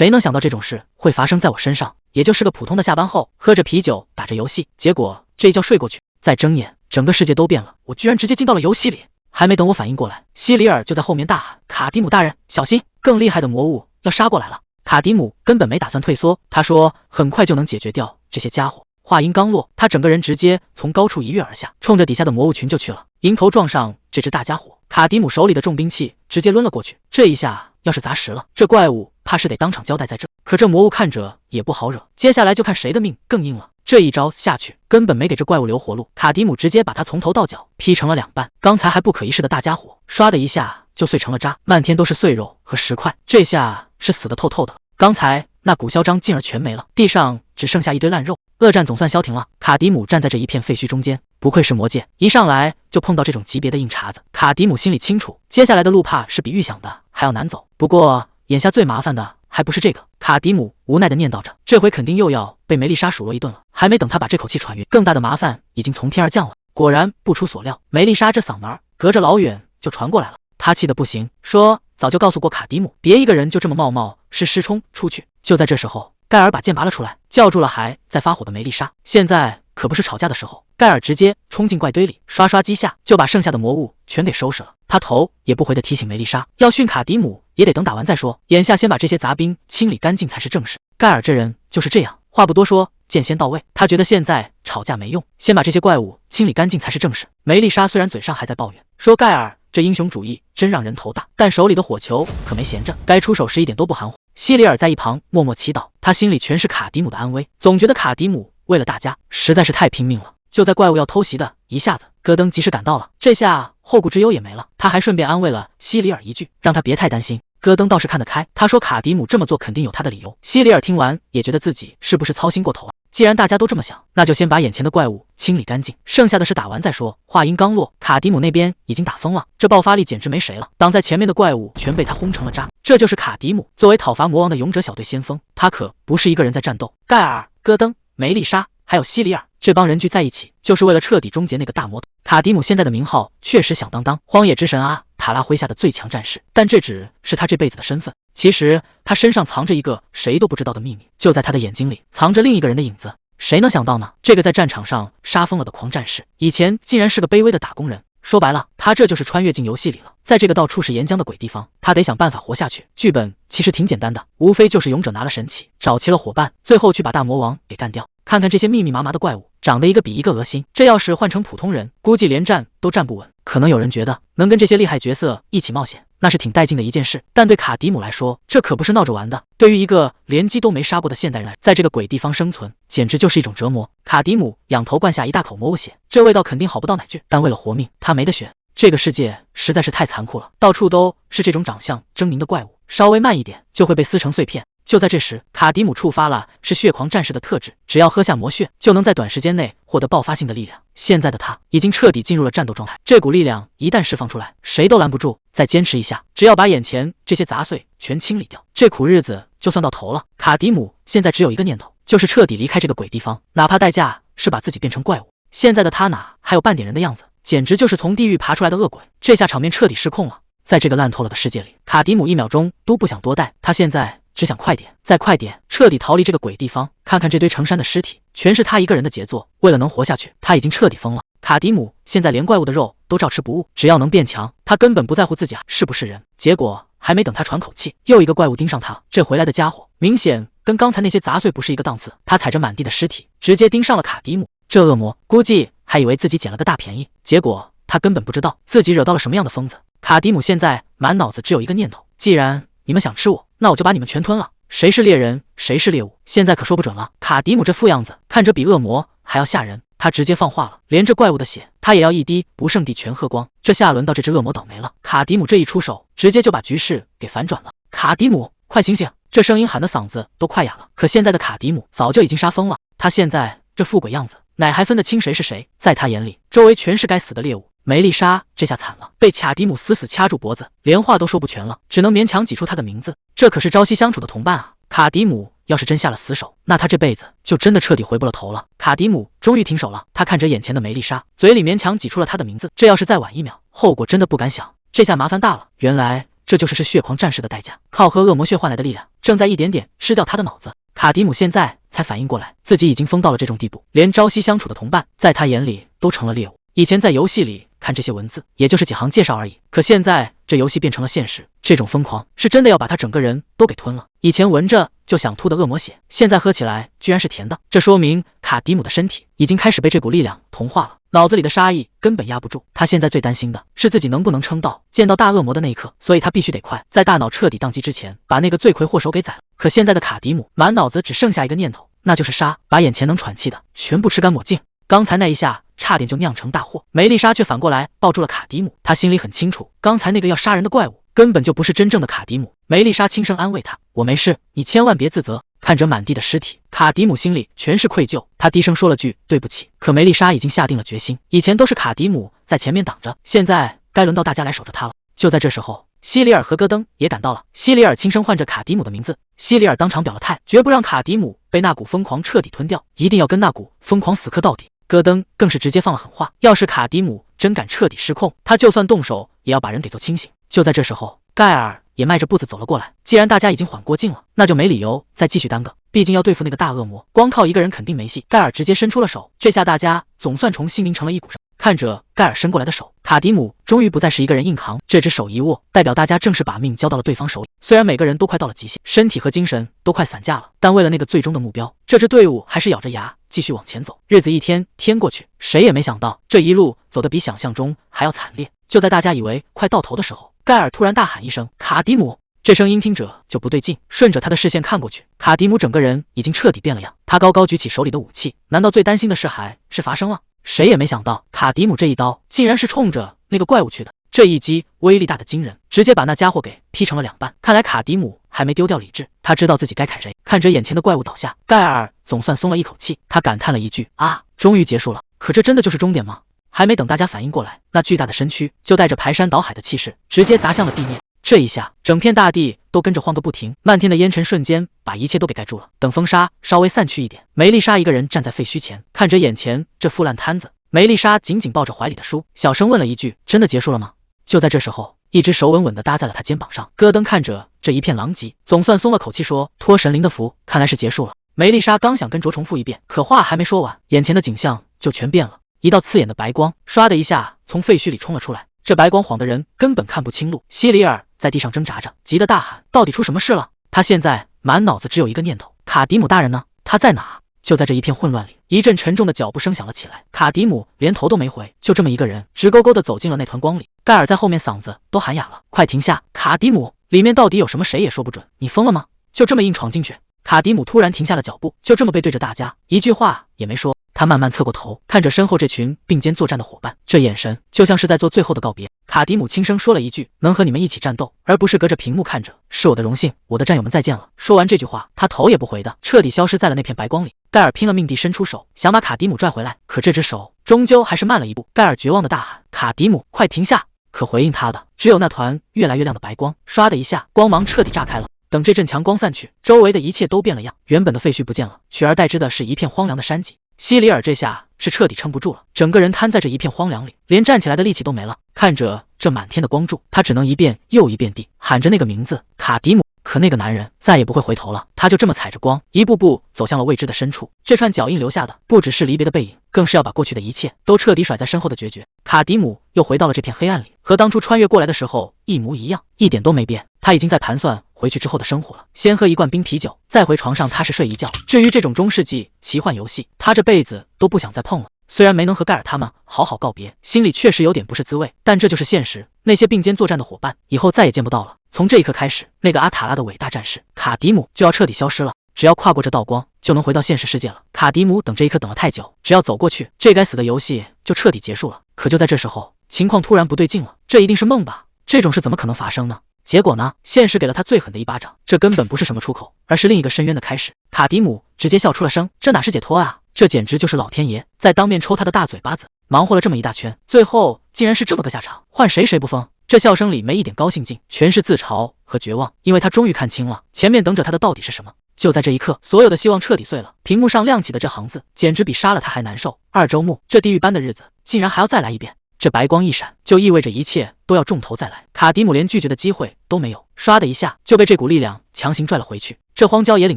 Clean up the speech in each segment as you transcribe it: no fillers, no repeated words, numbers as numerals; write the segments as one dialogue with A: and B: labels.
A: 谁能想到这种事会发生在我身上？也就是个普通的下班后喝着啤酒打着游戏，结果这一觉睡过去，再睁眼，整个世界都变了，我居然直接进到了游戏里。还没等我反应过来，希里尔就在后面大喊：“卡迪姆大人，小心！更厉害的魔物要杀过来了！”卡迪姆根本没打算退缩，他说：“很快就能解决掉这些家伙。”话音刚落，他整个人直接从高处一跃而下，冲着底下的魔物群就去了，迎头撞上这只大家伙。卡迪姆手里的重兵器直接抡了过去，这一下要是砸实了，这怪物怕是得当场交代在这。可这魔物看着也不好惹，接下来就看谁的命更硬了。这一招下去，根本没给这怪物留活路，卡迪姆直接把他从头到脚劈成了两半。刚才还不可一世的大家伙，唰的一下就碎成了渣，漫天都是碎肉和石块，这下是死得透透的了。刚才那股嚣张竟然全没了，地上只剩下一堆烂肉。恶战总算消停了，卡迪姆站在这一片废墟中间，不愧是魔界，一上来就碰到这种级别的硬茬子。卡迪姆心里清楚，接下来的路怕是比预想的还要难走。不过眼下最麻烦的还不是这个，卡迪姆无奈地念叨着，这回肯定又要被梅丽莎数落一顿了。还没等他把这口气喘匀，更大的麻烦已经从天而降了。果然不出所料，梅丽莎这嗓门隔着老远就传过来了，她气得不行，说早就告诉过卡迪姆，别一个人就这么冒冒失失冲出去。就在这时候，盖尔把剑拔了出来，叫住了还在发火的梅丽莎。现在可不是吵架的时候，盖尔直接冲进怪堆里，刷刷几下就把剩下的魔物全给收拾了。他头也不回地提醒梅丽莎，要训卡迪姆也得等打完再说，眼下先把这些杂兵清理干净才是正事。盖尔这人就是这样，话不多说，剑先到位。他觉得现在吵架没用，先把这些怪物清理干净才是正事。梅丽莎虽然嘴上还在抱怨，说盖尔这英雄主义真让人头大，但手里的火球可没闲着，该出手时一点都不含糊。希里尔在一旁默默祈祷，他心里全是卡迪姆的安危，总觉得卡迪姆为了大家实在是太拼命了。就在怪物要偷袭的一下子，戈登及时赶到了，这下后顾之忧也没了。他还顺便安慰了希里尔一句，让他别太担心。戈登倒是看得开，他说卡迪姆这么做肯定有他的理由。希里尔听完也觉得自己是不是操心过头了，既然大家都这么想，那就先把眼前的怪物清理干净，剩下的事打完再说。话音刚落，卡迪姆那边已经打疯了，这爆发力简直没谁了，挡在前面的怪物全被他轰成了渣。这就是卡迪姆作为讨伐魔王的勇者小队先锋，他可不是一个人在战斗。盖尔、戈登、梅丽莎还有希里尔这帮人聚在一起，就是为了彻底终结那个大魔头。卡迪姆现在的名号确实响当当，荒野之神阿塔拉麾下的最强战士，但这只是他这辈子的身份。其实他身上藏着一个谁都不知道的秘密，就在他的眼睛里藏着另一个人的影子。谁能想到呢？这个在战场上杀疯了的狂战士，以前竟然是个卑微的打工人。说白了，他这就是穿越进游戏里了，在这个到处是岩浆的鬼地方，他得想办法活下去。剧本其实挺简单的，无非就是勇者拿了神器，找齐了伙伴，最后去把大魔王给干掉。看看这些密密麻麻的怪物，长得一个比一个恶心，这要是换成普通人，估计连站都站不稳。可能有人觉得能跟这些厉害角色一起冒险，那是挺带劲的一件事，但对卡迪姆来说，这可不是闹着玩的。对于一个连鸡都没杀过的现代人来，在这个鬼地方生存，简直就是一种折磨。卡迪姆仰头灌下一大口魔物血，这味道肯定好不到哪去，但为了活命，他没得选。这个世界实在是太残酷了，到处都是这种长相狰狞的怪物，稍微慢一点就会被撕成碎片。就在这时，卡迪姆触发了是血狂战士的特质，只要喝下魔血，就能在短时间内获得爆发性的力量。现在的他已经彻底进入了战斗状态，这股力量一旦释放出来，谁都拦不住。再坚持一下，只要把眼前这些杂碎全清理掉，这苦日子就算到头了。卡迪姆现在只有一个念头，就是彻底离开这个鬼地方，哪怕代价是把自己变成怪物。现在的他哪还有半点人的样子，简直就是从地狱爬出来的恶鬼。这下场面彻底失控了。在这个烂透了的世界里，卡迪姆一秒钟都不想多待，他现在只想快点，再快点，彻底逃离这个鬼地方。看看这堆成山的尸体，全是他一个人的杰作。为了能活下去，他已经彻底疯了。卡迪姆现在连怪物的肉都照吃不误，只要能变强，他根本不在乎自己是不是人。结果还没等他喘口气，又一个怪物盯上他。这回来的家伙明显跟刚才那些杂碎不是一个档次，他踩着满地的尸体，直接盯上了卡迪姆。这恶魔估计还以为自己捡了个大便宜，结果他根本不知道自己惹到了什么样的疯子。卡迪姆现在满脑子只有一个念头，既然你们想吃我，那我就把你们全吞了。谁是猎人，谁是猎物，现在可说不准了。卡迪姆这副样子看着比恶魔还要吓人，他直接放话了，连这怪物的血他也要一滴不剩地全喝光。这下轮到这只恶魔倒霉了，卡迪姆这一出手，直接就把局势给反转了。卡迪姆，快醒醒！这声音喊的嗓子都快哑了。可现在的卡迪姆早就已经杀疯了，他现在这副鬼样子，哪还分得清谁是谁？在他眼里，周围全是该死的猎物。梅丽莎这下惨了，被卡迪姆死死掐住脖子，连话都说不全了，只能勉强挤出他的名字。这可是朝夕相处的同伴啊！卡迪姆要是真下了死手，那他这辈子就真的彻底回不了头了。卡迪姆终于停手了，他看着眼前的梅丽莎，嘴里勉强挤出了他的名字。这要是再晚一秒，后果真的不敢想。这下麻烦大了，原来这就是血狂战士的代价，靠喝恶魔血换来的力量，正在一点点吃掉他的脑子。卡迪姆现在才反应过来，自己已经疯到了这种地步，连朝夕相处的同伴，在他眼里都成了猎物。以前在游戏里看这些文字，也就是几行介绍而已，可现在这游戏变成了现实，这种疯狂是真的要把他整个人都给吞了。以前闻着就想吐的恶魔血，现在喝起来居然是甜的，这说明卡迪姆的身体已经开始被这股力量同化了，脑子里的杀意根本压不住。他现在最担心的是自己能不能撑到见到大恶魔的那一刻，所以他必须得快，在大脑彻底宕机之前把那个罪魁祸首给宰了。可现在的卡迪姆满脑子只剩下一个念头，那就是杀，把眼前能喘气的全部吃干抹净。刚才那一下差点就酿成大祸，梅丽莎却反过来抱住了卡迪姆。她心里很清楚，刚才那个要杀人的怪物根本就不是真正的卡迪姆。梅丽莎轻声安慰他：“我没事，你千万别自责。”看着满地的尸体，卡迪姆心里全是愧疚，他低声说了句对不起。可梅丽莎已经下定了决心，以前都是卡迪姆在前面挡着，现在该轮到大家来守着他了。就在这时候，希里尔和戈登也赶到了。希里尔轻声唤着卡迪姆的名字，希里尔当场表了态，绝不让卡迪姆被那股疯狂彻底吞掉，一定要跟那股疯狂死磕到底。戈登更是直接放了狠话，要是卡迪姆真敢彻底失控，他就算动手也要把人给做清醒。就在这时候，盖尔也迈着步子走了过来。既然大家已经缓过劲了，那就没理由再继续耽搁，毕竟要对付那个大恶魔，光靠一个人肯定没戏。盖尔直接伸出了手，这下大家总算重新拧成了一股绳。看着盖尔伸过来的手，卡迪姆终于不再是一个人硬扛，这只手一握，代表大家正式把命交到了对方手里。虽然每个人都快到了极限，身体和精神都快散架了，但为了那个最终的目标，这支队伍还是咬着牙继续往前走。日子一天天过去，谁也没想到这一路走得比想象中还要惨烈。就在大家以为快到头的时候，盖尔突然大喊一声：“卡迪姆！”这声音听着就不对劲，顺着他的视线看过去，卡迪姆整个人已经彻底变了样。他高高举起手里的武器，难道最担心的事还是发生了？谁也没想到，卡迪姆这一刀竟然是冲着那个怪物去的。这一击威力大的惊人，直接把那家伙给劈成了两半。看来卡迪姆还没丢掉理智，他知道自己该砍谁。看着眼前的怪物倒下，盖尔总算松了一口气，他感叹了一句：“啊，终于结束了。”可这真的就是终点吗？还没等大家反应过来，那巨大的身躯就带着排山倒海的气势，直接砸向了地面。这一下，整片大地都跟着晃个不停，漫天的烟尘瞬间把一切都给盖住了。等风沙稍微散去一点，梅丽莎一个人站在废墟前，看着眼前这腐烂摊子，梅丽莎紧紧抱着怀里的书，小声问了一句：“真的结束了吗？”就在这时候，一只手稳稳地搭在了她肩膀上。戈登看着这一片狼藉，总算松了口气，说：“托神灵的福，看来是结束了。”梅丽莎刚想跟卓重复一遍，可话还没说完，眼前的景象就全变了。一道刺眼的白光唰的一下从废墟里冲了出来，这白光晃得人根本看不清路。希里尔在地上挣扎着，急得大喊：“到底出什么事了？”他现在满脑子只有一个念头：卡迪姆大人呢？他在哪？就在这一片混乱里，一阵沉重的脚步声响了起来。卡迪姆连头都没回，就这么一个人直勾勾地走进了那团光里。盖尔在后面嗓子都喊哑了：“快停下！卡迪姆，里面到底有什么？谁也说不准。你疯了吗？就这么硬闯进去？”卡迪姆突然停下了脚步，就这么背对着大家，一句话也没说。他慢慢侧过头，看着身后这群并肩作战的伙伴，这眼神就像是在做最后的告别。卡迪姆轻声说了一句：“能和你们一起战斗，而不是隔着屏幕看着，是我的荣幸。我的战友们再见了。”说完这句话，他头也不回的彻底消失在了那片白光里。盖尔拼了命地伸出手，想把卡迪姆拽回来，可这只手终究还是慢了一步。盖尔绝望的大喊：“卡迪姆，快停下！”可回应他的只有那团越来越亮的白光，唰的一下，光芒彻底炸开了。等这阵强光散去，周围的一切都变了样，原本的废墟不见了，取而代之的是一片荒凉的山脊。希里尔这下是彻底撑不住了，整个人瘫在这一片荒凉里，连站起来的力气都没了。看着这满天的光柱，他只能一遍又一遍地喊着那个名字：卡迪姆。可那个男人再也不会回头了，他就这么踩着光，一步步走向了未知的深处。这串脚印留下的不只是离别的背影，更是要把过去的一切都彻底甩在身后的决绝。卡迪姆又回到了这片黑暗里，和当初穿越过来的时候一模一样，一点都没变。他已经在盘算回去之后的生活了，先喝一罐冰啤酒，再回床上踏实睡一觉。至于这种中世纪奇幻游戏，他这辈子都不想再碰了。虽然没能和盖尔他们好好告别，心里确实有点不是滋味，但这就是现实。那些并肩作战的伙伴，以后再也见不到了。从这一刻开始，那个阿塔拉的伟大战士卡迪姆就要彻底消失了。只要跨过这道光，就能回到现实世界了。卡迪姆等这一刻等了太久，只要走过去，这该死的游戏就彻底结束了。可就在这时候，情况突然不对劲了，这一定是梦吧？这种事怎么可能发生呢？结果呢？现实给了他最狠的一巴掌，这根本不是什么出口，而是另一个深渊的开始。卡迪姆直接笑出了声，这哪是解脱啊？这简直就是老天爷在当面抽他的大嘴巴子。忙活了这么一大圈，最后竟然是这么个下场，换谁谁不疯？这笑声里没一点高兴劲，全是自嘲和绝望，因为他终于看清了前面等着他的到底是什么。就在这一刻，所有的希望彻底碎了，屏幕上亮起的这行字简直比杀了他还难受。2周目，这地狱般的日子竟然还要再来一遍。这白光一闪，就意味着一切都要重头再来。卡迪姆连拒绝的机会都没有，唰的一下就被这股力量强行拽了回去。这荒郊野岭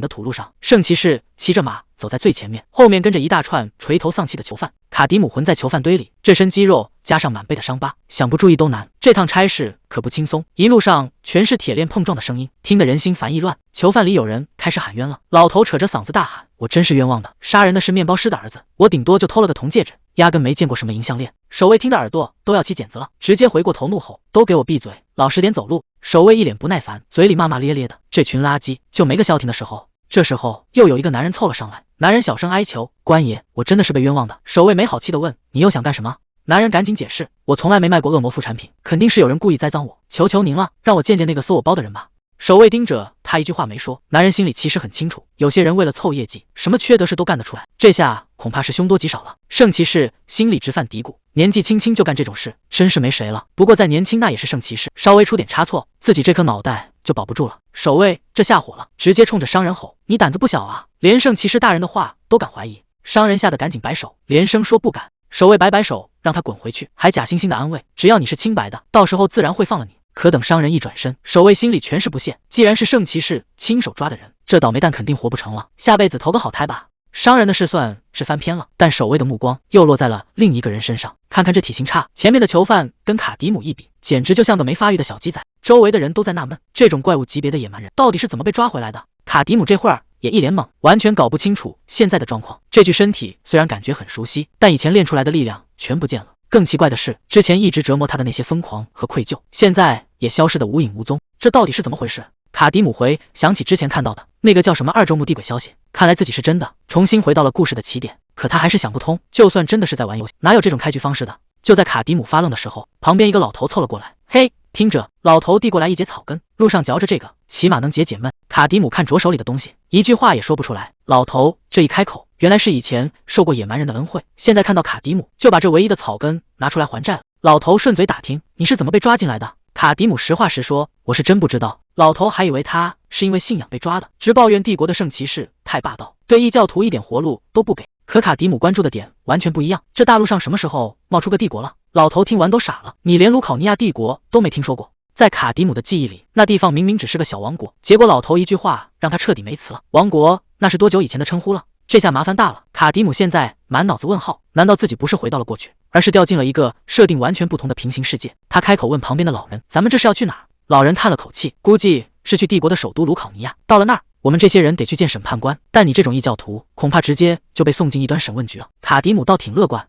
A: 的土路上，圣骑士骑着马走在最前面，后面跟着一大串垂头丧气的囚犯。卡迪姆混在囚犯堆里，这身肌肉加上满背的伤疤，想不注意都难。这趟差事可不轻松，一路上全是铁链碰撞的声音，听得人心烦意乱。囚犯里有人开始喊冤了，老头扯着嗓子大喊：“我真是冤枉的！杀人的是面包师的儿子，我顶多就偷了个铜戒指，压根没见过什么银项链。”守卫听得耳朵都要起茧子了，直接回过头怒吼：“都给我闭嘴，老实点走路！”守卫一脸不耐烦，嘴里骂骂咧咧的：“这群垃圾就没个消停的时候。”这时候又有一个男人凑了上来，男人小声哀求：“官爷，我真的是被冤枉的。”守卫没好气地问：“你又想干什么？”男人赶紧解释：“我从来没卖过恶魔副产品，肯定是有人故意栽赃我，求求您了，让我见见那个搜我包的人吧。”守卫盯着他，一句话没说。男人心里其实很清楚，有些人为了凑业绩，什么缺德事都干得出来，这下恐怕是凶多吉少了。圣骑士心里直犯嘀咕，年纪轻轻就干这种事，真是没谁了。不过再年轻那也是圣骑士，稍微出点差错，自己这颗脑袋就保不住了。守卫这下火了，直接冲着商人吼：“你胆子不小啊，连圣骑士大人的话都敢怀疑！”商人吓得赶紧摆手，连声说不敢。守卫摆摆手，让他滚回去，还假惺惺的安慰：“只要你是清白的，到时候自然会放了你。”可等商人一转身，守卫心里全是不屑，既然是圣骑士亲手抓的人，这倒霉蛋肯定活不成了，下辈子投个好胎吧。商人的试算是翻篇了，但守卫的目光又落在了另一个人身上。看看这体型差，前面的囚犯跟卡迪姆一比，简直就像个没发育的小鸡仔。周围的人都在纳闷，这种怪物级别的野蛮人到底是怎么被抓回来的？卡迪姆这会儿也一脸懵，完全搞不清楚现在的状况。这具身体虽然感觉很熟悉，但以前练出来的力量全不见了。更奇怪的是，之前一直折磨他的那些疯狂和愧疚，现在也消失得无影无踪。这到底是怎么回事？卡迪姆回想起之前看到的那个叫什么二周目地鬼消息，看来自己是真的重新回到了故事的起点。可他还是想不通，就算真的是在玩游戏，哪有这种开局方式的？就在卡迪姆发愣的时候，旁边一个老头凑了过来：“嘿，听着！”老头递过来一节草根，路上嚼着这个，起码能解解闷。卡迪姆看着手里的东西，一句话也说不出来。老头这一开口，原来是以前受过野蛮人的恩惠，现在看到卡迪姆，就把这唯一的草根拿出来还债了。老头顺嘴打听：“你是怎么被抓进来的？”卡迪姆实话实说：“我是真不知道。”老头还以为他是因为信仰被抓的，直抱怨帝国的圣骑士太霸道，对异教徒一点活路都不给。可卡迪姆关注的点完全不一样，这大陆上什么时候冒出个帝国了？老头听完都傻了，你连卢考尼亚帝国都没听说过？在卡迪姆的记忆里，那地方明明只是个小王国，结果老头一句话让他彻底没词了。王国那是多久以前的称呼了？这下麻烦大了。卡迪姆现在满脑子问号，难道自己不是回到了过去，而是掉进了一个设定完全不同的平行世界？他开口问旁边的老人：“咱们这是要去哪儿？”老人叹了口气，估计是去帝国的首都卢考尼亚。到了那儿，我们这些人得去见审判官，但你这种异教徒，恐怕直接就被送进异端审问局了。卡迪姆倒挺乐观，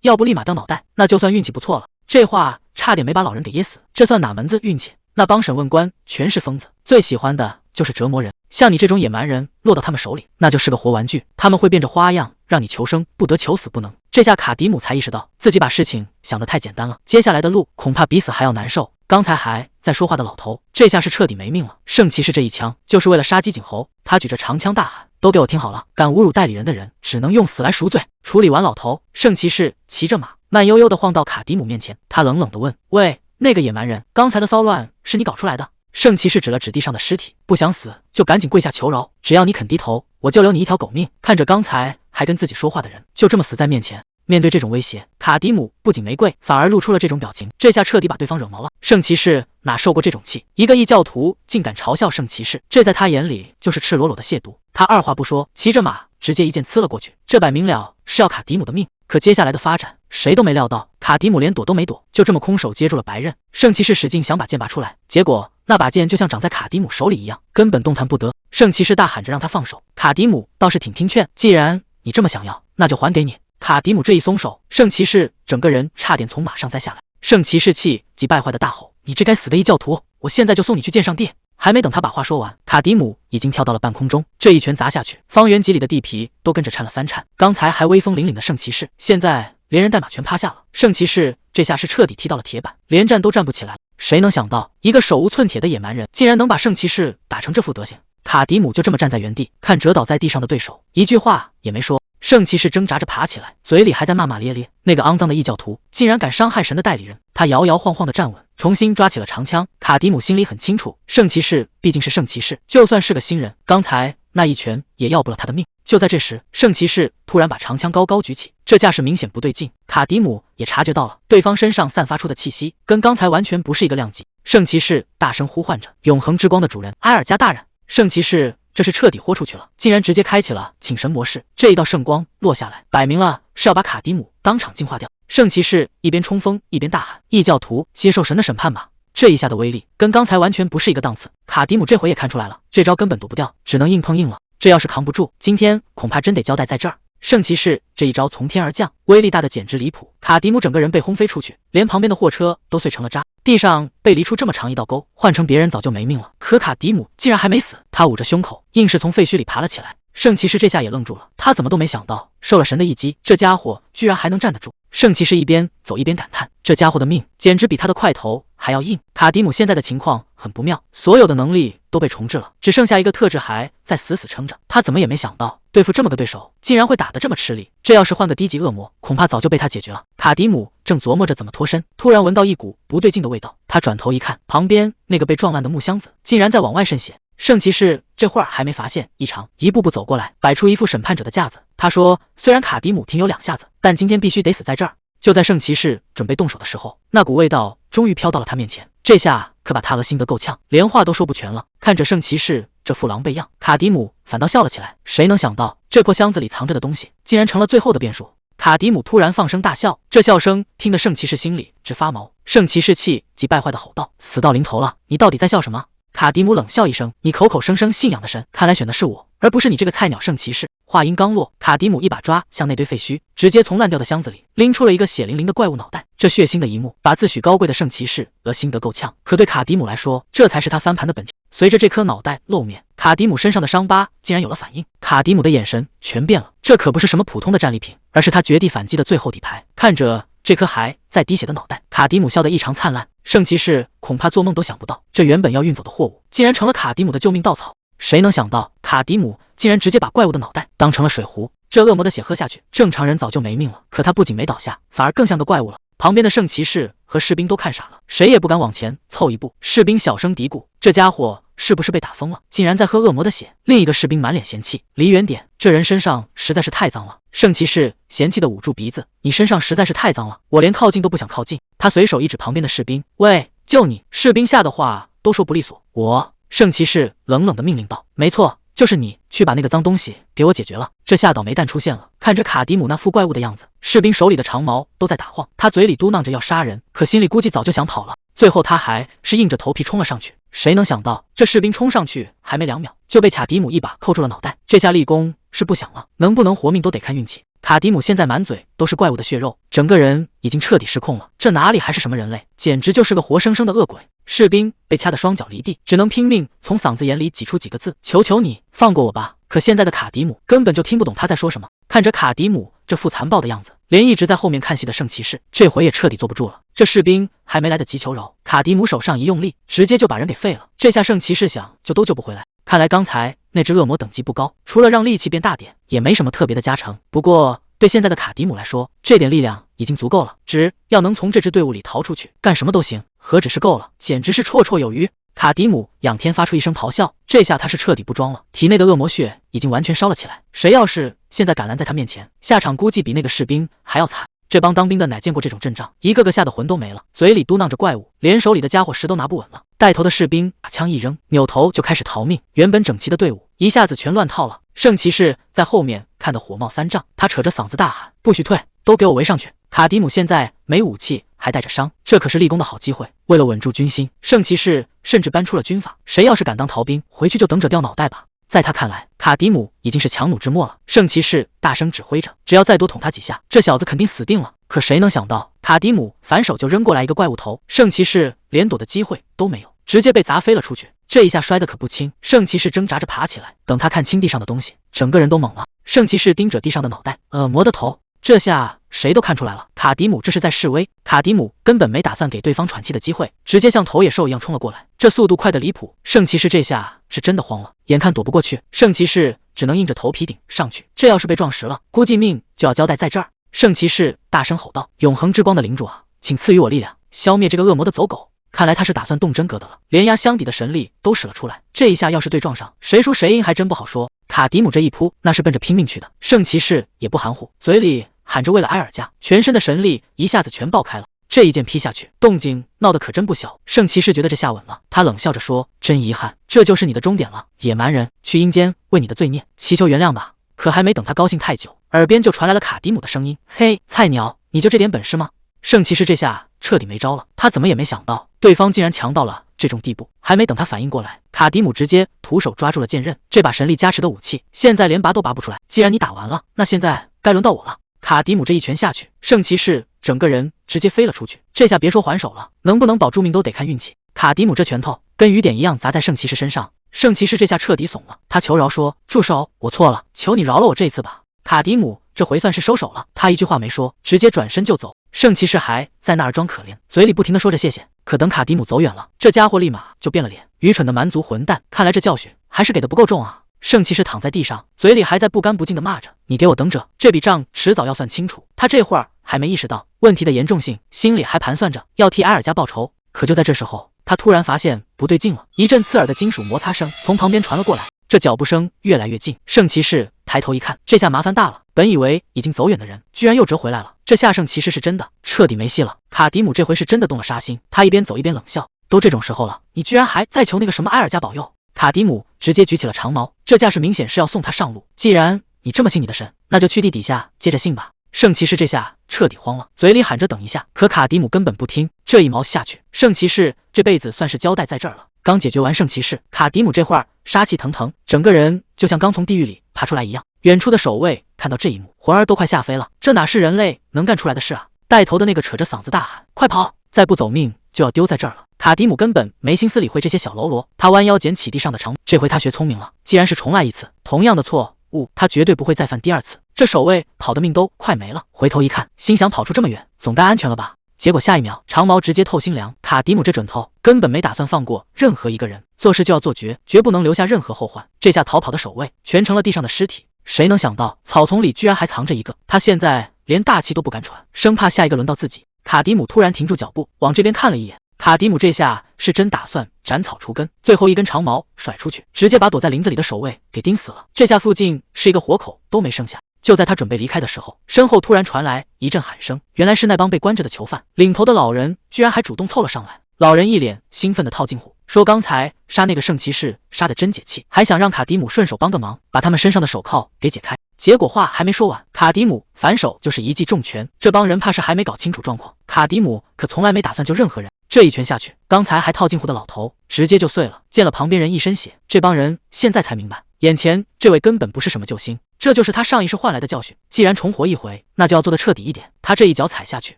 A: 要不立马掉脑袋，那就算运气不错了。这话差点没把老人给噎死，这算哪门子运气？那帮审问官全是疯子，最喜欢的就是折磨人。像你这种野蛮人落到他们手里，那就是个活玩具，他们会变着花样让你求生不得，求死不能。这下卡迪姆才意识到自己把事情想得太简单了，接下来的路恐怕比死还要难受。刚才还在说话的老头，这下是彻底没命了。圣骑士这一枪就是为了杀鸡儆猴，他举着长枪大喊：“都给我听好了，敢侮辱代理人的人，只能用死来赎罪！”处理完老头，圣骑士骑着马慢悠悠地晃到卡迪姆面前，他冷冷地问：“喂，那个野蛮人，刚才的骚乱是你搞出来的？”圣骑士指了指地上的尸体，不想死就赶紧跪下求饶，只要你肯低头，我就留你一条狗命。看着刚才还跟自己说话的人，就这么死在面前。面对这种威胁，卡迪姆不仅没跪，反而露出了这种表情，这下彻底把对方惹毛了。圣骑士哪受过这种气？一个异教徒竟敢嘲笑圣骑士，这在他眼里就是赤裸裸的亵渎。他二话不说，骑着马直接一剑刺了过去，这摆明了是要卡迪姆的命。可接下来的发展，谁都没料到，卡迪姆连躲都没躲，就这么空手接住了白刃。圣骑士使劲想把剑拔出来，结果那把剑就像长在卡迪姆手里一样，根本动弹不得。圣骑士大喊着让他放手，卡迪姆倒是挺听劝，既然你这么想要，那就还给你。卡迪姆这一松手，圣骑士整个人差点从马上栽下来。圣骑士气急败坏的大吼：“你这该死的异教徒，我现在就送你去见上帝！”还没等他把话说完，卡迪姆已经跳到了半空中，这一拳砸下去，方圆几里的地皮都跟着颤了三颤。刚才还威风凛凛的圣骑士，现在连人带马全趴下了。圣骑士这下是彻底踢到了铁板，连站都站不起来了。谁能想到，一个手无寸铁的野蛮人，竟然能把圣骑士打成这副德行？卡迪姆就这么站在原地，看折倒在地上的对手，一句话也没说。圣骑士挣扎着爬起来，嘴里还在骂骂咧咧。那个肮脏的异教徒竟然敢伤害神的代理人！他摇摇晃晃地站稳，重新抓起了长枪。卡迪姆心里很清楚，圣骑士毕竟是圣骑士，就算是个新人，刚才那一拳也要不了他的命。就在这时，圣骑士突然把长枪高高举起，这架势明显不对劲。卡迪姆也察觉到了对方身上散发出的气息跟刚才完全不是一个量级。圣骑士大声呼唤着：“永恒之光的主人埃尔加大人！”圣骑士这是彻底豁出去了，竟然直接开启了请神模式。这一道圣光落下来，摆明了是要把卡迪姆当场净化掉。圣骑士一边冲锋一边大喊：“异教徒，接受神的审判吧！”这一下的威力跟刚才完全不是一个档次。卡迪姆这回也看出来了，这招根本躲不掉，只能硬碰硬了。这要是扛不住，今天恐怕真得交代在这儿。圣骑士这一招从天而降，威力大的简直离谱。卡迪姆整个人被轰飞出去，连旁边的货车都碎成了渣，地上被犁出这么长一道沟，换成别人早就没命了。可卡迪姆竟然还没死，他捂着胸口，硬是从废墟里爬了起来。圣骑士这下也愣住了，他怎么都没想到，受了神的一击，这家伙居然还能站得住。圣骑士一边走一边感叹，这家伙的命简直比他的块头还要硬。卡迪姆现在的情况很不妙，所有的能力都被重置了，只剩下一个特质还在死死撑着。他怎么也没想到，对付这么个对手，竟然会打得这么吃力。这要是换个低级恶魔，恐怕早就被他解决了。卡迪姆正琢磨着怎么脱身，突然闻到一股不对劲的味道。他转头一看，旁边那个被撞烂的木箱子竟然在往外渗血。圣骑士这会儿还没发现异常，一步步走过来，摆出一副审判者的架子。他说：“虽然卡迪姆停有2下子，但今天必须得死在这儿。”就在圣骑士准备动手的时候，那股味道终于飘到了他面前，这下可把他恶心得够呛，连话都说不全了。看着圣骑士这副狼狈样，卡迪姆反倒笑了起来。谁能想到这破箱子里藏着的东西，竟然成了最后的变数。卡迪姆突然放声大笑，这笑声听得圣骑士心里直发毛。圣骑士气急败坏的吼道：“死到临头了，你到底在笑什么？”卡迪姆冷笑一声：“你口口声声信仰的神，看来选的是我，而不是你这个菜鸟圣骑士。”话音刚落，卡迪姆一把抓向那堆废墟，直接从烂掉的箱子里拎出了一个血淋淋的怪物脑袋。这血腥的一幕把自诩高贵的圣骑士恶心得够呛，可对卡迪姆来说，这才是他翻盘的本钱。随着这颗脑袋露面，卡迪姆身上的伤疤竟然有了反应。卡迪姆的眼神全变了，这可不是什么普通的战利品，而是他绝地反击的最后底牌。看着这颗还在滴血的脑袋，卡迪姆笑得异常灿烂。圣骑士恐怕做梦都想不到，这原本要运走的货物，竟然成了卡迪姆的救命稻草。谁能想到，卡迪姆竟然直接把怪物的脑袋当成了水壶，这恶魔的血喝下去，正常人早就没命了。可他不仅没倒下，反而更像个怪物了。旁边的圣骑士和士兵都看傻了，谁也不敢往前凑一步。士兵小声嘀咕：“这家伙是不是被打疯了？竟然在喝恶魔的血！”另一个士兵满脸嫌弃：“离远点，这人身上实在是太脏了。”圣骑士嫌弃地捂住鼻子：“你身上实在是太脏了，我连靠近都不想靠近。”他随手一指旁边的士兵：“喂，就你！”士兵吓得话都说不利索。我，圣骑士冷冷地命令道：“没错，就是你，去把那个脏东西给我解决了。”这下倒霉蛋出现了，看着卡迪姆那副怪物的样子，士兵手里的长矛都在打晃，他嘴里嘟囔着要杀人，可心里估计早就想跑了。最后他还是硬着头皮冲了上去。谁能想到，这士兵冲上去还没2秒，就被卡迪姆一把扣住了脑袋。这下立功是不响了，能不能活命都得看运气。卡迪姆现在满嘴都是怪物的血肉，整个人已经彻底失控了，这哪里还是什么人类，简直就是个活生生的恶鬼。士兵被掐得双脚离地，只能拼命从嗓子眼里挤出几个字：“求求你放过我吧！”可现在的卡迪姆根本就听不懂他在说什么。看着卡迪姆这副残暴的样子，连一直在后面看戏的圣骑士这回也彻底坐不住了。这士兵还没来得及求饶，卡迪姆手上一用力，直接就把人给废了。这下圣骑士想救都救不回来。看来刚才那只恶魔等级不高，除了让力气变大点，也没什么特别的加成。不过对现在的卡迪姆来说，这点力量已经足够了，只要能从这支队伍里逃出去，干什么都行。何止是够了，简直是绰绰有余。卡迪姆仰天发出一声咆哮，这下他是彻底不装了，体内的恶魔血已经完全烧了起来。谁要是现在敢拦在他面前，下场估计比那个士兵还要惨。这帮当兵的哪见过这种阵仗，一个个吓得魂都没了，嘴里嘟囔着怪物，连手里的家伙石都拿不稳了。带头的士兵把枪一扔，扭头就开始逃命。原本整齐的队伍一下子全乱套了。圣骑士在后面看得火冒三丈，他扯着嗓子大喊：“不许退，都给我围上去！”卡迪姆现在没武器，还带着伤，这可是立功的好机会。为了稳住军心，圣骑士甚至搬出了军法，谁要是敢当逃兵，回去就等着掉脑袋吧。在他看来，卡迪姆已经是强弩之末了。圣骑士大声指挥着，只要再多捅他几下，这小子肯定死定了。可谁能想到，卡迪姆反手就扔过来一个怪物头，圣骑士连躲的机会都没有，直接被砸飞了出去。这一下摔得可不轻，圣骑士挣扎着爬起来，等他看清地上的东西，整个人都懵了。圣骑士盯着地上的脑袋，恶魔的头。这下谁都看出来了，卡迪姆这是在示威。卡迪姆根本没打算给对方喘气的机会，直接像头野兽一样冲了过来，这速度快得离谱。圣骑士这下是真的慌了，眼看躲不过去，圣骑士只能硬着头皮顶上去。这要是被撞实了，估计命就要交代在这儿。圣骑士大声吼道：“永恒之光的领主啊，请赐予我力量，消灭这个恶魔的走狗！”看来他是打算动真格的了，连压箱底的神力都使了出来。这一下要是对撞上，谁输谁赢还真不好说。卡迪姆这一扑，那是奔着拼命去的。圣骑士也不含糊，嘴里喊着为了埃尔加，全身的神力一下子全爆开了。这一剑劈下去，动静闹得可真不小。圣骑士觉得这下稳了，他冷笑着说：“真遗憾，这就是你的终点了，野蛮人，去阴间为你的罪孽祈求原谅吧。”可还没等他高兴太久，耳边就传来了卡迪姆的声音：“嘿，菜鸟，你就这点本事吗？”圣骑士这下彻底没招了，他怎么也没想到对方竟然强到了这种地步。还没等他反应过来，卡迪姆直接徒手抓住了剑刃，这把神力加持的武器，现在连拔都拔不出来。既然你打完了，那现在该轮到我了。卡迪姆这一拳下去，圣骑士整个人直接飞了出去。这下别说还手了，能不能保住命都得看运气。卡迪姆这拳头跟雨点一样砸在圣骑士身上，圣骑士这下彻底怂了，他求饶说：“住手，我错了，求你饶了我这次吧。”卡迪姆这回算是收手了，他一句话没说，直接转身就走。圣骑士还在那儿装可怜，嘴里不停地说着谢谢。可等卡迪姆走远了，这家伙立马就变了脸。愚蠢的蛮族混蛋，看来这教训还是给的不够重啊！圣骑士躺在地上，嘴里还在不干不净地骂着：“你给我等着，这笔账迟早要算清楚。”他这会儿还没意识到问题的严重性，心里还盘算着要替埃尔加报仇。可就在这时候，他突然发现不对劲了，一阵刺耳的金属摩擦声从旁边传了过来，这脚步声越来越近。圣骑士抬头一看，这下麻烦大了，本以为已经走远的人居然又折回来了，这下圣骑士是真的彻底没戏了。卡迪姆这回是真的动了杀心，他一边走一边冷笑：“都这种时候了，你居然还在求那个什么埃尔加保佑？”卡迪姆直接举起了长矛，这架势明显是要送他上路。既然你这么信你的神，那就去地底下接着信吧。圣骑士这下彻底慌了，嘴里喊着等一下，可卡迪姆根本不听，这一矛下去，圣骑士这辈子算是交代在这儿了。刚解决完圣骑士，卡迪姆这会儿杀气腾腾，整个人就像刚从地狱里爬出来一样。远处的守卫看到这一幕，魂儿都快吓飞了，这哪是人类能干出来的事啊！带头的那个扯着嗓子大喊：“快跑！再不走命就要丢在这儿了！”卡迪姆根本没心思理会这些小喽啰，他弯腰捡起地上的长矛，这回他学聪明了，既然是重来一次，同样的错误他绝对不会再犯第二次。这守卫跑的命都快没了，回头一看，心想跑出这么远，总该安全了吧？结果下一秒，长矛直接透心凉。卡迪姆这准头根本没打算放过任何一个人，做事就要做绝，绝不能留下任何后患。这下逃跑的守卫全成了地上的尸体。谁能想到草丛里居然还藏着一个？他现在连大气都不敢喘，生怕下一个轮到自己。卡迪姆突然停住脚步，往这边看了一眼。卡迪姆这下是真打算斩草除根，最后一根长矛甩出去，直接把躲在林子里的守卫给钉死了。这下附近是一个活口都没剩下。就在他准备离开的时候，身后突然传来一阵喊声，原来是那帮被关着的囚犯，领头的老人居然还主动凑了上来。老人一脸兴奋地套近乎，说刚才杀那个圣骑士杀得真解气，还想让卡迪姆顺手帮个忙，把他们身上的手铐给解开。结果话还没说完，卡迪姆反手就是一记重拳，这帮人怕是还没搞清楚状况，卡迪姆可从来没打算救任何人。这一拳下去，刚才还套近乎的老头直接就碎了，见了旁边人一身血，这帮人现在才明白，眼前这位根本不是什么救星，这就是他上一世换来的教训。既然重活一回，那就要做得彻底一点。他这一脚踩下去，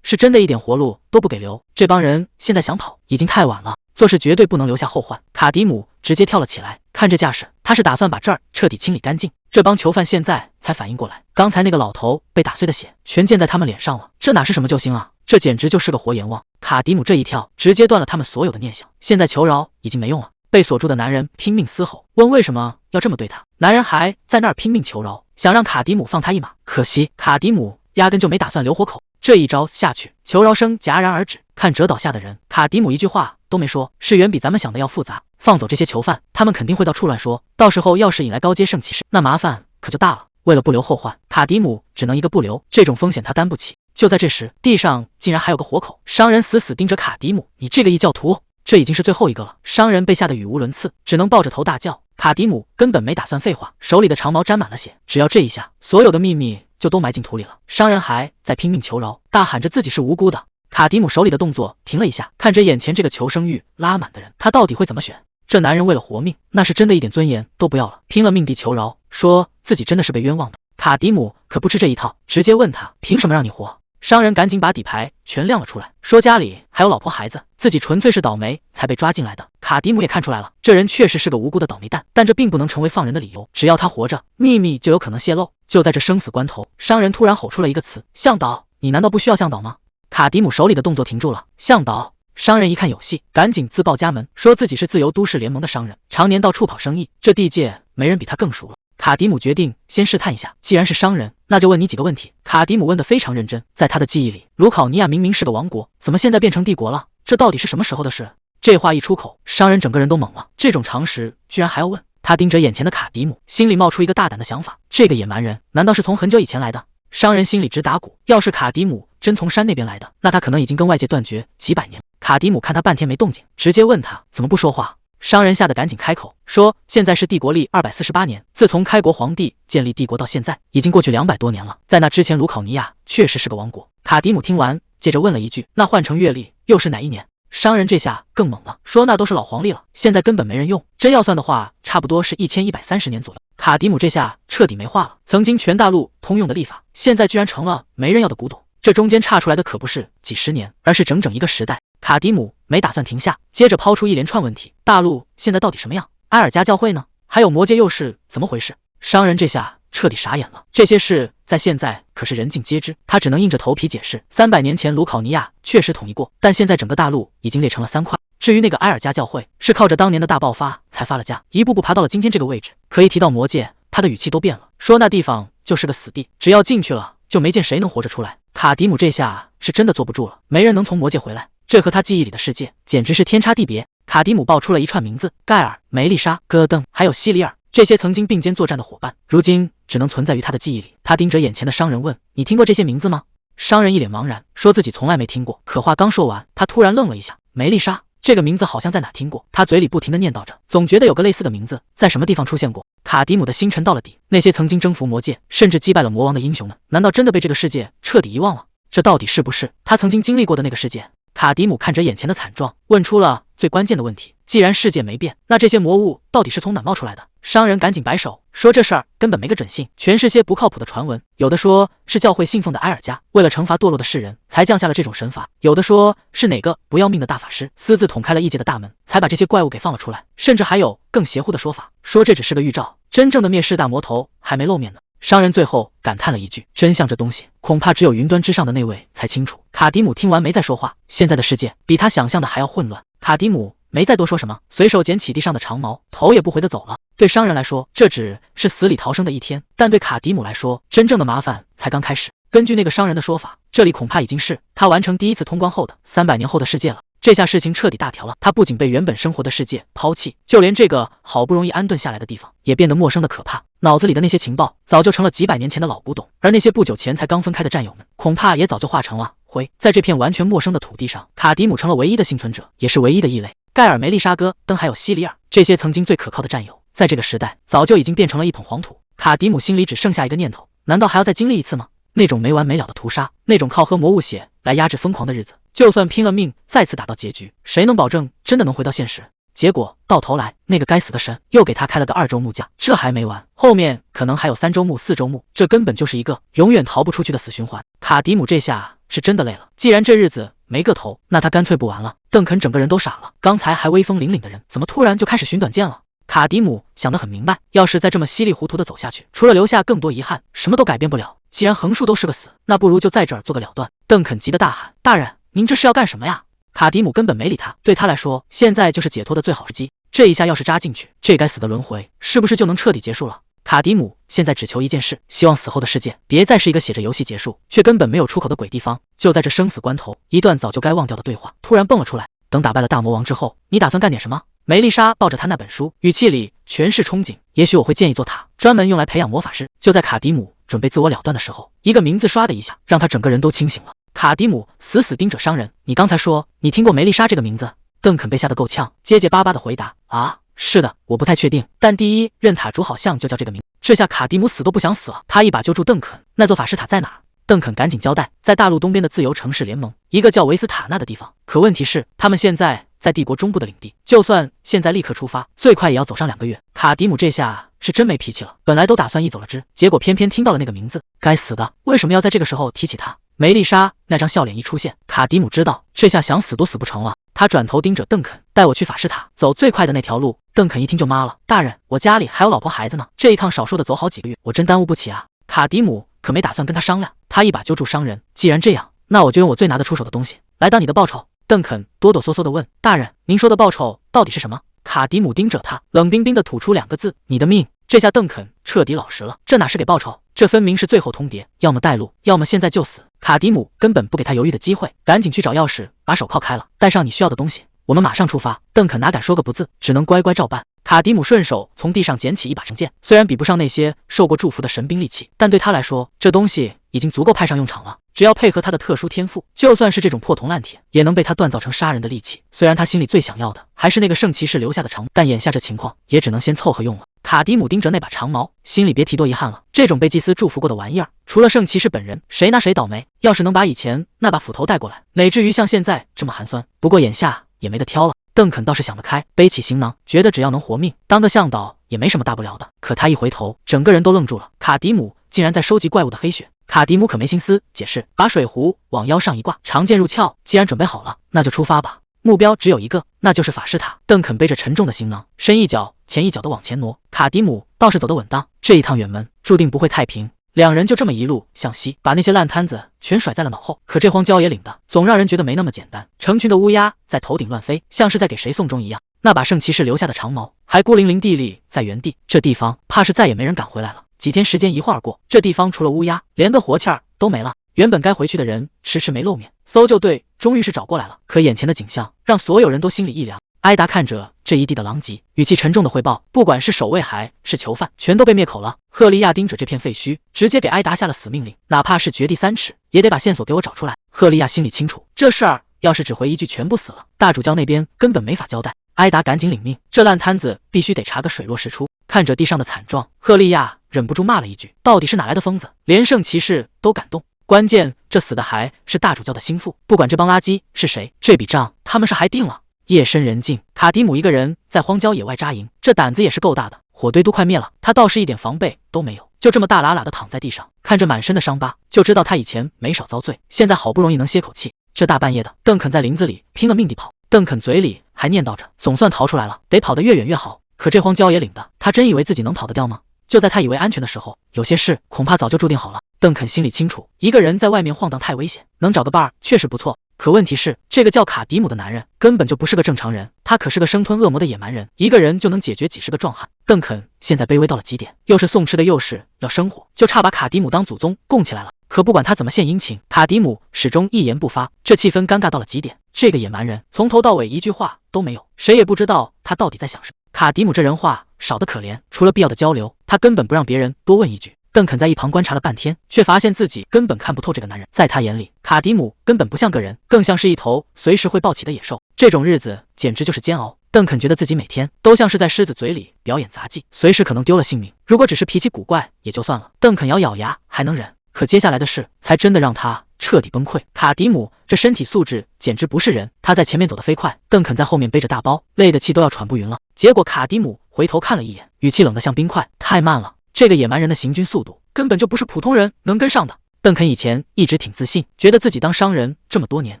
A: 是真的一点活路都不给留。这帮人现在想跑已经太晚了，做事绝对不能留下后患。卡迪姆直接跳了起来，看这架势，他是打算把这儿彻底清理干净。这帮囚犯现在才反应过来，刚才那个老头被打碎的血全溅在他们脸上了，这哪是什么救星啊，这简直就是个活阎王。卡迪姆这一跳，直接断了他们所有的念想，现在求饶已经没用了。被锁住的男人拼命嘶吼，问为什么要这么对他。男人还在那儿拼命求饶，想让卡迪姆放他一马，可惜卡迪姆压根就没打算留活口。这一招下去，求饶声戛然而止。看折倒下的人，卡迪姆一句话都没说，是远比咱们想的要复杂。放走这些囚犯，他们肯定会到处乱说，到时候要是引来高阶圣骑士，那麻烦可就大了。为了不留后患，卡迪姆只能一个不留，这种风险他担不起。就在这时，地上竟然还有个活口，商人死死盯着卡迪姆，你这个异教徒！这已经是最后一个了。商人被吓得语无伦次，只能抱着头大叫。卡迪姆根本没打算废话，手里的长矛沾满了血，只要这一下，所有的秘密就都埋进土里了。商人还在拼命求饶，大喊着自己是无辜的。卡迪姆手里的动作停了一下，看着眼前这个求生欲拉满的人，他到底会怎么选？这男人为了活命，那是真的一点尊严都不要了，拼了命地求饶，说自己真的是被冤枉的。卡迪姆可不吃这一套，直接问他凭什么让你活？商人赶紧把底牌全亮了出来，说家里还有老婆孩子，自己纯粹是倒霉才被抓进来的。卡迪姆也看出来了，这人确实是个无辜的倒霉蛋，但这并不能成为放人的理由。只要他活着，秘密就有可能泄露。就在这生死关头，商人突然吼出了一个词：向导，你难道不需要向导吗？卡迪姆手里的动作停住了，向导。商人一看有戏，赶紧自报家门，说自己是自由都市联盟的商人，常年到处跑生意，这地界没人比他更熟了。卡迪姆决定先试探一下，既然是商人，那就问你几个问题。卡迪姆问得非常认真，在他的记忆里，卢考尼亚明明是个王国，怎么现在变成帝国了？这到底是什么时候的事？这话一出口，商人整个人都懵了，这种常识居然还要问。他盯着眼前的卡迪姆，心里冒出一个大胆的想法：这个野蛮人难道是从很久以前来的？商人心里直打鼓，要是卡迪姆真从山那边来的，那他可能已经跟外界断绝几百年。卡迪姆看他半天没动静，直接问他怎么不说话。商人吓得赶紧开口说：现在是帝国历248年，自从开国皇帝建立帝国到现在，已经过去200多年了。在那之前，卢考尼亚确实是个王国。卡迪姆听完，接着问了一句：那换成月历又是哪一年？商人这下更懵了，说那都是老黄历了，现在根本没人用。真要算的话，差不多是1130年左右。卡迪姆这下彻底没话了，曾经全大陆通用的历法，现在居然成了没人要的古董。这中间差出来的可不是几十年，而是整整一个时代。卡迪姆没打算停下，接着抛出一连串问题：大陆现在到底什么样？埃尔加教会呢？还有魔戒又是怎么回事？商人这下彻底傻眼了，这些事在现在可是人尽皆知，他只能硬着头皮解释：300年前卢考尼亚确实统一过，但现在整个大陆已经裂成了3块。至于那个埃尔加教会，是靠着当年的大爆发才发了家，一步步爬到了今天这个位置。可一提到魔戒，他的语气都变了，说那地方就是个死地，只要进去了，就没见谁能活着出来。卡迪姆这下是真的坐不住了，没人能从魔戒回来，这和他记忆里的世界简直是天差地别。卡迪姆报出了一串名字：盖尔、梅丽莎、戈登，还有西里尔，这些曾经并肩作战的伙伴，如今只能存在于他的记忆里。他盯着眼前的商人问：你听过这些名字吗？商人一脸茫然，说自己从来没听过。可话刚说完，他突然愣了一下，梅丽莎这个名字好像在哪听过，他嘴里不停地念叨着，总觉得有个类似的名字在什么地方出现过。卡迪姆的心沉到了底，那些曾经征服魔界甚至击败了魔王的英雄们，难道真的被这个世界彻底遗忘了？这到底是不是他曾经经历过的那个世界？卡迪姆看着眼前的惨状，问出了最关键的问题：既然世界没变，那这些魔物到底是从哪冒出来的？商人赶紧摆手说：这事儿根本没个准信，全是些不靠谱的传闻。有的说是教会信奉的埃尔加为了惩罚堕落的世人才降下了这种神法，有的说是哪个不要命的大法师私自捅开了异界的大门，才把这些怪物给放了出来，甚至还有更邪乎的说法，说这只是个预兆，真正的灭世大魔头还没露面呢。商人最后感叹了一句：真相这东西恐怕只有云端之上的那位才清楚。卡迪姆听完没再说话，现在的世界比他想象的还要混乱。卡迪姆没再多说什么，随手捡起地上的长矛，头也不回的走了。对商人来说，这只是死里逃生的一天，但对卡迪姆来说，真正的麻烦才刚开始。根据那个商人的说法，这里恐怕已经是他完成第一次通关后的300年后的世界了。这下事情彻底大条了，他不仅被原本生活的世界抛弃，就连这个好不容易安顿下来的地方也变得陌生的可怕。脑子里的那些情报早就成了几百年前的老古董，而那些不久前才刚分开的战友们，恐怕也早就化成了灰。在这片完全陌生的土地上，卡迪姆成了唯一的幸存者，也是唯一的异类。盖尔、梅丽莎、戈登还有西里尔，这些曾经最可靠的战友，在这个时代早就已经变成了一捧黄土。卡迪姆心里只剩下一个念头：难道还要再经历一次吗？那种没完没了的屠杀，那种靠喝魔物血来压制疯狂的日子，就算拼了命再次打到结局，谁能保证真的能回到现实？结果到头来，那个该死的神又给他开了个2周目假，这还没完，后面可能还有3周目、4周目，这根本就是一个永远逃不出去的死循环。卡迪姆这下是真的累了，既然这日子没个头，那他干脆不玩了。邓肯整个人都傻了，刚才还威风凛凛的人，怎么突然就开始寻短见了？卡迪姆想得很明白，要是再这么稀里糊涂的走下去，除了留下更多遗憾，什么都改变不了。既然横竖都是个死，那不如就在这儿做个了断。邓肯急得大喊：大人，您这是要干什么呀？卡迪姆根本没理他，对他来说，现在就是解脱的最好时机。这一下要是扎进去，这该死的轮回是不是就能彻底结束了？卡迪姆现在只求一件事，希望死后的世界别再是一个写着游戏结束，却根本没有出口的鬼地方。就在这生死关头，一段早就该忘掉的对话突然蹦了出来：等打败了大魔王之后，你打算干点什么？梅丽莎抱着他那本书，语气里全是憧憬。也许我会建一座塔，专门用来培养魔法师。就在卡迪姆准备自我了断的时候，一个名字唰的一下，让他整个人都清醒了。卡迪姆死死盯着商人：你刚才说你听过梅丽莎这个名字？邓肯被吓得够呛，结结巴巴的回答：啊，是的，我不太确定，但第一任塔主好像就叫这个名字。这下卡迪姆死都不想死了，他一把就住邓肯：那座法师塔在哪儿？邓肯赶紧交代：在大陆东边的自由城市联盟，一个叫维斯塔纳的地方。可问题是，他们现在在帝国中部的领地，就算现在立刻出发，最快也要走上2个月。卡迪姆这下是真没脾气了，本来都打算一走了之，结果偏偏听到了那个名字，该死的，为什么要在这个时候提起他？梅丽莎那张笑脸一出现，卡迪姆知道这下想死都死不成了。他转头盯着邓肯：带我去法师塔，走最快的那条路。邓肯一听就妈了：大人，我家里还有老婆孩子呢，这一趟少说的走好几个月，我真耽误不起啊。卡迪姆可没打算跟他商量，他一把揪住商人：既然这样，那我就用我最拿得出手的东西来当你的报酬。邓肯哆哆嗦嗦地问：大人，您说的报酬到底是什么？卡迪姆盯着他，冷冰冰地吐出2个字：你的命。这下邓肯彻底老实了，这哪是给报酬，这分明是最后通牒，要么带路，要么现在就死。卡迪姆根本不给他犹豫的机会，赶紧去找钥匙，把手铐开了，带上你需要的东西，我们马上出发。邓肯哪敢说个不字，只能乖乖照办。卡迪姆顺手从地上捡起一把圣剑，虽然比不上那些受过祝福的神兵利器，但对他来说，这东西已经足够派上用场了。只要配合他的特殊天赋，就算是这种破铜烂铁，也能被他锻造成杀人的利器。虽然他心里最想要的还是那个圣骑士留下的长矛，但眼下这情况，也只能先凑合用了。卡迪姆盯着那把长矛，心里别提多遗憾了。这种被祭司祝福过的玩意儿，除了圣骑士本人，谁拿谁倒霉。要是能把以前那把斧头带过来，哪至于像现在这么寒酸。不过眼下也没得挑了。邓肯倒是想得开，背起行囊，觉得只要能活命，当个向导也没什么大不了的。可他一回头，整个人都愣住了。卡迪姆竟然在收集怪物的黑血。卡迪姆可没心思解释，把水壶往腰上一挂，长剑入鞘。既然准备好了，那就出发吧。目标只有一个，那就是法师塔。邓肯背着沉重的行囊，深一脚前一脚的往前挪。卡迪姆倒是走得稳当，这一趟远门注定不会太平。两人就这么一路向西，把那些烂摊子全甩在了脑后。可这荒郊野岭的，总让人觉得没那么简单。成群的乌鸦在头顶乱飞，像是在给谁送终一样。那把圣骑士留下的长矛还孤零零地立在原地，这地方怕是再也没人敢回来了。几天时间一晃而过，这地方除了乌鸦，连个活气儿都没了。原本该回去的人迟迟没露面，搜救队终于是找过来了。可眼前的景象让所有人都心里一凉。埃达看着这一地的狼藉，语气沉重的汇报：不管是守卫还是囚犯，全都被灭口了。赫利亚盯着这片废墟，直接给埃达下了死命令，哪怕是掘地3尺，也得把线索给我找出来。赫利亚心里清楚，这事儿要是只回一句全部死了，大主教那边根本没法交代。埃达赶紧领命，这烂摊子必须得查个水落石出。看着地上的惨状，赫利亚忍不住骂了一句：到底是哪来的疯子，连圣骑士都敢动？关键这死的还是大主教的心腹，不管这帮垃圾是谁，这笔账他们是还定了。夜深人静，卡迪姆一个人在荒郊野外扎营，这胆子也是够大的。火堆都快灭了，他倒是一点防备都没有，就这么大喇喇的躺在地上，看着满身的伤疤，就知道他以前没少遭罪，现在好不容易能歇口气。这大半夜的，邓肯在林子里拼了命地跑，邓肯嘴里还念叨着，总算逃出来了，得跑得越远越好。可这荒郊野岭的，他真以为自己能跑得掉吗？就在他以为安全的时候，有些事恐怕早就注定好了。邓肯心里清楚，一个人在外面晃荡太危险，能找个伴儿确实不错。可问题是，这个叫卡迪姆的男人根本就不是个正常人，他可是个生吞恶魔的野蛮人，一个人就能解决几十个壮汉。邓肯现在卑微到了极点，又是送吃的，又是要生火，就差把卡迪姆当祖宗供起来了。可不管他怎么献殷勤，卡迪姆始终一言不发，这气氛尴尬到了极点。这个野蛮人从头到尾一句话都没有，谁也不知道他到底在想什么。卡迪姆这人话少得可怜，除了必要的交流，他根本不让别人多问一句。邓肯在一旁观察了半天，却发现自己根本看不透这个男人。在他眼里，卡迪姆根本不像个人，更像是一头随时会暴起的野兽。这种日子简直就是煎熬。邓肯觉得自己每天都像是在狮子嘴里表演杂技，随时可能丢了性命。如果只是脾气古怪也就算了，邓肯咬牙还能忍，可接下来的事才真的让他彻底崩溃。卡迪姆这身体素质简直不是人，他在前面走得飞快，邓肯在后面背着大包，累得气都要喘不匀了。结果卡迪姆回头看了一眼，语气冷得像冰块：太慢了，这个野蛮人的行军速度根本就不是普通人能跟上的。邓肯以前一直挺自信，觉得自己当商人这么多年，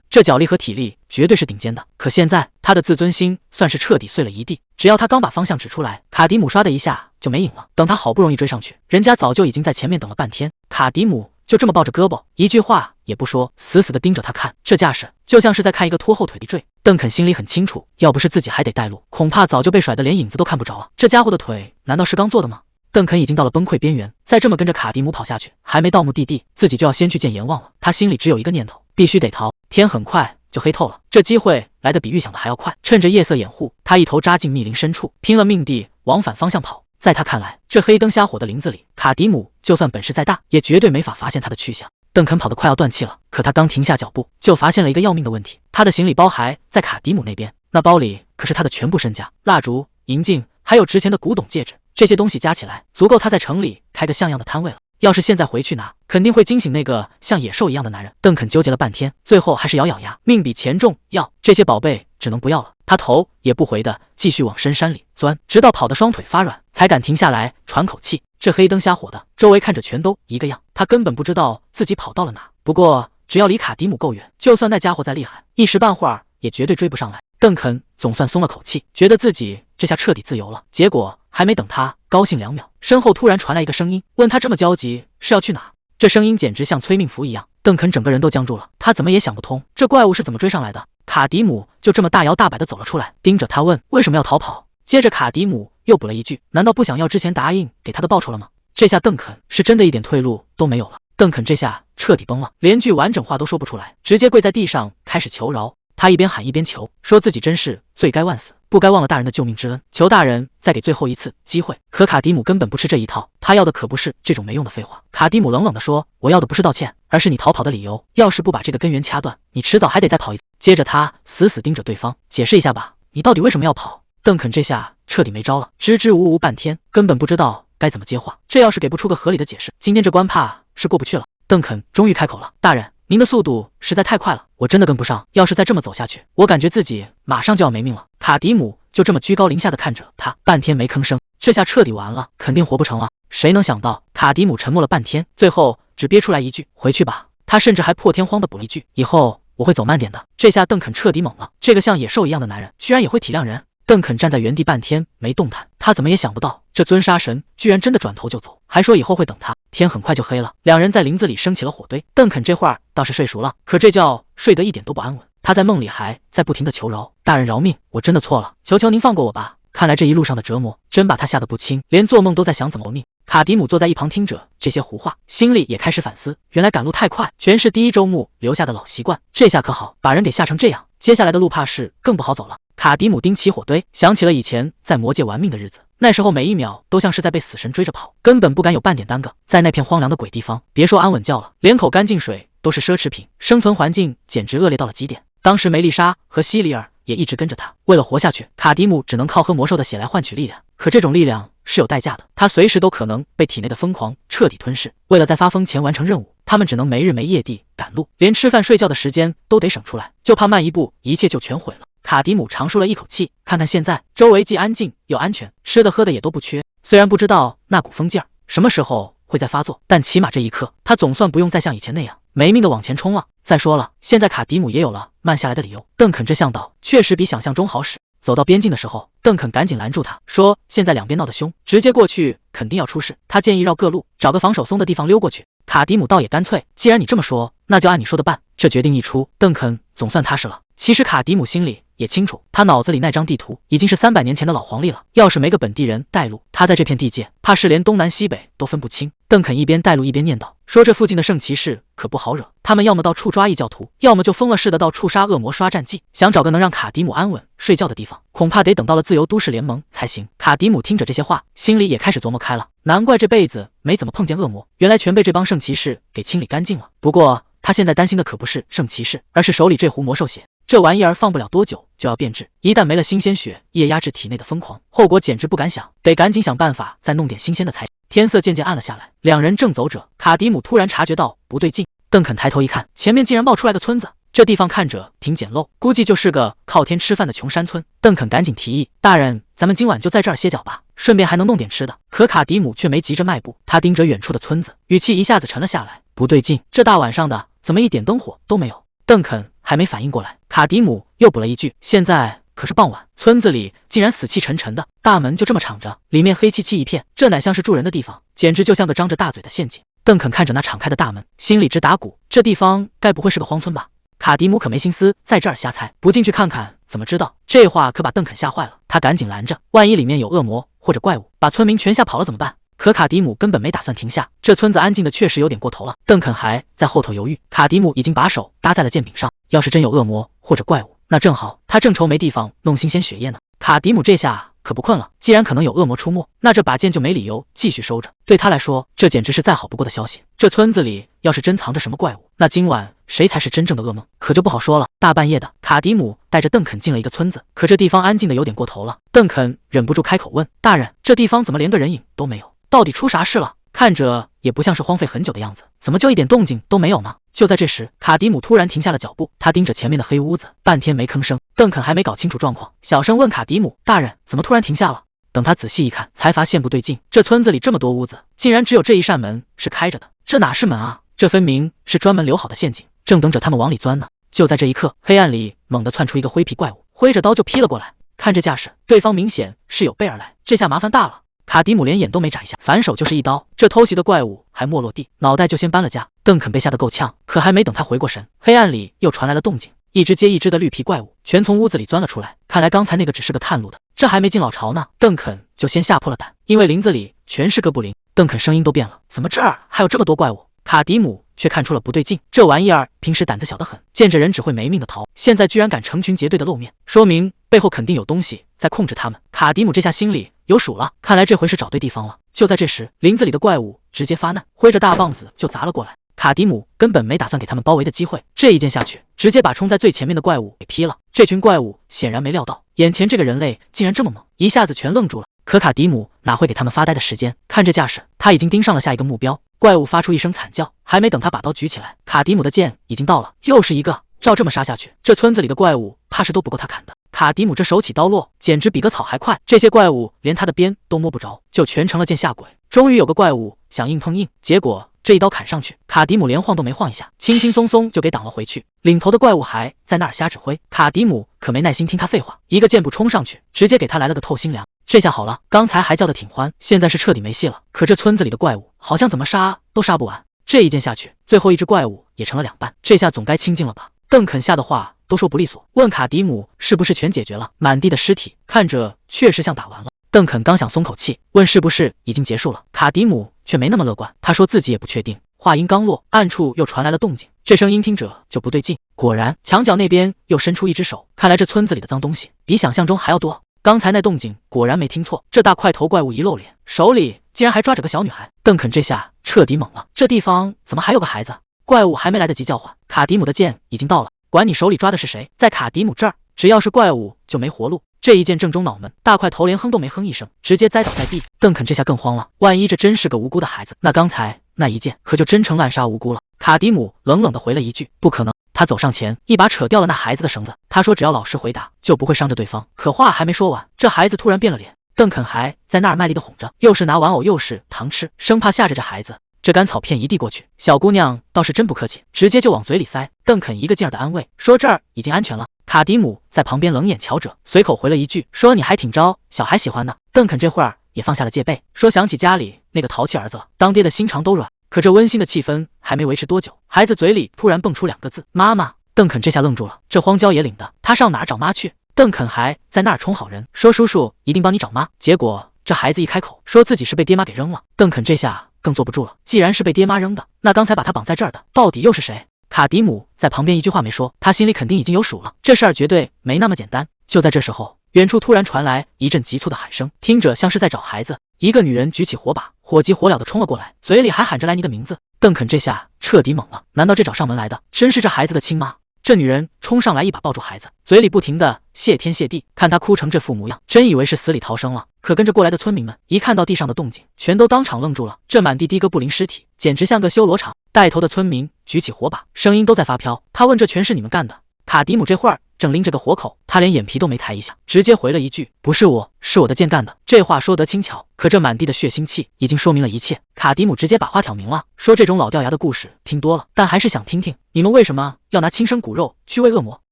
A: 这脚力和体力绝对是顶尖的。可现在他的自尊心算是彻底碎了一地。只要他刚把方向指出来，卡迪姆唰的一下就没影了。等他好不容易追上去，人家早就已经在前面等了半天。卡迪姆就这么抱着胳膊，一句话也不说，死死地盯着他看，这架势就像是在看一个拖后腿的坠。邓肯心里很清楚，要不是自己还得带路，恐怕早就被甩得连影子都看不着了。这家伙的腿难道是钢做的吗？邓肯已经到了崩溃边缘，再这么跟着卡迪姆跑下去，还没到目的地，自己就要先去见阎王了。他心里只有一个念头，必须得逃。天很快就黑透了，这机会来得比预想的还要快。趁着夜色掩护，他一头扎进密林深处，拼了命地往反方向跑。在他看来，这黑灯瞎火的林子里，卡迪姆就算本事再大，也绝对没法发现他的去向。邓肯跑得快要断气了，可他刚停下脚步，就发现了一个要命的问题：他的行李包还在卡迪姆那边，那包里可是他的全部身家，蜡烛、银镜，还有值钱的古董戒指。这些东西加起来，足够他在城里开个像样的摊位了。要是现在回去拿，肯定会惊醒那个像野兽一样的男人。邓肯纠结了半天，最后还是咬牙，命比钱重，要这些宝贝只能不要了。他头也不回的继续往深山里钻，直到跑得双腿发软，才敢停下来喘口气。这黑灯瞎火的，周围看着全都一个样，他根本不知道自己跑到了哪。不过只要离卡迪姆够远，就算那家伙再厉害，一时半会儿也绝对追不上来。邓肯总算松了口气，觉得自己这下彻底自由了。结果还没等他高兴2秒，身后突然传来一个声音，问他这么焦急是要去哪？这声音简直像催命符一样，邓肯整个人都僵住了。他怎么也想不通，这怪物是怎么追上来的。卡迪姆就这么大摇大摆地走了出来，盯着他问为什么要逃跑。接着卡迪姆又补了一句，难道不想要之前答应给他的报酬了吗？这下邓肯是真的一点退路都没有了。邓肯这下彻底崩了，连句完整话都说不出来，直接跪在地上开始求饶。他一边喊一边求，说自己真是罪该万死，不该忘了大人的救命之恩，求大人再给最后一次机会。可卡迪姆根本不吃这一套，他要的可不是这种没用的废话。卡迪姆冷冷地说：“我要的不是道歉，而是你逃跑的理由。要是不把这个根源掐断，你迟早还得再跑一次。”接着他死死盯着对方，解释一下吧，你到底为什么要跑？邓肯这下彻底没招了，支支吾吾半天，根本不知道该怎么接话。这要是给不出个合理的解释，今天这关怕是过不去了。邓肯终于开口了：“大人，您的速度实在太快了，我真的跟不上。要是再这么走下去，我感觉自己马上就要没命了。”卡迪姆就这么居高临下的看着他，半天没吭声。这下彻底完了，肯定活不成了。谁能想到，卡迪姆沉默了半天，最后只憋出来一句：“回去吧。”他甚至还破天荒的补了一句：“以后我会走慢点的。”这下邓肯彻底懵了，这个像野兽一样的男人，居然也会体谅人。邓肯站在原地半天没动弹，他怎么也想不到，这尊杀神居然真的转头就走，还说以后会等他。天很快就黑了，两人在林子里升起了火堆。邓肯这会儿倒是睡熟了，可这觉睡得一点都不安稳。他在梦里还在不停的求饶：“大人饶命，我真的错了，求求您放过我吧。”看来这一路上的折磨真把他吓得不轻，连做梦都在想怎么活命。卡迪姆坐在一旁听着这些胡话，心里也开始反思，原来赶路太快全是第一周目留下的老习惯，这下可好，把人给吓成这样，接下来的路怕是更不好走了。卡迪姆盯起火堆，想起了以前在魔界玩命的日子，那时候每一秒都像是在被死神追着跑，根本不敢有半点耽搁。在那片荒凉的鬼地方，别说安稳觉了，连口干净水都是奢侈品，生存环境简直恶劣到了极点。当时梅丽莎和希里尔也一直跟着他，为了活下去，卡迪姆只能靠喝魔兽的血来换取力量。可这种力量是有代价的，他随时都可能被体内的疯狂彻底吞噬。为了在发疯前完成任务，他们只能没日没夜地赶路，连吃饭睡觉的时间都得省出来，就怕慢一步，一切就全毁了。卡迪姆长舒了一口气，看看现在周围既安静又安全，吃的喝的也都不缺。虽然不知道那股疯劲儿什么时候会再发作，但起码这一刻，他总算不用再像以前那样没命的往前冲了。再说了，现在卡迪姆也有了慢下来的理由。邓肯这向导确实比想象中好使。走到边境的时候，邓肯赶紧拦住他，说现在两边闹得凶，直接过去肯定要出事。他建议绕各路，找个防守松的地方溜过去。卡迪姆倒也干脆，既然你这么说，那就按你说的办。这决定一出，邓肯总算踏实了。其实卡迪姆心里也清楚，他脑子里那张地图已经是300年前的老黄历了，要是没个本地人带路，他在这片地界怕是连东南西北都分不清。邓肯一边带路一边念叨，说这附近的圣骑士可不好惹，他们要么到处抓异教徒，要么就疯了似的到处杀恶魔刷战绩，想找个能让卡迪姆安稳睡觉的地方，恐怕得等到了自由都市联盟才行。卡迪姆听着这些话，心里也开始琢磨开了，难怪这辈子没怎么碰见恶魔，原来全被这帮圣骑士给清理干净了。不过他现在担心的可不是圣骑士，而是手里这壶魔兽血。这玩意儿放不了多久就要变质，一旦没了新鲜血液压制体内的疯狂，后果简直不敢想，得赶紧想办法再弄点新鲜的才行。天色渐渐暗了下来，两人正走着，卡迪姆突然察觉到不对劲。邓肯抬头一看，前面竟然冒出来个村子，这地方看着挺简陋，估计就是个靠天吃饭的穷山村。邓肯赶紧提议：“大人，咱们今晚就在这儿歇脚吧，顺便还能弄点吃的。”可卡迪姆却没急着迈步，他盯着远处的村子，语气一下子沉了下来。不对劲，这大晚上的怎么一点灯火都没有？邓肯还没反应过来，卡迪姆又补了一句：“现在可是傍晚，村子里竟然死气沉沉的，大门就这么敞着，里面黑漆漆一片，这哪像是住人的地方，简直就像个张着大嘴的陷阱。”邓肯看着那敞开的大门，心里直打鼓，这地方该不会是个荒村吧？卡迪姆可没心思在这儿瞎猜，不进去看看怎么知道？这话可把邓肯吓坏了，他赶紧拦着，万一里面有恶魔或者怪物，把村民全吓跑了怎么办？可卡迪姆根本没打算停下，这村子安静的确实有点过头了。邓肯还在后头犹豫，卡迪姆已经把手搭在了剑柄上，要是真有恶魔或者怪物，那正好，他正愁没地方弄新鲜血液呢。卡迪姆这下可不困了，既然可能有恶魔出没，那这把剑就没理由继续收着。对他来说，这简直是再好不过的消息。这村子里要是真藏着什么怪物，那今晚谁才是真正的噩梦，可就不好说了。大半夜的，卡迪姆带着邓肯进了一个村子，可这地方安静的有点过头了。邓肯忍不住开口问：“大人，这地方怎么连个人影都没有？到底出啥事了？看着也不像是荒废很久的样子，怎么就一点动静都没有呢？”就在这时，卡迪姆突然停下了脚步，他盯着前面的黑屋子，半天没吭声。邓肯还没搞清楚状况，小声问卡迪姆：“大人，怎么突然停下了？”等他仔细一看，才发现不对劲，这村子里这么多屋子，竟然只有这一扇门是开着的，这哪是门啊？这分明是专门留好的陷阱，正等着他们往里钻呢。就在这一刻，黑暗里猛地窜出一个灰皮怪物，挥着刀就劈了过来。看这架势，对方明显是有备而来，这下麻烦大了。卡迪姆连眼都没眨一下，反手就是一刀，这偷袭的怪物还没落地，脑袋就先搬了架。邓肯被吓得够呛，可还没等他回过神，黑暗里又传来了动静，一只接一只的绿皮怪物全从屋子里钻了出来。看来刚才那个只是个探路的，这还没进老巢呢，邓肯就先吓破了胆，因为林子里全是哥布林。邓肯声音都变了：“怎么这儿还有这么多怪物？”卡迪姆却看出了不对劲。这玩意儿平时胆子小得很，见着人只会没命的逃，现在居然敢成群结队的露面，说明背后肯定有东西在控制他们。卡迪姆这下心里有数了，看来这回是找对地方了。就在这时，林子里的怪物直接发难，挥着大棒子就砸了过来。卡迪姆根本没打算给他们包围的机会，这一剑下去，直接把冲在最前面的怪物给劈了。这群怪物显然没料到，眼前这个人类竟然这么猛，一下子全愣住了。可卡迪姆哪会给他们发呆的时间？看这架势，他已经盯上了下一个目标。怪物发出一声惨叫，还没等他把刀举起来，卡迪姆的剑已经到了，又是一个。照这么杀下去，这村子里的怪物怕是都不够他砍的。卡迪姆这手起刀落，简直比个草还快。这些怪物连他的边都摸不着，就全成了剑下鬼。终于有个怪物想硬碰硬，结果这一刀砍上去，卡迪姆连晃都没晃一下，轻轻松松就给挡了回去。领头的怪物还在那儿瞎指挥，卡迪姆可没耐心听他废话，一个箭步冲上去，直接给他来了个透心凉。这下好了，刚才还叫得挺欢，现在是彻底没戏了。可这村子里的怪物好像怎么杀都杀不完，这一剑下去，最后一只怪物也成了两半，这下总该清静了吧？邓肯吓的话都说不利索，问卡迪姆是不是全解决了？满地的尸体，看着确实像打完了。邓肯刚想松口气，问是不是已经结束了，卡迪姆却没那么乐观，他说自己也不确定。话音刚落，暗处又传来了动静，这声音听着就不对劲。果然，墙角那边又伸出一只手，看来这村子里的脏东西比想象中还要多。刚才那动静果然没听错，这大块头怪物一露脸，手里竟然还抓着个小女孩。邓肯这下彻底懵了，这地方怎么还有个孩子？怪物还没来得及叫唤，卡迪姆的剑已经到了。管你手里抓的是谁，在卡迪姆这儿，只要是怪物就没活路。这一剑正中脑门，大块头连哼都没哼一声，直接栽倒在地。邓肯这下更慌了，万一这真是个无辜的孩子，那刚才那一剑可就真成滥杀无辜了。卡迪姆冷冷地回了一句：“不可能。”他走上前，一把扯掉了那孩子的绳子。他说：“只要老实回答，就不会伤着对方。”可话还没说完，这孩子突然变了脸。邓肯还在那儿卖力地哄着，又是拿玩偶又是糖吃，生怕吓着这孩子。这干草片一递过去，小姑娘倒是真不客气，直接就往嘴里塞。邓肯一个劲儿的安慰，说这儿已经安全了。卡迪姆在旁边冷眼瞧着，随口回了一句，说你还挺招小孩喜欢呢。邓肯这会儿也放下了戒备，说想起家里那个淘气儿子了，当爹的心肠都软。可这温馨的气氛还没维持多久，孩子嘴里突然蹦出两个字：妈妈。邓肯这下愣住了，这荒郊野岭的，他上哪儿找妈去？邓肯还在那儿充好人，说叔叔一定帮你找妈。结果这孩子一开口，说自己是被爹妈给扔了。邓肯这下更坐不住了，既然是被爹妈扔的，那刚才把他绑在这儿的到底又是谁？卡迪姆在旁边一句话没说，他心里肯定已经有数了，这事儿绝对没那么简单。就在这时候，远处突然传来一阵急促的喊声，听着像是在找孩子。一个女人举起火把，火急火燎地冲了过来，嘴里还喊着莱尼的名字。邓肯这下彻底懵了，难道这找上门来的真是这孩子的亲妈？这女人冲上来一把抱住孩子，嘴里不停的谢天谢地，看他哭成这副模样，真以为是死里逃生了。可跟着过来的村民们一看到地上的动静，全都当场愣住了。这满地的哥布林尸体，简直像个修罗场。带头的村民举起火把，声音都在发飘。他问：“这全是你们干的？”卡迪姆这会儿正拎着个活口，他连眼皮都没抬一下，直接回了一句：“不是我，是我的剑干的。”这话说得轻巧，可这满地的血腥气已经说明了一切。卡迪姆直接把话挑明了，说这种老掉牙的故事听多了，但还是想听听你们为什么要拿亲生骨肉去喂恶魔。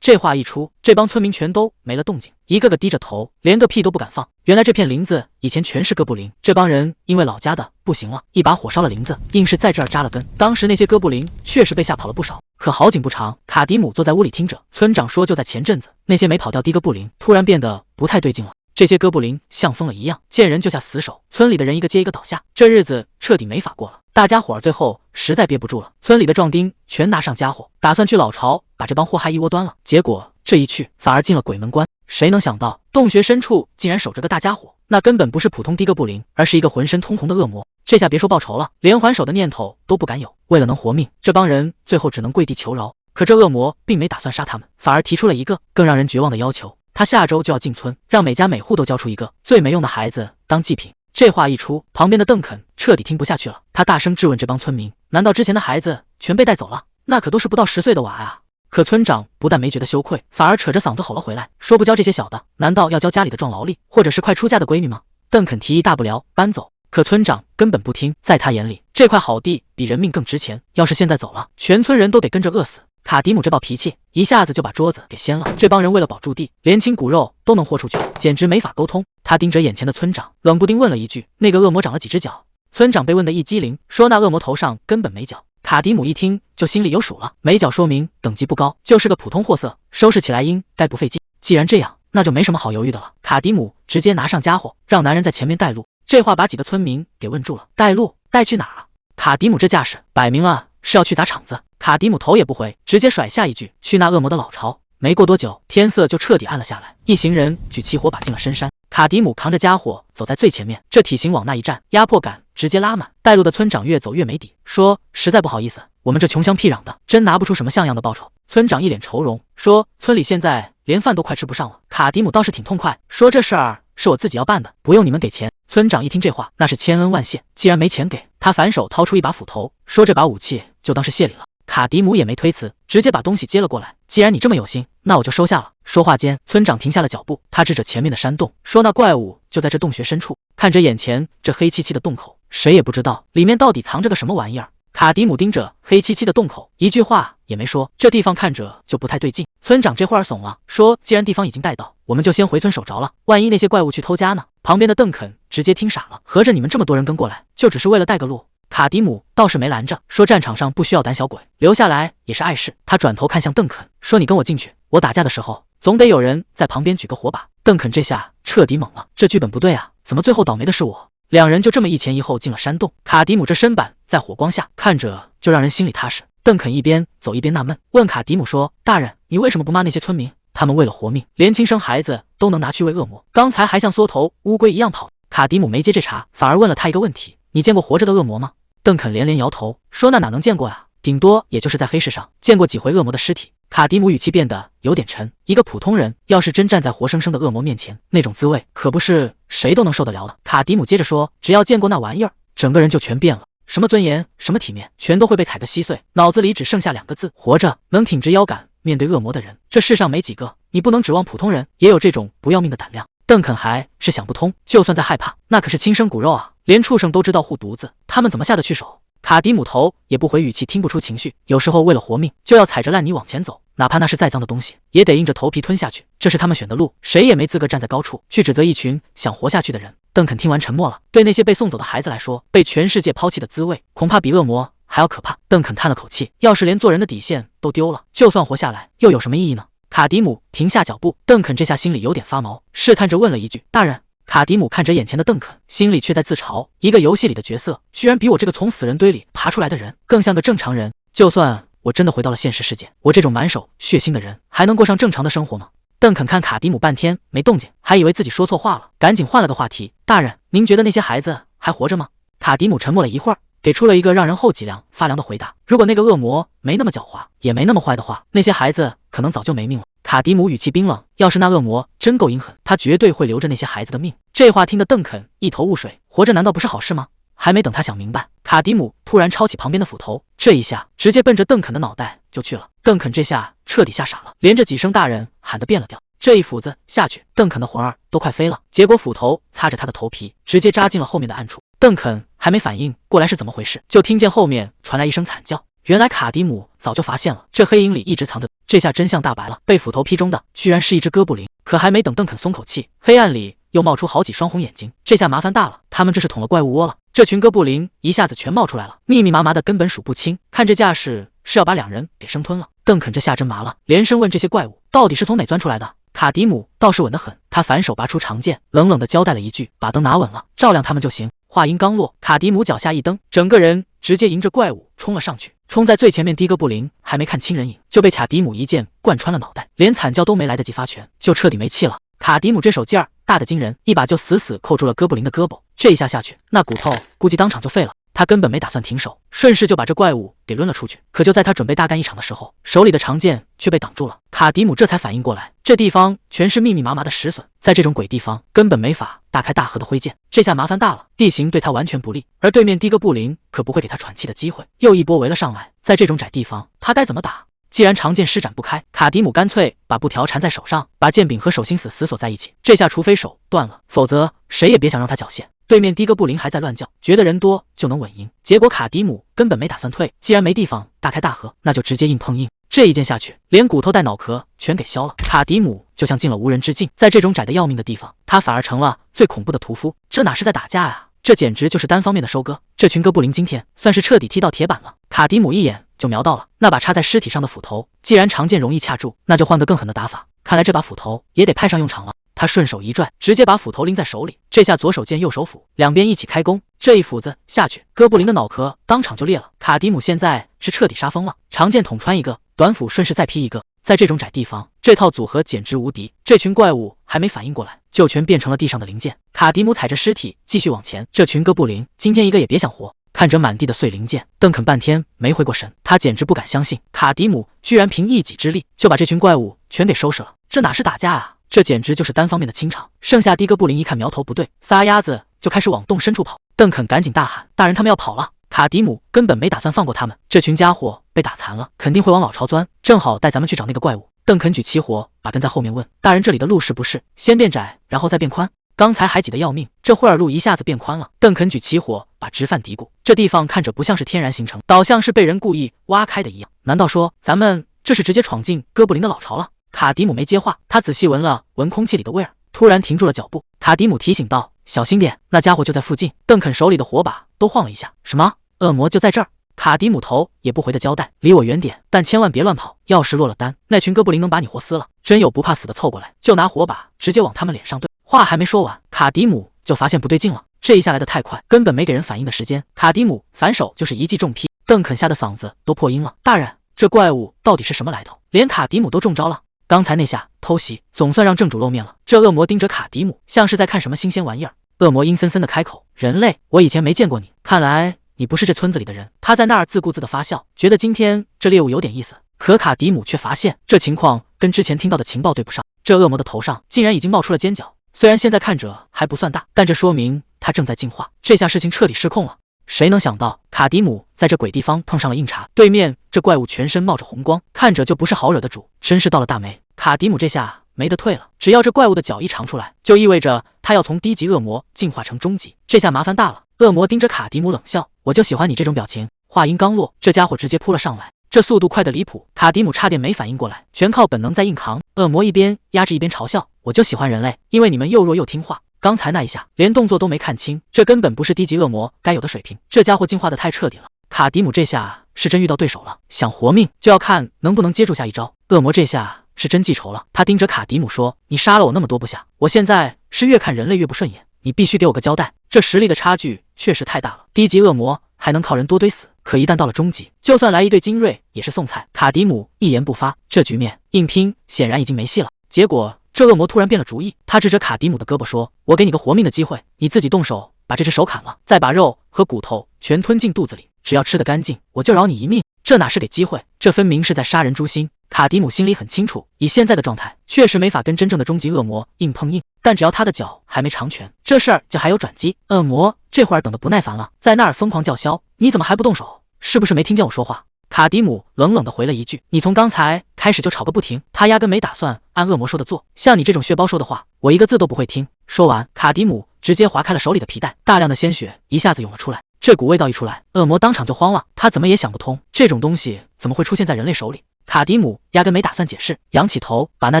A: 这话一出，这帮村民全都没了动静，一个个低着头，连个屁都不敢放。原来这片林子以前全是哥布林，这帮人因为老家的不行了，一把火烧了林子，硬是在这儿扎了根。当时那些哥布林确实被吓跑了不少。可好景不长，卡迪姆坐在屋里听着，村长说就在前阵子，那些没跑掉的哥布林突然变得不太对劲了。这些哥布林像疯了一样，见人就下死手，村里的人一个接一个倒下，这日子彻底没法过了。大家伙儿最后实在憋不住了，村里的壮丁全拿上家伙，打算去老巢把这帮祸害一窝端了。结果这一去，反而进了鬼门关。谁能想到，洞穴深处竟然守着个大家伙，那根本不是普通的哥布林，而是一个浑身通红的恶魔。这下别说报仇了，连还手的念头都不敢有。为了能活命，这帮人最后只能跪地求饶。可这恶魔并没打算杀他们，反而提出了一个更让人绝望的要求。他下周就要进村，让每家每户都交出一个最没用的孩子当祭品。这话一出，旁边的邓肯彻底听不下去了，他大声质问这帮村民：难道之前的孩子全被带走了？那可都是不到10岁的娃啊！可村长不但没觉得羞愧，反而扯着嗓子吼了回来，说不教这些小的，难道要教家里的壮劳力，或者是快出嫁的闺女吗？邓肯提议大不了搬走，可村长根本不听，在他眼里，这块好地比人命更值钱，要是现在走了，全村人都得跟着饿死。卡迪姆这暴脾气，一下子就把桌子给掀了。这帮人为了保住地，连亲骨肉都能豁出去，简直没法沟通。他盯着眼前的村长，冷不丁问了一句：“那个恶魔长了几只脚？”村长被问得一激灵，说：“那恶魔头上根本没脚。”卡迪姆一听就心里有数了，没脚说明等级不高，就是个普通货色，收拾起来应该不费劲。既然这样，那就没什么好犹豫的了。卡迪姆直接拿上家伙，让男人在前面带路。这话把几个村民给问住了，带路带去哪儿啊？卡迪姆这架势，摆明了是要去砸场子。卡迪姆头也不回，直接甩下一句：“去那恶魔的老巢！”没过多久，天色就彻底暗了下来。一行人举起火把进了深山。卡迪姆扛着家伙走在最前面，这体型往那一站，压迫感直接拉满。带路的村长越走越没底，说：“实在不好意思，我们这穷乡僻壤的，真拿不出什么像样的报酬。”村长一脸愁容，说：“村里现在连饭都快吃不上了。”卡迪姆倒是挺痛快，说：“这事儿是我自己要办的，不用你们给钱。”村长一听这话，那是千恩万谢。既然没钱给，他反手掏出一把斧头，说：“这把武器就当是谢礼了。”卡迪姆也没推辞，直接把东西接了过来。既然你这么有心，那我就收下了。说话间，村长停下了脚步，他指着前面的山洞，说：“那怪物就在这洞穴深处。”看着眼前这黑漆漆的洞口，谁也不知道里面到底藏着个什么玩意儿。卡迪姆盯着黑漆漆的洞口，一句话也没说。这地方看着就不太对劲。村长这会儿怂了，说：“既然地方已经带到，我们就先回村守着了。万一那些怪物去偷家呢？”旁边的邓肯直接听傻了，合着你们这么多人跟过来，就只是为了带个路？卡迪姆倒是没拦着，说：“战场上不需要胆小鬼，留下来也是碍事。”他转头看向邓肯，说：“你跟我进去，我打架的时候总得有人在旁边举个火把。”邓肯这下彻底懵了，这剧本不对啊，怎么最后倒霉的是我？两人就这么一前一后进了山洞，卡迪姆这身板在火光下看着就让人心里踏实。邓肯一边走一边纳闷，问卡迪姆说：“大人，你为什么不骂那些村民？他们为了活命，连亲生孩子都能拿去喂恶魔，刚才还像缩头乌龟一样跑。”卡迪姆没接这茬，反而问了他一个问题：“你见过活着的恶魔吗？”邓肯连连摇头，说：“那哪能见过呀？顶多也就是在黑市上见过几回恶魔的尸体。”卡迪姆语气变得有点沉，一个普通人要是真站在活生生的恶魔面前，那种滋味可不是谁都能受得了的。卡迪姆接着说：“只要见过那玩意儿，整个人就全变了，什么尊严，什么体面，全都会被踩个稀碎，脑子里只剩下两个字：活着。能挺直腰杆面对恶魔的人，这世上没几个，你不能指望普通人也有这种不要命的胆量。”邓肯还是想不通，就算再害怕，那可是亲生骨肉啊，连畜生都知道护犊子，他们怎么下得去手？卡迪姆头也不回，语气听不出情绪。有时候为了活命，就要踩着烂泥往前走，哪怕那是再脏的东西，也得硬着头皮吞下去。这是他们选的路，谁也没资格站在高处去指责一群想活下去的人。邓肯听完沉默了。对那些被送走的孩子来说，被全世界抛弃的滋味，恐怕比恶魔还要可怕。邓肯叹了口气，要是连做人的底线都丢了，就算活下来，又有什么意义呢？卡迪姆停下脚步，邓肯这下心里有点发毛，试探着问了一句：“大人。”卡迪姆看着眼前的邓肯，心里却在自嘲，一个游戏里的角色，居然比我这个从死人堆里爬出来的人更像个正常人。就算我真的回到了现实世界，我这种满手血腥的人，还能过上正常的生活吗？邓肯看卡迪姆半天没动静，还以为自己说错话了，赶紧换了个话题：“大人，您觉得那些孩子还活着吗？”卡迪姆沉默了一会儿，给出了一个让人后脊梁发凉的回答：“如果那个恶魔没那么狡猾，也没那么坏的话，那些孩子可能早就没命了。”卡迪姆语气冰冷，要是那恶魔真够阴狠，他绝对会留着那些孩子的命。这话听得邓肯一头雾水，活着难道不是好事吗？还没等他想明白，卡迪姆突然抄起旁边的斧头，这一下直接奔着邓肯的脑袋就去了。邓肯这下彻底吓傻了，连着几声大人喊得变了调。这一斧子下去，邓肯的魂儿都快飞了，结果斧头擦着他的头皮，直接扎进了后面的暗处。邓肯还没反应过来是怎么回事，就听见后面传来一声惨叫。原来卡迪姆早就发现了，这黑影里一直藏着，这下真相大白了，被斧头劈中的居然是一只哥布林。可还没等邓肯松口气，黑暗里又冒出好几双红眼睛，这下麻烦大了，他们这是捅了怪物窝了。这群哥布林一下子全冒出来了，密密麻麻的，根本数不清，看这架势是要把两人给生吞了。邓肯这下真麻了，连声问这些怪物到底是从哪钻出来的。卡迪姆倒是稳得很，他反手拔出长剑，冷冷的交代了一句：“把灯拿稳了，照亮他们就行。”话音刚落，卡迪姆脚下一蹬，整个人直接迎着怪物冲了上去。冲在最前面，的哥布林还没看清人影，就被卡迪姆一剑贯穿了脑袋，连惨叫都没来得及发拳，就彻底没气了。卡迪姆这手劲儿大得惊人，一把就死死扣住了哥布林的胳膊，这一下下去，那骨头估计当场就废了。他根本没打算停手，顺势就把这怪物给抡了出去。可就在他准备大干一场的时候，手里的长剑却被挡住了。卡迪姆这才反应过来，这地方全是密密麻麻的石笋，在这种鬼地方根本没法大开大合的挥剑，这下麻烦大了，地形对他完全不利，而对面的哥布林可不会给他喘气的机会，又一波围了上来。在这种窄地方，他该怎么打？既然长剑施展不开，卡迪姆干脆把布条缠在手上，把剑柄和手心死锁在一起。这下除非手断了，否则谁也别想让他缴械。对面的哥布林还在乱叫，觉得人多就能稳赢，结果卡迪姆根本没打算退，既然没地方大开大合，那就直接硬碰硬。这一剑下去，连骨头带脑壳全给削了。卡迪姆就像进了无人之境，在这种窄得要命的地方，他反而成了最恐怖的屠夫。这哪是在打架啊，这简直就是单方面的收割。这群哥布林今天算是彻底踢到铁板了。卡迪姆一眼就瞄到了那把插在尸体上的斧头，既然长剑容易掐住，那就换个更狠的打法，看来这把斧头也得派上用场了。他顺手一拽，直接把斧头拎在手里，这下左手剑右手斧，两边一起开弓，这一斧子下去，哥布林的脑壳当场就裂了。卡迪姆现在是彻底杀疯了，长剑捅穿一个，短斧顺势再劈一个。在这种窄地方，这套组合简直无敌。这群怪物还没反应过来，就全变成了地上的零件。卡迪姆踩着尸体继续往前，这群哥布林今天一个也别想活。看着满地的碎零件，邓肯半天没回过神，他简直不敢相信，卡迪姆居然凭一己之力就把这群怪物全给收拾了。这哪是打架啊，这简直就是单方面的清场。剩下的哥布林一看苗头不对，撒丫子就开始往洞深处跑。邓肯赶紧大喊：“大人，他们要跑了！”卡迪姆根本没打算放过他们，这群家伙被打残了，肯定会往老巢钻，正好带咱们去找那个怪物。邓肯举起火把跟在后面问：“大人，这里的路是不是先变窄，然后再变宽？刚才还挤得要命，这会儿路一下子变宽了。”邓肯举起火把直犯嘀咕：“这地方看着不像是天然形成，倒像是被人故意挖开的一样。难道说咱们这是直接闯进哥布林的老巢了？”卡迪姆没接话，他仔细闻了闻空气里的味儿，突然停住了脚步。卡迪姆提醒道：“小心点，那家伙就在附近。”邓肯手里的火把都晃了一下。“什么？恶魔就在这儿？”卡迪姆头也不回的交代：“离我远点，但千万别乱跑，要是落了单，那群哥布林能把你活撕了。真有不怕死的凑过来，就拿火把直接往他们脸上对。”话还没说完，卡迪姆就发现不对劲了，这一下来的太快，根本没给人反应的时间。卡迪姆反手就是一记重劈，邓肯吓得嗓子都破音了：“大人，这怪物到底是什么来头？连卡迪姆都中招了。刚才那下偷袭，总算让正主露面了。”这恶魔盯着卡迪姆，像是在看什么新鲜玩意儿。恶魔阴森森的开口：“人类，我以前没见过你，看来你不是这村子里的人。”他在那儿自顾自的发笑，觉得今天这猎物有点意思。可卡迪姆却发现这情况跟之前听到的情报对不上，这恶魔的头上竟然已经冒出了尖角。虽然现在看着还不算大，但这说明他正在进化。这下事情彻底失控了。谁能想到卡迪姆在这鬼地方碰上了硬茬？对面这怪物全身冒着红光，看着就不是好惹的主，真是到了大霉。卡迪姆这下没得退了，只要这怪物的脚一长出来，就意味着他要从低级恶魔进化成中级，这下麻烦大了。恶魔盯着卡迪姆冷笑：“我就喜欢你这种表情。”话音刚落，这家伙直接扑了上来，这速度快得离谱，卡迪姆差点没反应过来，全靠本能在硬扛。恶魔一边压制一边嘲笑：“我就喜欢人类，因为你们又弱又听话。刚才那一下连动作都没看清，这根本不是低级恶魔该有的水平。这家伙进化的太彻底了。”卡迪姆这下是真遇到对手了，想活命就要看能不能接住下一招。恶魔这下是真记仇了，他盯着卡迪姆说：“你杀了我那么多部下，我现在是越看人类越不顺眼，你必须给我个交代。”这实力的差距确实太大了，低级恶魔还能靠人多堆死，可一旦到了中级，就算来一队精锐也是送菜。卡迪姆一言不发，这局面硬拼显然已经没戏了。结果这恶魔突然变了主意，他指着卡迪姆的胳膊说：“我给你个活命的机会，你自己动手把这只手砍了，再把肉和骨头全吞进肚子里，只要吃得干净，我就饶你一命。”这哪是给机会，这分明是在杀人诛心。卡迪姆心里很清楚，以现在的状态，确实没法跟真正的终极恶魔硬碰硬，但只要他的脚还没长全，这事儿就还有转机。恶魔这会儿等得不耐烦了，在那儿疯狂叫嚣：“你怎么还不动手？是不是没听见我说话？”卡迪姆冷冷地回了一句：“你从刚才开始就吵个不停。”他压根没打算按恶魔说的做，像你这种血包说的话，我一个字都不会听。说完，卡迪姆直接划开了手里的皮带，大量的鲜血一下子涌了出来。这股味道一出来，恶魔当场就慌了，他怎么也想不通，这种东西怎么会出现在人类手里。卡迪姆压根没打算解释，仰起头把那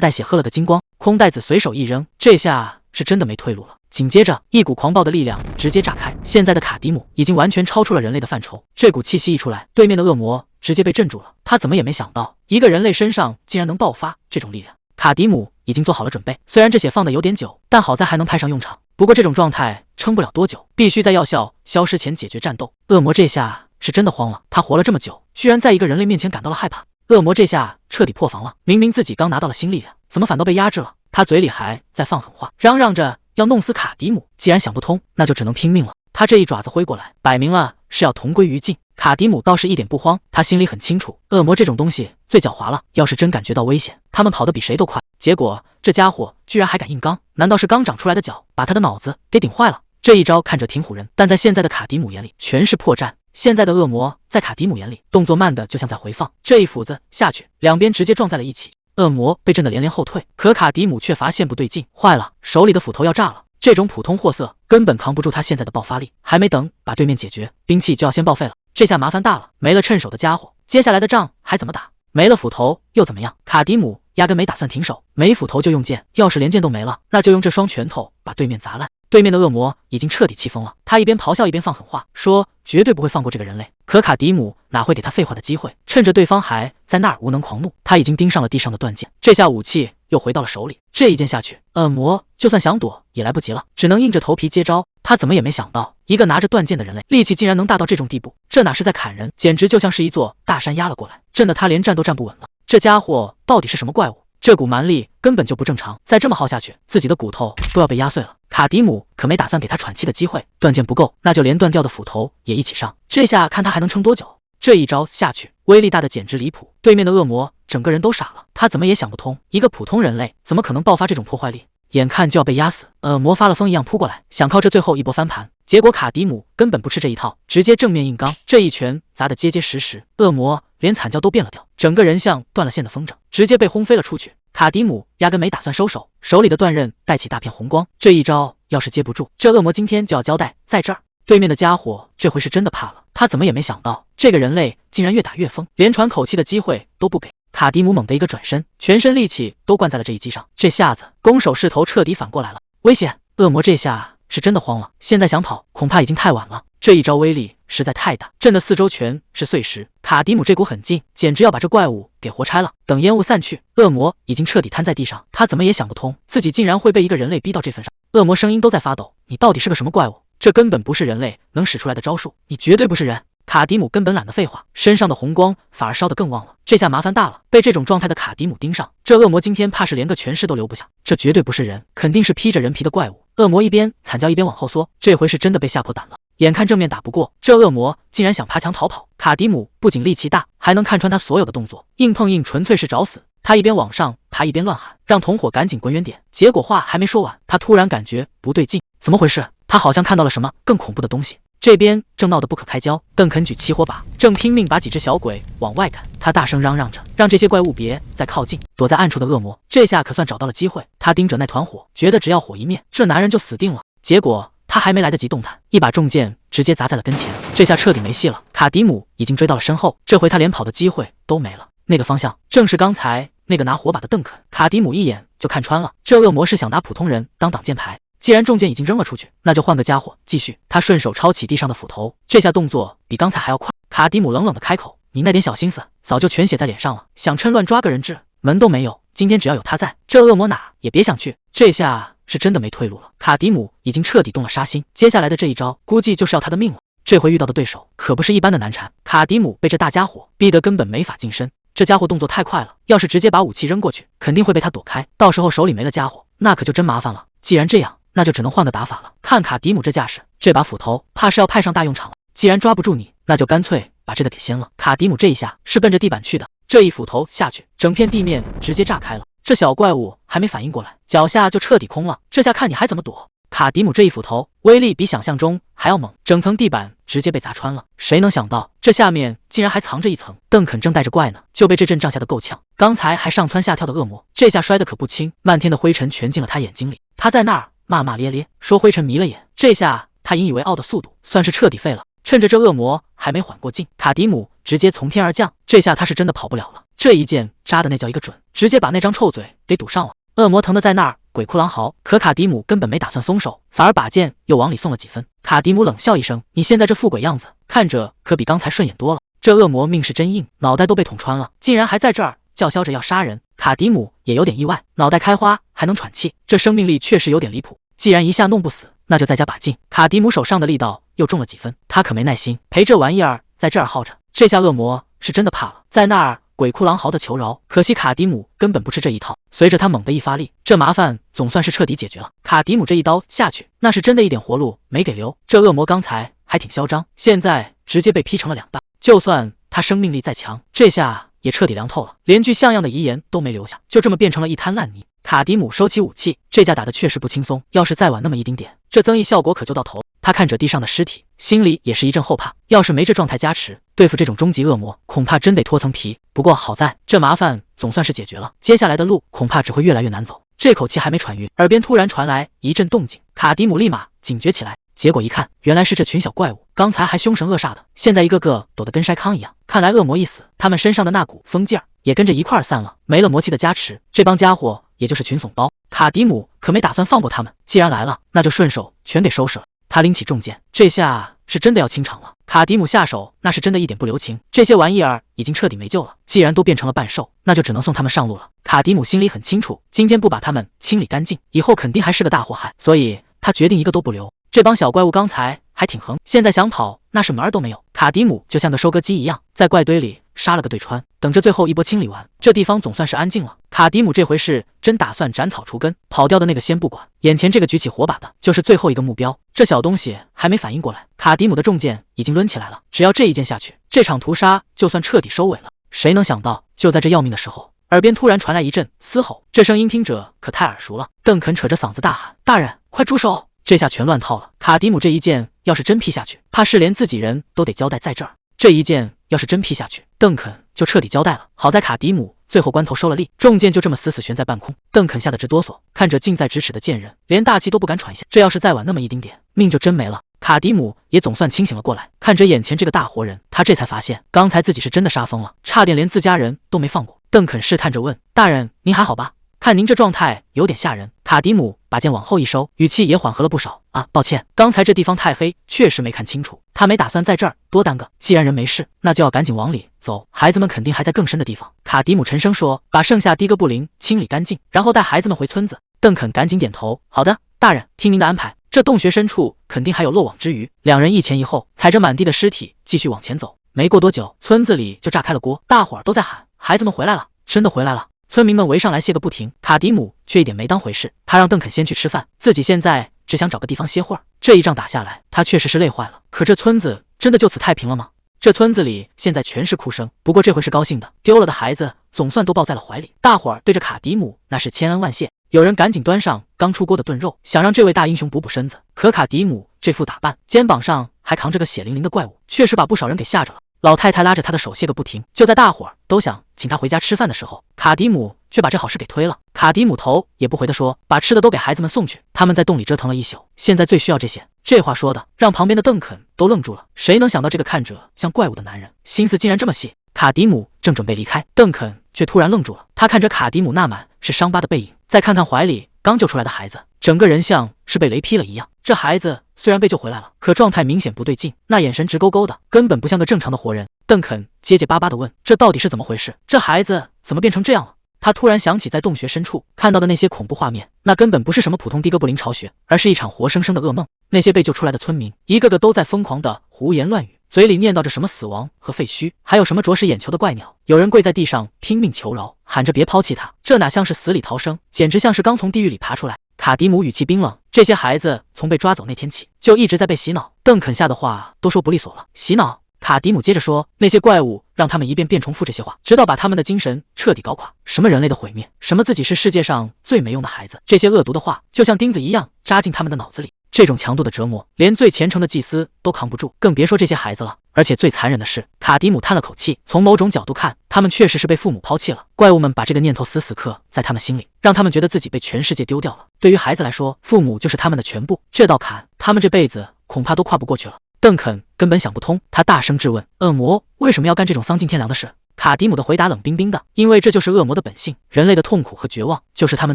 A: 袋血喝了个精光，空袋子随手一扔，这下是真的没退路了。紧接着，一股狂暴的力量直接炸开，现在的卡迪姆已经完全超出了人类的范畴。这股气息一出来，对面的恶魔直接被镇住了。他怎么也没想到，一个人类身上竟然能爆发这种力量。卡迪姆已经做好了准备，虽然这血放的有点久，但好在还能派上用场。不过这种状态撑不了多久，必须在药效消失前解决战斗。恶魔这下是真的慌了，他活了这么久，居然在一个人类面前感到了害怕。恶魔这下彻底破防了，明明自己刚拿到了新力量，怎么反倒被压制了？他嘴里还在放狠话，嚷嚷着要弄死卡迪姆。既然想不通，那就只能拼命了。他这一爪子挥过来，摆明了是要同归于尽。卡迪姆倒是一点不慌，他心里很清楚，恶魔这种东西最狡猾了，要是真感觉到危险，他们跑得比谁都快。结果这家伙居然还敢硬刚，难道是刚长出来的脚把他的脑子给顶坏了？这一招看着挺唬人，但在现在的卡迪姆眼里全是破绽。现在的恶魔在卡迪姆眼里动作慢的就像在回放，这一斧子下去，两边直接撞在了一起，恶魔被震得连连后退。可卡迪姆却发现不对劲，坏了，手里的斧头要炸了。这种普通货色根本扛不住他现在的爆发力，还没等把对面解决，兵器就要先报废了。这下麻烦大了，没了趁手的家伙，接下来的仗还怎么打？没了斧头又怎么样？卡迪姆压根没打算停手，没斧头就用剑，要是连剑都没了，那就用这双拳头把对面砸烂。对面的恶魔已经彻底气疯了，他一边咆哮一边放狠话，说绝对不会放过这个人类。可卡迪姆哪会给他废话的机会？趁着对方还在那儿无能狂怒，他已经盯上了地上的断剑，这下武器又回到了手里。这一剑下去，恶魔就算想躲也来不及了，只能硬着头皮接招。他怎么也没想到，一个拿着断剑的人类，力气竟然能大到这种地步，这哪是在砍人，简直就像是一座大山压了过来，震得他连站都站不稳了。这家伙到底是什么怪物？这股蛮力根本就不正常，再这么耗下去，自己的骨头都要被压碎了。卡迪姆可没打算给他喘气的机会，断剑不够，那就连断掉的斧头也一起上。这下看他还能撑多久？这一招下去，威力大的简直离谱，对面的恶魔整个人都傻了，他怎么也想不通，一个普通人类怎么可能爆发这种破坏力？眼看就要被压死，恶魔发了疯一样扑过来，想靠这最后一波翻盘。结果卡迪姆根本不吃这一套，直接正面硬刚，这一拳砸得结结实实，恶魔连惨叫都变了调，整个人像断了线的风筝，直接被轰飞了出去。卡迪姆压根没打算收手，手里的断刃带起大片红光，这一招要是接不住，这恶魔今天就要交代在这儿。对面的家伙这回是真的怕了，他怎么也没想到这个人类竟然越打越疯，连喘口气的机会都不给。卡迪姆猛地一个转身，全身力气都灌在了这一击上，这下子攻守势头彻底反过来了，危险！恶魔这下是真的慌了，现在想跑恐怕已经太晚了。这一招威力实在太大，震得四周全是碎石。卡迪姆这股狠劲简直要把这怪物给活拆了。等烟雾散去，恶魔已经彻底瘫在地上，他怎么也想不通自己竟然会被一个人类逼到这份上。恶魔声音都在发抖，你到底是个什么怪物？这根本不是人类能使出来的招数，你绝对不是人。卡迪姆根本懒得废话，身上的红光反而烧得更旺了。这下麻烦大了，被这种状态的卡迪姆盯上，这恶魔今天怕是连个全尸都留不下。这绝对不是人，肯定是披着人皮的怪物。恶魔一边惨叫一边往后缩，这回是真的被吓破胆了。眼看正面打不过，这恶魔竟然想爬墙逃跑。卡迪姆不仅力气大，还能看穿他所有的动作，硬碰硬纯粹是找死。他一边往上爬一边乱喊，让同伙赶紧滚远点。结果话还没说完，他突然感觉不对劲，怎么回事？他好像看到了什么更恐怖的东西。这边正闹得不可开交，邓肯举起火把，正拼命把几只小鬼往外赶。他大声嚷嚷着，让这些怪物别再靠近。躲在暗处的恶魔这下可算找到了机会，他盯着那团火，觉得只要火一灭，这男人就死定了。结果他还没来得及动弹，一把重剑直接砸在了跟前，这下彻底没戏了。卡迪姆已经追到了身后，这回他连跑的机会都没了。那个方向正是刚才那个拿火把的邓肯。卡迪姆一眼就看穿了，这恶魔是想拿普通人当挡箭牌。既然重剑已经扔了出去，那就换个家伙继续。他顺手抄起地上的斧头，这下动作比刚才还要快。卡迪姆冷冷的开口：“你那点小心思，早就全写在脸上了。想趁乱抓个人质，门都没有。今天只要有他在，这恶魔哪也别想去。”这下是真的没退路了。卡迪姆已经彻底动了杀心，接下来的这一招估计就是要他的命了。这回遇到的对手可不是一般的难缠，卡迪姆被这大家伙逼得根本没法近身。这家伙动作太快了，要是直接把武器扔过去，肯定会被他躲开，到时候手里没了家伙，那可就真麻烦了。既然这样，那就只能换个打法了。看卡迪姆这架势，这把斧头怕是要派上大用场了。既然抓不住你，那就干脆把这个给掀了。卡迪姆这一下是奔着地板去的，这一斧头下去，整片地面直接炸开了。这小怪物还没反应过来，脚下就彻底空了。这下看你还怎么躲！卡迪姆这一斧头威力比想象中还要猛，整层地板直接被砸穿了。谁能想到这下面竟然还藏着一层？邓肯正带着怪呢，就被这阵仗吓得够呛。刚才还上蹿下跳的恶魔，这下摔得可不轻，漫天的灰尘全进了他眼睛里。他在那儿骂骂咧咧，说灰尘迷了眼。这下他引以为傲的速度算是彻底废了。趁着这恶魔还没缓过劲，卡迪姆直接从天而降，这下他是真的跑不了了。这一剑扎的那叫一个准，直接把那张臭嘴给堵上了。恶魔疼得在那儿鬼哭狼嚎，可卡迪姆根本没打算松手，反而把剑又往里送了几分。卡迪姆冷笑一声：“你现在这富贵样子，看着可比刚才顺眼多了。”这恶魔命是真硬，脑袋都被捅穿了，竟然还在这儿叫嚣着要杀人。卡迪姆也有点意外，脑袋开花还能喘气，这生命力确实有点离谱。既然一下弄不死，那就再加把劲。卡迪姆手上的力道又重了几分，他可没耐心陪这玩意儿在这儿耗着。这下恶魔是真的怕了，在那儿鬼哭狼嚎的求饶。可惜卡迪姆根本不吃这一套，随着他猛地一发力，这麻烦总算是彻底解决了。卡迪姆这一刀下去，那是真的一点活路没给留。这恶魔刚才还挺嚣张，现在直接被劈成了两半。就算他生命力再强，这下也彻底凉透了，连句像样的遗言都没留下，就这么变成了一滩烂泥。卡迪姆收起武器，这架打得确实不轻松，要是再晚那么一丁点，这增益效果可就到头。他看着地上的尸体，心里也是一阵后怕，要是没这状态加持，对付这种终极恶魔，恐怕真得脱层皮。不过好在这麻烦总算是解决了，接下来的路恐怕只会越来越难走。这口气还没喘匀，耳边突然传来一阵动静，卡迪姆立马警觉起来，结果一看，原来是这群小怪物，刚才还凶神恶煞的，现在一个个抖得跟筛糠一样。看来恶魔一死，他们身上的那股疯劲儿也跟着一块儿散了，没了魔气的加持，这帮家伙也就是群怂包。卡迪姆可没打算放过他们，既然来了，那就顺手全给收拾了。他拎起重剑，这下是真的要清场了。卡迪姆下手那是真的一点不留情，这些玩意儿已经彻底没救了。既然都变成了半兽，那就只能送他们上路了。卡迪姆心里很清楚，今天不把他们清理干净，以后肯定还是个大祸害，所以他决定一个都不留。这帮小怪物刚才还挺横，现在想跑那是门儿都没有。卡迪姆就像个收割机一样，在怪堆里杀了个对穿，等着最后一波清理完，这地方总算是安静了。卡迪姆这回是真打算斩草除根，跑掉的那个先不管，眼前这个举起火把的就是最后一个目标。这小东西还没反应过来，卡迪姆的重剑已经抡起来了，只要这一剑下去，这场屠杀就算彻底收尾了。谁能想到，就在这要命的时候，耳边突然传来一阵嘶吼，这声音听着可太耳熟了。邓肯扯着嗓子大喊：“大人，快住手！”这下全乱套了。卡迪姆这一剑要是真劈下去，怕是连自己人都得交代在这儿。这一剑要是真劈下去，邓肯就彻底交代了。好在卡迪姆最后关头收了力，重剑就这么死死悬在半空。邓肯吓得直哆嗦，看着近在咫尺的剑人，连大气都不敢喘一下。这要是再晚那么一丁点，命就真没了。卡迪姆也总算清醒了过来，看着眼前这个大活人，他这才发现刚才自己是真的杀疯了，差点连自家人都没放过。邓肯试探着问：“大人，您还好吧？看您这状态有点吓人。”卡迪姆把剑往后一收，语气也缓和了不少。“啊，抱歉，刚才这地方太黑，确实没看清楚。他没打算在这儿多耽搁，既然人没事，那就要赶紧往里走。孩子们肯定还在更深的地方。”卡迪姆沉声说：“把剩下第一个布林清理干净，然后带孩子们回村子。”邓肯赶紧点头：“好的，大人，听您的安排。这洞穴深处肯定还有漏网之鱼。”两人一前一后，踩着满地的尸体继续往前走。没过多久，村子里就炸开了锅，大伙儿都在喊：“孩子们回来了，真的回来了！”村民们围上来谢个不停，卡迪姆却一点没当回事。他让邓肯先去吃饭，自己现在只想找个地方歇会儿。这一仗打下来，他确实是累坏了。可这村子真的就此太平了吗？这村子里现在全是哭声，不过这回是高兴的，丢了的孩子总算都抱在了怀里。大伙儿对着卡迪姆那是千恩万谢。有人赶紧端上刚出锅的炖肉，想让这位大英雄补补身子。可卡迪姆这副打扮，肩膀上还扛着个血淋淋的怪物，确实把不少人给吓着了。老太太拉着他的手谢个不停。就在大伙儿都想请他回家吃饭的时候，卡迪姆却把这好事给推了。卡迪姆头也不回的说：“把吃的都给孩子们送去，他们在洞里折腾了一宿，现在最需要这些。”这话说的让旁边的邓肯都愣住了。谁能想到这个看着像怪物的男人，心思竟然这么细？卡迪姆正准备离开，邓肯却突然愣住了。他看着卡迪姆那满是伤疤的背影，再看看怀里刚救出来的孩子，整个人像是被雷劈了一样。这孩子虽然被救回来了，可状态明显不对劲，那眼神直勾勾的，根本不像个正常的活人。邓肯结结巴巴地问：“这到底是怎么回事？这孩子怎么变成这样了？”他突然想起在洞穴深处看到的那些恐怖画面，那根本不是什么普通的哥布林巢穴，而是一场活生生的噩梦。那些被救出来的村民，一个个都在疯狂的胡言乱语，嘴里念叨着什么死亡和废墟，还有什么啄食眼球的怪鸟。有人跪在地上拼命求饶，喊着别抛弃他，这哪像是死里逃生，简直像是刚从地狱里爬出来。卡迪姆语气冰冷：“这些孩子从被抓走那天起，就一直在被洗脑。”邓肯吓的话都说不利索了。洗脑？卡迪姆接着说：“那些怪物让他们一遍遍重复这些话，直到把他们的精神彻底搞垮。什么人类的毁灭，什么自己是世界上最没用的孩子，这些恶毒的话就像钉子一样扎进他们的脑子里。这种强度的折磨，连最虔诚的祭司都扛不住，更别说这些孩子了。而且最残忍的是，卡迪姆叹了口气，从某种角度看，他们确实是被父母抛弃了。怪物们把这个念头死死刻在他们心里，让他们觉得自己被全世界丢掉了。对于孩子来说，父母就是他们的全部，这道坎他们这辈子恐怕都跨不过去了。”邓肯根本想不通，他大声质问：“恶魔为什么要干这种丧尽天良的事？”卡迪姆的回答冷冰冰的：“因为这就是恶魔的本性，人类的痛苦和绝望就是他们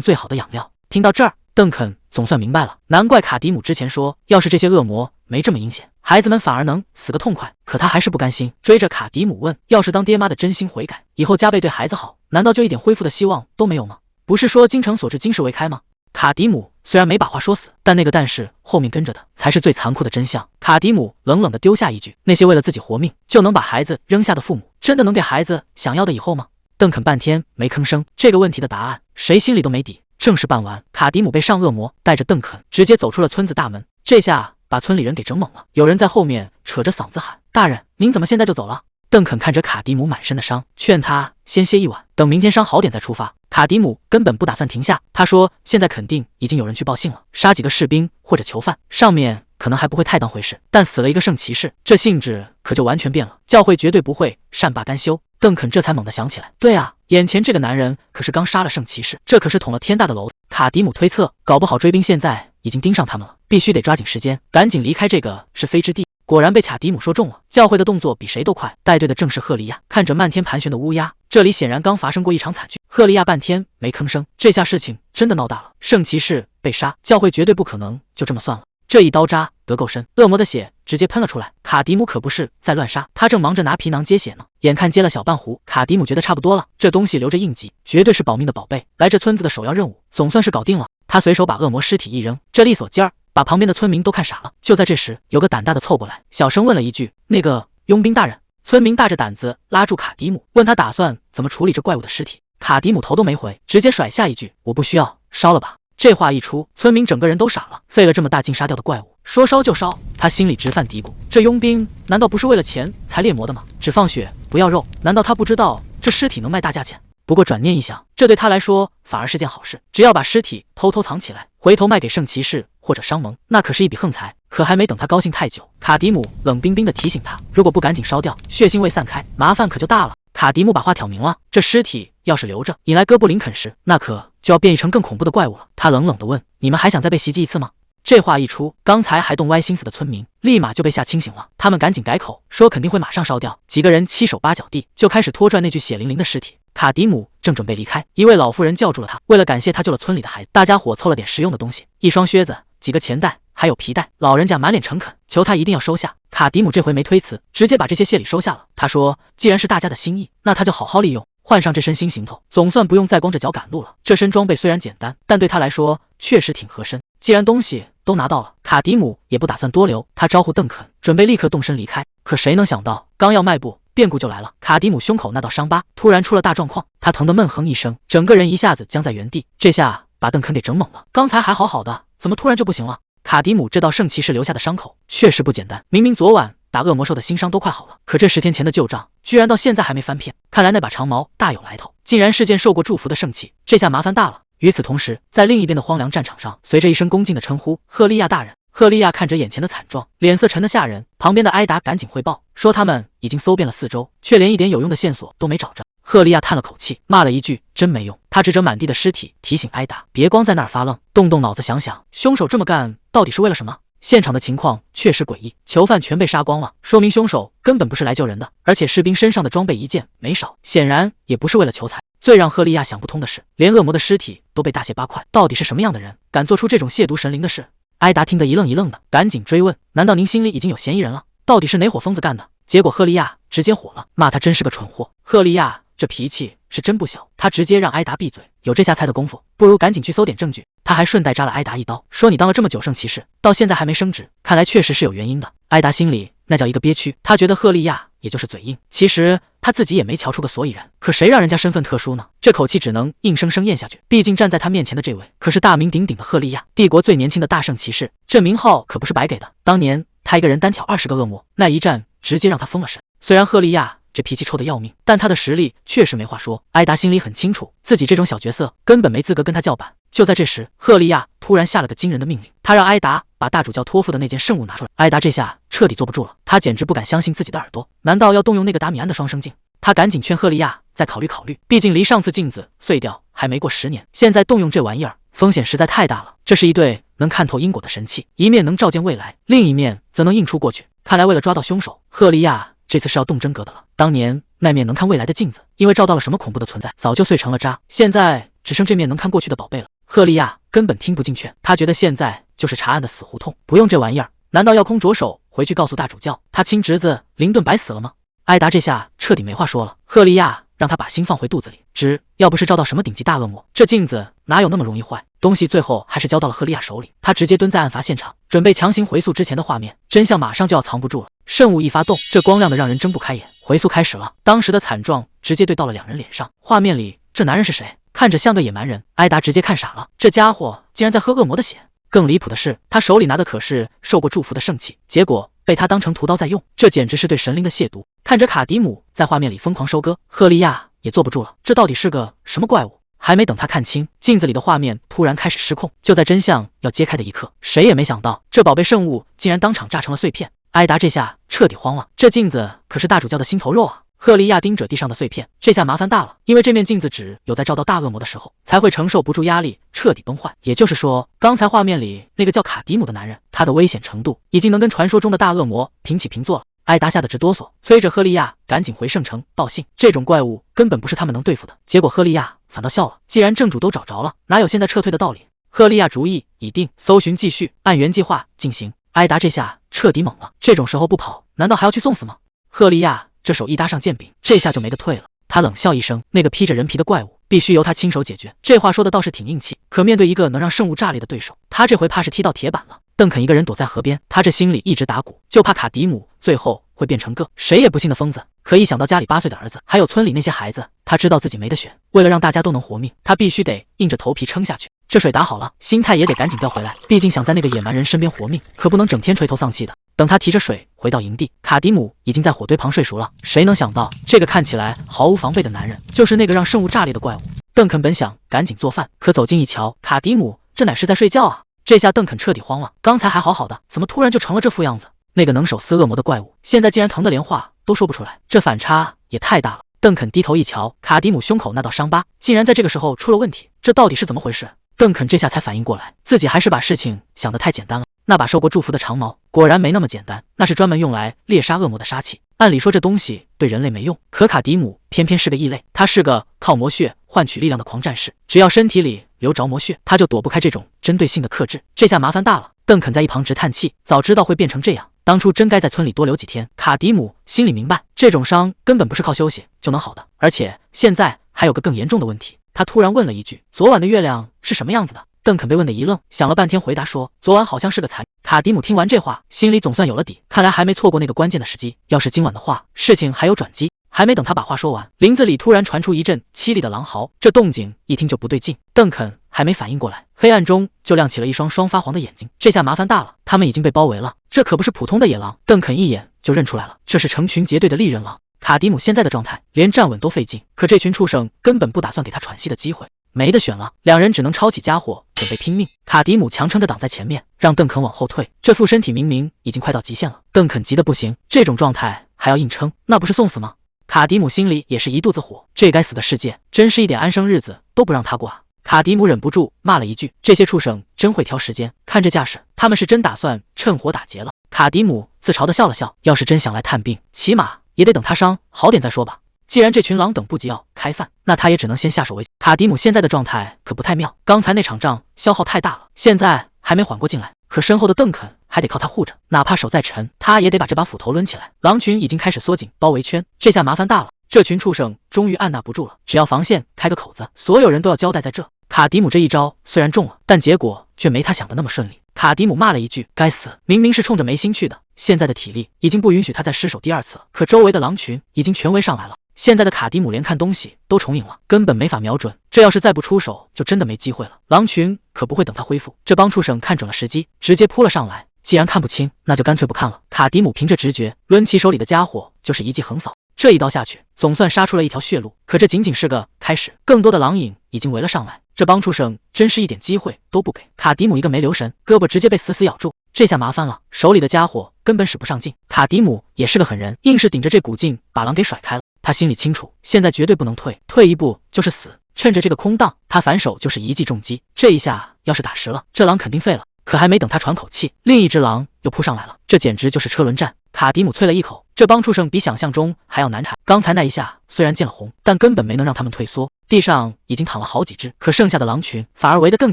A: 最好的养料。”听到这儿，邓肯总算明白了，难怪卡迪姆之前说，要是这些恶魔没这么阴险，孩子们反而能死个痛快。可他还是不甘心，追着卡迪姆问：“要是当爹妈的真心悔改，以后加倍对孩子好，难道就一点恢复的希望都没有吗？不是说精诚所至，金石为开吗？”卡迪姆虽然没把话说死，但那个但是后面跟着的才是最残酷的真相。卡迪姆冷冷地丢下一句：“那些为了自己活命就能把孩子扔下的父母，真的能给孩子想要的以后吗？”邓肯半天没吭声，这个问题的答案谁心里都没底。正事办完，卡迪姆被上恶魔带着邓肯直接走出了村子大门，这下把村里人给整懵了。有人在后面扯着嗓子喊：“大人，您怎么现在就走了？”邓肯看着卡迪姆满身的伤，劝他先歇一晚，等明天伤好点再出发。卡迪姆根本不打算停下，他说：“现在肯定已经有人去报信了，杀几个士兵或者囚犯，上面可能还不会太当回事，但死了一个圣骑士，这性质可就完全变了。教会绝对不会善罢甘休。”邓肯这才猛地想起来，对啊，眼前这个男人可是刚杀了圣骑士，这可是捅了天大的娄子。卡迪姆推测，搞不好追兵现在已经盯上他们了，必须得抓紧时间，赶紧离开这个是非之地。果然被卡迪姆说中了，教会的动作比谁都快，带队的正是赫利亚。看着漫天盘旋的乌鸦，这里显然刚发生过一场惨剧。赫利亚半天没吭声，这下事情真的闹大了。圣骑士被杀，教会绝对不可能就这么算了。这一刀扎得够深，恶魔的血直接喷了出来。卡迪姆可不是在乱杀，他正忙着拿皮囊接血呢。眼看接了小半壶，卡迪姆觉得差不多了，这东西留着应急，绝对是保命的宝贝。来这村子的首要任务总算是搞定了。他随手把恶魔尸体一扔，这利索劲儿把旁边的村民都看傻了。就在这时，有个胆大的凑过来，小声问了一句：“那个佣兵大人。”村民大着胆子拉住卡迪姆，问他打算怎么处理这怪物的尸体。卡迪姆头都没回，直接甩下一句：“我不需要，烧了吧。”这话一出，村民整个人都傻了，费了这么大劲杀掉的怪物，说烧就烧。他心里直犯嘀咕：这佣兵难道不是为了钱才猎魔的吗？只放血不要肉，难道他不知道这尸体能卖大价钱？不过转念一想，这对他来说反而是件好事，只要把尸体偷偷藏起来，回头卖给圣骑士或者商盟，那可是一笔横财。可还没等他高兴太久，卡迪姆冷冰冰地提醒他，如果不赶紧烧掉，血腥味散开，麻烦可就大了。卡迪姆把话挑明了，这尸体要是留着，引来哥布林啃食，那可就要变异成更恐怖的怪物了。他冷冷地问：“你们还想再被袭击一次吗？”这话一出，刚才还动歪心思的村民立马就被吓清醒了，他们赶紧改口说肯定会马上烧掉。几个人七手八脚地就开始拖拽那具血淋淋的尸体。卡迪姆正准备离开，一位老妇人叫住了他。为了感谢他救了村里的孩子，大家伙凑了点实用的东西，一双靴子、几个钱袋，还有皮带。老人家满脸诚恳，求他一定要收下。卡迪姆这回没推辞，直接把这些谢礼收下了。他说，既然是大家的心意，那他就好好利用。换上这身新行头，总算不用再光着脚赶路了。这身装备虽然简单，但对他来说确实挺合身。既然东西都拿到了，卡迪姆也不打算多留。他招呼邓肯，准备立刻动身离开。可谁能想到，刚要迈步，变故就来了。卡迪姆胸口那道伤疤突然出了大状况，他疼得闷哼一声，整个人一下子僵在原地。这下把邓肯给整懵了，刚才还好好的，怎么突然就不行了？卡迪姆这道圣骑士留下的伤口确实不简单，明明昨晚打恶魔兽的新伤都快好了，可这10天前的旧账居然到现在还没翻篇。看来那把长矛大有来头，竟然是件受过祝福的圣器，这下麻烦大了。与此同时，在另一边的荒凉战场上，随着一声恭敬的称呼，赫利亚大人。赫利亚看着眼前的惨状，脸色沉得吓人。旁边的埃达赶紧汇报说，他们已经搜遍了四周，却连一点有用的线索都没找着。赫利亚叹了口气，骂了一句真没用。他指着满地的尸体，提醒埃达别光在那儿发愣，动动脑子想想，凶手这么干到底是为了什么？现场的情况确实诡异，囚犯全被杀光了，说明凶手根本不是来救人的，而且士兵身上的装备一件没少，显然也不是为了求财。最让赫利亚想不通的是，连恶魔的尸体都被大卸八块，到底是什么样的人敢做出这种亵渎神灵的事？埃达听得一愣一愣的，赶紧追问：难道您心里已经有嫌疑人了？到底是哪伙疯子干的？结果赫利亚直接火了，骂他真是个蠢货。赫利亚这脾气是真不小，他直接让埃达闭嘴，有这下菜的功夫，不如赶紧去搜点证据。他还顺带扎了埃达一刀，说你当了这么久圣骑士，到现在还没升职，看来确实是有原因的。埃达心里那叫一个憋屈，他觉得赫利亚也就是嘴硬，其实他自己也没瞧出个所以然。可谁让人家身份特殊呢？这口气只能硬生生咽下去。毕竟站在他面前的这位可是大名鼎鼎的赫利亚，帝国最年轻的大圣骑士，这名号可不是白给的。当年他一个人单挑20个恶魔，那一战直接让他疯了神。虽然赫利亚这脾气臭得要命，但他的实力确实没话说。埃达心里很清楚，自己这种小角色根本没资格跟他叫板。就在这时，赫利亚突然下了个惊人的命令，他让埃达把大主教托付的那件圣物拿出来。埃达这下彻底坐不住了，他简直不敢相信自己的耳朵，难道要动用那个达米安的双生镜？他赶紧劝赫利亚再考虑考虑，毕竟离上次镜子碎掉还没过10年，现在动用这玩意儿风险实在太大了。这是一对能看透因果的神器，一面能照见未来，另一面则能映出过去。看来为了抓到凶手，赫利亚这次是要动真格的了。当年那面能看未来的镜子，因为照到了什么恐怖的存在，早就碎成了渣，现在只剩这面能看过去的宝贝了。赫利亚根本听不进劝，他觉得现在就是查案的死胡同，不用这玩意儿，难道要空着手回去告诉大主教他亲侄子林顿白死了吗？埃达这下彻底没话说了，赫利亚让他把心放回肚子里，要不是照到什么顶级大恶魔，这镜子哪有那么容易坏？东西最后还是交到了赫利亚手里，他直接蹲在案发现场，准备强行回溯之前的画面，真相马上就要藏不住了。圣物一发动，这光亮的让人睁不开眼。回溯开始了，当时的惨状直接对到了两人脸上。画面里这男人是谁？看着像个野蛮人，埃达直接看傻了，这家伙竟然在喝恶魔的血。更离谱的是，他手里拿的可是受过祝福的圣器，结果被他当成屠刀在用，这简直是对神灵的亵渎。看着卡迪姆在画面里疯狂收割，赫利亚也坐不住了，这到底是个什么怪物？还没等他看清，镜子里的画面突然开始失控。就在真相要揭开的一刻，谁也没想到这宝贝圣物竟然当场炸成了碎片。埃达这下彻底慌了，这镜子可是大主教的心头肉啊！赫利亚盯着地上的碎片，这下麻烦大了，因为这面镜子只有在照到大恶魔的时候才会承受不住压力彻底崩坏。也就是说，刚才画面里那个叫卡迪姆的男人，他的危险程度已经能跟传说中的大恶魔平起平坐了。埃达吓得直哆嗦，催着赫利亚赶紧回圣城报信，这种怪物根本不是他们能对付的。结果赫利亚反倒笑了，既然正主都找着了，哪有现在撤退的道理？赫利亚主意已定，搜寻继续，按原计划进行。埃达这下彻底懵了，这种时候不跑，难道还要去送死吗？赫利亚这手一搭上剑柄，这下就没得退了。他冷笑一声，那个披着人皮的怪物必须由他亲手解决。这话说的倒是挺硬气，可面对一个能让圣物炸裂的对手，他这回怕是踢到铁板了。邓肯一个人躲在河边，他这心里一直打鼓，就怕卡迪姆最后会变成个谁也不信的疯子。可一想到家里8岁的儿子，还有村里那些孩子，他知道自己没得选。为了让大家都能活命，他必须得硬着头皮撑下去。这水打好了，心态也得赶紧调回来，毕竟想在那个野蛮人身边活命，可不能整天垂头丧气的。等他提着水回到营地，卡迪姆已经在火堆旁睡熟了。谁能想到，这个看起来毫无防备的男人，就是那个让圣物炸裂的怪物。邓肯本想赶紧做饭，可走近一瞧，卡迪姆这乃是在睡觉啊！这下邓肯彻底慌了，刚才还好好的，怎么突然就成了这副样子？那个能手撕恶魔的怪物，现在竟然疼得连话都说不出来，这反差也太大了。邓肯低头一瞧，卡迪姆胸口那道伤疤，竟然在这个时候出了问题，这到底是怎么回事？邓肯这下才反应过来，自己还是把事情想得太简单了。那把受过祝福的长矛，果然没那么简单，那是专门用来猎杀恶魔的杀器。按理说这东西对人类没用，可卡迪姆偏偏是个异类，他是个靠魔血换取力量的狂战士，只要身体里流着魔血，他就躲不开这种针对性的克制。这下麻烦大了。邓肯在一旁直叹气，早知道会变成这样，当初真该在村里多留几天。卡迪姆心里明白，这种伤根本不是靠休息就能好的，而且现在还有个更严重的问题。他突然问了一句：“昨晚的月亮是什么样子的？”邓肯被问得一愣，想了半天回答说：“昨晚好像是个残。”卡迪姆听完这话，心里总算有了底，看来还没错过那个关键的时机。要是今晚的话，事情还有转机。还没等他把话说完，林子里突然传出一阵凄厉的狼嚎，这动静一听就不对劲。邓肯还没反应过来，黑暗中就亮起了一双双发黄的眼睛。这下麻烦大了，他们已经被包围了，这可不是普通的野狼。邓肯一眼就认出来了，这是成群结队的利刃狼。卡迪姆现在的状态，连站稳都费劲，可这群畜生根本不打算给他喘息的机会。没得选了，两人只能抄起家伙准备拼命。卡迪姆强撑着挡在前面，让邓肯往后退。这副身体明明已经快到极限了，邓肯急得不行，这种状态还要硬撑，那不是送死吗？卡迪姆心里也是一肚子火，这该死的世界真是一点安生日子都不让他过啊！卡迪姆忍不住骂了一句：“这些畜生真会挑时间，看这架势，他们是真打算趁火打劫了。”卡迪姆自嘲地笑了笑，要是真想来探病，起码也得等他伤好点再说吧。既然这群狼等不及要开饭，那他也只能先下手为强。卡迪姆现在的状态可不太妙，刚才那场仗消耗太大了，现在还没缓过劲来，可身后的邓肯还得靠他护着，哪怕手再沉，他也得把这把斧头抡起来。狼群已经开始缩紧包围圈，这下麻烦大了，这群畜生终于按捺不住了，只要防线开个口子，所有人都要交代在这。卡迪姆这一招虽然中了，但结果却没他想的那么顺利。卡迪姆骂了一句：“该死，明明是冲着没心去的。”现在的体力已经不允许他再失手第二次了，可周围的狼群已经全围上来了。现在的卡迪姆连看东西都重影了，根本没法瞄准，这要是再不出手，就真的没机会了。狼群可不会等他恢复，这帮畜生看准了时机，直接扑了上来。既然看不清，那就干脆不看了。卡迪姆凭着直觉，抡起手里的家伙就是一记横扫。这一刀下去，总算杀出了一条血路。可这仅仅是个开始，更多的狼影已经围了上来。这帮畜生真是一点机会都不给。卡迪姆一个没留神，胳膊直接被死死咬住。这下麻烦了，手里的家伙根本使不上劲。卡迪姆也是个狠人，硬是顶着这股劲把狼给甩开了。他心里清楚，现在绝对不能退，退一步就是死。趁着这个空档，他反手就是一记重击。这一下要是打实了，这狼肯定废了。可还没等他喘口气，另一只狼又扑上来了，这简直就是车轮战。卡迪姆啐了一口，这帮畜生比想象中还要难缠。刚才那一下虽然见了红，但根本没能让他们退缩。地上已经躺了好几只，可剩下的狼群反而围得更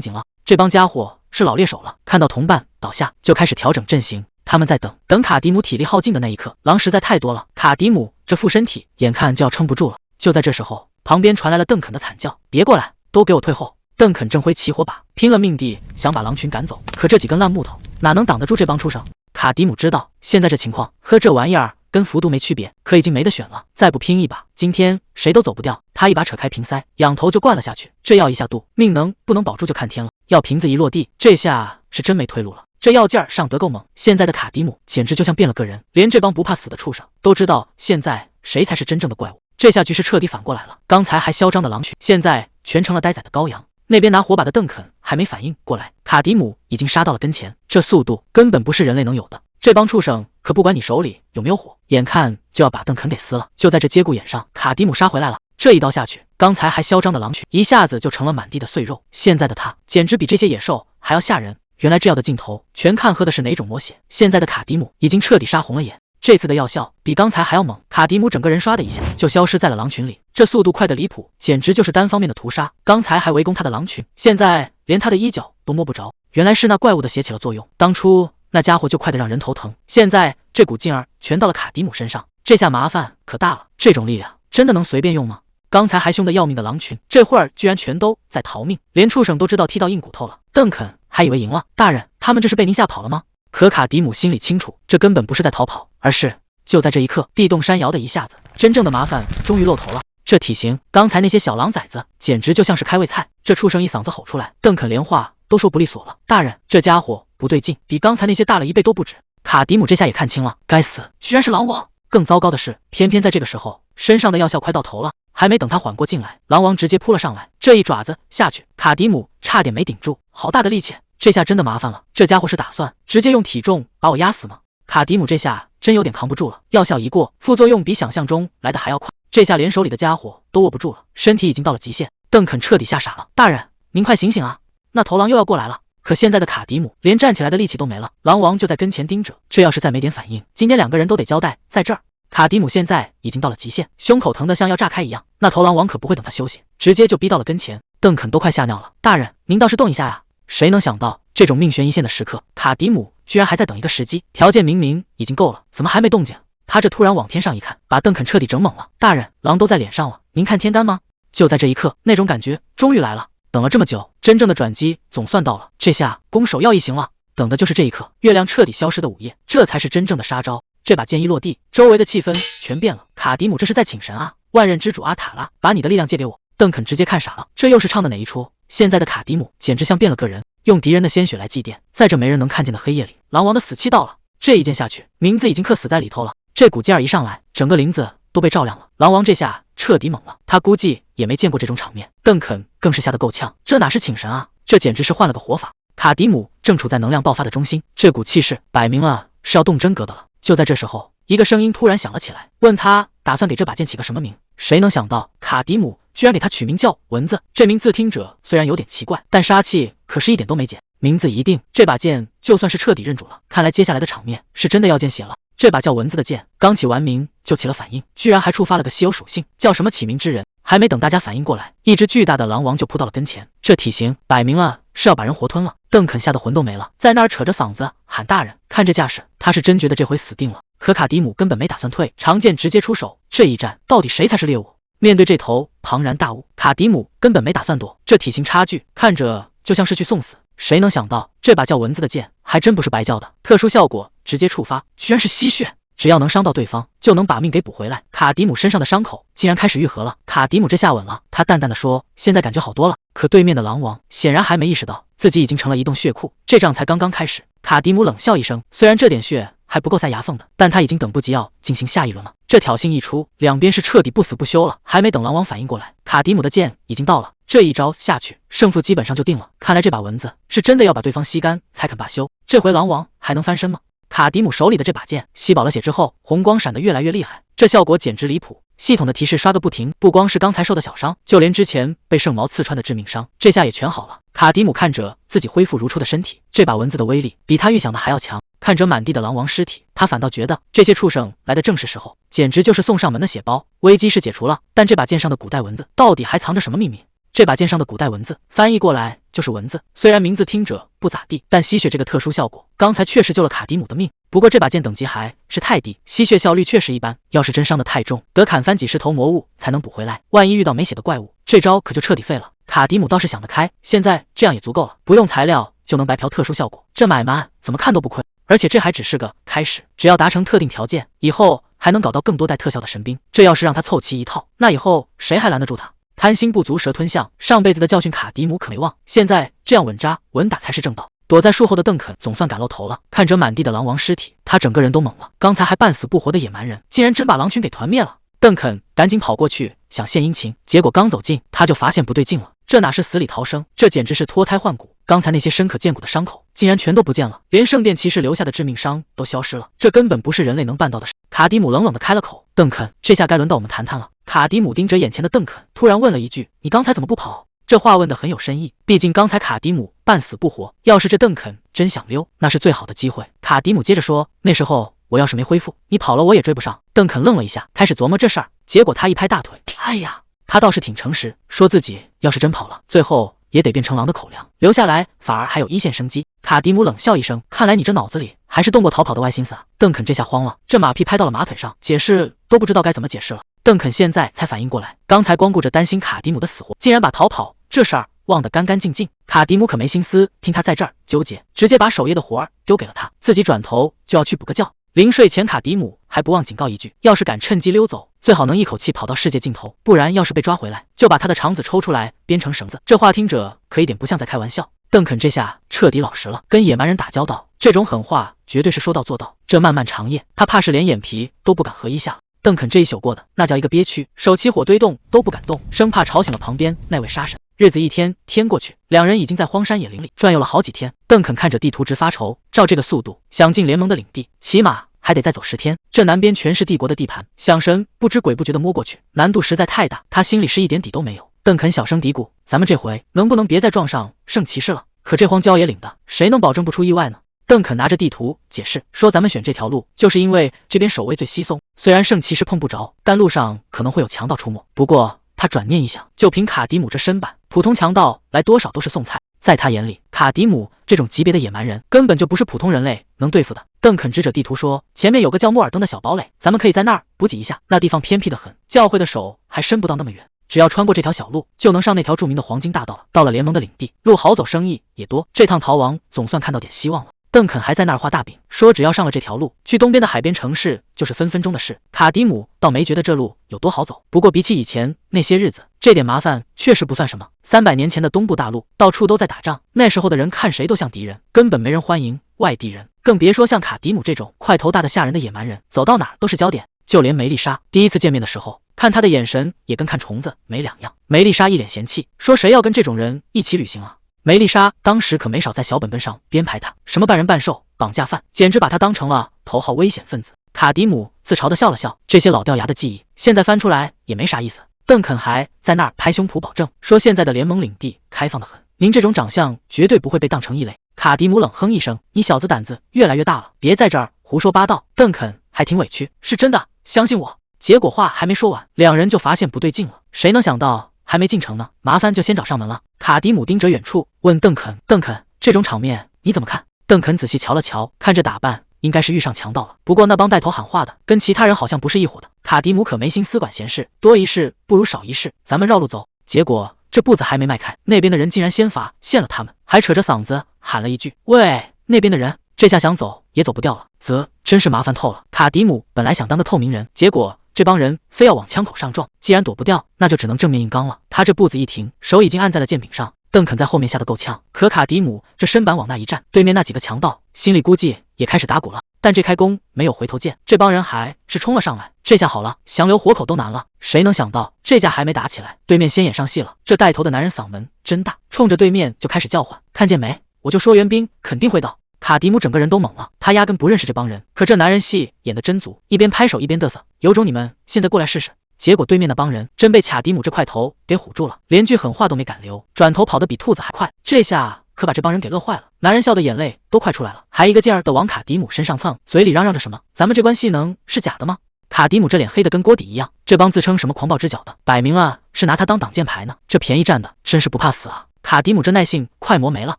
A: 紧了。这帮家伙是老猎手了，看到同伴倒下就开始调整阵型。他们在等卡迪姆体力耗尽的那一刻，狼实在太多了，卡迪姆这副身体眼看就要撑不住了。就在这时候，旁边传来了邓肯的惨叫：“别过来，都给我退后！”邓肯正挥起火把，拼了命地想把狼群赶走，可这几根烂木头哪能挡得住这帮畜生？卡迪姆知道现在这情况和这玩意儿跟服毒没区别，可已经没得选了，再不拼一把，今天谁都走不掉。他一把扯开瓶塞，仰头就灌了下去。这药一下肚，命能不能保住就看天了。药瓶子一落地，这下是真没退路了。这药劲儿上得够猛，现在的卡迪姆简直就像变了个人，连这帮不怕死的畜生都知道现在谁才是真正的怪物。这下局势彻底反过来了，刚才还嚣张的狼群，现在全成了待宰的羔羊。那边拿火把的邓肯还没反应过来，卡迪姆已经杀到了跟前，这速度根本不是人类能有的。这帮畜生可不管你手里有没有火，眼看就要把邓肯给撕了。就在这节骨眼上，卡迪姆杀回来了，这一刀下去，刚才还嚣张的狼群一下子就成了满地的碎肉。现在的他简直比这些野兽还要吓人。原来这药的尽头全看喝的是哪种魔血。现在的卡迪姆已经彻底杀红了眼，这次的药效比刚才还要猛。卡迪姆整个人唰的一下就消失在了狼群里，这速度快得离谱，简直就是单方面的屠杀。刚才还围攻他的狼群，现在连他的衣角都摸不着。原来是那怪物的血起了作用，当初那家伙就快得让人头疼，现在这股劲儿全到了卡迪姆身上，这下麻烦可大了。这种力量真的能随便用吗？刚才还凶得要命的狼群，这会儿居然全都在逃命，连畜生都知道踢到硬骨头了。邓肯还以为赢了，大人，他们这是被您吓跑了吗？可卡迪姆心里清楚，这根本不是在逃跑，而是就在这一刻，地动山摇的一下子，真正的麻烦终于露头了。这体型，刚才那些小狼崽子简直就像是开胃菜。这畜生一嗓子吼出来，邓肯连话都说不利索了。大人，这家伙不对劲，比刚才那些大了1倍都不止。卡迪姆这下也看清了，该死，居然是狼王！更糟糕的是，偏偏在这个时候，身上的药效快到头了，还没等他缓过劲来，狼王直接扑了上来，这一爪子下去，卡迪姆差点没顶住，好大的力气！这下真的麻烦了，这家伙是打算直接用体重把我压死吗？卡迪姆这下真有点扛不住了，药效一过，副作用比想象中来的还要快，这下连手里的家伙都握不住了，身体已经到了极限。邓肯彻底吓傻了，大人，您快醒醒啊！那头狼又要过来了。可现在的卡迪姆连站起来的力气都没了，狼王就在跟前盯着，这要是再没点反应，今天2个人都得交代在这儿。卡迪姆现在已经到了极限，胸口疼得像要炸开一样，那头狼王可不会等他休息，直接就逼到了跟前。邓肯都快吓尿了，大人，您倒是动一下呀！谁能想到这种命悬一线的时刻，卡迪姆居然还在等一个时机，条件明明已经够了，怎么还没动静？他这突然往天上一看，把邓肯彻底整懵了。大人，狼都在脸上了，您看天单吗？就在这一刻，那种感觉终于来了，等了这么久，真正的转机总算到了，这下攻守要一行了。等的就是这一刻，月亮彻底消失的午夜，这才是真正的杀招。这把剑一落地，周围的气氛全变了。卡迪姆这是在请神啊！万刃之主阿塔拉，把你的力量借给我！邓肯直接看傻了，这又是唱的哪一出？现在的卡迪姆简直像变了个人，用敌人的鲜血来祭奠，在这没人能看见的黑夜里，狼王的死期到了。这一剑下去，名字已经刻死在里头了。这股劲儿一上来，整个林子都被照亮了。狼王这下彻底懵了，他估计也没见过这种场面。邓肯更是吓得够呛，这哪是请神啊，这简直是换了个活法。卡迪姆正处在能量爆发的中心，这股气势摆明了是要动真格的了。就在这时候，一个声音突然响了起来，问他打算给这把剑起个什么名。谁能想到卡迪姆居然给他取名叫蚊子，这名字听着虽然有点奇怪，但杀气可是一点都没减。名字一定，这把剑就算是彻底认主了。看来接下来的场面是真的要见血了。这把叫蚊子的剑刚起完名就起了反应，居然还触发了个稀有属性，叫什么启明之人。还没等大家反应过来，一只巨大的狼王就扑到了跟前，这体型摆明了是要把人活吞了。邓肯吓得魂都没了，在那儿扯着嗓子喊大人，看这架势，他是真觉得这回死定了。可卡迪姆根本没打算退，长剑直接出手，这一战到底谁才是猎物？面对这头庞然大物，卡迪姆根本没打算躲，这体型差距看着就像是去送死。谁能想到这把叫蚊子的剑还真不是白叫的，特殊效果直接触发，居然是吸血，只要能伤到对方就能把命给补回来。卡迪姆身上的伤口竟然开始愈合了，卡迪姆这下稳了，他淡淡的说，现在感觉好多了。可对面的狼王显然还没意识到自己已经成了移动血库，这仗才刚刚开始。卡迪姆冷笑一声，虽然这点血还不够塞牙缝的，但他已经等不及要进行下一轮了。这挑衅一出，两边是彻底不死不休了。还没等狼王反应过来，卡迪姆的剑已经到了，这一招下去，胜负基本上就定了。看来这把蚊子是真的要把对方吸干才肯罢休，这回狼王还能翻身吗？卡迪姆手里的这把剑吸饱了血之后，红光闪得越来越厉害，这效果简直离谱。系统的提示刷个不停，不光是刚才受的小伤，就连之前被圣矛刺穿的致命伤，这下也全好了。卡迪姆看着自己恢复如初的身体，这把蚊子的威力比他预想的还要强。看着满地的狼王尸体，他反倒觉得这些畜生来的正是时候，简直就是送上门的血包。危机是解除了，但这把剑上的古代蚊子到底还藏着什么秘密？这把剑上的古代蚊子翻译过来就是蚊子，虽然名字听着不咋地，但吸血这个特殊效果刚才确实救了卡迪姆的命。不过这把剑等级还是太低，吸血效率确实一般，要是真伤得太重，得砍翻几十头魔物才能补回来。万一遇到没血的怪物，这招可就彻底废了。卡迪姆倒是想得开，现在这样也足够了，不用材料就能白嫖特殊效果，这买卖怎么看都不亏。而且这还只是个开始，只要达成特定条件，以后还能搞到更多带特效的神兵。这要是让他凑齐一套，那以后谁还拦得住他？贪心不足蛇吞象，上辈子的教训卡迪姆可没忘，现在这样稳扎稳打才是正道。躲在树后的邓肯总算敢露头了，看着满地的狼王尸体，他整个人都懵了。刚才还半死不活的野蛮人，竟然真把狼群给团灭了。邓肯赶紧跑过去想献殷勤，结果刚走近，他就发现不对劲了。这哪是死里逃生，这简直是脱胎换骨。刚才那些深可见骨的伤口竟然全都不见了，连圣殿骑士留下的致命伤都消失了，这根本不是人类能办到的事。卡迪姆冷冷地开了口，邓肯，这下该轮到我们谈谈了。卡迪姆盯着眼前的邓肯，突然问了一句，你刚才怎么不跑？这话问得很有深意，毕竟刚才卡迪姆半死不活，要是这邓肯真想溜，那是最好的机会。卡迪姆接着说，那时候我要是没恢复，你跑了我也追不上。邓肯愣了一下，开始琢磨这事儿，结果他一拍大腿，哎呀，他倒是挺诚实，说自己要是真跑了，最后也得变成狼的口粮，留下来反而还有一线生机。卡迪姆冷笑一声，看来你这脑子里还是动过逃跑的歪心思啊。邓肯这下慌了，这马屁拍到了马腿上，解释都不知道该怎么解释了。邓肯现在才反应过来，刚才光顾着担心卡迪姆的死活，竟然把逃跑这事儿忘得干干净净。卡迪姆可没心思听他在这儿纠结，直接把守夜的活儿丢给了他，自己转头就要去补个觉。临睡前，卡迪姆还不忘警告一句，要是敢趁机溜走，最好能一口气跑到世界尽头，不然要是被抓回来，就把他的肠子抽出来编成绳子。这话听着可一点不像在开玩笑。邓肯这下彻底老实了，跟野蛮人打交道，这种狠话绝对是说到做到。这漫漫长夜，他怕是连眼皮都不敢合一下。邓肯这一宿过的那叫一个憋屈，手起火堆动都不敢动，生怕吵醒了旁边那位杀神。日子一天天过去，两人已经在荒山野岭里转悠了好几天。邓肯看着地图直发愁，照这个速度，想进联盟的领地，起码还得再走10天。这南边全是帝国的地盘，想神不知鬼不觉地摸过去，难度实在太大，他心里是一点底都没有。邓肯小声嘀咕，咱们这回能不能别再撞上圣骑士了？可这荒郊野岭的，谁能保证不出意外呢？邓肯拿着地图解释说，咱们选这条路就是因为这边守卫最稀松，虽然圣骑士碰不着，但路上可能会有强盗出没。不过他转念一想，就凭卡迪姆这身板，普通强盗来多少都是送菜。在他眼里，卡迪姆这种级别的野蛮人根本就不是普通人类能对付的。邓肯指着地图说，前面有个叫莫尔登的小堡垒，咱们可以在那儿补给一下，那地方偏僻的很，教会的手还伸不到那么远，只要穿过这条小路，就能上那条著名的黄金大道了。到了联盟的领地，路好走，生意也多，这趟逃亡总算看到点希望了。邓肯还在那儿画大饼，说只要上了这条路，去东边的海边城市就是分分钟的事。卡迪姆倒没觉得这路有多好走，不过比起以前那些日子，这点麻烦确实不算什么。300年前的东部大陆到处都在打仗，那时候的人看谁都像敌人，根本没人欢迎外地人，更别说像卡迪姆这种块头大的吓人的野蛮人，走到哪儿都是焦点。就连梅丽莎第一次见面的时候，看他的眼神也跟看虫子没两样。梅丽莎一脸嫌弃，说谁要跟这种人一起旅行啊？梅丽莎当时可没少在小本本上编排他，什么半人半兽、绑架犯，简直把他当成了头号危险分子。卡迪姆自嘲地笑了笑，这些老掉牙的记忆，现在翻出来也没啥意思。邓肯还在那儿拍胸脯保证，说现在的联盟领地开放得很，您这种长相绝对不会被当成异类。卡迪姆冷哼一声，你小子胆子越来越大了，别在这儿胡说八道。邓肯还挺委屈，是真的，相信我。结果话还没说完，两人就发现不对劲了。谁能想到还没进城呢，麻烦就先找上门了。卡迪姆盯着远处问邓肯，邓肯，这种场面你怎么看？邓肯仔细瞧了瞧，看这打扮应该是遇上强盗了，不过那帮带头喊话的跟其他人好像不是一伙的。卡迪姆可没心思管闲事，多一事不如少一事，咱们绕路走。结果这步子还没迈开，那边的人竟然先发现了他们，还扯着嗓子喊了一句，喂，那边的人。这下想走也走不掉了，则真是麻烦透了。卡迪姆本来想当个透明人，结果这帮人非要往枪口上撞，既然躲不掉，那就只能正面硬刚了。他这步子一停，手已经按在了剑柄上。邓肯在后面吓得够呛，可卡迪姆这身板往那一站，对面那几个强盗心里估计也开始打鼓了。但这开弓没有回头箭，这帮人还是冲了上来。这下好了，想留活口都难了。谁能想到这架还没打起来，对面先演上戏了。这带头的男人嗓门真大，冲着对面就开始叫唤，看见没，我就说援兵肯定会到。卡迪姆整个人都懵了，他压根不认识这帮人，可这男人戏演得真足，一边拍手一边嘚瑟，有种你们现在过来试试。结果对面那帮人真被卡迪姆这块头给唬住了，连句狠话都没敢留，转头跑得比兔子还快。这下可把这帮人给乐坏了，男人笑得眼泪都快出来了，还一个劲儿的往卡迪姆身上蹭，嘴里嚷嚷着什么，咱们这关系能是假的吗？卡迪姆这脸黑得跟锅底一样，这帮自称什么狂暴之角的，摆明了是拿他当挡箭牌呢，这便宜占的真是不怕死啊。卡迪姆这耐性快磨没了，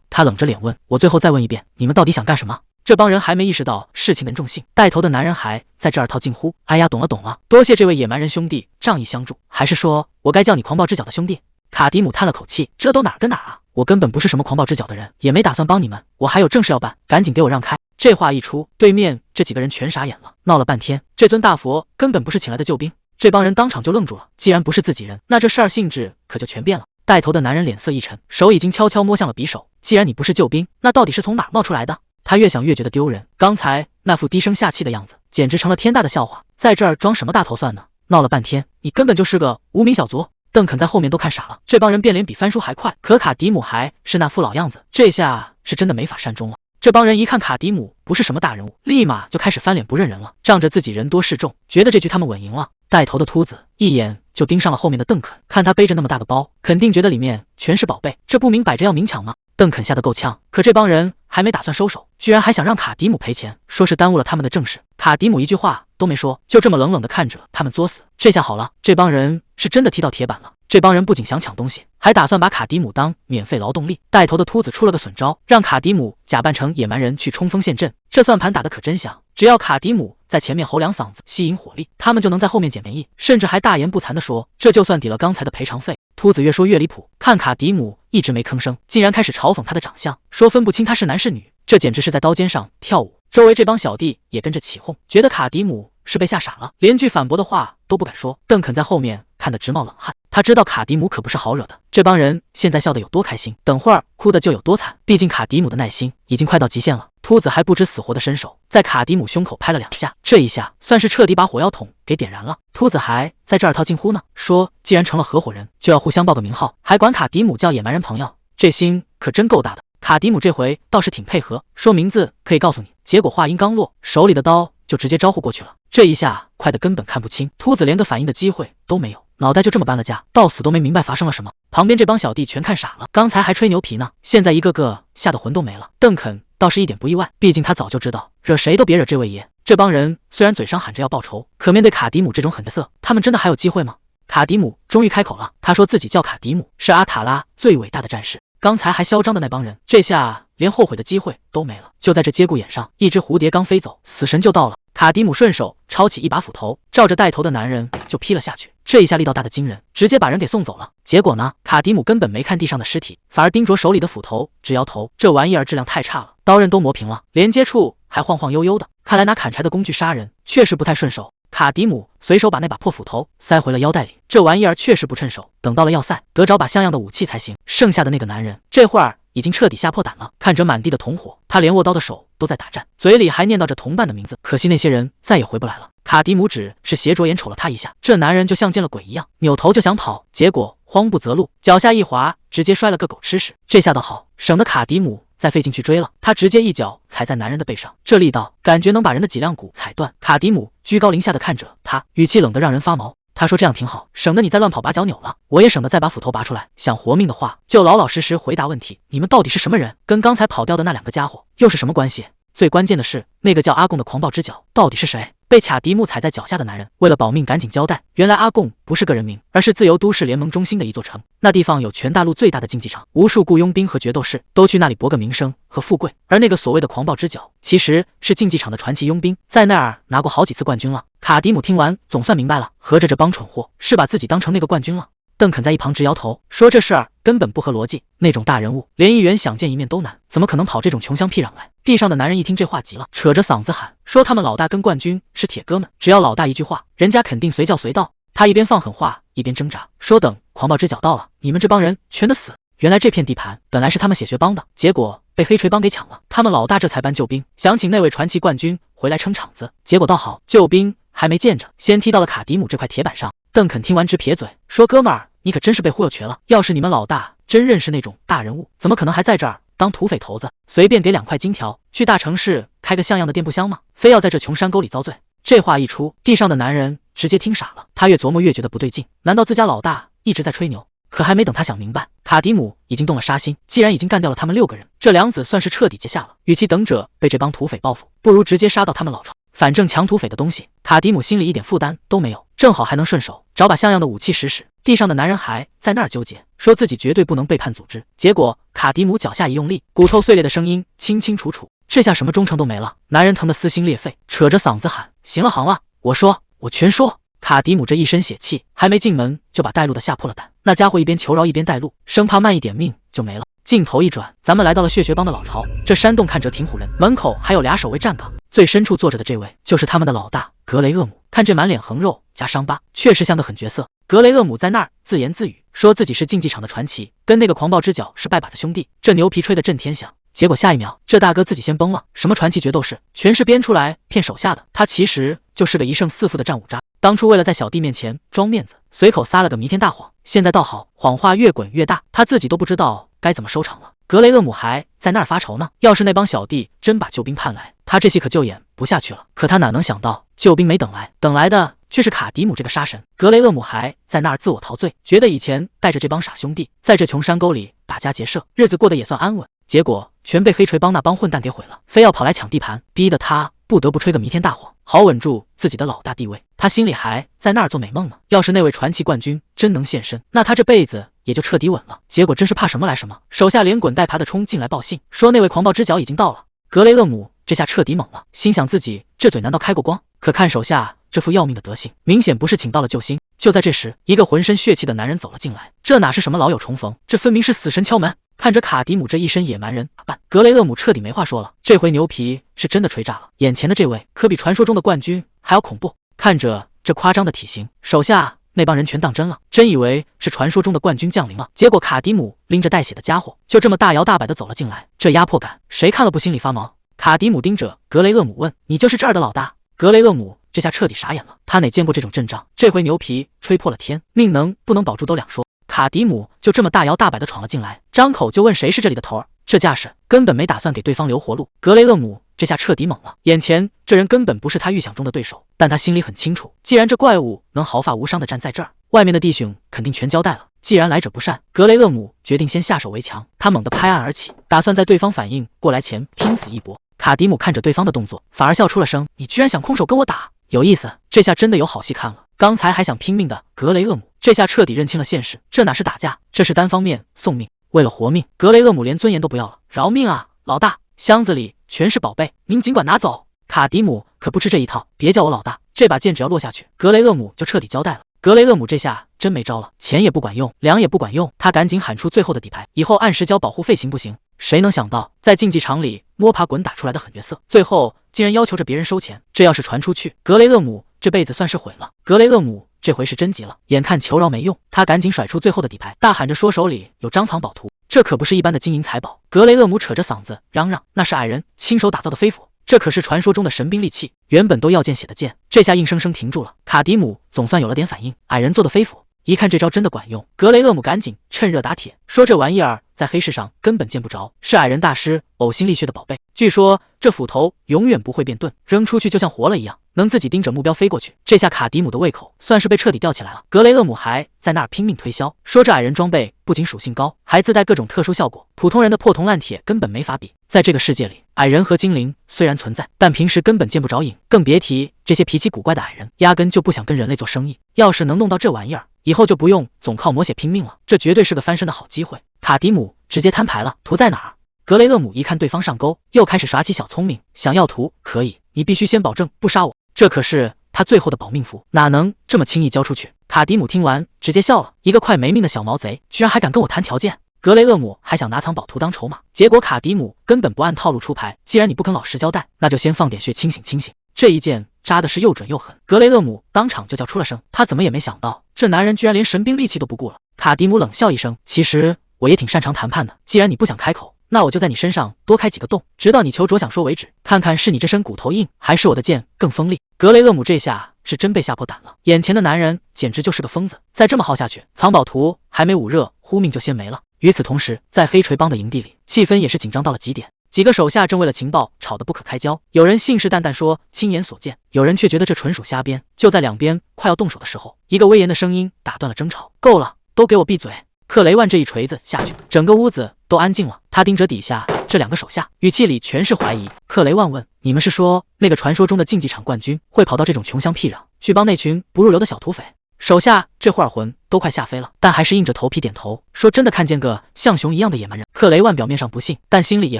A: 他冷着脸问，我最后再问一遍，你们到底想干什么？这帮人还没意识到事情的严重性，带头的男人还在这儿套近乎，哎呀，懂了懂了，多谢这位野蛮人兄弟仗义相助，还是说我该叫你狂暴之角的兄弟？卡迪姆叹了口气，这都哪儿跟哪儿啊，我根本不是什么狂暴之角的人，也没打算帮你们，我还有正事要办，赶紧给我让开。这话一出，对面这几个人全傻眼了，闹了半天，这尊大佛根本不是请来的救兵，这帮人当场就愣住了，既然不是自己人，那这事儿性质可就全变了。带头的男人脸色一沉，手已经悄悄摸向了匕首，既然你不是救兵，那到底是从哪儿冒出来的？他越想越觉得丢人，刚才那副低声下气的样子简直成了天大的笑话，在这儿装什么大头算呢？闹了半天你根本就是个无名小卒。邓肯在后面都看傻了，这帮人变脸比翻书还快，可卡迪姆还是那副老样子，这下是真的没法善终了。这帮人一看卡迪姆不是什么大人物，立马就开始翻脸不认人了，仗着自己人多势众，觉得这局他们稳赢了。带头的秃子一眼就盯上了后面的邓肯，看他背着那么大个包，肯定觉得里面全是宝贝，这不明摆着要明抢吗？邓肯吓得够呛，可这帮人还没打算收手，居然还想让卡迪姆赔钱，说是耽误了他们的正事。卡迪姆一句话都没说，就这么冷冷地看着他们作死。这下好了，这帮人是真的踢到铁板了。这帮人不仅想抢东西，还打算把卡迪姆当免费劳动力。带头的秃子出了个损招，让卡迪姆假扮成野蛮人去冲锋陷阵。这算盘打得可真响，只要卡迪姆在前面吼两嗓子，吸引火力，他们就能在后面捡便宜，甚至还大言不惭地说，这就算抵了刚才的赔偿费。秃子越说越离谱，看卡迪姆一直没吭声，竟然开始嘲讽他的长相，说分不清他是男是女，这简直是在刀尖上跳舞。周围这帮小弟也跟着起哄，觉得卡迪姆是被吓傻了，连句反驳的话都不敢说。邓肯在后面看得直冒冷汗，他知道卡迪姆可不是好惹的，这帮人现在笑得有多开心，等会儿哭的就有多惨。毕竟卡迪姆的耐心已经快到极限了。秃子还不知死活的伸手在卡迪姆胸口拍了2下，这一下算是彻底把火药桶给点燃了。秃子还在这儿套近乎呢，说既然成了合伙人，就要互相报个名号，还管卡迪姆叫野蛮人朋友，这心可真够大的。卡迪姆这回倒是挺配合，说名字可以告诉你，结果话音刚落，手里的刀就直接招呼过去了。这一下快得根本看不清，秃子连个反应的机会都没有，脑袋就这么搬了架，到死都没明白发生了什么。旁边这帮小弟全看傻了，刚才还吹牛皮呢，现在一个个吓得魂都没了。邓肯倒是一点不意外，毕竟他早就知道惹谁都别惹这位爷。这帮人虽然嘴上喊着要报仇，可面对卡迪姆这种狠角色，他们真的还有机会吗？卡迪姆终于开口了，他说自己叫卡迪姆，是阿塔拉最伟大的战士。刚才还嚣张的那帮人，这下连后悔的机会都没了。就在这节骨眼上，一只蝴蝶刚飞走，死神就到了。卡迪姆顺手抄起一把斧头，照着带头的男人就劈了下去。这一下力道大的惊人，直接把人给送走了。结果呢，卡迪姆根本没看地上的尸体，反而盯着手里的斧头直摇头，这玩意儿质量太差了，刀刃都磨平了，连接处还晃晃悠悠的，看来拿砍柴的工具杀人确实不太顺手。卡迪姆随手把那把破斧头塞回了腰带里，这玩意儿确实不趁手，等到了要塞，得找把像样的武器才行。剩下的那个男人这会儿已经彻底吓破胆了，看着满地的同伙，他连握刀的手都在打颤，嘴里还念叨着同伴的名字。可惜那些人再也回不来了。卡迪姆只是斜着眼瞅了他一下，这男人就像见了鬼一样，扭头就想跑，结果慌不择路，脚下一滑，直接摔了个狗吃屎。这下倒好，省得卡迪姆再费劲去追了，他直接一脚踩在男人的背上，这力道感觉能把人的脊梁骨踩断。卡迪姆居高临下的看着他，语气冷得让人发毛。他说这样挺好，省得你再乱跑把脚扭了，我也省得再把斧头拔出来。想活命的话，就老老实实回答问题。你们到底是什么人？跟刚才跑掉的那2个家伙又是什么关系？最关键的是，那个叫阿贡的狂暴之脚到底是谁？被卡迪姆踩在脚下的男人为了保命赶紧交代，原来阿贡不是个人名，而是自由都市联盟中心的一座城。那地方有全大陆最大的竞技场，无数雇佣兵和决斗士都去那里博个名声和富贵。而那个所谓的狂暴之脚，其实是竞技场的传奇佣兵，在那儿拿过好几次冠军了。卡迪姆听完总算明白了，合着这帮蠢货是把自己当成那个冠军了。邓肯在一旁直摇头，说这事儿根本不合逻辑，那种大人物连议员想见一面都难，怎么可能跑这种穷乡僻壤来？地上的男人一听这话急了，扯着嗓子喊，说他们老大跟冠军是铁哥们，只要老大一句话，人家肯定随叫随到。他一边放狠话一边挣扎，说等狂暴之脚到了，你们这帮人全得死。原来这片地盘本来是他们血血帮的，结果被黑锤帮给抢了，他们老大这才搬救兵，想请那位传奇冠军回来撑场子，结果倒好，救兵还没见着，先踢到了卡迪姆这块铁板上。邓肯听完直撇嘴，说哥们儿，你可真是被忽悠瘸了，要是你们老大真认识那种大人物，怎么可能还在这儿当土匪头子，随便给2块金条去大城市开个像样的店不香吗？非要在这穷山沟里遭罪。这话一出，地上的男人直接听傻了，他越琢磨越觉得不对劲，难道自家老大一直在吹牛？可还没等他想明白，卡迪姆已经动了杀心，既然已经干掉了他们6个人，这梁子算是彻底结下了。与其等着被这帮土匪报复，不如直接杀到他们老巢。反正抢土匪的东西，卡迪姆心里一点负担都没有，正好还能顺手找把像样的武器使使。地上的男人还在那儿纠结，说自己绝对不能背叛组织。结果卡迪姆脚下一用力，骨头碎裂的声音清清楚楚，这下什么忠诚都没了。男人疼得撕心裂肺，扯着嗓子喊：行了行了，我说，我全说。卡迪姆这一身血气，还没进门就把带路的吓破了胆。那家伙一边求饶一边带路，生怕慢一点命就没了。镜头一转，咱们来到了血血帮的老巢。这山洞看着挺唬人，门口还有俩守卫站岗，最深处坐着的这位就是他们的老大格雷厄姆。看这满脸横肉加伤疤，确实像个狠角色。格雷厄姆在那儿自言自语，说自己是竞技场的传奇，跟那个狂暴之脚是拜把子兄弟，这牛皮吹得震天响。结果下一秒，这大哥自己先崩了，什么传奇决斗士，全是编出来骗手下的。他其实就是个1胜4负的战五渣，当初为了在小弟面前装面子，随口撒了个弥天大谎，现在倒好，谎话越滚越大，他自己都不知道该怎么收场了。格雷厄姆还在那儿发愁呢，要是那帮小弟真把救兵盼来，他这戏可就演不下去了。可他哪能想到，救兵没等来，等来的却是卡迪姆这个杀神。格雷厄姆还在那儿自我陶醉，觉得以前带着这帮傻兄弟在这穷山沟里打家劫舍，日子过得也算安稳。结果全被黑锤帮那帮混蛋给毁了，非要跑来抢地盘，逼得他不得不吹个弥天大谎，好稳住自己的老大地位。他心里还在那儿做美梦呢，要是那位传奇冠军真能现身，那他这辈子也就彻底稳了。结果真是怕什么来什么，手下连滚带爬的冲进来报信，说那位狂暴之角已经到了。格雷厄姆这下彻底懵了，心想自己这嘴难道开过光？可看手下这副要命的德行，明显不是请到了救星。就在这时，一个浑身血气的男人走了进来，这哪是什么老友重逢，这分明是死神敲门。看着卡迪姆这一身野蛮人打扮，格雷厄姆彻底没话说了，这回牛皮是真的吹炸了。眼前的这位可比传说中的冠军还要恐怖。看着这夸张的体型，手下那帮人全当真了，真以为是传说中的冠军降临了。结果卡迪姆拎着带血的家伙，就这么大摇大摆的走了进来，这压迫感谁看了不心里发毛？卡迪姆盯着格雷厄姆问：“你就是这儿的老大？”格雷厄姆这下彻底傻眼了，他哪见过这种阵仗？这回牛皮吹破了天，命能不能保住都两说。卡迪姆就这么大摇大摆的闯了进来，张口就问谁是这里的头儿，这架势根本没打算给对方留活路。格雷厄姆这下彻底懵了，眼前这人根本不是他预想中的对手，但他心里很清楚，既然这怪物能毫发无伤的站在这儿，外面的弟兄肯定全交代了。既然来者不善，格雷厄姆决定先下手为强。他猛地拍案而起，打算在对方反应过来前拼死一搏。卡迪姆看着对方的动作，反而笑出了声：“你居然想空手跟我打，有意思！这下真的有好戏看了。”刚才还想拼命的格雷厄姆，这下彻底认清了现实，这哪是打架，这是单方面送命。为了活命，格雷厄姆连尊严都不要了。饶命啊，老大！箱子里全是宝贝，您尽管拿走。卡迪姆可不吃这一套，别叫我老大，这把剑只要落下去，格雷厄姆就彻底交代了。格雷厄姆这下真没招了，钱也不管用，粮也不管用，他赶紧喊出最后的底牌：以后按时交保护费行不行？谁能想到，在竞技场里摸爬滚打出来的狠角色，最后竟然要求着别人收钱，这要是传出去，格雷厄姆这辈子算是毁了。格雷厄姆这回是真急了，眼看求饶没用，他赶紧甩出最后的底牌，大喊着说手里有张藏宝图，这可不是一般的金银财宝。格雷厄姆扯着嗓子嚷嚷，那是矮人亲手打造的飞斧，这可是传说中的神兵利器，原本都要见血的剑，这下硬生生停住了。卡迪姆总算有了点反应，矮人做的飞斧，一看这招真的管用，格雷厄姆赶紧趁热打铁，说这玩意儿在黑市上根本见不着，是矮人大师呕心沥血的宝贝。据说这斧头永远不会变钝，扔出去就像活了一样，能自己盯着目标飞过去。这下卡迪姆的胃口算是被彻底吊起来了。格雷厄姆还在那儿拼命推销，说这矮人装备不仅属性高，还自带各种特殊效果，普通人的破铜烂铁根本没法比。在这个世界里，矮人和精灵虽然存在，但平时根本见不着影，更别提这些脾气古怪的矮人，压根就不想跟人类做生意。要是能弄到这玩意儿，以后就不用总靠抹血拼命了，这绝对是个翻身的好机会。卡迪姆直接摊牌了，图在哪儿？格雷厄姆一看对方上钩，又开始耍起小聪明，想要图可以，你必须先保证不杀我，这可是他最后的保命符，哪能这么轻易交出去？卡迪姆听完直接笑了，一个快没命的小毛贼，居然还敢跟我谈条件。格雷厄姆还想拿藏宝图当筹码，结果卡迪姆根本不按套路出牌，既然你不肯老实交代，那就先放点血清醒清醒。这一剑扎的是又准又狠，格雷厄姆当场就叫出了声，他怎么也没想到这男人居然连神兵利器都不顾了。卡迪姆冷笑一声，其实我也挺擅长谈判的，既然你不想开口，那我就在你身上多开几个洞，直到你求着想说为止，看看是你这身骨头硬，还是我的剑更锋利。格雷厄姆这下是真被吓破胆了，眼前的男人简直就是个疯子，再这么耗下去，藏宝图还没捂热，呼命就先没了。与此同时，在黑锤帮的营地里，气氛也是紧张到了极点。几个手下正为了情报吵得不可开交，有人信誓旦旦说亲眼所见，有人却觉得这纯属瞎编。就在两边快要动手的时候，一个威严的声音打断了争吵：“够了，都给我闭嘴！”克雷万这一锤子下去，整个屋子都安静了。他盯着底下这两个手下，语气里全是怀疑。克雷万问：“你们是说那个传说中的竞技场冠军会跑到这种穷乡僻壤去帮那群不入流的小土匪？”手下这会儿魂都快吓飞了，但还是硬着头皮点头，说真的看见个像熊一样的野蛮人。克雷万表面上不信，但心里也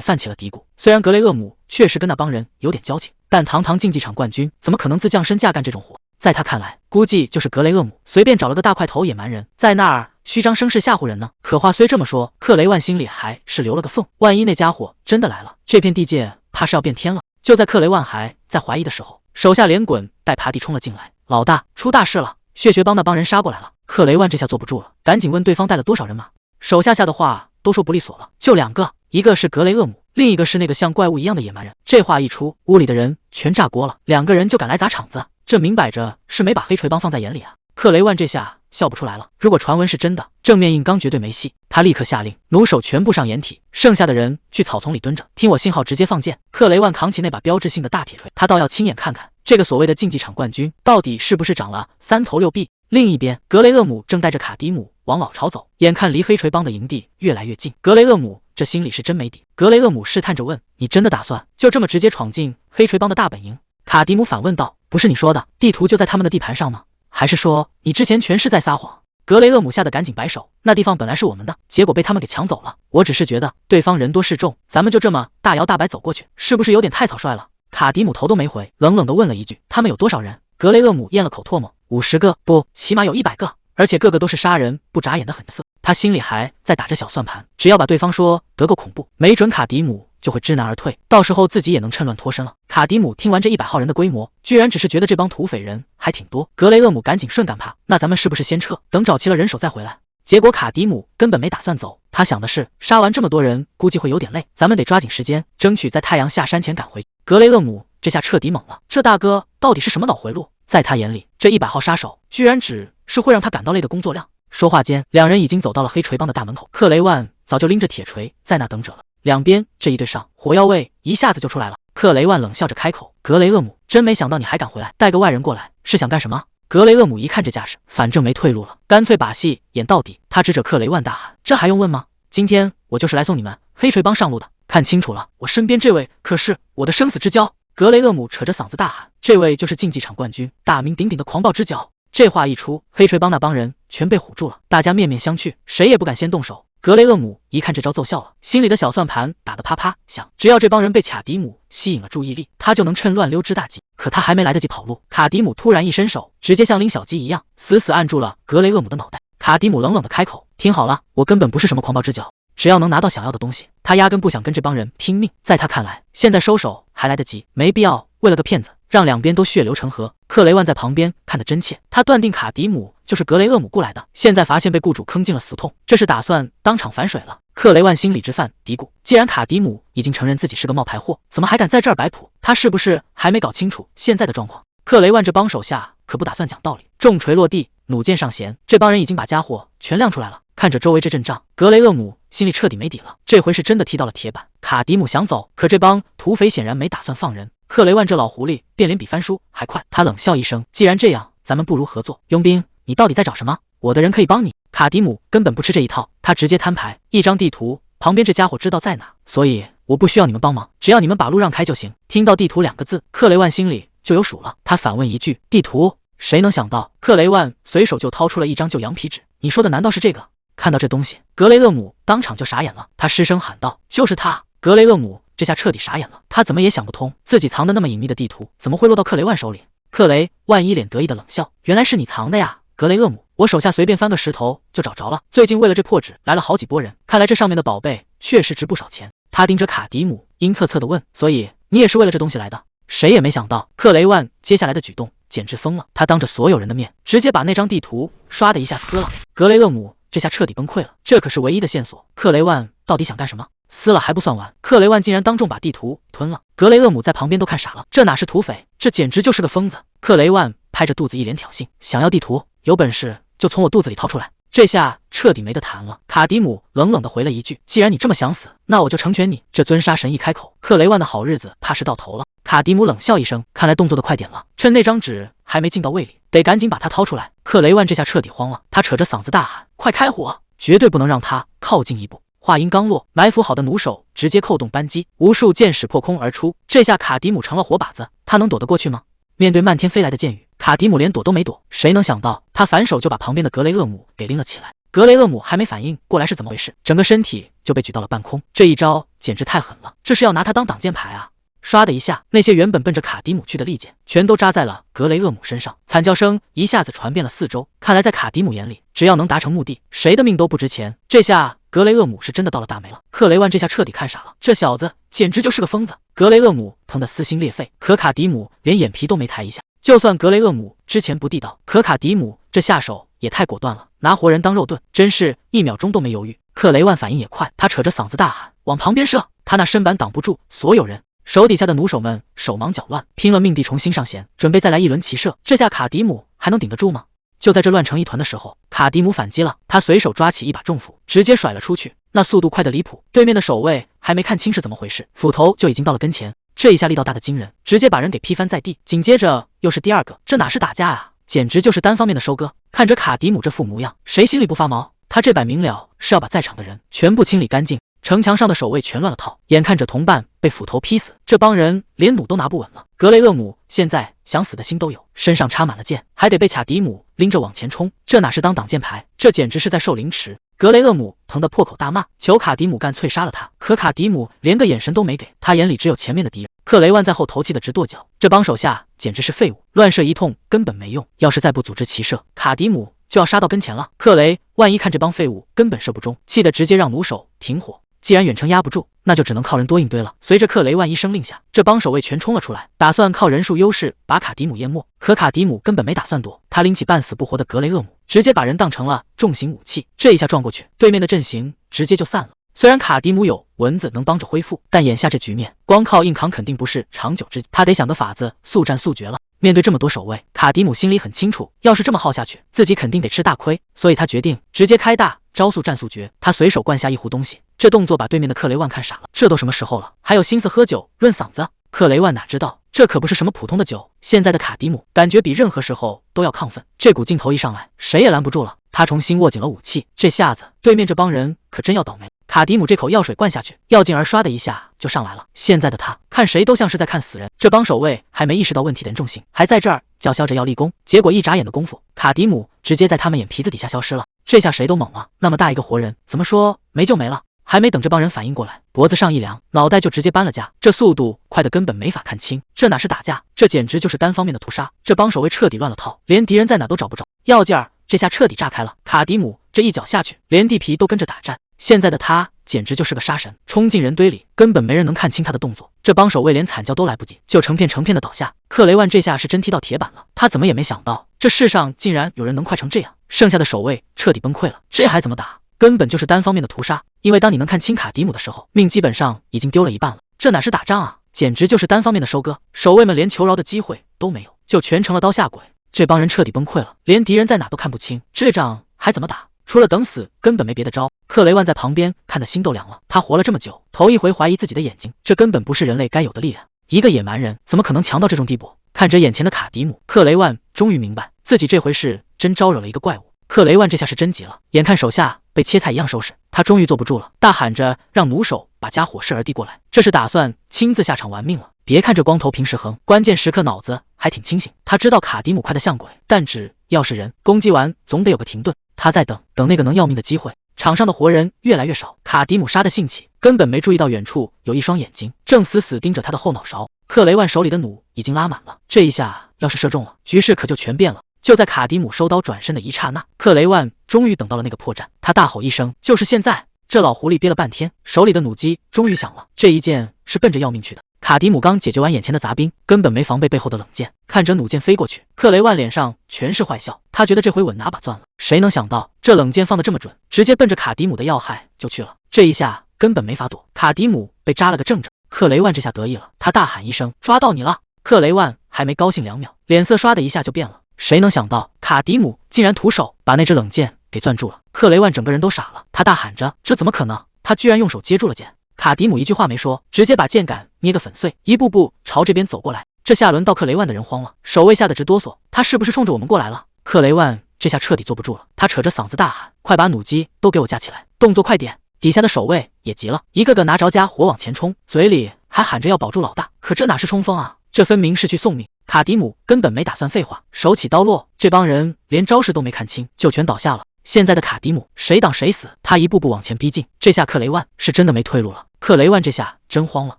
A: 泛起了嘀咕。虽然格雷厄姆确实跟那帮人有点交情，但堂堂竞技场冠军怎么可能自降身价干这种活？在他看来，估计就是格雷厄姆随便找了个大块头野蛮人，在那儿虚张声势吓唬人呢。可话虽这么说，克雷万心里还是留了个缝，万一那家伙真的来了，这片地界怕是要变天了。就在克雷万还在怀疑的时候，手下连滚带爬地冲了进来。老大，出大事了！血学帮那帮人杀过来了。克雷万这下坐不住了，赶紧问对方带了多少人马。手下下的话都说不利索了，就两个，一个是格雷厄姆，另一个是那个像怪物一样的野蛮人。这话一出，屋里的人全炸锅了，两个人就敢来砸场子，这明摆着是没把黑锤帮放在眼里啊。克雷万这下笑不出来了，如果传闻是真的，正面硬刚绝对没戏。他立刻下令，弩手全部上掩体，剩下的人去草丛里蹲着，听我信号直接放箭。克雷万扛起那把标志性的大铁锤，他倒要亲眼看看这个所谓的竞技场冠军到底是不是长了三头六臂。另一边，格雷厄姆正带着卡迪姆往老巢走，眼看离黑锤帮的营地越来越近，格雷厄姆这心里是真没底。格雷厄姆试探着问：“你真的打算就这么直接闯进黑锤帮的大本营？”卡迪姆反问道：“不是你说的地图就在他们的地盘上吗？还是说你之前全是在撒谎？”格雷厄姆吓得赶紧摆手：“那地方本来是我们的，结果被他们给抢走了。我只是觉得对方人多势众，咱们就这么大摇大摆走过去，是不是有点太草率了？”卡迪姆头都没回，冷冷地问了一句：“他们有多少人？”格雷厄姆咽了口唾沫：“50个，不，起码有100个，而且个个都是杀人不眨眼的狠色。”他心里还在打着小算盘，只要把对方说得够恐怖，没准卡迪姆就会知难而退，到时候自己也能趁乱脱身了。卡迪姆听完这100号人的规模，居然只是觉得这帮土匪人还挺多。格雷厄姆赶紧顺杆爬：“那咱们是不是先撤，等找齐了人手再回来？”结果卡迪姆根本没打算走，他想的是杀完这么多人估计会有点累，咱们得抓紧时间，争取在太阳下山前赶回去。格雷厄姆这下彻底懵了，这大哥到底是什么脑回路？在他眼里，这100号杀手居然只是会让他感到累的工作量。说话间，两人已经走到了黑锤帮的大门口，克雷万早就拎着铁锤在那等着了。两边这一对上，火药味一下子就出来了。克雷万冷笑着开口：“格雷厄姆，真没想到你还敢回来，带个外人过来，是想干什么？”格雷厄姆一看这架势，反正没退路了，干脆把戏演到底。他指着克雷万大喊：“这还用问吗？今天我就是来送你们黑锤帮上路的，看清楚了，我身边这位可是我的生死之交。”格雷厄姆扯着嗓子大喊：“这位就是竞技场冠军，大名鼎鼎的狂暴之角！”这话一出，黑锤帮那帮人全被唬住了，大家面面相觑，谁也不敢先动手。格雷厄姆一看这招奏效了，心里的小算盘打得啪啪响，只要这帮人被卡迪姆吸引了注意力，他就能趁乱溜之大吉。可他还没来得及跑路，卡迪姆突然一伸手，直接像拎小鸡一样，死死按住了格雷厄姆的脑袋。卡迪姆冷冷的开口：“听好了，我根本不是什么狂暴之角，只要能拿到想要的东西，他压根不想跟这帮人拼命。在他看来，现在收手还来得及，没必要为了个骗子让两边都血流成河。”克雷万在旁边看得真切，他断定卡迪姆就是格雷厄姆雇来的，现在发现被雇主坑进了死痛，这是打算当场反水了。克雷万心里直犯嘀咕，既然卡迪姆已经承认自己是个冒牌货，怎么还敢在这儿摆谱？他是不是还没搞清楚现在的状况？克雷万这帮手下可不打算讲道理，重锤落地，弩箭上弦，这帮人已经把家伙全亮出来了。看着周围这阵仗，格雷厄姆心里彻底没底了，这回是真的踢到了铁板。卡迪姆想走，可这帮土匪显然没打算放人。克雷万这老狐狸变脸比翻书还快，他冷笑一声：“既然这样，咱们不如合作。佣兵，你到底在找什么？我的人可以帮你。”卡迪姆根本不吃这一套，他直接摊牌：“一张地图，旁边这家伙知道在哪，所以我不需要你们帮忙，只要你们把路让开就行。”听到地图2个字，克雷万心里就有数了，他反问一句：“地图？”谁能想到，克雷万随手就掏出了一张旧羊皮纸。“你说的难道是这个？”看到这东西，格雷厄姆当场就傻眼了，他失声喊道：“就是他！”格雷厄姆这下彻底傻眼了，他怎么也想不通，自己藏的那么隐秘的地图怎么会落到克雷万手里。克雷万一脸得意的冷笑：“原来是你藏的呀，格雷厄姆，我手下随便翻个石头就找着了。最近为了这破纸来了好几波人，看来这上面的宝贝确实值不少钱。”他盯着卡迪姆，阴恻恻地问：“所以你也是为了这东西来的？”谁也没想到克雷万接下来的举动简直疯了，他当着所有人的面直接把那张地图唰的一下撕了。格雷厄姆这下彻底崩溃了，这可是唯一的线索，克雷万到底想干什么？撕了还不算完，克雷万竟然当众把地图吞了。格雷厄姆在旁边都看傻了，这哪是土匪，这简直就是个疯子。克雷万拍着肚子一脸挑衅：“想要地图？有本事就从我肚子里掏出来！”这下彻底没得谈了。卡迪姆冷冷地回了一句：“既然你这么想死，那我就成全你。”这尊杀神一开口，克雷万的好日子怕是到头了。卡迪姆冷笑一声，看来动作的快点了，趁那张纸还没进到胃里，得赶紧把它掏出来。克雷万这下彻底慌了，他扯着嗓子大喊：“快开火！绝对不能让他靠近一步！”话音刚落，埋伏好的弩手直接扣动扳机，无数箭矢破空而出。这下卡迪姆成了活靶子，他能躲得过去吗？面对漫天飞来的箭雨，卡迪姆连躲都没躲，谁能想到他反手就把旁边的格雷厄姆给拎了起来。格雷厄姆还没反应过来是怎么回事，整个身体就被举到了半空。这一招简直太狠了，这是要拿他当挡箭牌啊！唰的一下，那些原本奔着卡迪姆去的利箭全都扎在了格雷厄姆身上，惨叫声一下子传遍了四周。看来在卡迪姆眼里，只要能达成目的，谁的命都不值钱。这下格雷厄姆是真的到了大霉了。克雷万这下彻底看傻了，这小子简直就是个疯子。格雷厄姆疼得撕心裂肺，可卡迪姆连眼皮都没抬一下。就算格雷厄姆之前不地道，可卡迪姆这下手也太果断了，拿活人当肉盾，真是1秒钟都没犹豫。克雷万反应也快，他扯着嗓子大喊：“往旁边射！”他那身板挡不住所有人，手底下的弩手们手忙脚乱，拼了命地重新上弦，准备再来一轮齐射。这下卡迪姆还能顶得住吗？就在这乱成一团的时候，卡迪姆反击了，他随手抓起一把重斧，直接甩了出去，那速度快得离谱，对面的守卫还没看清是怎么回事，斧头就已经到了跟前。这一下力道大的惊人，直接把人给劈翻在地。紧接着又是第二个，这哪是打架啊，简直就是单方面的收割。看着卡迪姆这副模样，谁心里不发毛？他这摆明了是要把在场的人全部清理干净。城墙上的守卫全乱了套，眼看着同伴被斧头劈死，这帮人连弩都拿不稳了。格雷厄姆现在想死的心都有，身上插满了剑，还得被卡迪姆拎着往前冲，这哪是当挡箭牌，这简直是在受凌迟。格雷厄姆疼得破口大骂，求卡迪姆干脆杀了他。可卡迪姆连个眼神都没给，他眼里只有前面的敌人。克雷万在后头气得直跺脚，这帮手下简直是废物，乱射一通根本没用，要是再不组织齐射，卡迪姆就要杀到跟前了。克雷万一看这帮废物根本射不中，气得直接让弩手停火。既然远程压不住，那就只能靠人多应对了。随着克雷万一声令下，这帮守卫全冲了出来，打算靠人数优势把卡迪姆淹没。可卡迪姆根本没打算躲，他拎起半死不活的格雷厄姆，直接把人当成了重型武器。这一下撞过去，对面的阵型直接就散了。虽然卡迪姆有蚊子能帮着恢复，但眼下这局面，光靠硬扛肯定不是长久之计，他得想个法子速战速决了。面对这么多守卫，卡迪姆心里很清楚，要是这么耗下去，自己肯定得吃大亏，所以他决定直接开大招速战速决。他随手灌下一壶东西，这动作把对面的克雷万看傻了，这都什么时候了，还有心思喝酒润嗓子？克雷万哪知道，这可不是什么普通的酒，现在的卡迪姆感觉比任何时候都要亢奋，这股劲头一上来，谁也拦不住了。他重新握紧了武器，这下子对面这帮人可真要倒霉。卡迪姆这口药水灌下去，药劲儿唰的一下就上来了。现在的他看谁都像是在看死人。这帮守卫还没意识到问题的严重性，还在这儿叫嚣着要立功，结果一眨眼的功夫，卡迪姆直接在他们眼皮子底下消失了。这下谁都懵了，那么大一个活人，怎么说没就没了？还没等这帮人反应过来，脖子上一凉，脑袋就直接搬了架。这速度快得根本没法看清，这哪是打架，这简直就是单方面的屠杀。这帮守卫彻底乱了套，连敌人在哪都找不着，药劲儿这下彻底炸开了。卡迪姆这一脚下去，连地皮都跟着打颤。现在的他简直就是个杀神，冲进人堆里，根本没人能看清他的动作。这帮守卫连惨叫都来不及，就成片成片的倒下。克雷万这下是真踢到铁板了，他怎么也没想到，这世上竟然有人能快成这样。剩下的守卫彻底崩溃了，这还怎么打？根本就是单方面的屠杀。因为当你能看清卡迪姆的时候，命基本上已经丢了一半了。这哪是打仗啊，简直就是单方面的收割。守卫们连求饶的机会都没有，就全成了刀下鬼。这帮人彻底崩溃了，连敌人在哪都看不清，这仗还怎么打？除了等死，根本没别的招。克雷万在旁边看得心都凉了，他活了这么久，头一回怀疑自己的眼睛，这根本不是人类该有的力量。一个野蛮人怎么可能强到这种地步？看着眼前的卡迪姆，克雷万终于明白自己这回是真招惹了一个怪物。克雷万这下是真急了，眼看手下被切菜一样收拾，他终于坐不住了，大喊着让弩手把家伙射儿递过来，这是打算亲自下场玩命了。别看这光头平时横，关键时刻脑子还挺清醒。他知道卡迪姆快得像鬼，但只要是人，攻击完总得有个停顿。他在等那个能要命的机会。场上的活人越来越少，卡迪姆杀的兴起，根本没注意到远处有一双眼睛正死死盯着他的后脑勺。克雷万手里的弩已经拉满了，这一下要是射中了，局势可就全变了。就在卡迪姆收刀转身的一刹那，克雷万终于等到了那个破绽，他大吼一声：“就是现在！”这老狐狸憋了半天，手里的弩机终于响了，这一箭是奔着要命去的。卡迪姆刚解决完眼前的杂兵，根本没防备背后的冷箭，看着弩箭飞过去，克雷万脸上全是坏笑，他觉得这回稳拿把钻了。谁能想到这冷箭放得这么准，直接奔着卡迪姆的要害就去了，这一下根本没法躲，卡迪姆被扎了个正着。克雷万这下得意了，他大喊一声：“抓到你了！”克雷万还没高兴2秒，脸色唰的一下就变了。谁能想到卡迪姆竟然徒手把那只冷箭给攥住了？克雷万整个人都傻了，他大喊着：“这怎么可能？”他居然用手接住了箭。卡迪姆一句话没说，直接把箭杆捏个粉碎，一步步朝这边走过来。这下轮到克雷万的人慌了，守卫吓得直哆嗦，他是不是冲着我们过来了？克雷万这下彻底坐不住了，他扯着嗓子大喊：“快把弩机都给我架起来，动作快点！”底下的守卫也急了，一个个拿着家伙往前冲，嘴里还喊着要保住老大。可这哪是冲锋啊，这分明是去送命。卡迪姆根本没打算废话，手起刀落，这帮人连招式都没看清，就全倒下了。现在的卡迪姆谁挡谁死，他一步步往前逼近，这下克雷万是真的没退路了。克雷万这下真慌了，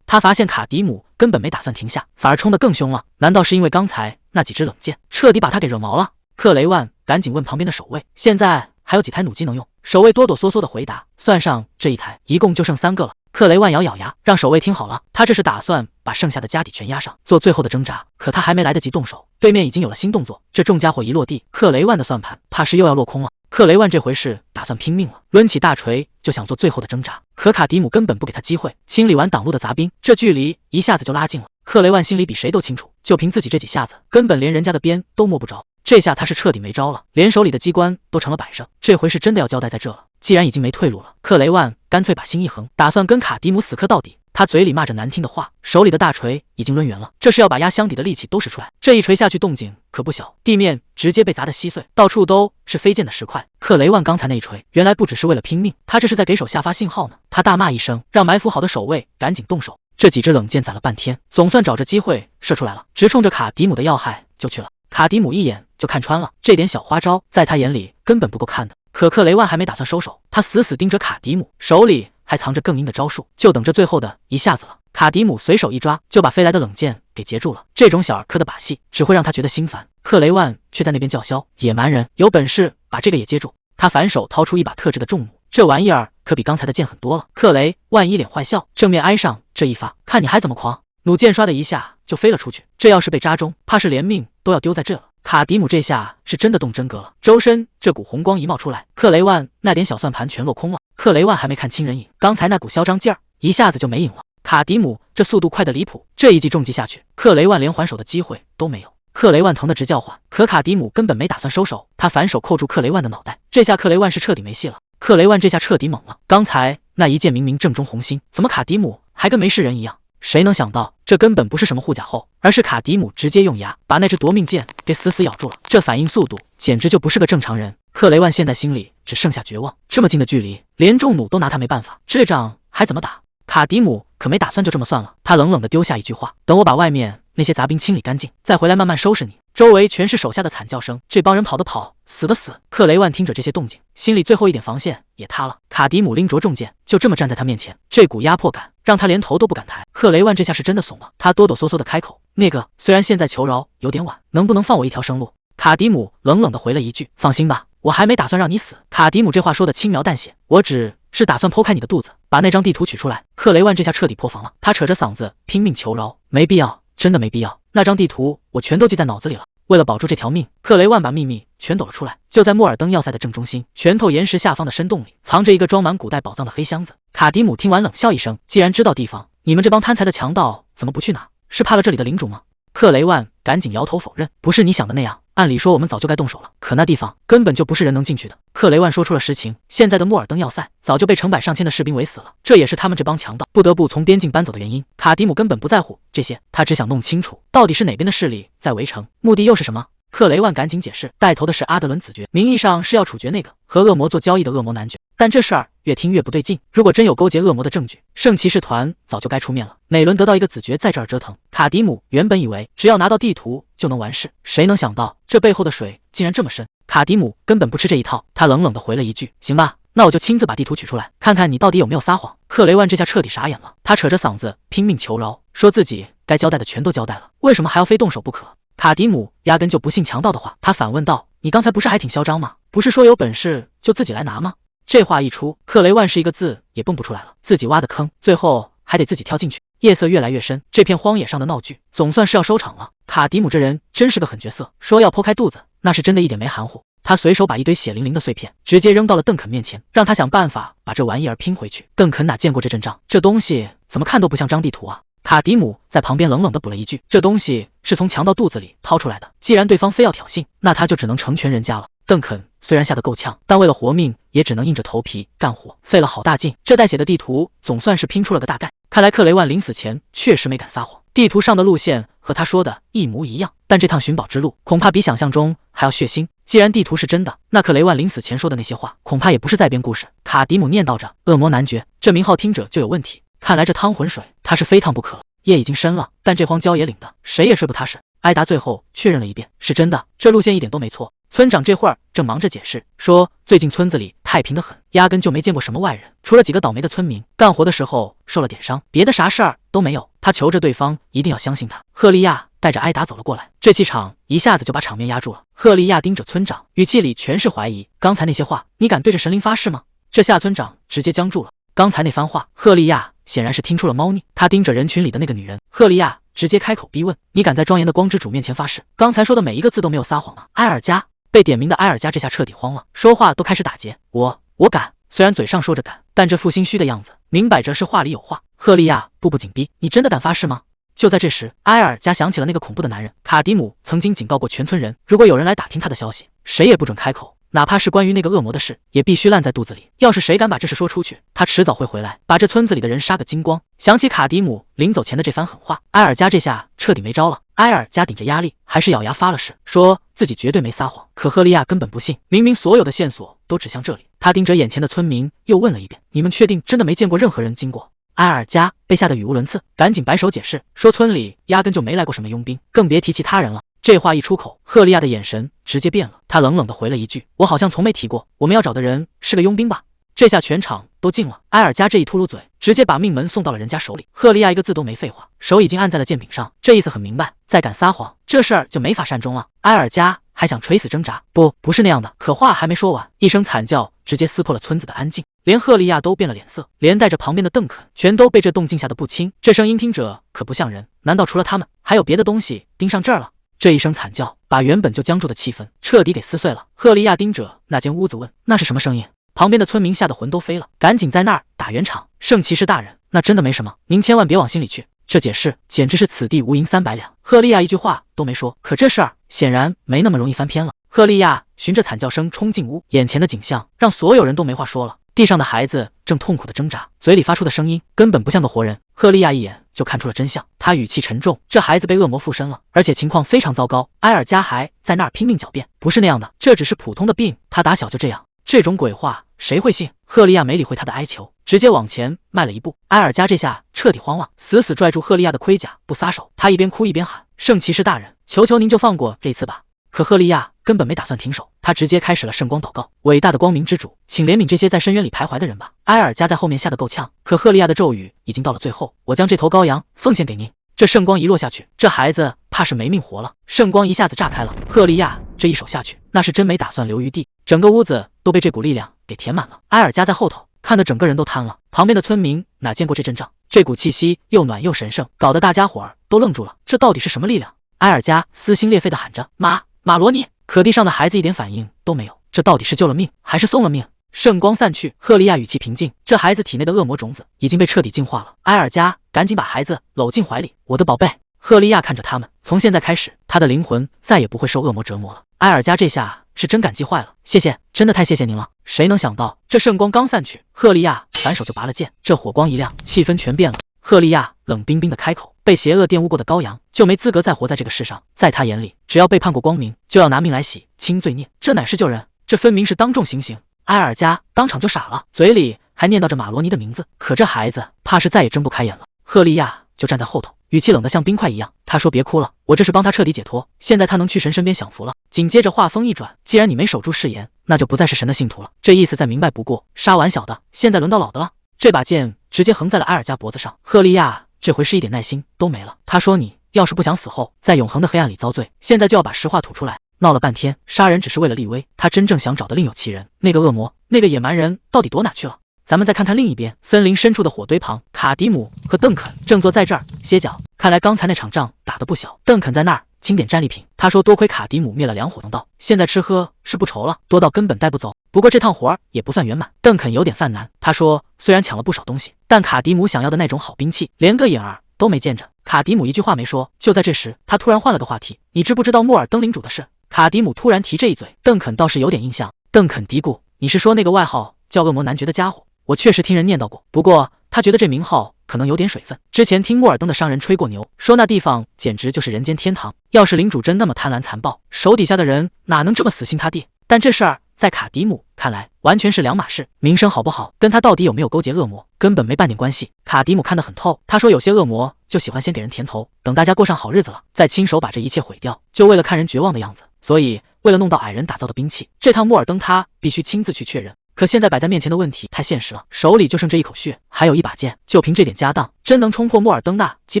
A: 他发现卡迪姆根本没打算停下，反而冲得更凶了。难道是因为刚才那几支冷箭彻底把他给惹毛了？克雷万赶紧问旁边的守卫，现在还有几台弩机能用？守卫哆哆嗦嗦的回答，算上这一台，一共就剩3个了。克雷万咬咬牙，让守卫听好了，他这是打算把剩下的家底全压上，做最后的挣扎。可他还没来得及动手，对面已经有了新动作。这众家伙一落地，克雷万的算盘怕是又要落空了。克雷万这回是打算拼命了，抡起大锤就想做最后的挣扎。可卡迪姆根本不给他机会，清理完挡路的杂兵，这距离一下子就拉近了。克雷万心里比谁都清楚，就凭自己这几下子，根本连人家的边都摸不着。这下他是彻底没招了，连手里的机关都成了摆设，这回是真的要交代在这了。既然已经没退路了，克雷万干脆把心一横，打算跟卡迪姆死磕到底。他嘴里骂着难听的话，手里的大锤已经抡圆了，这是要把压箱底的力气都使出来。这一锤下去动静可不小，地面直接被砸得稀碎，到处都是飞溅的石块。克雷万刚才那一锤，原来不只是为了拼命，他这是在给手下发信号呢。他大骂一声，让埋伏好的守卫赶紧动手。这几支冷箭攒了半天，总算找着机会射出来了，直冲着卡迪姆的要害就去了。卡迪姆一眼就看穿了，这点小花招在他眼里根本不够看的。可克雷万还没打算收手，他死死盯着卡迪姆，手里还藏着更阴的招数，就等着最后的一下子了。卡迪姆随手一抓，就把飞来的冷箭给截住了。这种小儿科的把戏，只会让他觉得心烦。克雷万却在那边叫嚣：“野蛮人，有本事把这个也接住！”他反手掏出一把特制的重弩，这玩意儿可比刚才的贱很多了。克雷万一脸坏笑，正面挨上这一发，看你还怎么狂！弩箭唰的一下就飞了出去，这要是被扎中，怕是连命都要丢在这了。卡迪姆这下是真的动真格了，周身这股红光一冒出来，克雷万那点小算盘全落空了。克雷万还没看清人影，刚才那股嚣张劲儿一下子就没影了。卡迪姆这速度快得离谱，这一记重击下去，克雷万连还手的机会都没有。克雷万疼得直叫唤，可卡迪姆根本没打算收手，他反手扣住克雷万的脑袋。这下克雷万是彻底没戏了。克雷万这下彻底懵了，刚才那一箭明明正中红心，怎么卡迪姆还跟没事人一样？谁能想到这根本不是什么护甲后，而是卡迪姆直接用牙把那只夺命剑给死死咬住了。这反应速度简直就不是个正常人。克雷万现在心里只剩下绝望，这么近的距离，连重弩都拿他没办法，这仗还怎么打？卡迪姆可没打算就这么算了，他冷冷地丢下一句话：“等我把外面那些杂兵清理干净，再回来慢慢收拾你。”周围全是手下的惨叫声，这帮人跑的跑，死的死。克雷万听着这些动静，心里最后一点防线也塌了。卡迪姆拎着重剑，就这么站在他面前，这股压迫感让他连头都不敢抬。克雷万这下是真的怂了，他哆哆嗦嗦的开口：“那个，虽然现在求饶有点晚，能不能放我一条生路？”卡迪姆冷冷地回了一句：“放心吧，我还没打算让你死。”卡迪姆这话说的轻描淡写，我只是打算剖开你的肚子，把那张地图取出来。克雷万这下彻底破防了，他扯着嗓子拼命求饶：“没必要，真的没必要，那张地图我全都记在脑子里了。”为了保住这条命，克雷万把秘密全抖了出来。就在莫尔登要塞的正中心，拳头岩石下方的深洞里，藏着一个装满古代宝藏的黑箱子。卡迪姆听完冷笑一声：“既然知道地方，你们这帮贪财的强盗怎么不去拿？是怕了这里的领主吗？”克雷万赶紧摇头否认：“不是你想的那样，按理说我们早就该动手了，可那地方根本就不是人能进去的。”克雷万说出了实情，现在的莫尔登要塞早就被成百上千的士兵围死了，这也是他们这帮强盗不得不从边境搬走的原因。卡迪姆根本不在乎这些，他只想弄清楚到底是哪边的势力在围城，目的又是什么。克雷万赶紧解释，带头的是阿德伦子爵，名义上是要处决那个和恶魔做交易的恶魔男爵，但这事儿越听越不对劲，如果真有勾结恶魔的证据，圣骑士团早就该出面了，哪轮得到一个子爵在这儿折腾？卡迪姆原本以为只要拿到地图就能完事，谁能想到这背后的水竟然这么深。卡迪姆根本不吃这一套，他冷冷地回了一句：“行吧，那我就亲自把地图取出来，看看你到底有没有撒谎。”克雷万这下彻底傻眼了，他扯着嗓子拼命求饶，说自己该交代的全都交代了，为什么还要非动手不可？卡迪姆压根就不信强盗的话，他反问道：“你刚才不是还挺嚣张吗？不是说有本事就自己来拿吗？”这话一出，克雷万是一个字也蹦不出来了，自己挖的坑，最后还得自己跳进去。夜色越来越深，这片荒野上的闹剧总算是要收场了。卡迪姆这人真是个狠角色，说要剖开肚子，那是真的一点没含糊。他随手把一堆血淋淋的碎片直接扔到了邓肯面前，让他想办法把这玩意儿拼回去。邓肯哪见过这阵仗，这东西怎么看都不像张地图啊！卡迪姆在旁边冷冷地补了一句：“这东西是从强盗肚子里掏出来的，既然对方非要挑衅，那他就只能成全人家了。”邓肯虽然吓得够呛，但为了活命，也只能硬着头皮干活，费了好大劲。这带血的地图总算是拼出了个大概。看来克雷万临死前确实没敢撒谎，地图上的路线和他说的一模一样。但这趟寻宝之路恐怕比想象中还要血腥。既然地图是真的，那克雷万临死前说的那些话，恐怕也不是在编故事。卡迪姆念叨着：“恶魔男爵，这名号听着就有问题。看来这汤浑水他是非烫不可了。”夜已经深了，但这荒郊野岭的，谁也睡不踏实。埃达最后确认了一遍，是真的，这路线一点都没错。村长这会儿正忙着解释，说最近村子里太平得很，压根就没见过什么外人，除了几个倒霉的村民，干活的时候受了点伤，别的啥事儿都没有。他求着对方一定要相信他。赫利亚带着埃达走了过来，这气场一下子就把场面压住了。赫利亚盯着村长，语气里全是怀疑：“刚才那些话，你敢对着神灵发誓吗？”这下村长直接僵住了。刚才那番话，赫利亚显然是听出了猫腻，他盯着人群里的那个女人。赫利亚直接开口逼问：“你敢在庄严的光之主面前发誓，刚才说的每一个字都没有撒谎吗？”埃尔加被点名的埃尔加这下彻底慌了，说话都开始打结：“我敢。”虽然嘴上说着敢，但这副心虚的样子，明摆着是话里有话。赫利亚步步紧逼：“你真的敢发誓吗？”就在这时，埃尔加想起了那个恐怖的男人。卡迪姆曾经警告过全村人，如果有人来打听他的消息，谁也不准开口。哪怕是关于那个恶魔的事，也必须烂在肚子里。要是谁敢把这事说出去，他迟早会回来，把这村子里的人杀个精光。想起卡迪姆临走前的这番狠话，埃尔加这下彻底没招了。埃尔加顶着压力，还是咬牙发了誓，说自己绝对没撒谎。可赫利亚根本不信，明明所有的线索都指向这里。他盯着眼前的村民，又问了一遍：“你们确定真的没见过任何人经过？”埃尔加被吓得语无伦次，赶紧摆手解释，说村里压根就没来过什么佣兵，更别提其他人了。这话一出口，赫利亚的眼神直接变了，他冷冷地回了一句：“我好像从没提过，我们要找的人是个佣兵吧？”这下全场都静了。埃尔加这一秃噜嘴，直接把命门送到了人家手里。赫利亚一个字都没废话，手已经按在了剑柄上，这意思很明白，再敢撒谎，这事儿就没法善终了。埃尔加还想垂死挣扎，不是那样的。可话还没说完，一声惨叫直接撕破了村子的安静，连赫利亚都变了脸色，连带着旁边的邓肯全都被这动静吓得不轻。这声音听着可不像人，难道除了他们，还有别的东西盯上这儿了？这一声惨叫把原本就僵住的气氛彻底给撕碎了。赫利亚盯着那间屋子问：“那是什么声音？”旁边的村民吓得魂都飞了，赶紧在那儿打圆场。圣骑士大人，那真的没什么，您千万别往心里去。这解释简直是此地无银300两。赫利亚一句话都没说，可这事儿显然没那么容易翻篇了。赫利亚循着惨叫声冲进屋，眼前的景象让所有人都没话说了。地上的孩子正痛苦的挣扎，嘴里发出的声音根本不像个活人。赫利亚一眼就看出了真相，他语气沉重：“这孩子被恶魔附身了，而且情况非常糟糕。”埃尔加还在那儿拼命狡辩：“不是那样的，这只是普通的病，他打小就这样。”这种鬼话谁会信？赫利亚没理会他的哀求，直接往前迈了一步。埃尔加这下彻底慌了，死死拽住赫利亚的盔甲不撒手。他一边哭一边喊：“圣骑士大人，求求您就放过这次吧！”可赫利亚根本没打算停手，他直接开始了圣光祷告：“伟大的光明之主，请怜悯这些在深渊里徘徊的人吧。”埃尔加在后面吓得够呛，可赫利亚的咒语已经到了最后：“我将这头羔羊奉献给您。”这圣光一落下去，这孩子怕是没命活了。圣光一下子炸开了，赫利亚这一手下去，那是真没打算留余地，整个屋子都被这股力量给填满了。埃尔加在后头看得整个人都瘫了，旁边的村民哪见过这阵仗，这股气息又暖又神圣，搞得大家伙儿都愣住了，这到底是什么力量？埃尔加撕心裂肺地喊着：“马罗尼！”可地上的孩子一点反应都没有，这到底是救了命还是送了命？圣光散去，赫利亚语气平静：“这孩子体内的恶魔种子已经被彻底净化了。”埃尔加赶紧把孩子搂进怀里：“我的宝贝。”赫利亚看着他们，从现在开始，他的灵魂再也不会受恶魔折磨了。埃尔加这下是真感激坏了，谢谢，真的太谢谢您了。谁能想到，这圣光刚散去，赫利亚反手就拔了剑，这火光一亮，气氛全变了。赫利亚冷冰冰的开口：“被邪恶玷污过的羔羊就没资格再活在这个世上，在他眼里，只要背叛过光明，就要拿命来洗清罪孽。这乃是救人，这分明是当众行刑。”埃尔加当场就傻了，嘴里还念叨着马罗尼的名字，可这孩子怕是再也睁不开眼了。赫利亚就站在后头，语气冷得像冰块一样，他说：“别哭了，我这是帮他彻底解脱，现在他能去神身边享福了。”紧接着话锋一转：“既然你没守住誓言，那就不再是神的信徒了。”这意思再明白不过，杀完小的，现在轮到老的了。这把剑直接横在了埃尔加脖子上，赫利亚这回是一点耐心都没了。他说：“你要是不想死后在永恒的黑暗里遭罪，现在就要把实话吐出来。”闹了半天，杀人只是为了立威，他真正想找的另有其人。那个恶魔，那个野蛮人到底躲哪去了？咱们再看看另一边，森林深处的火堆旁，卡迪姆和邓肯正坐在这儿歇脚。看来刚才那场仗打得不小。邓肯在那儿清点战利品，他说多亏卡迪姆灭了2伙同道，现在吃喝是不愁了，多到根本带不走。不过这趟活儿也不算圆满，邓肯有点犯难。他说虽然抢了不少东西，但卡迪姆想要的那种好兵器，连个影儿都没见着。卡迪姆一句话没说，就在这时，他突然换了个话题：“你知不知道莫尔登领主的事？”卡迪姆突然提这一嘴，邓肯倒是有点印象。邓肯嘀咕：“你是说那个外号叫恶魔男爵的家伙？我确实听人念叨过，不过他觉得这名号可能有点水分。之前听莫尔登的商人吹过牛，说那地方简直就是人间天堂。要是领主真那么贪婪残暴，手底下的人哪能这么死心塌地？但这事儿在卡迪姆看来完全是两码事，名声好不好跟他到底有没有勾结恶魔根本没半点关系。卡迪姆看得很透，他说有些恶魔就喜欢先给人甜头，等大家过上好日子了，再亲手把这一切毁掉，就为了看人绝望的样子。所以为了弄到矮人打造的兵器，这趟莫尔登他必须亲自去确认。可现在摆在面前的问题太现实了，手里就剩这一口血，还有一把剑，就凭这点家当，真能冲破莫尔登那几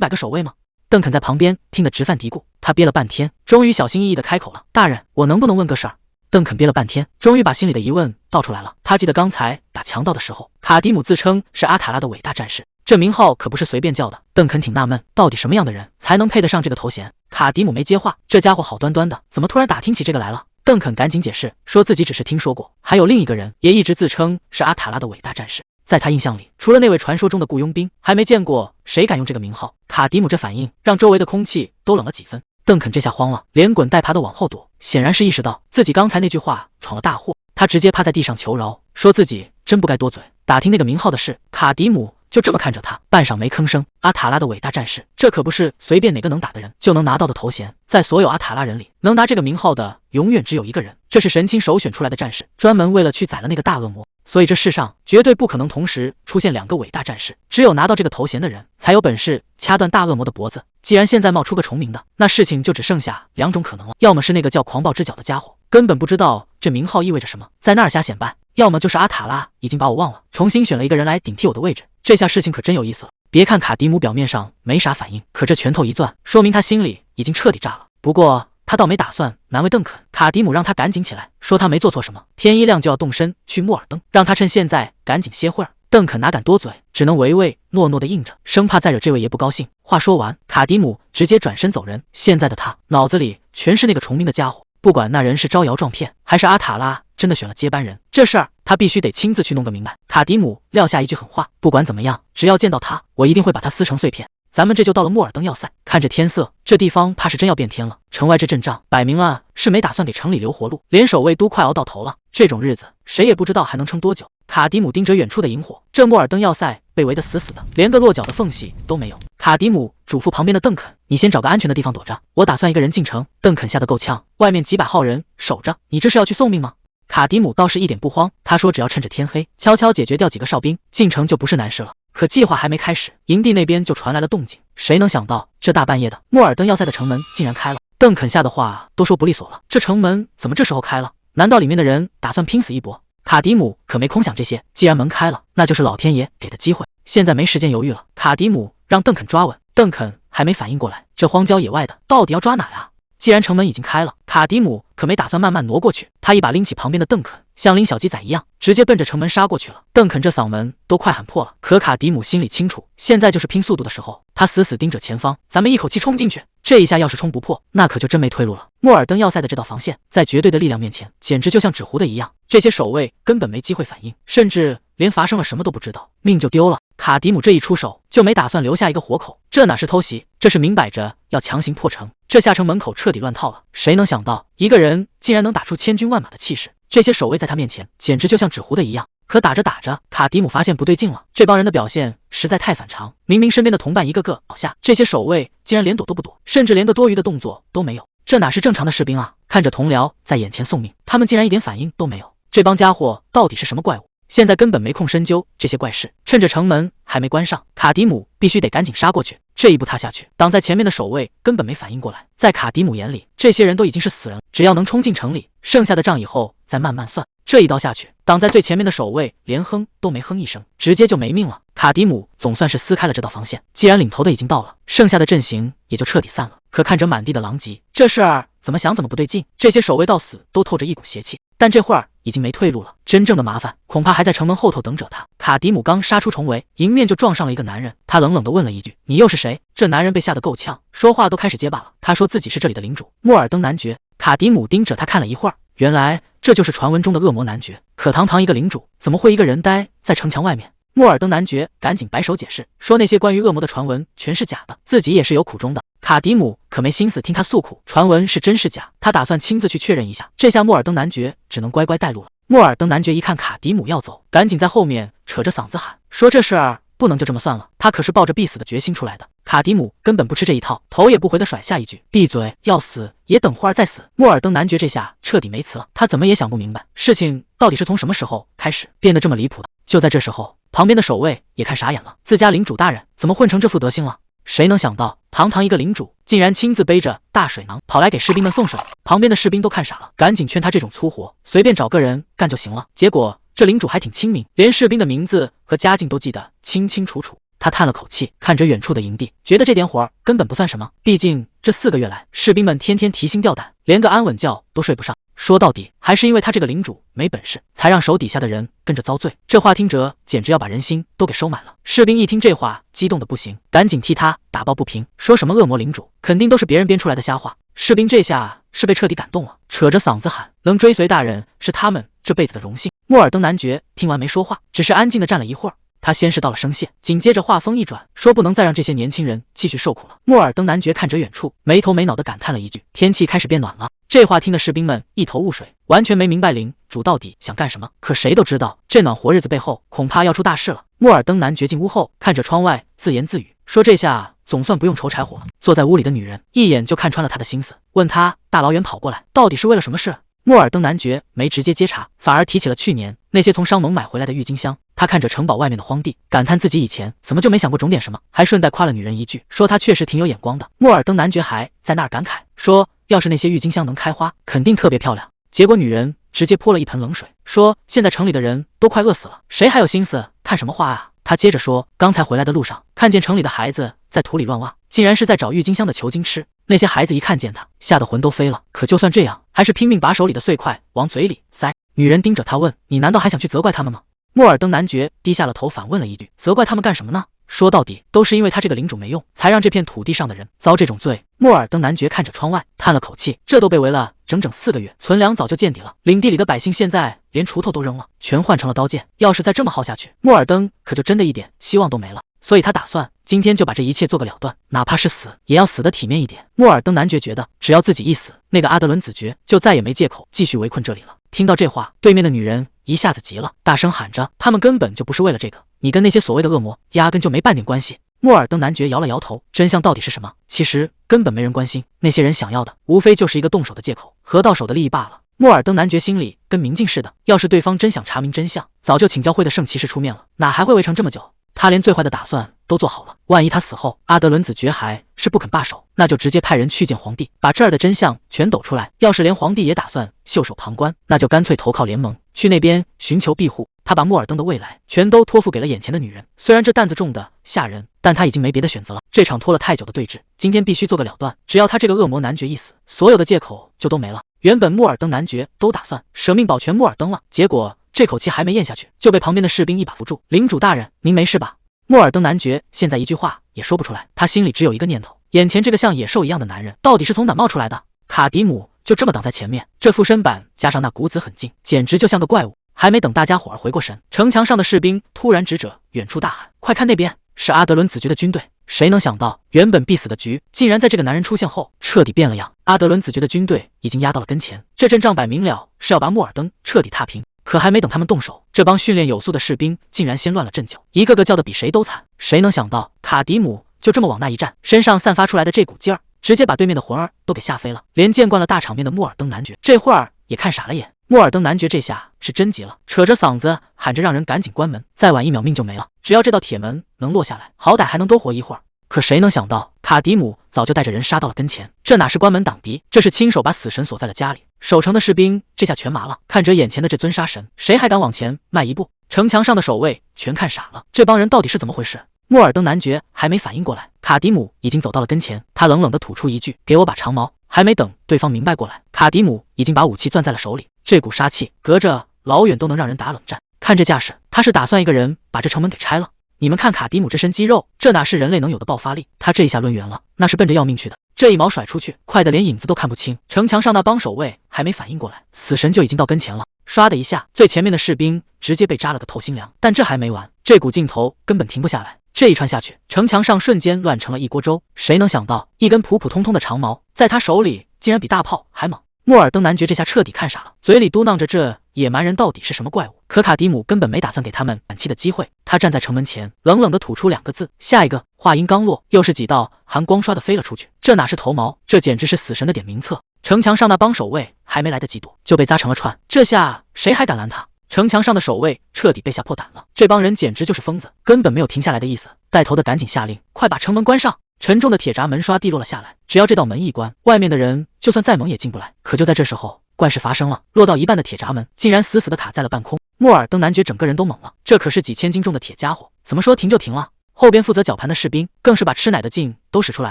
A: 百个守卫吗？邓肯在旁边听得直犯嘀咕，他憋了半天，终于小心翼翼地开口了：“大人，我能不能问个事儿？”邓肯憋了半天，终于把心里的疑问道出来了。他记得刚才打强盗的时候，卡迪姆自称是阿塔拉的伟大战士，这名号可不是随便叫的。邓肯挺纳闷，到底什么样的人才能配得上这个头衔？卡迪姆没接话，这家伙好端端的，怎么突然打听起这个来了？邓肯赶紧解释，说自己只是听说过，还有另一个人也一直自称是阿塔拉的伟大战士。在他印象里，除了那位传说中的雇佣兵，还没见过谁敢用这个名号。卡迪姆这反应让周围的空气都冷了几分。邓肯这下慌了，连滚带爬的往后躲，显然是意识到自己刚才那句话闯了大祸。他直接趴在地上求饶，说自己真不该多嘴，打听那个名号的事。卡迪姆就这么看着他，半晌没吭声。阿塔拉的伟大战士，这可不是随便哪个能打的人就能拿到的头衔，在所有阿塔拉人里，能拿这个名号的永远只有一个人，这是神卿首选出来的战士，专门为了去宰了那个大恶魔。所以这世上绝对不可能同时出现2个伟大战士，只有拿到这个头衔的人才有本事掐断大恶魔的脖子。既然现在冒出个重名的，那事情就只剩下2种可能了，要么是那个叫狂暴之角的家伙根本不知道这名号意味着什么，在那儿瞎显摆，要么就是阿塔拉已经把我忘了，重新选了一个人来顶替我的位置。这下事情可真有意思了。别看卡迪姆表面上没啥反应，可这拳头一攥，说明他心里已经彻底炸了。不过他倒没打算难为邓肯，卡迪姆让他赶紧起来，说他没做错什么，天一亮就要动身去莫尔登，让他趁现在赶紧歇会儿。邓肯哪敢多嘴，只能唯唯诺诺的应着，生怕再惹这位爷不高兴。话说完，卡迪姆直接转身走人。现在的他脑子里全是那个重名的家伙，不管那人是招摇撞骗，还是阿塔拉真的选了接班人，这事儿他必须得亲自去弄个明白。卡迪姆撂下一句狠话，不管怎么样，只要见到他，我一定会把他撕成碎片。咱们这就到了莫尔登要塞，看这天色，这地方怕是真要变天了。城外这阵仗，摆明了是没打算给城里留活路，连守卫都快熬到头了。这种日子，谁也不知道还能撑多久。卡迪姆盯着远处的萤火，这莫尔登要塞被围得死死的，连个落脚的缝隙都没有。卡迪姆嘱咐旁边的邓肯：“你先找个安全的地方躲着，我打算一个人进城。”邓肯吓得够呛，外面几百号人守着，你这是要去送命吗？卡迪姆倒是一点不慌，他说只要趁着天黑，悄悄解决掉几个哨兵，进城就不是难事了。可计划还没开始，营地那边就传来了动静。谁能想到，这大半夜的，莫尔登要塞的城门竟然开了。邓肯吓得话都说不利索了，这城门怎么这时候开了？难道里面的人打算拼死一搏？卡迪姆可没空想这些，既然门开了，那就是老天爷给的机会，现在没时间犹豫了。卡迪姆让邓肯抓稳，邓肯还没反应过来，这荒郊野外的，到底要抓哪呀？既然城门已经开了，卡迪姆可没打算慢慢挪过去，他一把拎起旁边的邓肯，像拎小鸡仔一样，直接奔着城门杀过去了。邓肯这嗓门都快喊破了，可卡迪姆心里清楚，现在就是拼速度的时候。他死死盯着前方，咱们一口气冲进去，这一下要是冲不破，那可就真没退路了。莫尔登要塞的这道防线，在绝对的力量面前，简直就像纸糊的一样，这些守卫根本没机会反应，甚至连发生了什么都不知道，命就丢了。卡迪姆这一出手，就没打算留下一个活口，这哪是偷袭，这是明摆着要强行破城。这下城门口彻底乱套了，谁能想到一个人竟然能打出千军万马的气势？这些守卫在他面前简直就像纸糊的一样。可打着打着，卡迪姆发现不对劲了，这帮人的表现实在太反常。明明身边的同伴一个个倒下，这些守卫竟然连躲都不躲，甚至连个多余的动作都没有，这哪是正常的士兵啊？看着同僚在眼前送命，他们竟然一点反应都没有，这帮家伙到底是什么怪物？现在根本没空深究这些怪事，趁着城门还没关上，卡迪姆必须得赶紧杀过去。这一步踏下去，挡在前面的守卫根本没反应过来，在卡迪姆眼里，这些人都已经是死人，只要能冲进城里，剩下的账以后再慢慢算。这一刀下去，挡在最前面的守卫连哼都没哼一声，直接就没命了。卡迪姆总算是撕开了这道防线，既然领头的已经到了，剩下的阵型也就彻底散了。可看着满地的狼藉，这事儿怎么想怎么不对劲。这些守卫到死都透着一股邪气，但这会儿已经没退路了，真正的麻烦恐怕还在城门后头等着他。卡迪姆刚杀出重围，迎面就撞上了一个男人，他冷冷地问了一句：“你又是谁？”这男人被吓得够呛，说话都开始结巴了。他说自己是这里的领主莫尔登男爵。卡迪姆盯着他看了一会儿，原来这就是传闻中的恶魔男爵。可堂堂一个领主，怎么会一个人待在城墙外面？莫尔登男爵赶紧摆手解释，说那些关于恶魔的传闻全是假的，自己也是有苦衷的。卡迪姆可没心思听他诉苦，传闻是真是假，他打算亲自去确认一下。这下莫尔登男爵只能乖乖带路了。莫尔登男爵一看卡迪姆要走，赶紧在后面扯着嗓子喊，说这事儿不能就这么算了，他可是抱着必死的决心出来的。卡迪姆根本不吃这一套，头也不回地甩下一句：“闭嘴，要死也等会儿再死。”莫尔登男爵这下彻底没词了，他怎么也想不明白，事情到底是从什么时候开始变得这么离谱的。就在这时候，旁边的守卫也看傻眼了，自家领主大人怎么混成这副德行了？谁能想到，堂堂一个领主，竟然亲自背着大水囊跑来给士兵们送水。旁边的士兵都看傻了，赶紧劝他这种粗活随便找个人干就行了。结果这领主还挺亲民，连士兵的名字和家境都记得清清楚楚。他叹了口气，看着远处的营地，觉得这点活儿根本不算什么，毕竟这4个月来，士兵们天天提心吊胆，连个安稳觉都睡不上。说到底，还是因为他这个领主没本事，才让手底下的人跟着遭罪。这话听着简直要把人心都给收买了。士兵一听这话，激动的不行，赶紧替他打抱不平，说什么恶魔领主，肯定都是别人编出来的瞎话。士兵这下是被彻底感动了，扯着嗓子喊：“能追随大人是他们这辈子的荣幸。”莫尔登男爵听完没说话，只是安静的站了一会儿。他先是道了声谢，紧接着话锋一转，说不能再让这些年轻人继续受苦了。莫尔登男爵看着远处，没头没脑地感叹了一句：“天气开始变暖了。”这话听得士兵们一头雾水，完全没明白领主到底想干什么。可谁都知道，这暖和日子背后恐怕要出大事了。莫尔登男爵进屋后，看着窗外，自言自语说：“这下总算不用愁柴火了。”坐在屋里的女人一眼就看穿了他的心思，问他大老远跑过来，到底是为了什么事？莫尔登男爵没直接接茬，反而提起了去年那些从商盟买回来的郁金香。他看着城堡外面的荒地，感叹自己以前怎么就没想过种点什么，还顺带夸了女人一句，说她确实挺有眼光的。莫尔登男爵还在那儿感慨说，要是那些郁金香能开花，肯定特别漂亮。结果女人直接泼了一盆冷水，说现在城里的人都快饿死了，谁还有心思看什么花啊？他接着说，刚才回来的路上，看见城里的孩子在土里乱挖，竟然是在找郁金香的球茎吃。那些孩子一看见他，吓得魂都飞了。可就算这样，还是拼命把手里的碎块往嘴里塞。女人盯着他问：“你难道还想去责怪他们吗？”莫尔登男爵低下了头，反问了一句：“责怪他们干什么呢？说到底，都是因为他这个领主没用，才让这片土地上的人遭这种罪。”莫尔登男爵看着窗外，叹了口气：“这都被围了整整4个月，存粮早就见底了。领地里的百姓现在连锄头都扔了，全换成了刀剑。要是再这么耗下去，莫尔登可就真的一点希望都没了。所以他打算今天就把这一切做个了断，哪怕是死，也要死得体面一点。”莫尔登男爵觉得，只要自己一死，那个阿德伦子爵就再也没借口继续围困这里了。听到这话，对面的女人一下子急了，大声喊着：“他们根本就不是为了这个，你跟那些所谓的恶魔压根就没半点关系。”莫尔登男爵摇了摇头，真相到底是什么？其实根本没人关心，那些人想要的无非就是一个动手的借口和到手的利益罢了。莫尔登男爵心里跟明镜似的，要是对方真想查明真相，早就请教会的圣骑士出面了，哪还会围城这么久？他连最坏的打算都做好了，万一他死后阿德伦子爵还是不肯罢手，那就直接派人去见皇帝，把这儿的真相全抖出来。要是连皇帝也打算袖手旁观，那就干脆投靠联盟，去那边寻求庇护。他把莫尔登的未来全都托付给了眼前的女人，虽然这担子重的吓人，但他已经没别的选择了。这场拖了太久的对峙，今天必须做个了断。只要他这个恶魔男爵一死，所有的借口就都没了。原本莫尔登男爵都打算舍命保全莫尔登了，结果这口气还没咽下去，就被旁边的士兵一把扶住。领主大人，您没事吧？莫尔登男爵现在一句话也说不出来，他心里只有一个念头：眼前这个像野兽一样的男人，到底是从哪冒出来的？卡迪姆就这么挡在前面，这附身板加上那骨子很劲，简直就像个怪物。还没等大家伙儿回过神，城墙上的士兵突然指着远处大喊：“快看那边，是阿德伦子爵的军队！”谁能想到，原本必死的局，竟然在这个男人出现后彻底变了样。阿德伦子爵的军队已经压到了跟前，这阵仗摆明了是要把莫尔登彻底踏平。可还没等他们动手，这帮训练有素的士兵竟然先乱了阵脚，一个个叫得比谁都惨。谁能想到，卡迪姆就这么往那一站，身上散发出来的这股劲儿，直接把对面的魂儿都给吓飞了。连见惯了大场面的莫尔登男爵，这会儿也看傻了眼。莫尔登男爵这下是真急了，扯着嗓子喊着让人赶紧关门，再晚1秒命就没了。只要这道铁门能落下来，好歹还能多活一会儿。可谁能想到，卡迪姆早就带着人杀到了跟前，这哪是关门挡敌，这是亲手把死神锁在了家里。守城的士兵这下全麻了，看着眼前的这尊杀神，谁还敢往前迈一步？城墙上的守卫全看傻了，这帮人到底是怎么回事？莫尔登男爵还没反应过来，卡迪姆已经走到了跟前，他冷冷地吐出一句：“给我把长矛。”还没等对方明白过来，卡迪姆已经把武器攥在了手里，这股杀气隔着老远都能让人打冷战。看这架势，他是打算一个人把这城门给拆了。你们看卡迪姆这身肌肉，这哪是人类能有的爆发力？他这一下抡圆了，那是奔着要命去的。这一矛甩出去，快得连影子都看不清。城墙上那帮守卫还没反应过来，死神就已经到跟前了。唰的一下，最前面的士兵直接被扎了个透心凉。但这还没完，这股劲头根本停不下来。这一串下去，城墙上瞬间乱成了一锅粥。谁能想到，一根普普通通的长矛，在他手里竟然比大炮还猛。莫尔登男爵这下彻底看傻了，嘴里嘟囔着这野蛮人到底是什么怪物。可卡迪姆根本没打算给他们喘气的机会，他站在城门前，冷冷地吐出2个字：下一个。话音刚落，又是几道寒光刷的飞了出去。这哪是头毛，这简直是死神的点名册。城墙上那帮守卫还没来得及躲，就被扎成了串。这下谁还敢拦他？城墙上的守卫彻底被吓破胆了，这帮人简直就是疯子，根本没有停下来的意思。带头的赶紧下令，快把城门关上。沉重的铁闸门刷地落了下来，只要这道门一关，外面的人就算再猛也进不来。可就在这时候，怪事发生了，落到一半的铁闸门竟然死死地卡在了半空。莫尔登男爵整个人都懵了，这可是几千斤重的铁家伙，怎么说停就停了？后边负责绞盘的士兵更是把吃奶的劲都使出来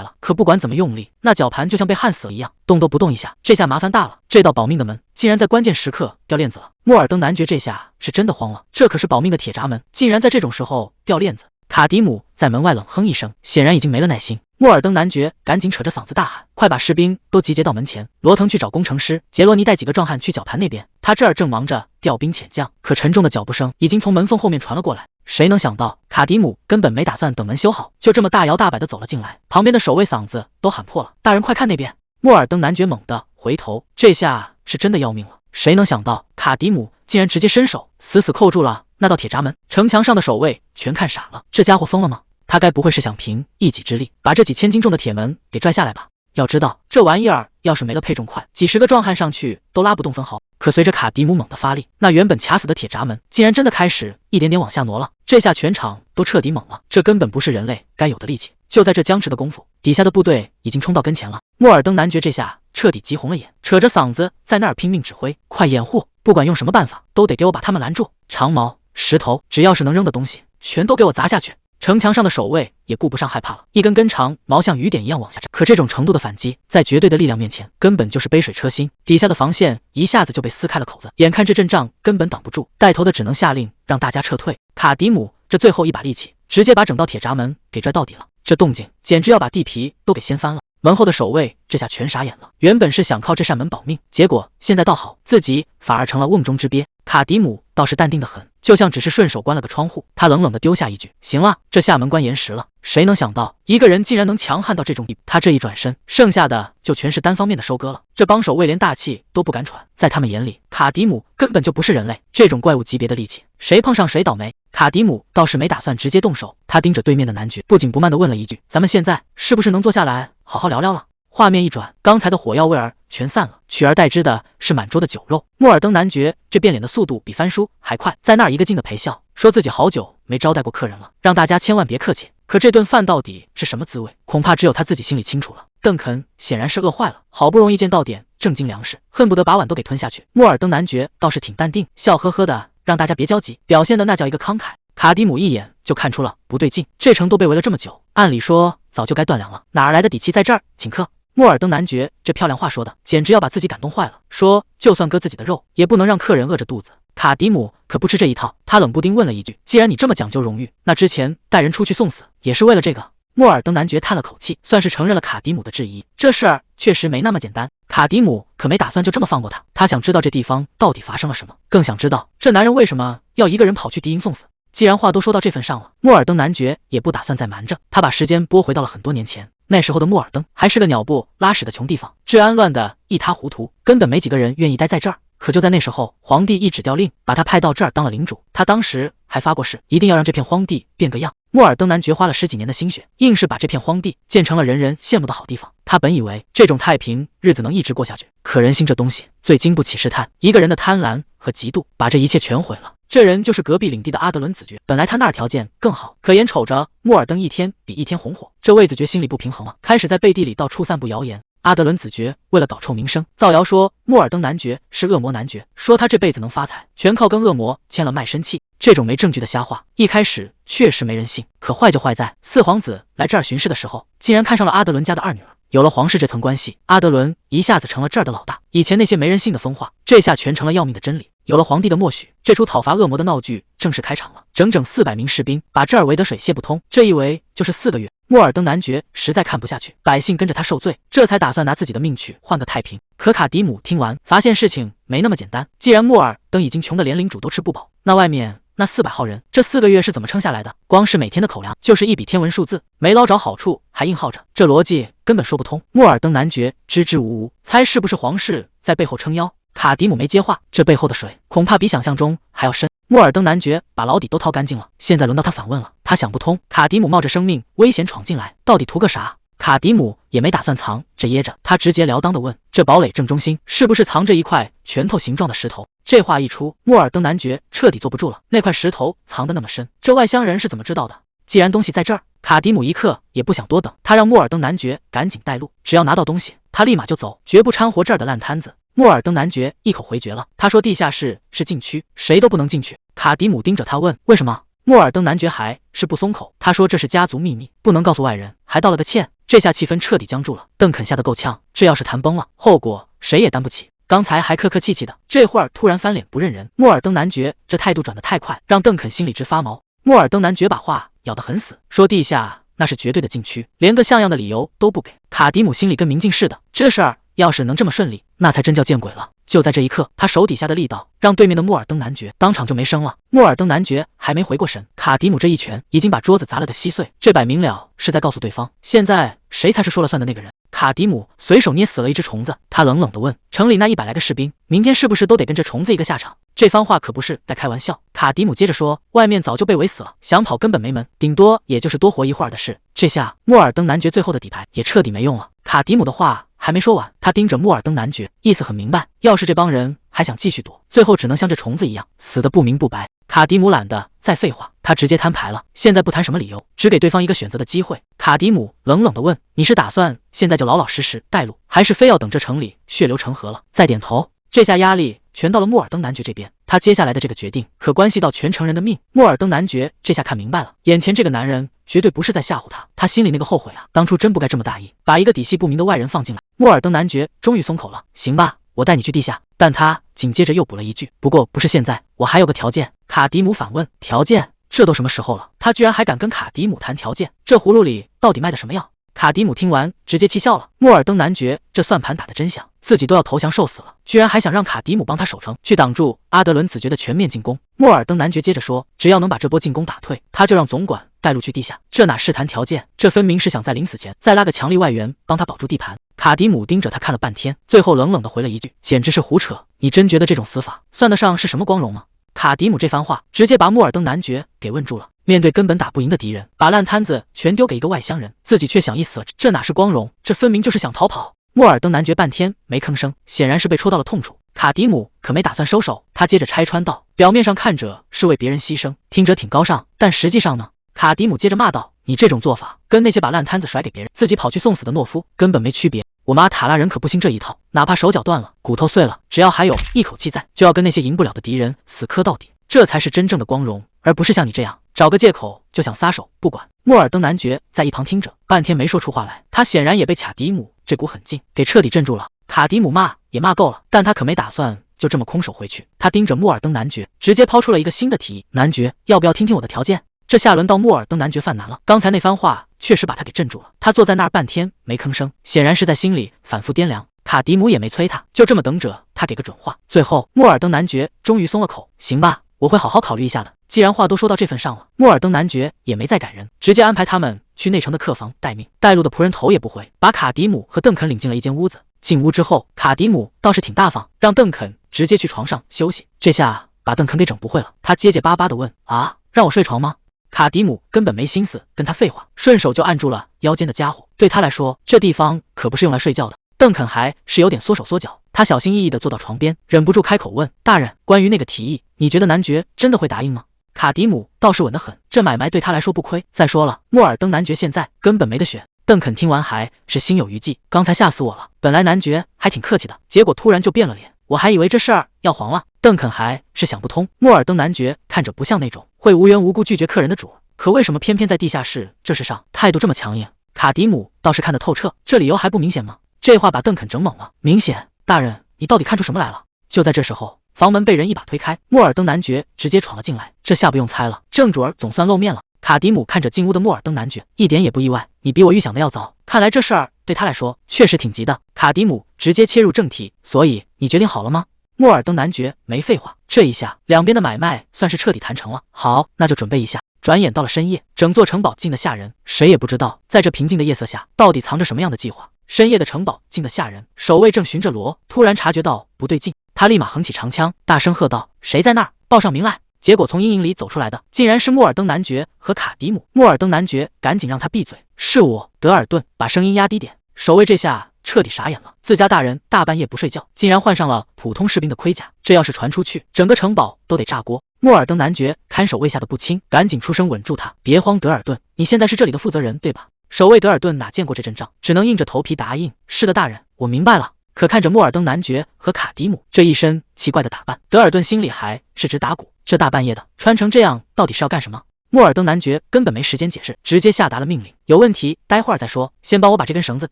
A: 了，可不管怎么用力，那绞盘就像被焊死了一样，动都不动一下。这下麻烦大了，这道保命的门竟然在关键时刻掉链子了。莫尔登男爵这下是真的慌了，这可是保命的铁闸门，竟然在这种时候掉链子。卡迪姆在门外冷哼一声，显然已经没了耐心。莫尔登男爵赶紧扯着嗓子大喊：“快把士兵都集结到门前！罗腾去找工程师，杰罗尼带几个壮汉去绞盘那边。”他这儿正忙着调兵遣将，可沉重的脚步声已经从门缝后面传了过来。谁能想到，卡迪姆根本没打算等门修好，就这么大摇大摆的走了进来。旁边的守卫嗓子都喊破了：“大人快看那边！”莫尔登男爵猛地回头，这下是真的要命了。谁能想到卡迪姆竟然直接伸手死死扣住了那道铁闸门，城墙上的守卫全看傻了，这家伙疯了吗？他该不会是想凭一己之力把这几千斤重的铁门给拽下来吧？要知道这玩意儿要是没了配重块，几十个壮汉上去都拉不动分毫。可随着卡迪姆猛地发力，那原本卡死的铁闸门竟然真的开始一点点往下挪了。这下全场都彻底懵了，这根本不是人类该有的力气。就在这僵持的功夫，底下的部队已经冲到跟前了。莫尔登男爵这下彻底急红了眼，扯着嗓子在那儿拼命指挥：“快掩护！不管用什么办法，都得给我把他们拦住！长矛、石头，只要是能扔的东西，全都给我砸下去！”城墙上的守卫也顾不上害怕了，一根根长矛像雨点一样往下扎。可这种程度的反击，在绝对的力量面前，根本就是杯水车薪。底下的防线一下子就被撕开了口子，眼看这阵仗根本挡不住，带头的只能下令让大家撤退。卡迪姆这最后一把力气，直接把整道铁闸门给拽到底了。这动静简直要把地皮都给掀翻了。门后的守卫这下全傻眼了，原本是想靠这扇门保命，结果现在倒好，自己反而成了瓮中之鳖。卡迪姆倒是淡定得很，就像只是顺手关了个窗户。他冷冷地丢下一句：“行了，这下门关严实了。”谁能想到一个人竟然能强悍到这种地步？他这一转身，剩下的就全是单方面的收割了。这帮守卫连大气都不敢喘，在他们眼里，卡迪姆根本就不是人类，这种怪物级别的力气，谁碰上谁倒霉。卡迪姆倒是没打算直接动手，他盯着对面的男爵，不紧不慢地问了一句：“咱们现在是不是能坐下来好好聊聊了？”画面一转，刚才的火药味儿全散了，取而代之的是满桌的酒肉。莫尔登男爵这变脸的速度比翻书还快，在那儿一个劲的陪笑，说自己好久没招待过客人了，让大家千万别客气。可这顿饭到底是什么滋味，恐怕只有他自己心里清楚了。邓肯显然是饿坏了，好不容易见到点正经粮食，恨不得把碗都给吞下去。莫尔登男爵倒是挺淡定，笑呵呵的让大家别着急，表现的那叫一个慷慨。卡迪姆一眼就看出了不对劲，这城都被围了这么久，按理说早就该断粮了，哪来的底气在这儿请客？莫尔登男爵这漂亮话说的，简直要把自己感动坏了。说就算割自己的肉，也不能让客人饿着肚子。卡迪姆可不吃这一套，他冷不丁问了一句：“既然你这么讲究荣誉，那之前带人出去送死也是为了这个？”莫尔登男爵叹了口气，算是承认了卡迪姆的质疑。这事儿确实没那么简单。卡迪姆可没打算就这么放过他，他想知道这地方到底发生了什么，更想知道这男人为什么要一个人跑去敌营送死。既然话都说到这份上了，莫尔登男爵也不打算再瞒着，他把时间拨回到了很多年前。那时候的莫尔登还是个鸟不拉屎的穷地方，治安乱得一塌糊涂，根本没几个人愿意待在这儿。可就在那时候，皇帝一纸调令，把他派到这儿当了领主。他当时还发过誓，一定要让这片荒地变个样。莫尔登男爵花了10几年的心血，硬是把这片荒地建成了人人羡慕的好地方。他本以为这种太平日子能一直过下去，可人心这东西最经不起试探，一个人的贪婪和嫉妒把这一切全毁了。这人就是隔壁领地的阿德伦子爵，本来他那儿条件更好，可眼瞅着莫尔登一天比一天红火，这卫子爵心里不平衡了，开始在背地里到处散布谣言。阿德伦子爵为了搞臭名声，造谣说莫尔登男爵是恶魔男爵，说他这辈子能发财全靠跟恶魔签了卖身契。这种没证据的瞎话，一开始确实没人信。可坏就坏在四皇子来这儿巡视的时候，竟然看上了阿德伦家的二女儿。有了皇室这层关系，阿德伦一下子成了这儿的老大。以前那些没人信的疯话，这下全成了要命的真理。有了皇帝的默许，这出讨伐恶魔的闹剧正式开场了。整整400名士兵把这儿围得水泄不通，这一围就是4个月。莫尔登男爵实在看不下去，百姓跟着他受罪，这才打算拿自己的命去换个太平。可卡迪姆听完，发现事情没那么简单。既然莫尔登已经穷得连领主都吃不饱，那外面那400号人，这4个月是怎么撑下来的？光是每天的口粮就是一笔天文数字，没捞着好处还硬耗着，这逻辑根本说不通。莫尔登男爵支支吾吾，猜是不是皇室在背后撑腰？卡迪姆没接话，这背后的水恐怕比想象中还要深。莫尔登男爵把牢底都掏干净了，现在轮到他反问了。他想不通，卡迪姆冒着生命危险闯进来，到底图个啥？卡迪姆也没打算藏着掖着，他直截了当地问：“这堡垒正中心是不是藏着一块拳头形状的石头？”这话一出，莫尔登男爵彻底坐不住了。那块石头藏得那么深，这外乡人是怎么知道的？既然东西在这儿，卡迪姆一刻也不想多等，他让莫尔登男爵赶紧带路，只要拿到东西，他立马就走，绝不掺和这儿的烂摊子。莫尔登男爵一口回绝了，他说地下室是禁区，谁都不能进去。卡迪姆盯着他问：“为什么？”莫尔登男爵还是不松口，他说这是家族秘密，不能告诉外人，还道了个歉。这下气氛彻底僵住了，邓肯吓得够呛，这要是谈崩了，后果谁也担不起。刚才还客客气气的，这会儿突然翻脸不认人。莫尔登男爵这态度转得太快，让邓肯心里直发毛。莫尔登男爵把话咬得很死，说地下那是绝对的禁区，连个像样的理由都不给。卡迪姆心里跟明镜似的，这事儿要是能这么顺利，那才真叫见鬼了。就在这一刻，他手底下的力道让对面的莫尔登男爵当场就没声了。莫尔登男爵还没回过神，卡迪姆这一拳已经把桌子砸了个稀碎，这摆明了是在告诉对方，现在谁才是说了算的那个人。卡迪姆随手捏死了一只虫子，他冷冷地问：“城里那100来个士兵，明天是不是都得跟这虫子一个下场？”这番话可不是在开玩笑。卡迪姆接着说：“外面早就被围死了，想跑根本没门，顶多也就是多活一会儿的事。”这下莫尔登男爵最后的底牌也彻底没用了。卡迪姆的话还没说完，他盯着莫尔登男爵，意思很明白，要是这帮人还想继续躲，最后只能像这虫子一样死得不明不白。卡迪姆懒得再废话，他直接摊牌了，现在不谈什么理由，只给对方一个选择的机会。卡迪姆冷冷地问：“你是打算现在就老老实实带路，还是非要等这城里血流成河了再点头？”这下压力全到了莫尔登男爵这边，他接下来的这个决定可关系到全城人的命。莫尔登男爵这下看明白了，眼前这个男人绝对不是在吓唬他，他心里那个后悔啊，当初真不该这么大意，把一个底细不明的外人放进来。莫尔登男爵终于松口了：“行吧，我带你去地下。”但他紧接着又补了一句：“不过不是现在，我还有个条件。”卡迪姆反问：“条件？这都什么时候了，他居然还敢跟卡迪姆谈条件？这葫芦里到底卖的什么药？”卡迪姆听完直接气笑了，莫尔登男爵这算盘打得真响，自己都要投降受死了，居然还想让卡迪姆帮他守城，去挡住阿德伦子爵的全面进攻。莫尔登男爵接着说：“只要能把这波进攻打退，他就让总管带路去地下。”这哪是谈条件，这分明是想在临死前再拉个强力外援帮他保住地盘。卡迪姆盯着他看了半天，最后冷冷地回了一句：“简直是胡扯！你真觉得这种死法算得上是什么光荣吗？”卡迪姆这番话直接把莫尔登男爵给问住了。面对根本打不赢的敌人，把烂摊子全丢给一个外乡人，自己却想一死了，这哪是光荣，这分明就是想逃跑。莫尔登男爵半天没吭声，显然是被戳到了痛处。卡迪姆可没打算收手，他接着拆穿道：“表面上看着是为别人牺牲，听着挺高尚，但实际上呢？”卡迪姆接着骂道：“你这种做法跟那些把烂摊子甩给别人，自己跑去送死的懦夫根本没区别。我妈塔拉人可不信这一套，哪怕手脚断了，骨头碎了，只要还有一口气在，就要跟那些赢不了的敌人死磕到底，这才是真正的光荣，而不是像你这样找个借口就想撒手不管。”莫尔登男爵在一旁听着，半天没说出话来，他显然也被卡迪姆这股狠劲给彻底镇住了。卡迪姆骂也骂够了，但他可没打算就这么空手回去，他盯着莫尔登男爵，直接抛出了一个新的提议：“男爵，要不要听听我的条件？”这下轮到莫尔登男爵犯难了，刚才那番话确实把他给镇住了，他坐在那儿半天没吭声，显然是在心里反复掂量。卡迪姆也没催他，就这么等着他给个准话。最后莫尔登男爵终于松了口：“行吧，我会好好考虑一下的。”既然话都说到这份上了，莫尔登男爵也没再赶人，直接安排他们去内城的客房待命。带路的仆人头也不回，把卡迪姆和邓肯领进了一间屋子。进屋之后，卡迪姆倒是挺大方，让邓肯直接去床上休息。这下把邓肯给整不会了，他结结巴巴地问：“啊，让我睡床吗？”卡迪姆根本没心思跟他废话，顺手就按住了腰间的家伙。对他来说，这地方可不是用来睡觉的。邓肯还是有点缩手缩脚，他小心翼翼地坐到床边，忍不住开口问：“大人，关于那个提议，你觉得男爵真的会答应吗？”卡迪姆倒是稳得很，这买卖对他来说不亏。再说了，莫尔登男爵现在根本没得选。邓肯听完还是心有余悸，刚才吓死我了，本来男爵还挺客气的，结果突然就变了脸，我还以为这事儿要黄了。邓肯还是想不通，莫尔登男爵看着不像那种会无缘无故拒绝客人的主，可为什么偏偏在地下室这事上态度这么强硬？卡迪姆倒是看得透彻，这理由还不明显吗？这话把邓肯整懵了。明显，大人，你到底看出什么来了？就在这时候，房门被人一把推开，莫尔登男爵直接闯了进来。这下不用猜了，正主儿总算露面了。卡迪姆看着进屋的莫尔登男爵，一点也不意外，你比我预想的要早，看来这事儿对他来说确实挺急的。卡迪姆直接切入正题，所以你决定好了吗？莫尔登男爵没废话，这一下两边的买卖算是彻底谈成了。好，那就准备一下。转眼到了深夜，整座城堡静得吓人，谁也不知道在这平静的夜色下到底藏着什么样的计划。深夜的城堡静得吓人，守卫正巡着逻，突然察觉到不对劲，他立马横起长枪，大声喝道：“谁在那儿？报上名来！”结果从阴影里走出来的竟然是莫尔登男爵和卡迪姆。莫尔登男爵赶紧让他闭嘴。是我，德尔顿，把声音压低点。守卫这下彻底傻眼了，自家大人大半夜不睡觉，竟然换上了普通士兵的盔甲，这要是传出去，整个城堡都得炸锅。莫尔登男爵看守卫吓得不轻，赶紧出声稳住他：“别慌，德尔顿，你现在是这里的负责人，对吧？”守卫德尔顿哪见过这阵仗，只能硬着头皮答应：“是的，大人，我明白了。”可看着莫尔登男爵和卡迪姆这一身奇怪的打扮，德尔顿心里还是直打鼓。这大半夜的穿成这样，到底是要干什么？莫尔登男爵根本没时间解释，直接下达了命令：“有问题待会儿再说，先帮我把这根绳子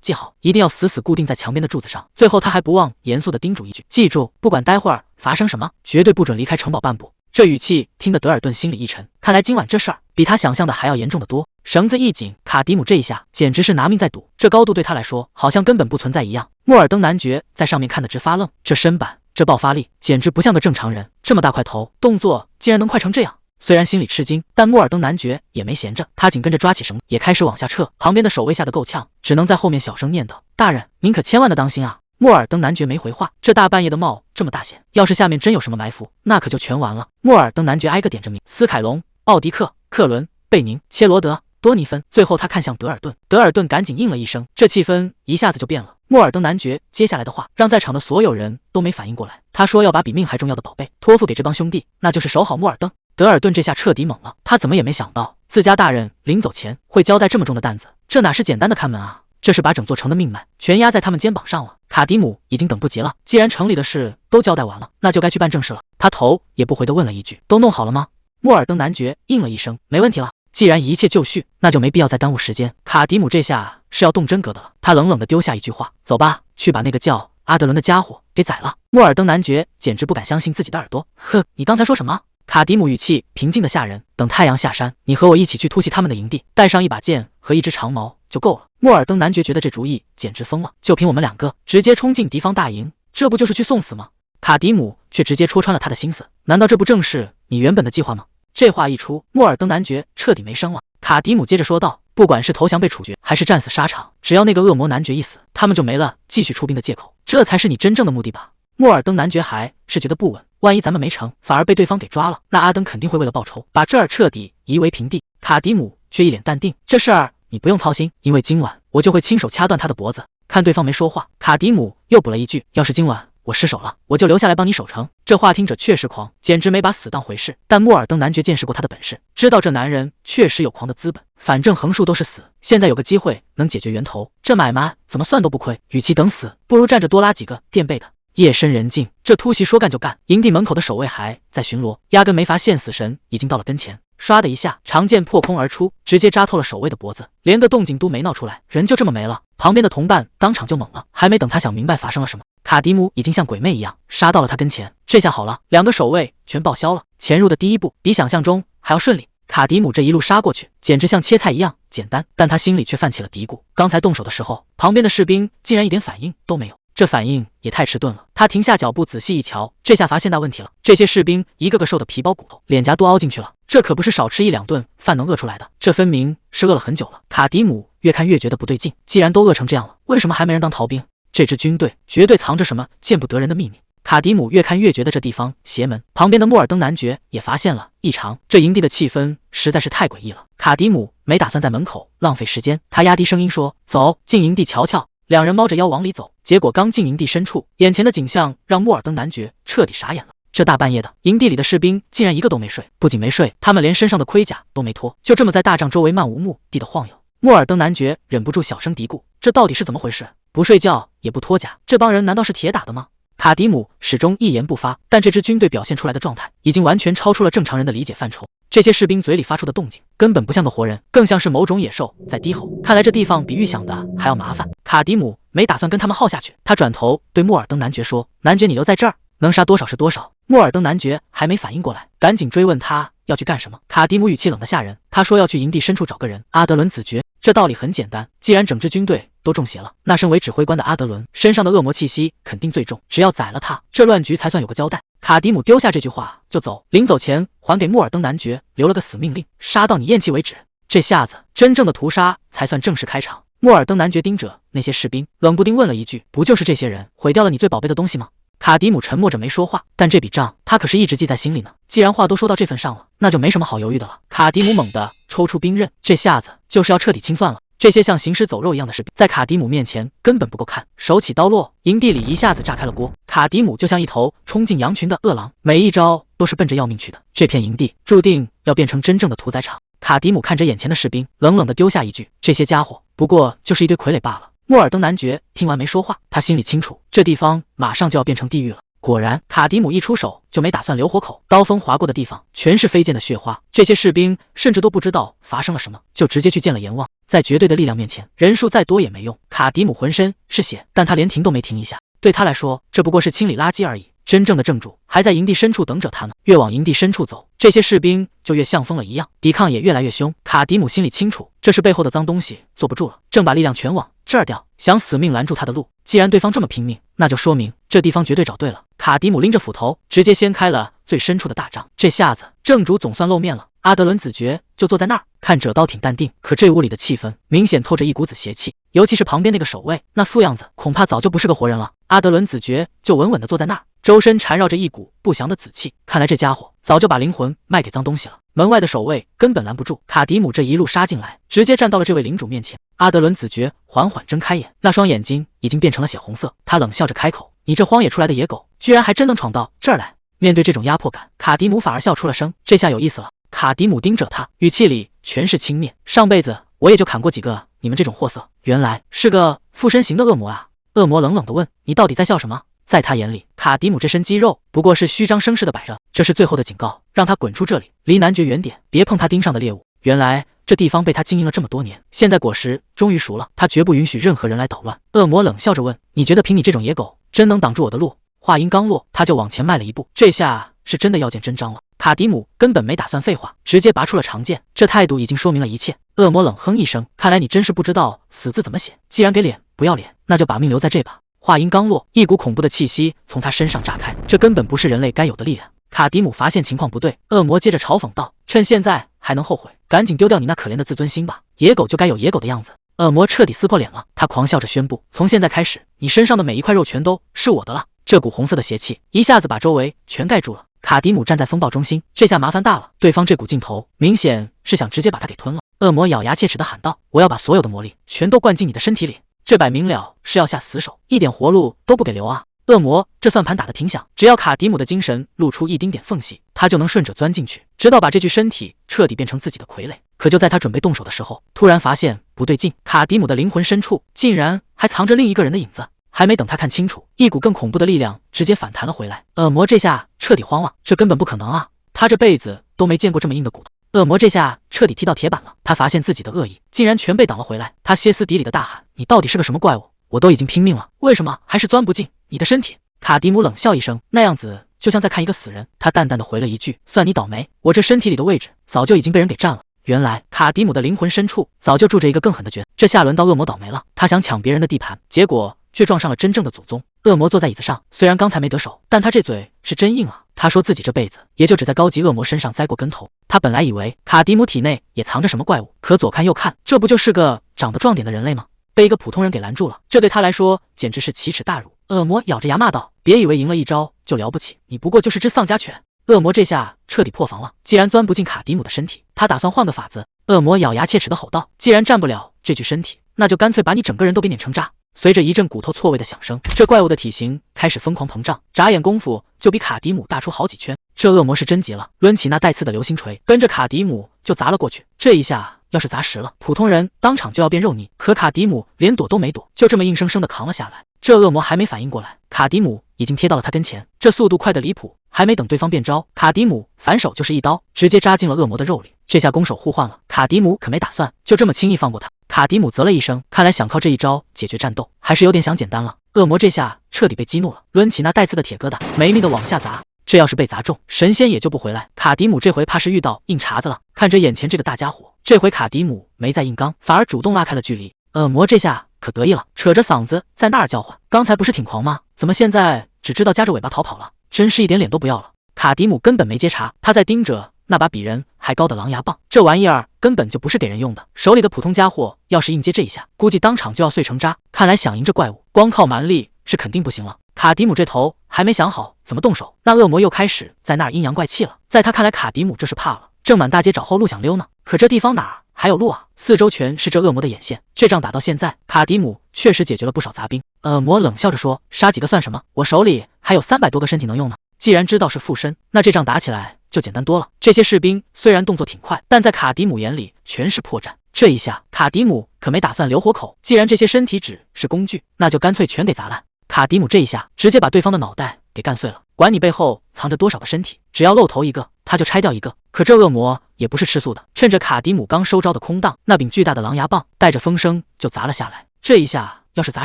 A: 系好，一定要死死固定在墙边的柱子上。”最后他还不忘严肃地叮嘱一句：“记住，不管待会儿发生什么，绝对不准离开城堡半步。”这语气听得德尔顿心里一沉，看来今晚这事儿比他想象的还要严重得多。绳子一紧，卡迪姆这一下简直是拿命在赌，这高度对他来说好像根本不存在一样。莫尔登男爵在上面看得直发愣，这身板这爆发力简直不像个正常人，这么大块头，动作竟然能快成这样。虽然心里吃惊，但莫尔登男爵也没闲着，他紧跟着抓起绳，也开始往下撤。旁边的守卫吓得够呛，只能在后面小声念叨：“大人，您可千万的当心啊！”莫尔登男爵没回话，这大半夜的冒这么大险，要是下面真有什么埋伏，那可就全完了。莫尔登男爵挨个点着名：斯凯隆、奥迪克、克伦、贝宁、切罗德、多尼芬。最后他看向德尔顿，德尔顿赶紧应了一声，这气氛一下子就变了。莫尔登男爵接下来的话让在场的所有人都没反应过来，他说要把比命还重要的宝贝托付给这帮兄弟，那就是守好莫尔登。德尔顿这下彻底懵了，他怎么也没想到自家大人临走前会交代这么重的担子，这哪是简单的看门啊，这是把整座城的命脉全压在他们肩膀上了。卡迪姆已经等不及了，既然城里的事都交代完了，那就该去办正事了。他头也不回地问了一句：“都弄好了吗？”莫尔登男爵应了一声：“没问题了。”既然一切就绪，那就没必要再耽误时间。卡迪姆这下是要动真格的了，他冷冷地丢下一句话：“走吧，去把那个叫阿德伦的家伙给宰了。”莫尔登男爵简直不敢相信自己的耳朵。呵，你刚才说什么？卡迪姆语气平静的吓人。等太阳下山，你和我一起去突袭他们的营地，带上一把剑和一只长矛就够了。莫尔登男爵觉得这主意简直疯了，就凭我们两个直接冲进敌方大营，这不就是去送死吗？卡迪姆却直接戳穿了他的心思，难道这不正是你原本的计划吗？这话一出，莫尔登男爵彻底没声了。卡迪姆接着说道：“不管是投降被处决，还是战死沙场，只要那个恶魔男爵一死，他们就没了继续出兵的借口，这才是你真正的目的吧？”莫尔登男爵还是觉得不稳，万一咱们没成，反而被对方给抓了，那阿登肯定会为了报仇，把这儿彻底夷为平地。卡迪姆却一脸淡定：“这事儿你不用操心，因为今晚我就会亲手掐断他的脖子。”看对方没说话，卡迪姆又补了一句：“要是今晚我失手了，我就留下来帮你守城。”这话听着确实狂，简直没把死当回事。但莫尔登男爵见识过他的本事，知道这男人确实有狂的资本。反正横竖都是死，现在有个机会能解决源头，这买卖怎么算都不亏。与其等死，不如站着多拉几个垫背的。夜深人静，这突袭说干就干。营地门口的守卫还在巡逻，压根没发现死神已经到了跟前。唰的一下，长剑破空而出，直接扎透了守卫的脖子，连个动静都没闹出来，人就这么没了。旁边的同伴当场就懵了，还没等他想明白发生了什么，卡迪姆已经像鬼魅一样杀到了他跟前。这下好了，两个守卫全报销了。潜入的第一步比想象中还要顺利。卡迪姆这一路杀过去，简直像切菜一样简单，但他心里却泛起了嘀咕：刚才动手的时候，旁边的士兵竟然一点反应都没有。这反应也太迟钝了。他停下脚步，仔细一瞧，这下发现大问题了。这些士兵一个个瘦得皮包骨头，脸颊都凹进去了，这可不是少吃一两顿饭能饿出来的，这分明是饿了很久了。卡迪姆越看越觉得不对劲，既然都饿成这样了，为什么还没人当逃兵？这支军队绝对藏着什么见不得人的秘密。卡迪姆越看越觉得这地方邪门。旁边的莫尔登男爵也发现了异常，这营地的气氛实在是太诡异了。卡迪姆没打算在门口浪费时间，他压低声音说：“走进营地瞧瞧。”两人猫着腰往里走，结果刚进营地深处，眼前的景象让莫尔登男爵彻底傻眼了。这大半夜的，营地里的士兵竟然一个都没睡，不仅没睡，他们连身上的盔甲都没脱，就这么在大帐周围漫无目的的晃悠。莫尔登男爵忍不住小声嘀咕：“这到底是怎么回事？不睡觉也不脱甲，这帮人难道是铁打的吗？”卡迪姆始终一言不发，但这支军队表现出来的状态已经完全超出了正常人的理解范畴。这些士兵嘴里发出的动静根本不像个活人，更像是某种野兽在低吼。看来这地方比预想的还要麻烦。卡迪姆没打算跟他们耗下去，他转头对莫尔登男爵说：“男爵，你留在这儿，能杀多少是多少。”莫尔登男爵还没反应过来，赶紧追问他要去干什么。卡迪姆语气冷得吓人，他说要去营地深处找个人，阿德伦子爵。这道理很简单，既然整支军队都中邪了，那身为指挥官的阿德伦身上的恶魔气息肯定最重，只要宰了他，这乱局才算有个交代。卡迪姆丢下这句话就走，临走前还给莫尔登男爵留了个死命令：杀到你咽气为止。这下子真正的屠杀才算正式开场。莫尔登男爵盯着那些士兵，冷不丁问了一句：“不就是这些人毁掉了你最宝贝的东西吗？”卡迪姆沉默着没说话，但这笔账他可是一直记在心里呢。既然话都说到这份上了，那就没什么好犹豫的了。卡迪姆猛地抽出兵刃，这下子就是要彻底清算了。这些像行尸走肉一样的士兵，在卡迪姆面前根本不够看。手起刀落，营地里一下子炸开了锅。卡迪姆就像一头冲进羊群的饿狼，每一招都是奔着要命去的。这片营地注定要变成真正的屠宰场。卡迪姆看着眼前的士兵，冷冷地丢下一句：“这些家伙不过就是一堆傀儡罢了。”莫尔登男爵听完没说话，他心里清楚，这地方马上就要变成地狱了。果然，卡迪姆一出手就没打算留活口，刀锋划过的地方全是飞溅的血花。这些士兵甚至都不知道发生了什么，就直接去见了阎王。在绝对的力量面前，人数再多也没用。卡迪姆浑身是血，但他连停都没停一下。对他来说，这不过是清理垃圾而已。真正的正主还在营地深处等着他呢。越往营地深处走，这些士兵就越像疯了一样，抵抗也越来越凶。卡迪姆心里清楚，这是背后的脏东西坐不住了，正把力量全往这儿调，想死命拦住他的路。既然对方这么拼命，那就说明这地方绝对找对了。卡迪姆拎着斧头，直接掀开了最深处的大帐。这下子正主总算露面了。阿德伦子爵就坐在那儿，看者刀挺淡定，可这屋里的气氛明显透着一股子邪气，尤其是旁边那个守卫，那副样子恐怕早就不是个活人了。阿德伦子爵就稳稳地坐在那儿，周身缠绕着一股不祥的紫气，看来这家伙早就把灵魂卖给脏东西了。门外的守卫根本拦不住卡迪姆这一路杀进来，直接站到了这位领主面前。阿德伦子爵缓缓睁开眼，那双眼睛已经变成了血红色，他冷笑着开口：“你这荒野出来的野狗，居然还真能闯到这儿来！”面对这种压迫感，卡迪姆反而笑出了声，这下有意思了。卡迪姆盯着他，语气里全是轻蔑：“上辈子我也就砍过几个你们这种货色，原来是个附身型的恶魔啊！”恶魔冷冷地问：“你到底在笑什么？”在他眼里，卡迪姆这身肌肉不过是虚张声势的摆着，这是最后的警告，让他滚出这里，离男爵远点，别碰他盯上的猎物。原来这地方被他经营了这么多年，现在果实终于熟了，他绝不允许任何人来捣乱。恶魔冷笑着问：“你觉得凭你这种野狗，真能挡住我的路？”话音刚落，他就往前迈了一步，这下是真的要见真章了。卡迪姆根本没打算废话，直接拔出了长剑，这态度已经说明了一切。恶魔冷哼一声：“看来你真是不知道死字怎么写，既然给脸不要脸，那就把命留在这吧。”话音刚落，一股恐怖的气息从他身上炸开，这根本不是人类该有的力量。卡迪姆发现情况不对，恶魔接着嘲讽道：“趁现在还能后悔，赶紧丢掉你那可怜的自尊心吧，野狗就该有野狗的样子。”恶魔彻底撕破脸了，他狂笑着宣布：“从现在开始，你身上的每一块肉全都是我的了。”这股红色的邪气一下子把周围全盖住了。卡迪姆站在风暴中心，这下麻烦大了，对方这股劲头明显是想直接把他给吞了。恶魔咬牙切齿地喊道：“我要把所有的魔力全都灌进你的身体里，这摆明了是要下死手，一点活路都不给留啊！”恶魔这算盘打得挺响，只要卡迪姆的精神露出一丁点缝隙，他就能顺着钻进去，直到把这具身体彻底变成自己的傀儡。可就在他准备动手的时候，突然发现不对劲，卡迪姆的灵魂深处竟然还藏着另一个人的影子。还没等他看清楚，一股更恐怖的力量直接反弹了回来。恶魔这下彻底慌了，这根本不可能啊！他这辈子都没见过这么硬的骨头。恶魔这下彻底踢到铁板了，他发现自己的恶意竟然全被挡了回来。他歇斯底里的大喊：“你到底是个什么怪物？我都已经拼命了，为什么还是钻不进你的身体？”卡迪姆冷笑一声，那样子就像在看一个死人。他淡淡的回了一句：“算你倒霉，我这身体里的位置早就已经被人给占了。”原来卡迪姆的灵魂深处早就住着一个更狠的角色，这下轮到恶魔倒霉了。他想抢别人的地盘，结果却撞上了真正的祖宗。恶魔坐在椅子上，虽然刚才没得手，但他这嘴是真硬啊。他说自己这辈子也就只在高级恶魔身上栽过跟头。他本来以为卡迪姆体内也藏着什么怪物，可左看右看，这不就是个长得壮点的人类吗？被一个普通人给拦住了，这对他来说简直是奇耻大辱。恶魔咬着牙骂道：“别以为赢了一招就了不起，你不过就是只丧家犬。”恶魔这下彻底破防了，既然钻不进卡迪姆的身体，他打算换个法子。恶魔咬牙切齿地吼道：“既然占不了这具身体，那就干脆把你整个人都给碾成渣！”随着一阵骨头错位的响声，这怪物的体型开始疯狂膨胀，眨眼功夫就比卡迪姆大出好几圈。这恶魔是真急了，抡起那带刺的流星锤，跟着卡迪姆就砸了过去。这一下要是砸实了，普通人当场就要变肉泥。可卡迪姆连躲都没躲，就这么硬生生的扛了下来。这恶魔还没反应过来，卡迪姆已经贴到了他跟前，这速度快得离谱。还没等对方变招，卡迪姆反手就是一刀，直接扎进了恶魔的肉里。这下攻守互换了，卡迪姆可没打算就这么轻易放过他。卡迪姆啧了一声，看来想靠这一招解决战斗，还是有点想简单了。恶魔这下彻底被激怒了，抡起那带刺的铁疙瘩，没命的往下砸。这要是被砸中，神仙也救不回来。卡迪姆这回怕是遇到硬茬子了。看着眼前这个大家伙，这回卡迪姆没再硬刚，反而主动拉开了距离。恶魔这下可得意了，扯着嗓子在那儿叫唤：“刚才不是挺狂吗？怎么现在只知道夹着尾巴逃跑了？真是一点脸都不要了！”卡迪姆根本没接茬，他在盯着那把比人还高的狼牙棒，这玩意儿根本就不是给人用的，手里的普通家伙要是硬接这一下，估计当场就要碎成渣。看来想赢这怪物，光靠蛮力是肯定不行了。卡迪姆这头还没想好怎么动手，那恶魔又开始在那儿阴阳怪气了。在他看来，卡迪姆这是怕了，正满大街找后路想溜呢。可这地方哪儿还有路啊？四周全是这恶魔的眼线。这仗打到现在，卡迪姆确实解决了不少杂兵。恶魔冷笑着说：“杀几个算什么？我手里还有300多个身体能用呢。既然知道是附身，那这仗打起来就简单多了。”这些士兵虽然动作挺快，但在卡迪姆眼里全是破绽。这一下，卡迪姆可没打算留活口。既然这些身体只是工具，那就干脆全给砸烂。卡迪姆这一下直接把对方的脑袋给干碎了，管你背后藏着多少个身体，只要露头一个，他就拆掉一个。可这恶魔也不是吃素的，趁着卡迪姆刚收招的空档，那柄巨大的狼牙棒带着风声就砸了下来。这一下要是砸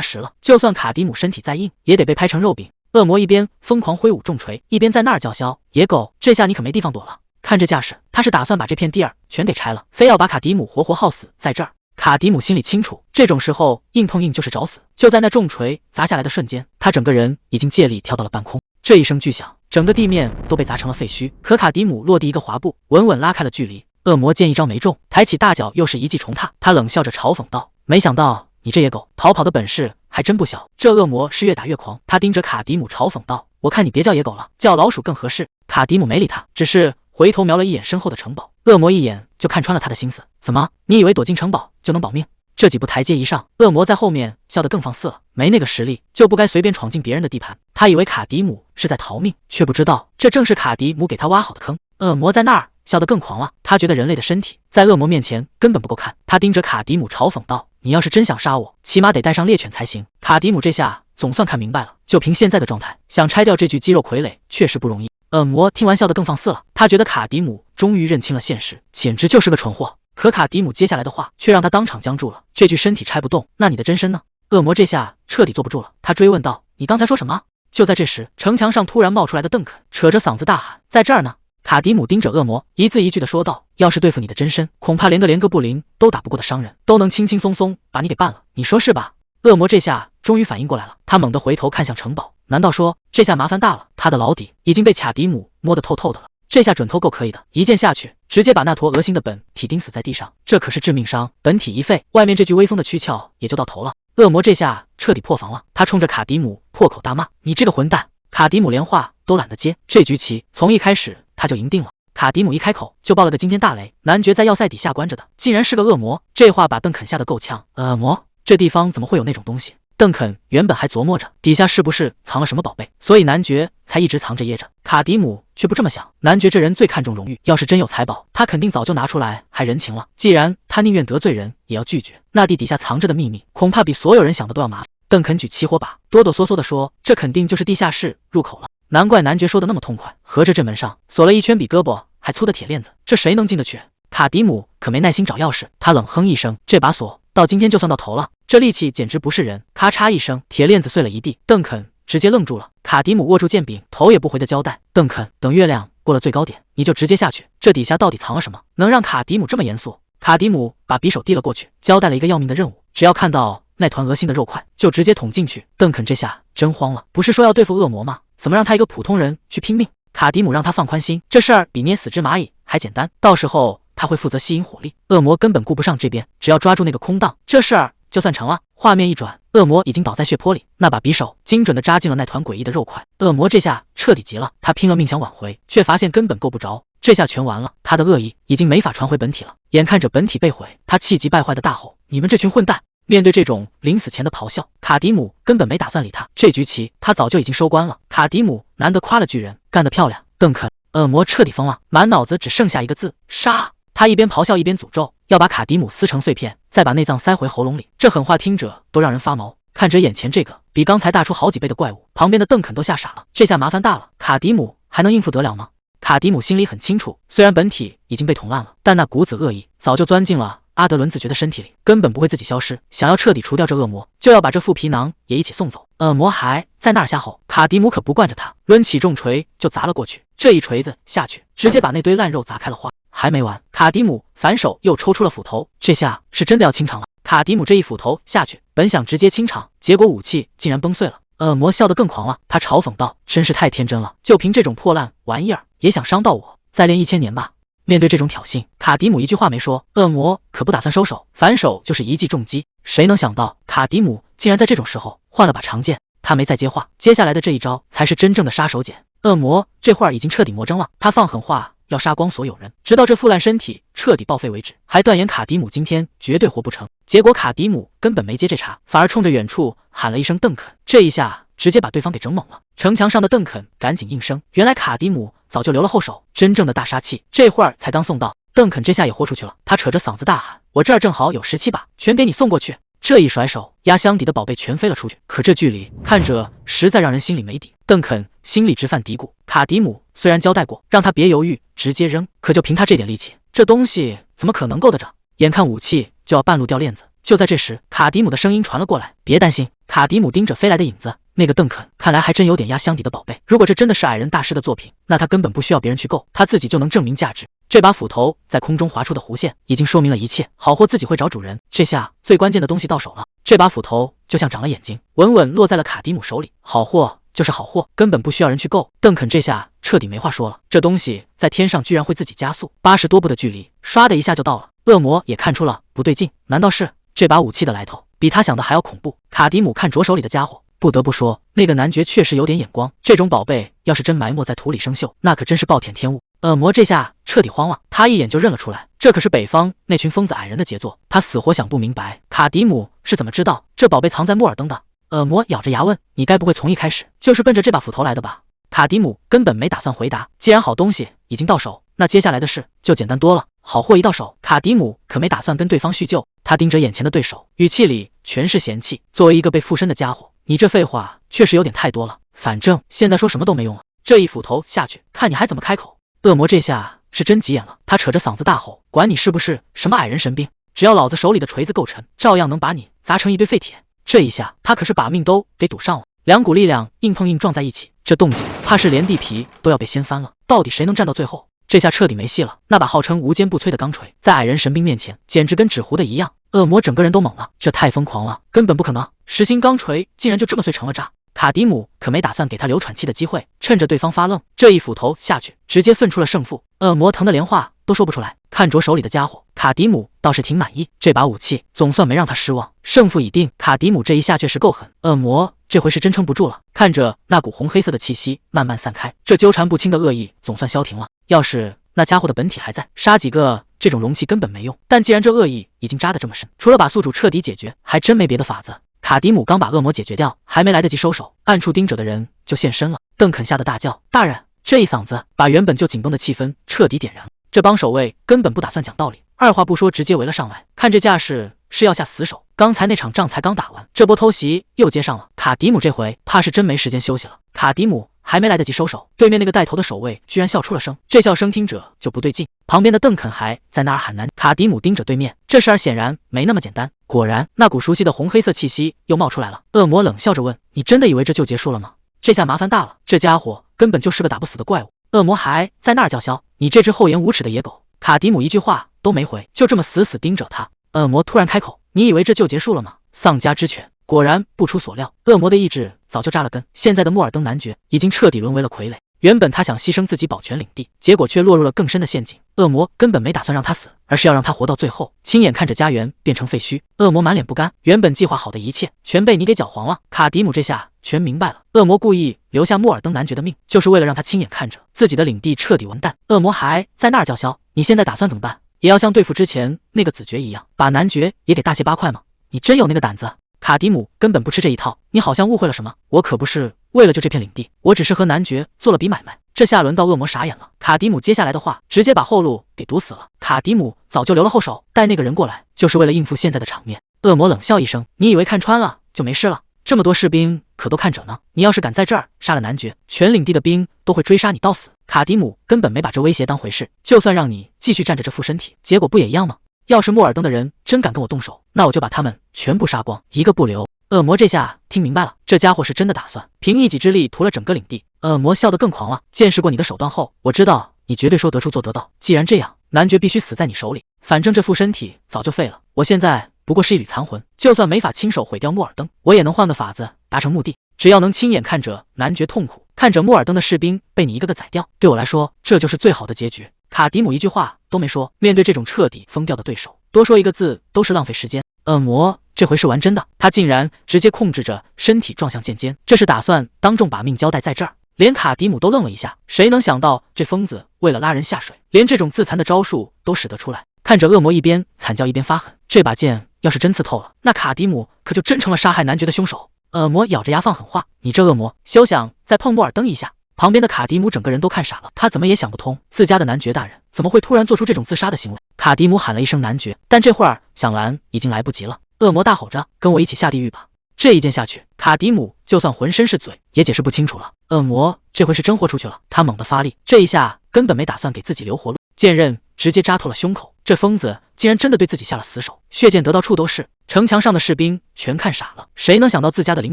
A: 实了，就算卡迪姆身体再硬，也得被拍成肉饼。恶魔一边疯狂挥舞重锤，一边在那儿叫嚣：“野狗，这下你可没地方躲了！”看这架势，他是打算把这片地儿全给拆了，非要把卡迪姆活活耗死在这儿。卡迪姆心里清楚，这种时候硬碰硬就是找死。就在那重锤砸下来的瞬间，他整个人已经借力跳到了半空。这一声巨响，整个地面都被砸成了废墟。可卡迪姆落地一个滑步，稳稳拉开了距离。恶魔见一招没中，抬起大脚又是一记重踏。他冷笑着嘲讽道：“没想到你这野狗逃跑的本事还真不小。”这恶魔是越打越狂，他盯着卡迪姆嘲讽道：“我看你别叫野狗了，叫老鼠更合适。”卡迪姆没理他，只是回头瞄了一眼身后的城堡。恶魔一眼就看穿了他的心思，怎么，你以为躲进城堡就能保命？这几步台阶一上，恶魔在后面笑得更放肆了。没那个实力，就不该随便闯进别人的地盘。他以为卡迪姆是在逃命，却不知道这正是卡迪姆给他挖好的坑。恶魔在那儿笑得更狂了，他觉得人类的身体在恶魔面前根本不够看。他盯着卡迪姆嘲讽道：“你要是真想杀我，起码得带上猎犬才行。”卡迪姆这下总算看明白了，就凭现在的状态，想拆掉这具肌肉傀儡确实不容易。恶魔听完笑得更放肆了，他觉得卡迪姆终于认清了现实，简直就是个蠢货。可卡迪姆接下来的话却让他当场僵住了。这具身体拆不动，那你的真身呢？恶魔这下彻底坐不住了，他追问道：“你刚才说什么？”就在这时，城墙上突然冒出来的邓肯扯着嗓子大喊：“在这儿呢！”卡迪姆盯着恶魔，一字一句的说道：“要是对付你的真身，恐怕连个布林都打不过的商人，都能轻轻松松把你给办了，你说是吧？”恶魔这下终于反应过来了，他猛地回头看向城堡，难道说这下麻烦大了？他的老底已经被卡迪姆摸得透透的了，这下准头够可以的，一剑下去，直接把那坨恶心的本体钉死在地上，这可是致命伤，本体一废，外面这具威风的躯壳也就到头了。恶魔这下彻底破防了，他冲着卡迪姆破口大骂：“你这个混蛋！”卡迪姆连话都懒得接，这局棋从一开始他就赢定了。卡迪姆一开口就爆了个惊天大雷，男爵在要塞底下关着的，竟然是个恶魔，这话把邓肯吓得够呛。恶魔？这地方怎么会有那种东西？邓肯原本还琢磨着底下是不是藏了什么宝贝，所以男爵才一直藏着掖着。卡迪姆却不这么想，男爵这人最看重荣誉，要是真有财宝，他肯定早就拿出来还人情了。既然他宁愿得罪人也要拒绝，那地底下藏着的秘密恐怕比所有人想的都要麻烦。邓肯举起火把，哆哆嗦嗦地说：“这肯定就是地下室入口了。”难怪男爵说的那么痛快，合着这门上锁了一圈比胳膊还粗的铁链子，这谁能进得去？卡迪姆可没耐心找钥匙，他冷哼一声：“这把锁到今天就算到头了，这力气简直不是人！”咔嚓一声，铁链子碎了一地。邓肯直接愣住了。卡迪姆握住剑柄，头也不回的交代：“邓肯，等月亮过了最高点，你就直接下去。这底下到底藏了什么，能让卡迪姆这么严肃？”卡迪姆把匕首递了过去，交代了一个要命的任务：只要看到那团恶心的肉块，就直接捅进去。邓肯这下真慌了，不是说要对付恶魔吗？怎么让他一个普通人去拼命？卡迪姆让他放宽心，这事儿比捏死只蚂蚁还简单，到时候他会负责吸引火力，恶魔根本顾不上这边，只要抓住那个空档，这事儿就算成了。画面一转，恶魔已经倒在血泊里，那把匕首精准地扎进了那团诡异的肉块。恶魔这下彻底急了，他拼了命想挽回，却发现根本够不着，这下全完了，他的恶意已经没法传回本体了。眼看着本体被毁，他气急败坏的大吼：“你们这群混蛋！”面对这种临死前的咆哮，卡迪姆根本没打算理他，这局棋他早就已经收官了。卡迪姆难得夸了巨人，干得漂亮。邓肯，恶魔彻底疯了，满脑子只剩下一个字：杀！他一边咆哮一边诅咒，要把卡迪姆撕成碎片，再把内脏塞回喉咙里。这狠话听着都让人发毛。看着眼前这个比刚才大出好几倍的怪物，旁边的邓肯都吓傻了。这下麻烦大了，卡迪姆还能应付得了吗？卡迪姆心里很清楚，虽然本体已经被捅烂了，但那股子恶意早就钻进了阿德伦子爵的身体里，根本不会自己消失。想要彻底除掉这恶魔，就要把这副皮囊也一起送走。恶魔还在那儿瞎吼，卡迪姆可不惯着他，抡起重锤就砸了过去。这一锤子下去，直接把那堆烂肉砸开了花。还没完，卡迪姆反手又抽出了斧头，这下是真的要清场了。卡迪姆这一斧头下去，本想直接清场，结果武器竟然崩碎了。恶魔笑得更狂了，他嘲讽道：“真是太天真了，就凭这种破烂玩意儿也想伤到我？再练1000年吧！”面对这种挑衅，卡迪姆一句话没说，恶魔可不打算收手，反手就是一记重击。谁能想到卡迪姆竟然在这种时候换了把长剑？他没再接话，接下来的这一招才是真正的杀手锏。恶魔这会儿已经彻底魔怔了，他放狠话要杀光所有人，直到这腐烂身体彻底报废为止，还断言卡迪姆今天绝对活不成。结果卡迪姆根本没接这茬，反而冲着远处喊了一声邓肯，这一下直接把对方给整懵了。城墙上的邓肯赶紧应声，原来卡迪姆早就留了后手，真正的大杀器这会儿才刚送到。邓肯这下也豁出去了，他扯着嗓子大喊：“我这儿正好有17把，全给你送过去！”这一甩手，压箱底的宝贝全飞了出去。可这距离看着实在让人心里没底，邓肯心里直犯嘀咕。卡迪姆虽然交代过让他别犹豫直接扔，可就凭他这点力气，这东西怎么可能够得着？眼看武器就要半路掉链子，就在这时，卡迪姆的声音传了过来：“别担心。”卡迪姆盯着飞来的影子，那个邓肯看来还真有点压箱底的宝贝。如果这真的是矮人大师的作品，那他根本不需要别人去购，他自己就能证明价值。这把斧头在空中划出的弧线已经说明了一切，好货自己会找主人。这下最关键的东西到手了，这把斧头就像长了眼睛，稳稳落在了卡迪姆手里。好货就是好货，根本不需要人去购。邓肯这下彻底没话说了，这东西在天上居然会自己加速，80多步的距离，唰的一下就到了。恶魔也看出了不对劲，难道是这把武器的来头比他想的还要恐怖？卡迪姆看着手里的家伙，不得不说，那个男爵确实有点眼光。这种宝贝要是真埋没在土里生锈，那可真是暴殄天物。恶魔这下彻底慌了，他一眼就认了出来，这可是北方那群疯子矮人的杰作。他死活想不明白，卡迪姆是怎么知道这宝贝藏在莫尔登的。恶魔咬着牙问：“你该不会从一开始就是奔着这把斧头来的吧？”卡迪姆根本没打算回答，既然好东西已经到手，那接下来的事就简单多了。好货一到手，卡迪姆可没打算跟对方叙旧，他盯着眼前的对手，语气里全是嫌弃。作为一个被附身的家伙，你这废话确实有点太多了，反正现在说什么都没用了，这一斧头下去，看你还怎么开口。恶魔这下是真急眼了，他扯着嗓子大吼：“管你是不是什么矮人神兵，只要老子手里的锤子够沉，照样能把你砸成一堆废铁。”这一下他可是把命都给赌上了，两股力量硬碰硬撞在一起，这动静怕是连地皮都要被掀翻了。到底谁能站到最后？这下彻底没戏了，那把号称无坚不摧的钢锤在矮人神兵面前简直跟纸糊的一样。恶魔整个人都懵了，这太疯狂了，根本不可能，实心钢锤竟然就这么碎成了渣。卡迪姆可没打算给他留喘气的机会，趁着对方发愣，这一斧头下去，直接分出了胜负。恶魔疼得连话都说不出来，看着手里的家伙，卡迪姆倒是挺满意，这把武器总算没让他失望。胜负已定，卡迪姆这一下确实够狠，恶魔这回是真撑不住了。看着那股红黑色的气息慢慢散开，这纠缠不清的恶意总算消停了。要是那家伙的本体还在，杀几个这种容器根本没用，但既然这恶意已经扎得这么深，除了把宿主彻底解决，还真没别的法子。卡迪姆刚把恶魔解决掉，还没来得及收手，暗处盯着的人就现身了。邓肯吓得大叫：“大人！”这一嗓子把原本就紧绷的气氛彻底点燃。这帮守卫根本不打算讲道理，二话不说直接围了上来，看这架势是要下死手。刚才那场仗才刚打完，这波偷袭又接上了，卡迪姆这回怕是真没时间休息了。卡迪姆还没来得及收手，对面那个带头的守卫居然笑出了声，这笑声听着就不对劲。旁边的邓肯还在那儿喊难。卡迪姆盯着对面，这事儿显然没那么简单。果然，那股熟悉的红黑色气息又冒出来了。恶魔冷笑着问：“你真的以为这就结束了吗？”这下麻烦大了，这家伙根本就是个打不死的怪物。恶魔还在那儿叫嚣：“你这只厚颜无耻的野狗！”卡迪姆一句话都没回，就这么死死盯着他。恶魔突然开口：“你以为这就结束了吗？”丧家之犬。果然不出所料，恶魔的意志早就扎了根。现在的莫尔登男爵已经彻底沦为了傀儡。原本他想牺牲自己保全领地，结果却落入了更深的陷阱。恶魔根本没打算让他死，而是要让他活到最后，亲眼看着家园变成废墟。恶魔满脸不甘，原本计划好的一切全被你给搅黄了。卡迪姆这下全明白了，恶魔故意留下莫尔登男爵的命，就是为了让他亲眼看着自己的领地彻底完蛋。恶魔还在那儿叫嚣：“你现在打算怎么办？也要像对付之前那个子爵一样，把男爵也给大卸八块吗？你真有那个胆子？”卡迪姆根本不吃这一套，你好像误会了什么，我可不是为了就这片领地，我只是和男爵做了笔买卖。这下轮到恶魔傻眼了，卡迪姆接下来的话直接把后路给堵死了。卡迪姆早就留了后手，带那个人过来就是为了应付现在的场面。恶魔冷笑一声：“你以为看穿了就没事了？这么多士兵可都看着呢，你要是敢在这儿杀了男爵，全领地的兵都会追杀你到死。”卡迪姆根本没把这威胁当回事，就算让你继续站着这副身体，结果不也一样吗？要是莫尔登的人真敢跟我动手，那我就把他们全部杀光，一个不留。恶魔这下听明白了，这家伙是真的打算凭一己之力屠了整个领地。恶魔笑得更狂了，见识过你的手段后，我知道你绝对说得出做得到。既然这样，男爵必须死在你手里，反正这副身体早就废了，我现在不过是一缕残魂，就算没法亲手毁掉莫尔登，我也能换个法子达成目的。只要能亲眼看着男爵痛苦，看着莫尔登的士兵被你一个个宰掉，对我来说这就是最好的结局。卡迪姆一句话都没说，面对这种彻底疯掉的对手，多说一个字都是浪费时间。恶魔这回是玩真的，他竟然直接控制着身体撞向剑尖，这是打算当众把命交代在这儿。连卡迪姆都愣了一下，谁能想到这疯子为了拉人下水，连这种自残的招数都使得出来。看着恶魔一边惨叫一边发狠，这把剑要是真刺透了，那卡迪姆可就真成了杀害男爵的凶手。恶魔咬着牙放狠话：“你这恶魔，休想再碰莫尔登一下！”旁边的卡迪姆整个人都看傻了，他怎么也想不通自家的男爵大人怎么会突然做出这种自杀的行为。卡迪姆喊了一声男爵，但这会儿想拦已经来不及了。恶魔大吼着：“跟我一起下地狱吧！”这一剑下去，卡迪姆就算浑身是嘴也解释不清楚了。恶魔这回是真豁出去了，他猛地发力，这一下根本没打算给自己留活路，剑刃直接扎透了胸口。这疯子竟然真的对自己下了死手，血溅得到处都是，城墙上的士兵全看傻了，谁能想到自家的领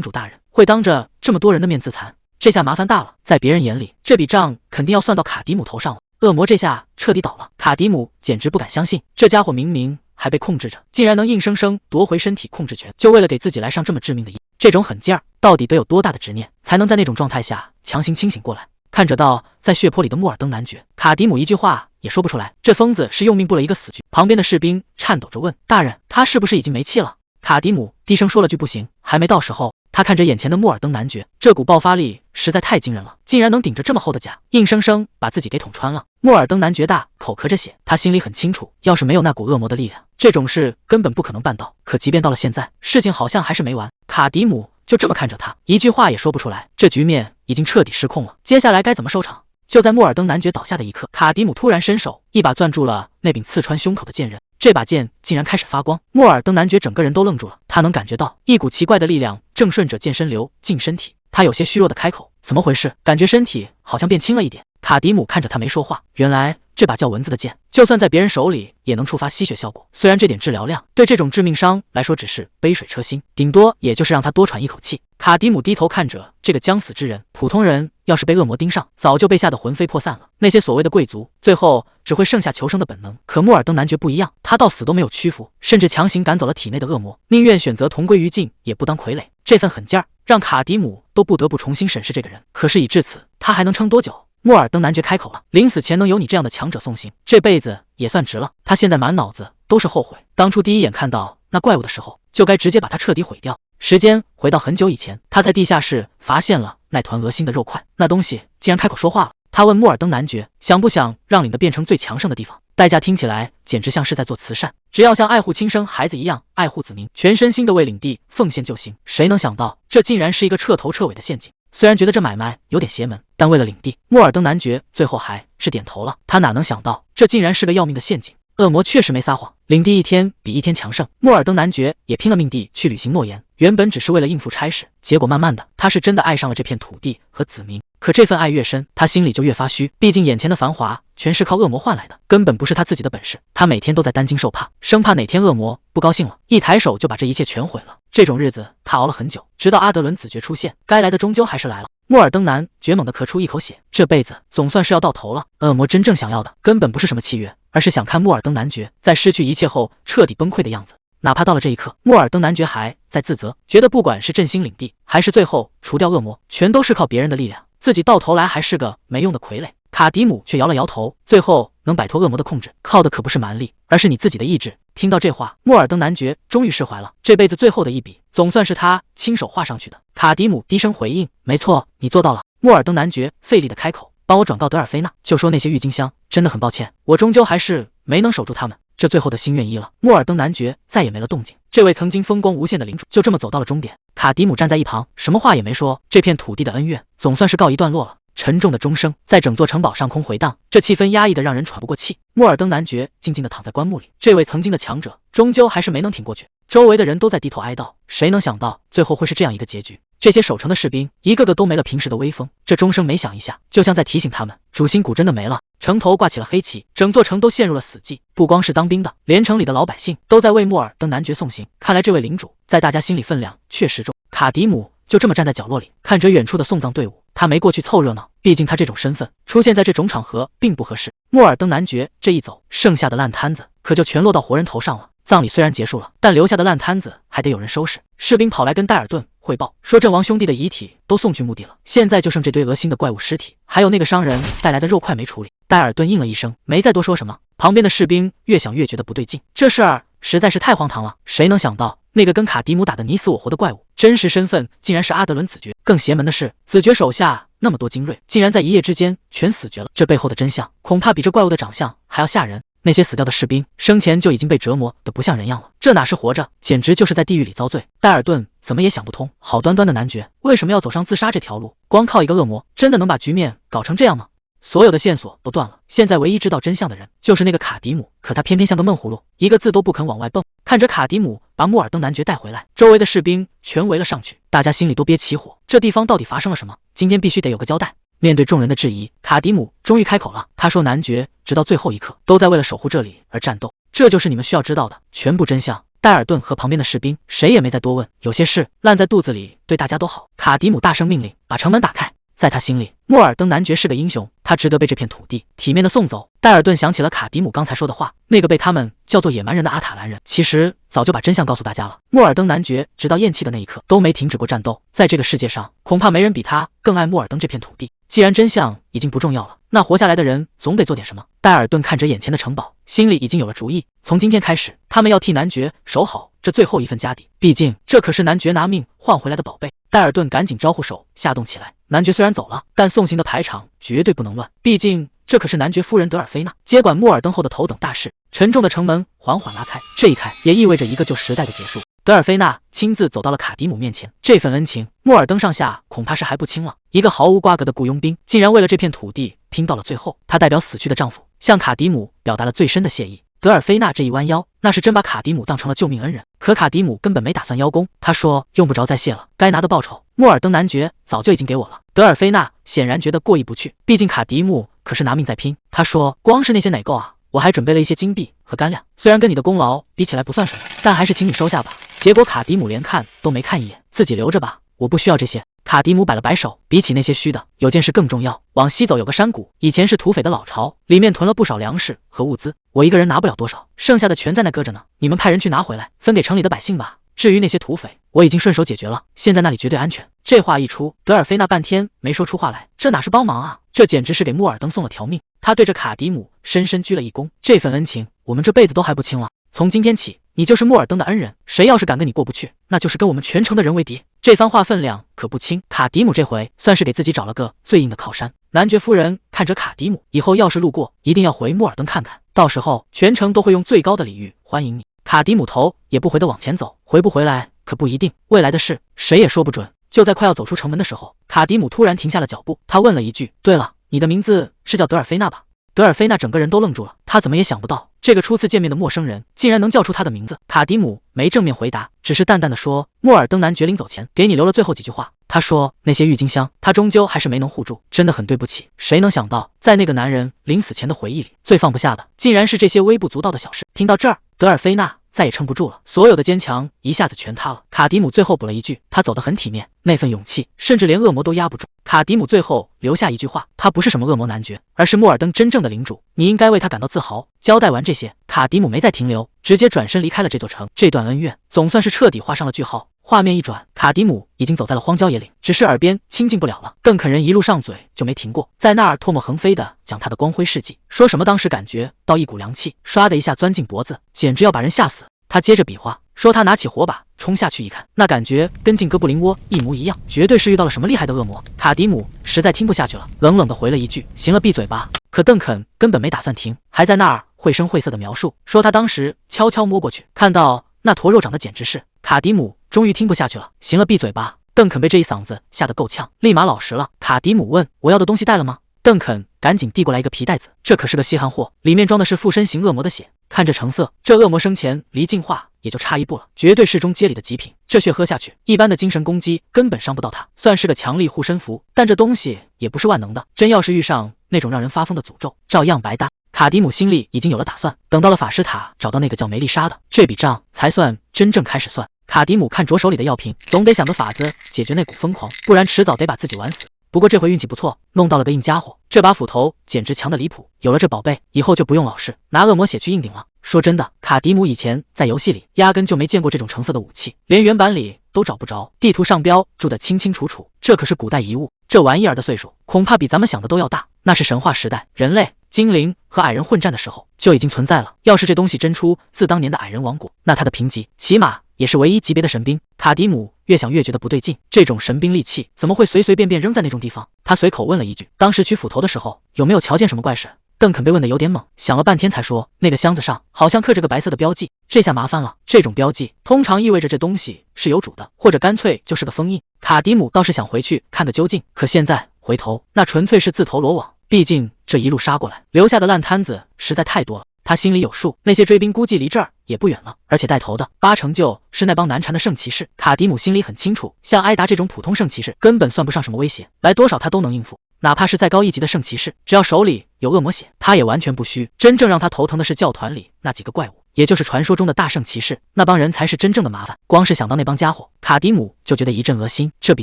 A: 主大人会当着这么多人的面自残，这下麻烦大了。在别人眼里，这笔账肯定要算到卡迪姆头上了。恶魔这下彻底倒了，卡迪姆简直不敢相信，这家伙明明还被控制着，竟然能硬生生夺回身体控制权，就为了给自己来上这么致命的一。这种狠劲儿，到底得有多大的执念，才能在那种状态下强行清醒过来？看着到在血泊里的穆尔登男爵，卡迪姆一句话也说不出来。这疯子是用命布了一个死局。旁边的士兵颤抖着问：“大人，他是不是已经没气了？”卡迪姆低声说了句：“不行，还没到时候。”他看着眼前的穆尔登男爵，这股爆发力实在太惊人了，竟然能顶着这么厚的甲，硬生生把自己给捅穿了。穆尔登男爵大口咳着血，他心里很清楚，要是没有那股恶魔的力量，这种事根本不可能办到。可即便到了现在，事情好像还是没完。卡迪姆就这么看着他，一句话也说不出来。这局面已经彻底失控了，接下来该怎么收场？就在穆尔登男爵倒下的一刻，卡迪姆突然伸手，一把攥住了那柄刺穿胸口的剑刃。这把剑竟然开始发光，穆尔登男爵整个人都愣住了。他能感觉到一股奇怪的力量正顺着剑身流进身体。他有些虚弱的开口：“怎么回事？感觉身体好像变轻了一点。”卡迪姆看着他没说话。原来这把叫蚊子的剑，就算在别人手里也能触发吸血效果。虽然这点治疗量对这种致命伤来说只是杯水车薪，顶多也就是让他多喘一口气。卡迪姆低头看着这个将死之人，普通人要是被恶魔盯上，早就被吓得魂飞魄散了。那些所谓的贵族，最后只会剩下求生的本能。可穆尔登男爵不一样，他到死都没有屈服，甚至强行赶走了体内的恶魔，宁愿选择同归于尽，也不当傀儡。这份狠劲儿让卡迪姆都不得不重新审视这个人。可是已至此，他还能撑多久？穆尔登男爵开口了：“临死前能有你这样的强者送行，这辈子也算值了。”他现在满脑子都是后悔，当初第一眼看到那怪物的时候，就该直接把它彻底毁掉。时间回到很久以前，他在地下室发现了那团恶心的肉块，那东西竟然开口说话了。他问穆尔登男爵，想不想让领的变成最强盛的地方？代价听起来简直像是在做慈善，只要像爱护亲生孩子一样爱护子民，全身心的为领地奉献就行。谁能想到，这竟然是一个彻头彻尾的陷阱。虽然觉得这买卖有点邪门，但为了领地，穆尔登男爵最后还是点头了。他哪能想到，这竟然是个要命的陷阱。恶魔确实没撒谎，领地一天比一天强盛，穆尔登男爵也拼了命地去履行诺言。原本只是为了应付差事，结果慢慢的，他是真的爱上了这片土地和子民。可这份爱越深，他心里就越发虚。毕竟眼前的繁华全是靠恶魔换来的，根本不是他自己的本事。他每天都在担惊受怕，生怕哪天恶魔不高兴了，一抬手就把这一切全毁了。这种日子他熬了很久，直到阿德伦子爵出现，该来的终究还是来了。穆尔登男爵猛地咳出一口血，这辈子总算是要到头了。恶魔真正想要的根本不是什么契约，而是想看穆尔登男爵在失去一切后彻底崩溃的样子。哪怕到了这一刻，穆尔登男爵还在自责，觉得不管是振兴领地，还是最后除掉恶魔，全都是靠别人的力量，自己到头来还是个没用的傀儡。卡迪姆却摇了摇头，最后能摆脱恶魔的控制，靠的可不是蛮力，而是你自己的意志。听到这话，穆尔登男爵终于释怀了，这辈子最后的一笔，总算是他亲手画上去的。卡迪姆低声回应：“没错，你做到了。”穆尔登男爵费力的开口：“帮我转告德尔菲娜，就说那些郁金香，真的很抱歉，我终究还是没能守住他们。”这最后的心愿一了，穆尔登男爵再也没了动静。这位曾经风光无限的领主就这么走到了终点。卡迪姆站在一旁，什么话也没说。这片土地的恩怨总算是告一段落了。沉重的钟声在整座城堡上空回荡，这气氛压抑的让人喘不过气。穆尔登男爵静静地躺在棺木里，这位曾经的强者终究还是没能挺过去。周围的人都在低头哀悼，谁能想到最后会是这样一个结局？这些守城的士兵一个个都没了平时的威风，这钟声每响一下，就像在提醒他们，主心骨真的没了。城头挂起了黑旗，整座城都陷入了死寂。不光是当兵的，连城里的老百姓都在为穆尔登男爵送行。看来这位领主在大家心里分量确实重。卡迪姆就这么站在角落里，看着远处的送葬队伍。他没过去凑热闹，毕竟他这种身份出现在这种场合并不合适。穆尔登男爵这一走，剩下的烂摊子可就全落到活人头上了。葬礼虽然结束了，但留下的烂摊子还得有人收拾。士兵跑来跟戴尔顿汇报说，阵亡兄弟的遗体都送去墓地了，现在就剩这堆恶心的怪物尸体，还有那个商人带来的肉块没处理。戴尔顿应了一声，没再多说什么。旁边的士兵越想越觉得不对劲，这事儿实在是太荒唐了。谁能想到那个跟卡迪姆打得你死我活的怪物，真实身份竟然是阿德伦子爵。更邪门的是，子爵手下那么多精锐，竟然在一夜之间全死绝了。这背后的真相，恐怕比这怪物的长相还要吓人。那些死掉的士兵生前就已经被折磨得不像人样了，这哪是活着，简直就是在地狱里遭罪。戴尔顿怎么也想不通，好端端的男爵为什么要走上自杀这条路？光靠一个恶魔，真的能把局面搞成这样吗？所有的线索都断了，现在唯一知道真相的人就是那个卡迪姆，可他偏偏像个闷葫芦，一个字都不肯往外蹦。看着卡迪姆把穆尔登男爵带回来，周围的士兵全围了上去，大家心里都憋起火，这地方到底发生了什么？今天必须得有个交代。面对众人的质疑，卡迪姆终于开口了。他说，男爵直到最后一刻都在为了守护这里而战斗，这就是你们需要知道的全部真相。戴尔顿和旁边的士兵谁也没再多问，有些事烂在肚子里，对大家都好。卡迪姆大声命令，把城门打开。在他心里，莫尔登男爵是个英雄，他值得被这片土地体面的送走。戴尔顿想起了卡迪姆刚才说的话，那个被他们叫做野蛮人的阿塔兰人，其实早就把真相告诉大家了。莫尔登男爵直到咽气的那一刻都没停止过战斗，在这个世界上，恐怕没人比他更爱莫尔登这片土地。既然真相已经不重要了，那活下来的人总得做点什么。戴尔顿看着眼前的城堡，心里已经有了主意。从今天开始，他们要替男爵守好这最后一份家底，毕竟这可是男爵拿命换回来的宝贝。戴尔顿赶紧招呼手下动起来。男爵虽然走了，但送行的排场绝对不能乱，毕竟这可是男爵夫人德尔菲娜接管莫尔登后的头等大事。沉重的城门缓缓拉开，这一开也意味着一个旧时代的结束。德尔菲娜亲自走到了卡迪姆面前，这份恩情，莫尔登上下恐怕是还不清了。一个毫无瓜葛的雇佣兵，竟然为了这片土地拼到了最后。她代表死去的丈夫，向卡迪姆表达了最深的谢意。德尔菲娜这一弯腰，那是真把卡迪姆当成了救命恩人。可卡迪姆根本没打算邀功，他说用不着再谢了，该拿的报酬，莫尔登男爵早就已经给我了。德尔菲娜显然觉得过意不去，毕竟卡迪姆可是拿命在拼。他说光是那些哪够啊，我还准备了一些金币和干粮，虽然跟你的功劳比起来不算什么，但还是请你收下吧。结果卡迪姆连看都没看一眼，自己留着吧，我不需要这些。卡迪姆摆了摆手，比起那些虚的，有件事更重要。往西走有个山谷，以前是土匪的老巢，里面囤了不少粮食和物资，我一个人拿不了多少，剩下的全在那搁着呢。你们派人去拿回来，分给城里的百姓吧。至于那些土匪，我已经顺手解决了，现在那里绝对安全。这话一出，德尔菲娜半天没说出话来，这哪是帮忙啊，这简直是给莫尔登送了条命。他对着卡迪姆深深鞠了一躬，这份恩情，我们这辈子都还不清了。从今天起，你就是莫尔登的恩人，谁要是敢跟你过不去，那就是跟我们全城的人为敌。这番话分量可不轻，卡迪姆这回算是给自己找了个最硬的靠山。男爵夫人看着卡迪姆，以后要是路过，一定要回莫尔登看看，到时候全城都会用最高的礼遇欢迎你。卡迪姆头也不回的往前走，回不回来可不一定，未来的事谁也说不准。就在快要走出城门的时候，卡迪姆突然停下了脚步，他问了一句：对了，你的名字是叫德尔菲娜吧？德尔菲娜整个人都愣住了，他怎么也想不到这个初次见面的陌生人竟然能叫出他的名字。卡迪姆没正面回答，只是淡淡的说，莫尔登男爵临走前给你留了最后几句话。他说那些郁金香他终究还是没能护住，真的很对不起。谁能想到在那个男人临死前的回忆里，最放不下的竟然是这些微不足道的小事。听到这儿，德尔菲娜再也撑不住了，所有的坚强一下子全塌了。卡迪姆最后补了一句，他走得很体面，那份勇气甚至连恶魔都压不住。卡迪姆最后留下一句话，他不是什么恶魔男爵，而是莫尔登真正的领主，你应该为他感到自豪。交代完这些，卡迪姆没再停留，直接转身离开了这座城。这段恩怨总算是彻底画上了句号。画面一转，卡迪姆已经走在了荒郊野岭，只是耳边亲近不了了。邓肯人一路上嘴就没停过，在那儿唾沫横飞的讲他的光辉事迹，说什么当时感觉到一股凉气唰的一下钻进脖子，简直要把人吓死。他接着比划，说他拿起火把冲下去一看，那感觉跟进哥布林窝一模一样，绝对是遇到了什么厉害的恶魔。卡迪姆实在听不下去了，冷冷的回了一句，行了，闭嘴吧。可邓肯根本没打算停，还在那儿绘声绘色的描述，说他当时悄悄摸过去，看到那坨肉长得简直是……卡迪姆终于听不下去了，行了，闭嘴吧。邓肯被这一嗓子吓得够呛，立马老实了。卡迪姆问，我要的东西带了吗？邓肯赶紧递过来一个皮袋子，这可是个稀罕货，里面装的是附身型恶魔的血，看这成色，这恶魔生前离进化也就差一步了，绝对是中阶里的极品。这血喝下去，一般的精神攻击根本伤不到他，算是个强力护身符。但这东西也不是万能的，真要是遇上那种让人发疯的诅咒，照样白搭。卡迪姆心里已经有了打算，等到了法师塔，找到那个叫梅丽莎的，这笔账才算真正开始算。卡迪姆看着手里的药瓶，总得想个法子解决那股疯狂，不然迟早得把自己玩死。不过这回运气不错，弄到了个硬家伙，这把斧头简直强的离谱。有了这宝贝，以后就不用老是拿恶魔血去硬顶了。说真的，卡迪姆以前在游戏里压根就没见过这种成色的武器，连原版里都找不着，地图上标注得清清楚楚，这可是古代遗物。这玩意儿的岁数恐怕比咱们想的都要大，那是神话时代，人类、精灵和矮人混战的时候就已经存在了。要是这东西真出自当年的矮人王国，那他的评级起码也是唯一级别的神兵。卡迪姆越想越觉得不对劲，这种神兵利器怎么会随随便便扔在那种地方？他随口问了一句，当时取斧头的时候有没有瞧见什么怪事？邓肯被问得有点懵，想了半天才说，那个箱子上好像刻着个白色的标记。这下麻烦了，这种标记通常意味着这东西是有主的，或者干脆就是个封印。卡迪姆倒是想回去看个究竟，可现在回头那纯粹是自投罗网，毕竟这一路杀过来留下的烂摊子实在太多了。他心里有数，那些追兵估计离这儿也不远了，而且带头的八成就是那帮难缠的圣骑士。卡迪姆心里很清楚，像埃达这种普通圣骑士根本算不上什么威胁，来多少他都能应付。哪怕是再高一级的圣骑士，只要手里有恶魔血，他也完全不虚。真正让他头疼的是教团里那几个怪物，也就是传说中的大圣骑士，那帮人才是真正的麻烦。光是想到那帮家伙，卡迪姆就觉得一阵恶心。这笔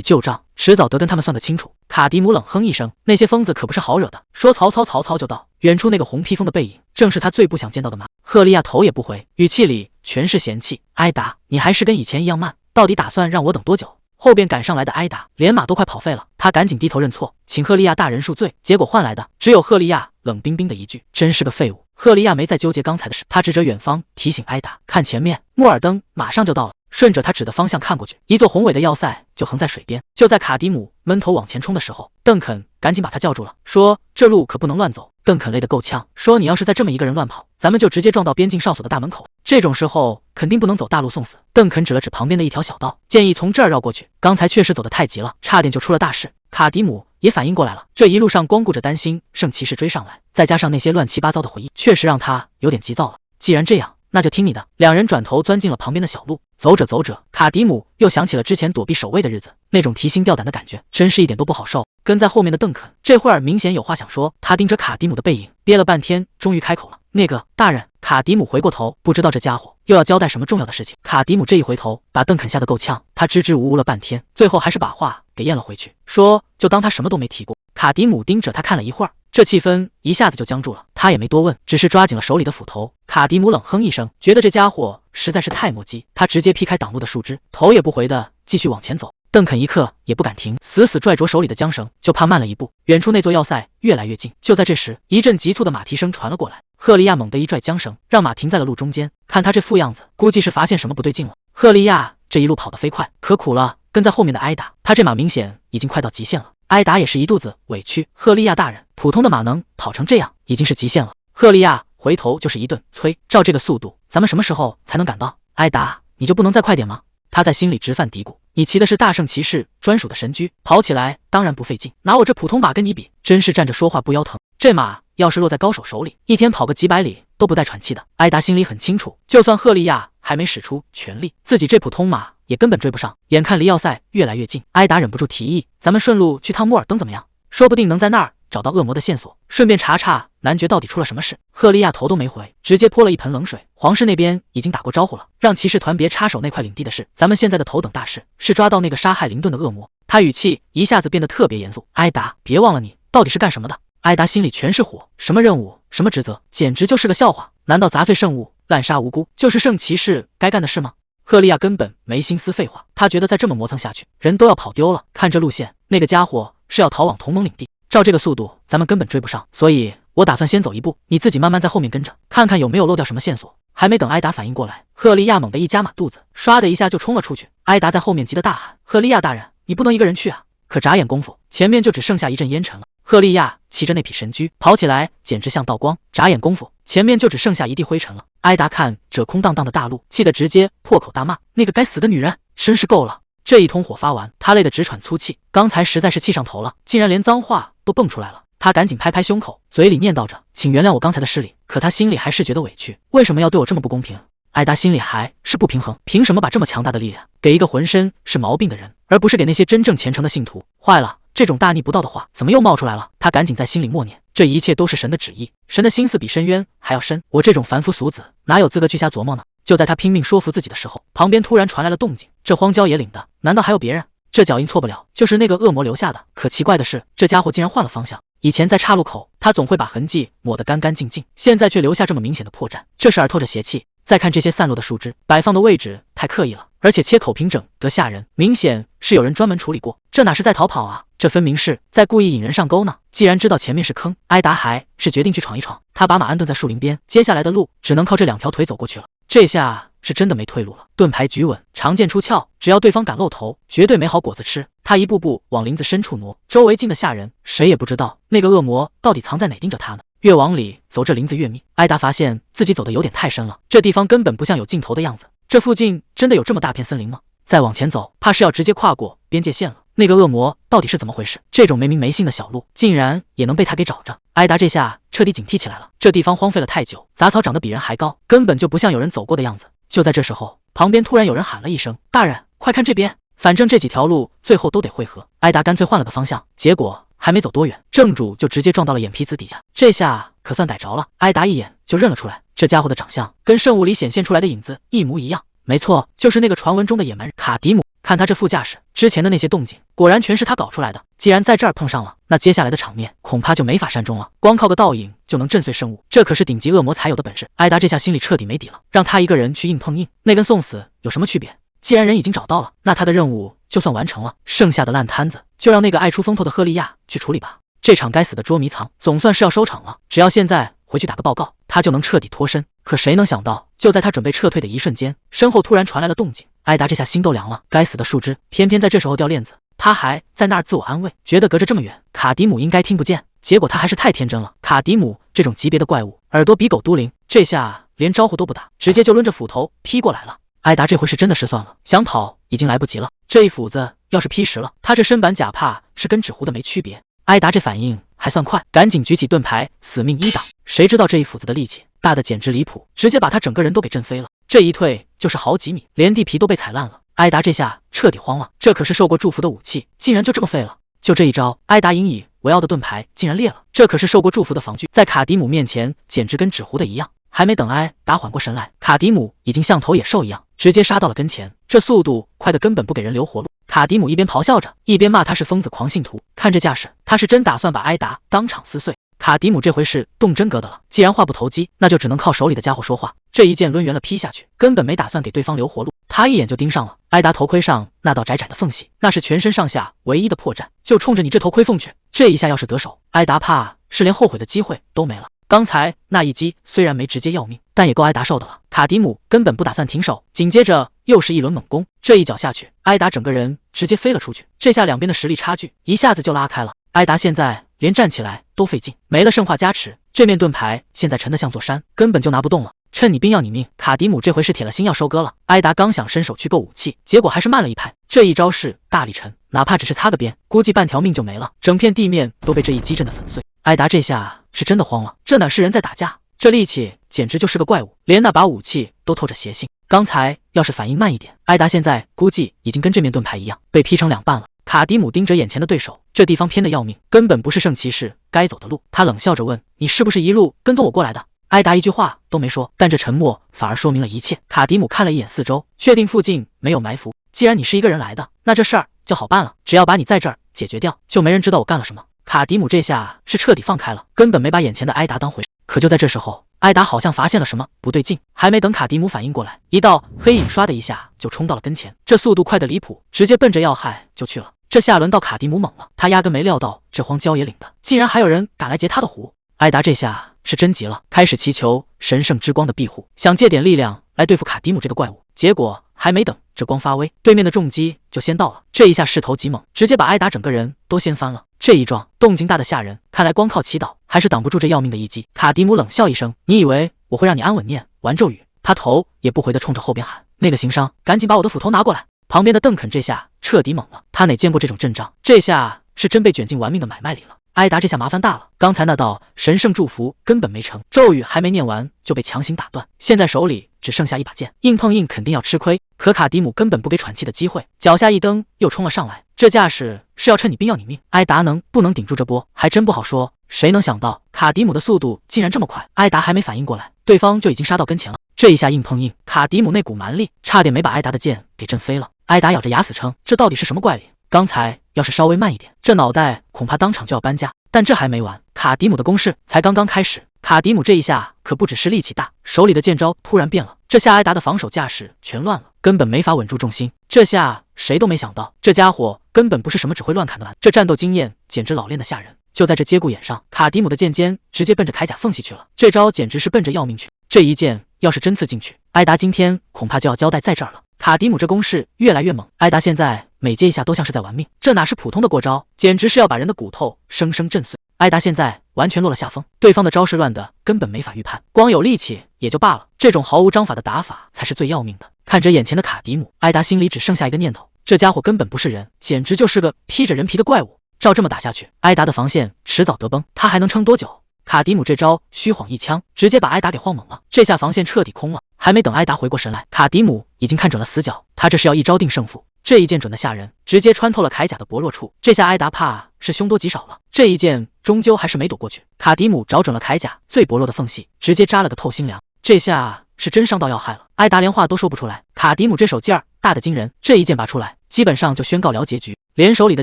A: 旧账迟早得跟他们算个清楚。卡迪姆冷哼一声，那些疯子可不是好惹的。说曹操就到。远处那个红披风的背影，正是他最不想见到的马。赫利亚头也不回，语气里全是嫌弃。艾达，你还是跟以前一样慢，到底打算让我等多久？后边赶上来的艾达连马都快跑废了，他赶紧低头认错，请赫利亚大人恕罪。结果换来的只有赫利亚冷冰冰的一句：“真是个废物。”赫利亚没再纠结刚才的事，他指着远方提醒艾达：“看前面，莫尔登马上就到了。”顺着他指的方向看过去，一座宏伟的要塞就横在水边。就在卡迪姆闷头往前冲的时候，邓肯赶紧把他叫住了，说：“这路可不能乱走。”邓肯累得够呛，说：“你要是再这么一个人乱跑，咱们就直接撞到边境哨所的大门口。这种时候肯定不能走大路送死。”邓肯指了指旁边的一条小道，建议从这儿绕过去。刚才确实走得太急了，差点就出了大事。卡迪姆也反应过来了，这一路上光顾着担心圣骑士追上来，再加上那些乱七八糟的回忆，确实让他有点急躁了。既然这样，那就听你的。两人转头钻进了旁边的小路，走着走着，卡迪姆又想起了之前躲避守卫的日子，那种提心吊胆的感觉，真是一点都不好受。跟在后面的邓肯这会儿明显有话想说，他盯着卡迪姆的背影，憋了半天，终于开口了：“那个大人。”卡迪姆回过头，不知道这家伙又要交代什么重要的事情。卡迪姆这一回头，把邓肯吓得够呛，他支支吾吾了半天，最后还是把话给咽了回去，说就当他什么都没提过。卡迪姆盯着他看了一会儿，这气氛一下子就僵住了。他也没多问，只是抓紧了手里的斧头。卡迪姆冷哼一声，觉得这家伙实在是太磨叽，他直接劈开挡路的树枝，头也不回的继续往前走。邓肯一刻也不敢停，死死拽着手里的缰绳，就怕慢了一步。远处那座要塞越来越近，就在这时，一阵急促的马蹄声传了过来。赫利亚猛地一拽缰绳，让马停在了路中间。看他这副样子，估计是发现什么不对劲了。赫利亚这一路跑得飞快，可苦了跟在后面的艾达，他这马明显已经快到极限了。艾达也是一肚子委屈，赫利亚大人，普通的马能跑成这样，已经是极限了。赫利亚回头就是一顿催，照这个速度，咱们什么时候才能赶到？艾达，你就不能再快点吗？他在心里直犯嘀咕，你骑的是大圣骑士专属的神驹，跑起来当然不费劲，拿我这普通马跟你比，真是站着说话不腰疼。这马要是落在高手手里，一天跑个几百里都不带喘气的。艾达心里很清楚，就算赫利亚还没使出全力，自己这普通马也根本追不上。眼看离要塞越来越近，艾达忍不住提议，咱们顺路去趟莫尔登怎么样？说不定能在那儿找到恶魔的线索，顺便查查男爵到底出了什么事。赫利亚头都没回，直接泼了一盆冷水。皇室那边已经打过招呼了，让骑士团别插手那块领地的事，咱们现在的头等大事是抓到那个杀害林顿的恶魔。他语气一下子变得特别严肃。艾达，别忘了你到底是干什么的？艾达心里全是火，什么任务，什么职责，简直就是个笑话。难道砸碎圣物，滥杀无辜，就是圣骑士该干的事吗？赫利亚根本没心思废话，他觉得再这么磨蹭下去，人都要跑丢了。看这路线，那个家伙是要逃往同盟领地，照这个速度，咱们根本追不上。所以我打算先走一步，你自己慢慢在后面跟着，看看有没有漏掉什么线索。还没等艾达反应过来，赫利亚猛地一夹马肚子，唰的一下就冲了出去。艾达在后面急得大喊：“赫利亚大人，你不能一个人去啊！”可眨眼功夫，前面就只剩下一阵烟尘了。赫利亚骑着那匹神驹跑起来简直像道光，眨眼功夫，前面就只剩下一地灰尘了。艾达看这空荡荡的大路，气得直接破口大骂：“那个该死的女人，真是够了！”这一通火发完，他累得直喘粗气，刚才实在是气上头了，竟然连脏话都蹦出来了。他赶紧拍拍胸口，嘴里念叨着：“请原谅我刚才的失礼。”可他心里还是觉得委屈，为什么要对我这么不公平？艾达心里还是不平衡，凭什么把这么强大的力量给一个浑身是毛病的人，而不是给那些真正虔诚的信徒？坏了，这种大逆不道的话怎么又冒出来了？他赶紧在心里默念，这一切都是神的旨意，神的心思比深渊还要深，我这种凡夫俗子哪有资格去瞎琢磨呢？就在他拼命说服自己的时候，旁边突然传来了动静，这荒郊野岭的，难道还有别人？这脚印错不了，就是那个恶魔留下的。可奇怪的是，这家伙竟然换了方向。以前在岔路口，他总会把痕迹抹得干干净净，现在却留下这么明显的破绽，这是耳透着邪气。再看这些散落的树枝，摆放的位置太刻意了，而且切口平整得吓人，明显是有人专门处理过。这哪是在逃跑啊？这分明是在故意引人上钩呢。既然知道前面是坑，艾达还是决定去闯一闯。他把马安顿在树林边，接下来的路只能靠这两条腿走过去了。这下是真的没退路了。盾牌举稳，长剑出鞘，只要对方敢露头，绝对没好果子吃。他一步步往林子深处挪，周围近得吓人，谁也不知道那个恶魔到底藏在哪盯着他呢。越往里走，这林子越密。艾达发现自己走得有点太深了，这地方根本不像有尽头的样子。这附近真的有这么大片森林吗？再往前走，怕是要直接跨过边界线了。那个恶魔到底是怎么回事？这种没名没姓的小路，竟然也能被他给找着。艾达这下彻底警惕起来了。这地方荒废了太久，杂草长得比人还高，根本就不像有人走过的样子。就在这时候，旁边突然有人喊了一声：“大人，快看这边！”反正这几条路最后都得汇合。艾达干脆换了个方向，结果还没走多远，正主就直接撞到了眼皮子底下。这下可算逮着了。艾达一眼就认了出来，这家伙的长相跟圣物里显现出来的影子一模一样。没错，就是那个传闻中的野蛮人卡迪姆。看他这副架势，之前的那些动静果然全是他搞出来的。既然在这儿碰上了，那接下来的场面恐怕就没法善终了。光靠个倒影就能震碎圣物，这可是顶级恶魔才有的本事。艾达这下心里彻底没底了，让他一个人去硬碰硬，那跟送死有什么区别？既然人已经找到了，那他的任务就算完成了，剩下的烂摊子就让那个爱出风头的赫利亚去处理吧。这场该死的捉迷藏总算是要收场了，只要现在回去打个报告，他就能彻底脱身。可谁能想到，就在他准备撤退的一瞬间，身后突然传来了动静。艾达这下心都凉了，该死的树枝偏偏在这时候掉链子，他还在那儿自我安慰，觉得隔着这么远，卡迪姆应该听不见。结果他还是太天真了，卡迪姆这种级别的怪物，耳朵比狗都灵，这下连招呼都不打，直接就抡着斧头劈过来了。艾达这回是真的失算了，想跑已经来不及了，这一斧子要是劈实了，他这身板甲怕是跟纸糊的没区别。艾达这反应还算快，赶紧举起盾牌死命一挡，谁知道这一斧子的力气大的简直离谱，直接把他整个人都给震飞了。这一退就是好几米，连地皮都被踩烂了。艾达这下彻底慌了，这可是受过祝福的武器，竟然就这么废了。就这一招，艾达引以为傲的盾牌竟然裂了，这可是受过祝福的防具，在卡迪姆面前简直跟纸糊的一样。还没等艾达缓过神来，卡迪姆已经像头野兽一样直接杀到了跟前，这速度快得根本不给人留活路。卡迪姆一边咆哮着，一边骂他是疯子狂信徒，看这架势，他是真打算把艾达当场撕碎。卡迪姆这回是动真格的了，既然话不投机，那就只能靠手里的家伙说话。这一剑抡圆了劈下去，根本没打算给对方留活路。他一眼就盯上了艾达头盔上那道窄窄的缝隙，那是全身上下唯一的破绽，就冲着你这头盔缝去。这一下要是得手，艾达怕是连后悔的机会都没了。刚才那一击虽然没直接要命，但也够艾达受的了。卡迪姆根本不打算停手，紧接着又是一轮猛攻，这一脚下去，艾达整个人直接飞了出去。这下两边的实力差距一下子就拉开了，艾达现在连站起来都费劲，没了圣化加持，这面盾牌现在沉得像座山，根本就拿不动了。趁你兵要你命，卡迪姆这回是铁了心要收割了。艾达刚想伸手去够武器，结果还是慢了一拍。这一招是大力沉，哪怕只是擦个边，估计半条命就没了，整片地面都被这一击震得粉碎。艾达这下是真的慌了，这哪是人在打架，这力气简直就是个怪物，连那把武器都透着邪性。刚才要是反应慢一点，艾达现在估计已经跟这面盾牌一样被劈成两半了。卡迪姆盯着眼前的对手，这地方偏的要命，根本不是圣骑士该走的路。他冷笑着问：“你是不是一路跟踪我过来的？”艾达一句话都没说，但这沉默反而说明了一切。卡迪姆看了一眼四周，确定附近没有埋伏。既然你是一个人来的，那这事儿就好办了，只要把你在这儿解决掉，就没人知道我干了什么。卡迪姆这下是彻底放开了，根本没把眼前的艾达当回事。可就在这时候，艾达好像发现了什么不对劲，还没等卡迪姆反应过来，一道黑影唰的一下就冲到了跟前，这速度快得离谱，直接奔着要害就去了。这下轮到卡迪姆猛了，他压根没料到这荒郊野岭的竟然还有人敢来截他的胡。艾达这下是真急了，开始祈求神圣之光的庇护，想借点力量来对付卡迪姆这个怪物。结果还没等这光发威，对面的重击就先到了。这一下势头极猛，直接把艾达整个人都掀翻了。这一撞动静大的吓人，看来光靠祈祷还是挡不住这要命的一击。卡迪姆冷笑一声：“你以为我会让你安稳念完咒语？”他头也不回的冲着后边喊：“那个行商，赶紧把我的斧头拿过来！”旁边的邓肯这下彻底懵了，他哪见过这种阵仗，这下是真被卷进玩命的买卖里了。艾达这下麻烦大了，刚才那道神圣祝福根本没成，咒语还没念完就被强行打断，现在手里只剩下一把剑，硬碰硬肯定要吃亏。可卡迪姆根本不给喘气的机会，脚下一蹬又冲了上来，这架势是要趁你兵要你命。艾达能不能顶住这波还真不好说，谁能想到卡迪姆的速度竟然这么快，艾达还没反应过来，对方就已经杀到跟前了。这一下硬碰硬，卡迪姆那股蛮力差点没把艾达的剑给震飞了。艾达咬着牙死撑，这到底是什么怪力？刚才要是稍微慢一点，这脑袋恐怕当场就要搬家。但这还没完，卡迪姆的攻势才刚刚开始。卡迪姆这一下可不只是力气大，手里的剑招突然变了，这下艾达的防守架势全乱了，根本没法稳住重心。这下谁都没想到，这家伙根本不是什么只会乱砍的蓝，这战斗经验简直老练的吓人。就在这节骨眼上，卡迪姆的剑尖直接奔着铠甲缝隙去了，这招简直是奔着要命去。这一剑要是真刺进去，艾达今天恐怕就要交代在这儿了。卡迪姆这攻势越来越猛，艾达现在每接一下都像是在玩命，这哪是普通的过招，简直是要把人的骨头生生震碎。艾达现在完全落了下风，对方的招式乱的根本没法预判，光有力气也就罢了，这种毫无章法的打法才是最要命的。看着眼前的卡迪姆，艾达心里只剩下一个念头，这家伙根本不是人，简直就是个披着人皮的怪物。照这么打下去，艾达的防线迟早得崩，他还能撑多久？卡迪姆这招虚晃一枪，直接把艾达给晃懵了，这下防线彻底空了。还没等艾达回过神来，卡迪姆已经看准了死角，他这是要一招定胜负。这一剑准得吓人，直接穿透了铠甲的薄弱处，这下艾达怕是凶多吉少了。这一剑终究还是没躲过去，卡迪姆找准了铠甲最薄弱的缝隙，直接扎了个透心凉。这下是真伤到要害了。艾达连话都说不出来。卡迪姆这手劲儿大得惊人，这一剑拔出来，基本上就宣告了结局，连手里的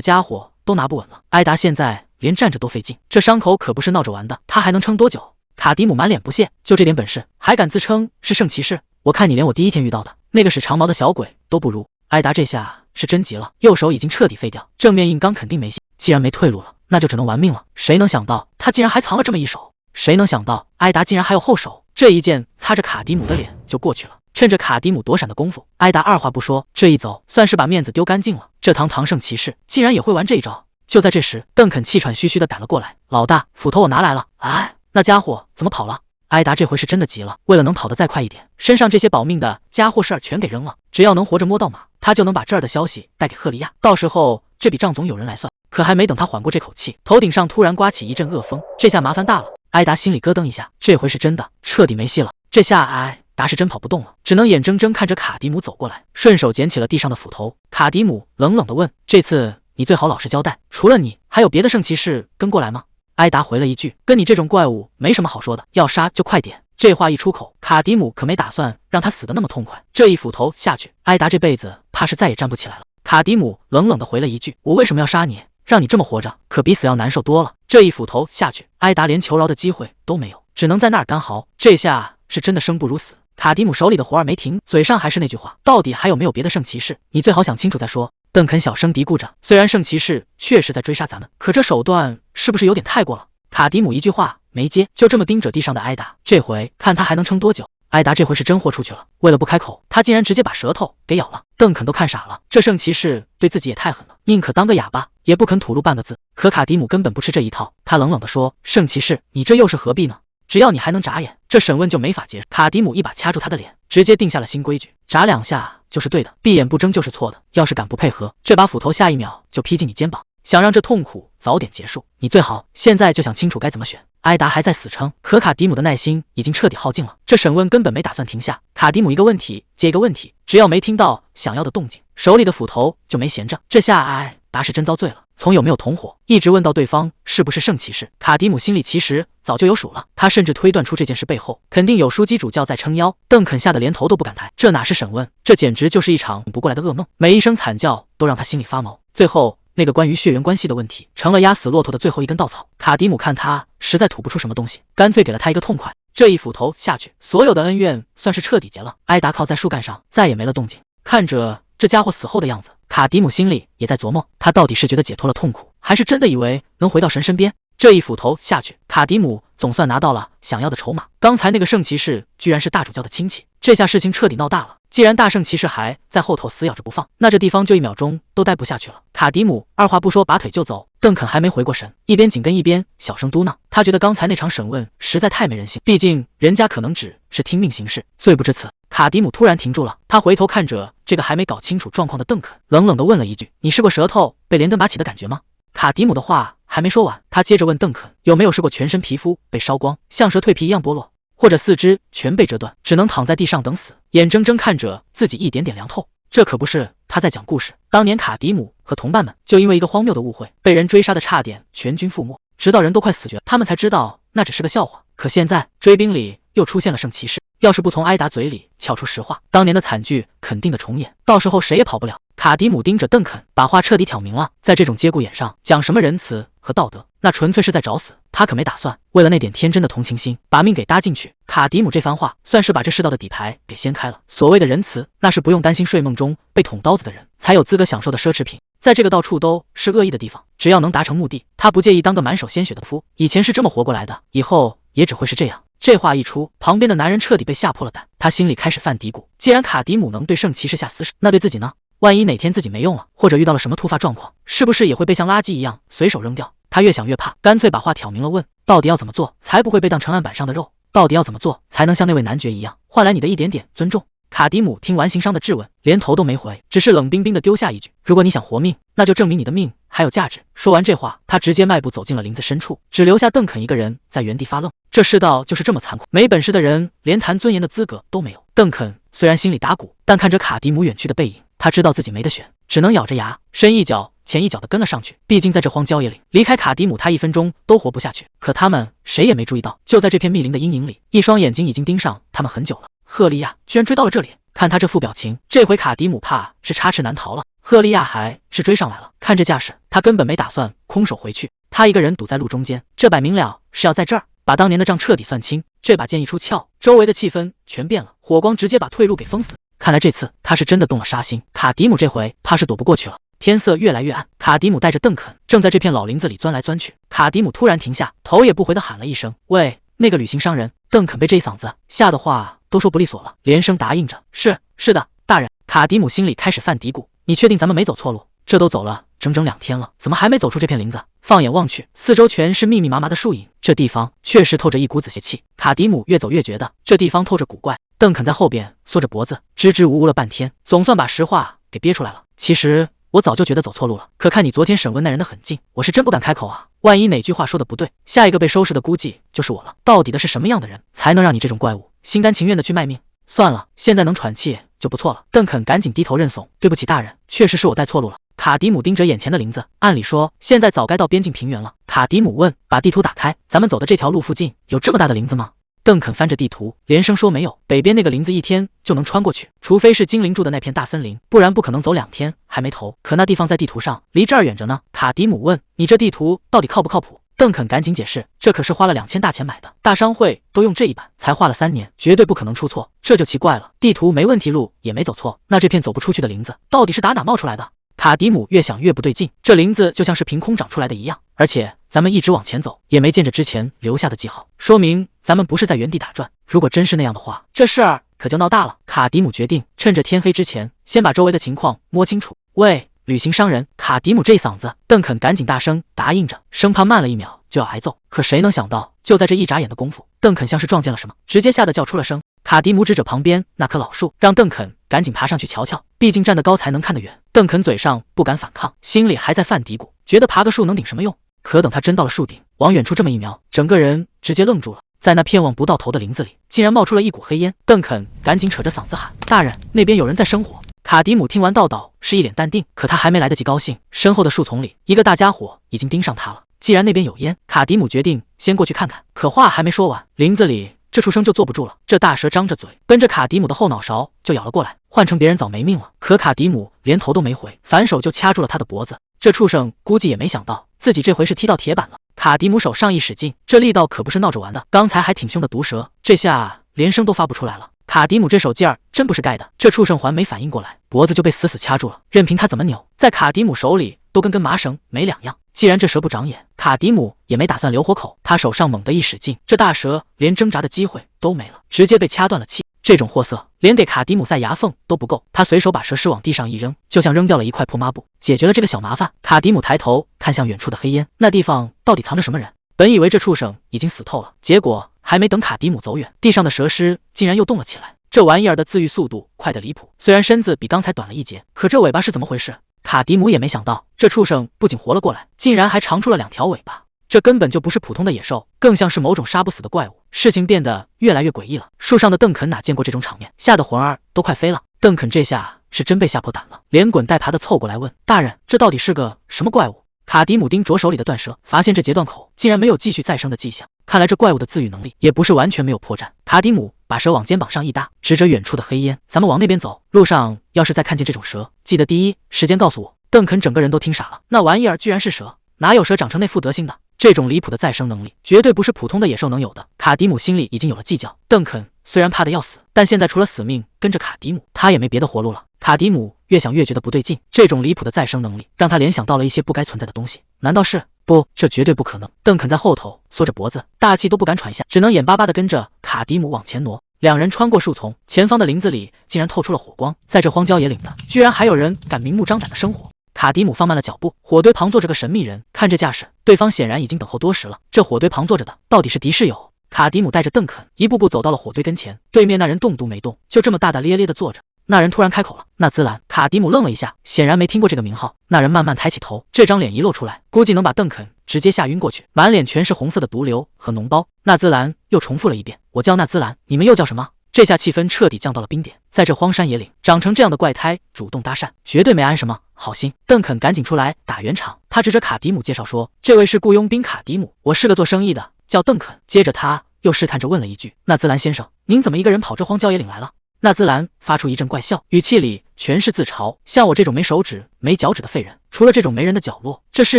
A: 家伙都拿不稳了。艾达现在连站着都费劲，这伤口可不是闹着玩的，他还能撑多久？卡迪姆满脸不屑，就这点本事，还敢自称是圣骑士？我看你连我第一天遇到的那个使长矛的小鬼都不如。艾达这下是真急了，右手已经彻底废掉，正面硬刚肯定没戏。既然没退路了，那就只能玩命了。谁能想到他竟然还藏了这么一手？谁能想到艾达竟然还有后手？这一剑擦着卡迪姆的脸就过去了。趁着卡迪姆躲闪的功夫，艾达二话不说，这一走算是把面子丢干净了。这堂圣骑士竟然也会玩这一招！就在这时，邓肯气喘吁吁地赶了过来：“老大，斧头我拿来了。”哎，那家伙怎么跑了？艾达这回是真的急了，为了能跑得再快一点，身上这些保命的家伙事儿全给扔了。只要能活着摸到马，他就能把这儿的消息带给赫利亚，到时候这笔账总有人来算。可还没等他缓过这口气，头顶上突然刮起一阵恶风，这下麻烦大了。艾达心里咯噔一下，这回是真的，彻底没戏了。这下艾达是真跑不动了，只能眼睁睁看着卡迪姆走过来，顺手捡起了地上的斧头。卡迪姆冷冷地问：“这次你最好老实交代，除了你，还有别的圣骑士跟过来吗？”艾达回了一句：“跟你这种怪物没什么好说的，要杀就快点。”这话一出口，卡迪姆可没打算让他死得那么痛快，这一斧头下去，艾达这辈子怕是再也站不起来了。卡迪姆冷冷地回了一句：“我为什么要杀你？让你这么活着，可比死要难受多了。”这一斧头下去，艾达连求饶的机会都没有，只能在那儿干嚎。这下是真的生不如死。卡迪姆手里的活儿没停，嘴上还是那句话：“到底还有没有别的圣骑士？你最好想清楚再说。”邓肯小声嘀咕着：“虽然圣骑士确实在追杀咱们，可这手段是不是有点太过了？”卡迪姆一句话没接，就这么盯着地上的艾达，这回看他还能撑多久。艾达这回是真豁出去了，为了不开口，他竟然直接把舌头给咬了。邓肯都看傻了，这圣骑士对自己也太狠了，宁可当个哑巴，也不肯吐露半个字。可卡迪姆根本不吃这一套，他冷冷地说：“圣骑士，你这又是何必呢？只要你还能眨眼，这审问就没法结束。”卡迪姆一把掐住他的脸，直接定下了新规矩：眨两下就是对的，闭眼不睁就是错的。要是敢不配合，这把斧头下一秒就劈进你肩膀。想让这痛苦早点结束，你最好现在就想清楚该怎么选。艾达还在死撑，可卡迪姆的耐心已经彻底耗尽了，这审问根本没打算停下。卡迪姆一个问题接一个问题，只要没听到想要的动静，手里的斧头就没闲着。这下艾达是真遭罪了，从有没有同伙一直问到对方是不是圣骑士，卡迪姆心里其实早就有数了。他甚至推断出这件事背后肯定有枢机主教在撑腰。邓肯吓得连头都不敢抬，这哪是审问，这简直就是一场醒不过来的噩梦。每一声惨叫都让他心里发毛。最后那个关于血缘关系的问题成了压死骆驼的最后一根稻草。卡迪姆看他实在吐不出什么东西，干脆给了他一个痛快。这一斧头下去，所有的恩怨算是彻底结了。艾达靠在树干上，再也没了动静。看着这家伙死后的样子，卡迪姆心里也在琢磨，他到底是觉得解脱了痛苦，还是真的以为能回到神身边。这一斧头下去，卡迪姆总算拿到了想要的筹码。刚才那个圣骑士居然是大主教的亲戚，这下事情彻底闹大了。既然大圣骑士还在后头死咬着不放，那这地方就1秒钟都待不下去了。卡迪姆二话不说拔腿就走。邓肯还没回过神，一边紧跟一边小声嘟囔，他觉得刚才那场审问实在太没人性，毕竟人家可能只是听命行事，罪不至此。卡迪姆突然停住了，他回头看着这个还没搞清楚状况的邓肯，冷冷地问了一句：“你试过舌头被连根拔起的感觉吗？”卡迪姆的话还没说完，他接着问邓肯有没有试过全身皮肤被烧光，像蛇蜕皮一样剥落，或者四肢全被折断，只能躺在地上等死，眼睁睁看着自己一点点凉透。这可不是他在讲故事，当年卡迪姆和同伴们就因为一个荒谬的误会，被人追杀的差点全军覆没，直到人都快死绝，他们才知道那只是个笑话。可现在追兵里又出现了圣骑士，要是不从艾达嘴里撬出实话，当年的惨剧肯定的重演，到时候谁也跑不了。卡迪姆盯着邓肯，把话彻底挑明了，在这种节骨眼上讲什么仁慈和道德，那纯粹是在找死。他可没打算为了那点天真的同情心把命给搭进去。卡迪姆这番话算是把这世道的底牌给掀开了。所谓的仁慈，那是不用担心睡梦中被捅刀子的人才有资格享受的奢侈品。在这个到处都是恶意的地方，只要能达成目的，他不介意当个满手鲜血的夫。以前是这么活过来的，以后也只会是这样。这话一出，旁边的男人彻底被吓破了胆，他心里开始犯嘀咕：既然卡迪姆能对圣骑士下死手，那对自己呢？万一哪天自己没用了，或者遇到了什么突发状况，是不是也会被像垃圾一样随手扔掉？他越想越怕，干脆把话挑明了问：到底要怎么做才不会被当成案板上的肉？到底要怎么做才能像那位男爵一样，换来你的一点点尊重？卡迪姆听完行商的质问，连头都没回，只是冷冰冰的丢下一句：如果你想活命，那就证明你的命还有价值。说完这话，他直接迈步走进了林子深处，只留下邓肯一个人在原地发愣。这世道就是这么残酷，没本事的人连谈尊严的资格都没有。邓肯虽然心里打鼓，但看着卡迪姆远去的背影，他知道自己没得选，只能咬着牙深一脚前一脚的跟了上去。毕竟在这荒郊野岭，离开卡迪姆他1分钟都活不下去。可他们谁也没注意到，就在这片密林的阴影里，一双眼睛已经盯上他们很久了。赫利亚居然追到了这里，看他这副表情，这回卡迪姆怕是插翅难逃了。赫利亚还是追上来了，看这架势，他根本没打算空手回去。他一个人堵在路中间，这摆明了是要在这儿把当年的账彻底算清。这把剑一出鞘，周围的气氛全变了，火光直接把退路给封死。看来这次他是真的动了杀心，卡迪姆这回怕是躲不过去了。天色越来越暗，卡迪姆带着邓肯正在这片老林子里钻来钻去。卡迪姆突然停下，头也不回地喊了一声：“喂，那个旅行商人！”邓肯被这一嗓子吓得话都说不利索了，连声答应着：“是的，大人。”卡迪姆心里开始犯嘀咕：“你确定咱们没走错路？这都走了整整2天了，怎么还没走出这片林子？”放眼望去，四周全是密密麻麻的树影，这地方确实透着一股子邪气。卡迪姆越走越觉得这地方透着古怪。邓肯在后边缩着脖子，支支吾吾了半天，总算把实话给憋出来了。其实我早就觉得走错路了，可看你昨天审问那人的狠劲，我是真不敢开口啊。万一哪句话说的不对，下一个被收拾的估计就是我了。到底的是什么样的人，才能让你这种怪物心甘情愿的去卖命？算了，现在能喘气就不错了。邓肯赶紧低头认怂：“对不起，大人，确实是我带错路了。”卡迪姆盯着眼前的林子，按理说现在早该到边境平原了。卡迪姆问：“把地图打开，咱们走的这条路附近有这么大的林子吗？”邓肯翻着地图，连声说没有。北边那个林子1天就能穿过去，除非是精灵住的那片大森林，不然不可能走2天还没头。可那地方在地图上离这儿远着呢。卡迪姆问：“你这地图到底靠不靠谱？”邓肯赶紧解释：“这可是花了2000大钱买的，大商会都用这一版，才画了3年，绝对不可能出错。”这就奇怪了，地图没问题，路也没走错，那这片走不出去的林子到底是打哪冒出来的？卡迪姆越想越不对劲，这林子就像是凭空长出来的一样，而且咱们一直往前走，也没见着之前留下的记号，说明咱们不是在原地打转。如果真是那样的话，这事儿可就闹大了。卡迪姆决定趁着天黑之前，先把周围的情况摸清楚。喂，旅行商人！卡迪姆这嗓子，邓肯赶紧大声答应着，生怕慢了1秒就要挨揍。可谁能想到，就在这一眨眼的功夫，邓肯像是撞见了什么，直接吓得叫出了声。卡迪姆指着旁边那棵老树，让邓肯赶紧爬上去瞧瞧，毕竟站得高才能看得远。邓肯嘴上不敢反抗，心里还在犯嘀咕，觉得爬个树能顶什么用？可等他真到了树顶，往远处这么一瞄，整个人直接愣住了。在那片望不到头的林子里，竟然冒出了一股黑烟。邓肯赶紧扯着嗓子喊：“大人，那边有人在生火！”卡迪姆听完道道是一脸淡定，可他还没来得及高兴，身后的树丛里一个大家伙已经盯上他了。既然那边有烟，卡迪姆决定先过去看看。可话还没说完，林子里这畜生就坐不住了，这大蛇张着嘴，奔着卡迪姆的后脑勺就咬了过来。换成别人早没命了，可卡迪姆连头都没回，反手就掐住了他的脖子。这畜生估计也没想到自己这回是踢到铁板了。卡迪姆手上一使劲，这力道可不是闹着玩的，刚才还挺凶的毒蛇，这下连声都发不出来了。卡迪姆这手劲儿真不是盖的，这畜生还没反应过来，脖子就被死死掐住了，任凭他怎么扭，在卡迪姆手里都跟根麻绳没两样。既然这蛇不长眼，卡迪姆也没打算留活口，他手上猛地一使劲，这大蛇连挣扎的机会都没了，直接被掐断了气。这种货色连给卡迪姆塞牙缝都不够，他随手把蛇尸往地上一扔，就像扔掉了一块破抹布，解决了这个小麻烦。卡迪姆抬头看向远处的黑烟，那地方到底藏着什么人？本以为这畜生已经死透了，结果还没等卡迪姆走远，地上的蛇尸竟然又动了起来。这玩意儿的自愈速度快得离谱，虽然身子比刚才短了1截，可这尾巴是怎么回事？卡迪姆也没想到，这畜生不仅活了过来，竟然还长出了2条尾巴。这根本就不是普通的野兽，更像是某种杀不死的怪物。事情变得越来越诡异了。树上的邓肯哪见过这种场面，吓得魂儿都快飞了。邓肯这下是真被吓破胆了，连滚带爬的凑过来问：“大人，这到底是个什么怪物？”卡迪姆盯着手里的断蛇，发现这截断口竟然没有继续再生的迹象，看来这怪物的自愈能力也不是完全没有破绽。卡迪姆把蛇往肩膀上一搭，指着远处的黑烟：“咱们往那边走，路上要是再看见这种蛇，记得第一时间告诉我。”邓肯整个人都听傻了，那玩意儿居然是蛇，哪有蛇长成那副德行的？这种离谱的再生能力，绝对不是普通的野兽能有的。卡迪姆心里已经有了计较，邓肯虽然怕得要死，但现在除了死命跟着卡迪姆，他也没别的活路了。卡迪姆越想越觉得不对劲，这种离谱的再生能力让他联想到了一些不该存在的东西。难道是？不，这绝对不可能。邓肯在后头缩着脖子，大气都不敢喘一下，只能眼巴巴地跟着卡迪姆往前挪。两人穿过树丛，前方的林子里竟然透出了火光，在这荒郊野岭的，居然还有人敢明目张胆的生火。卡迪姆放慢了脚步，火堆旁坐着个神秘人，看这架势，对方显然已经等候多时了。这火堆旁坐着的到底是敌是友？卡迪姆带着邓肯一步步走到了火堆跟前，对面那人动都没动，就这么大大咧咧地坐着。那人突然开口了：“纳兹兰。”卡迪姆愣了一下，显然没听过这个名号。那人慢慢抬起头，这张脸一露出来，估计能把邓肯直接吓晕过去，满脸全是红色的毒瘤和脓包。纳兹兰又重复了一遍：“我叫纳兹兰，你们又叫什么？”这下气氛彻底降到了冰点。在这荒山野岭，长成这样的怪胎主动搭讪，绝对没安什么好心。邓肯赶紧出来打圆场，他指着卡迪姆介绍说：“这位是雇佣兵卡迪姆，我是个做生意的，叫邓肯。”接着他又试探着问了一句：“纳兹兰先生，您怎么一个人跑这荒郊野岭来了？”纳兹兰发出一阵怪笑，语气里全是自嘲：“像我这种没手指没脚趾的废人，除了这种没人的角落，这世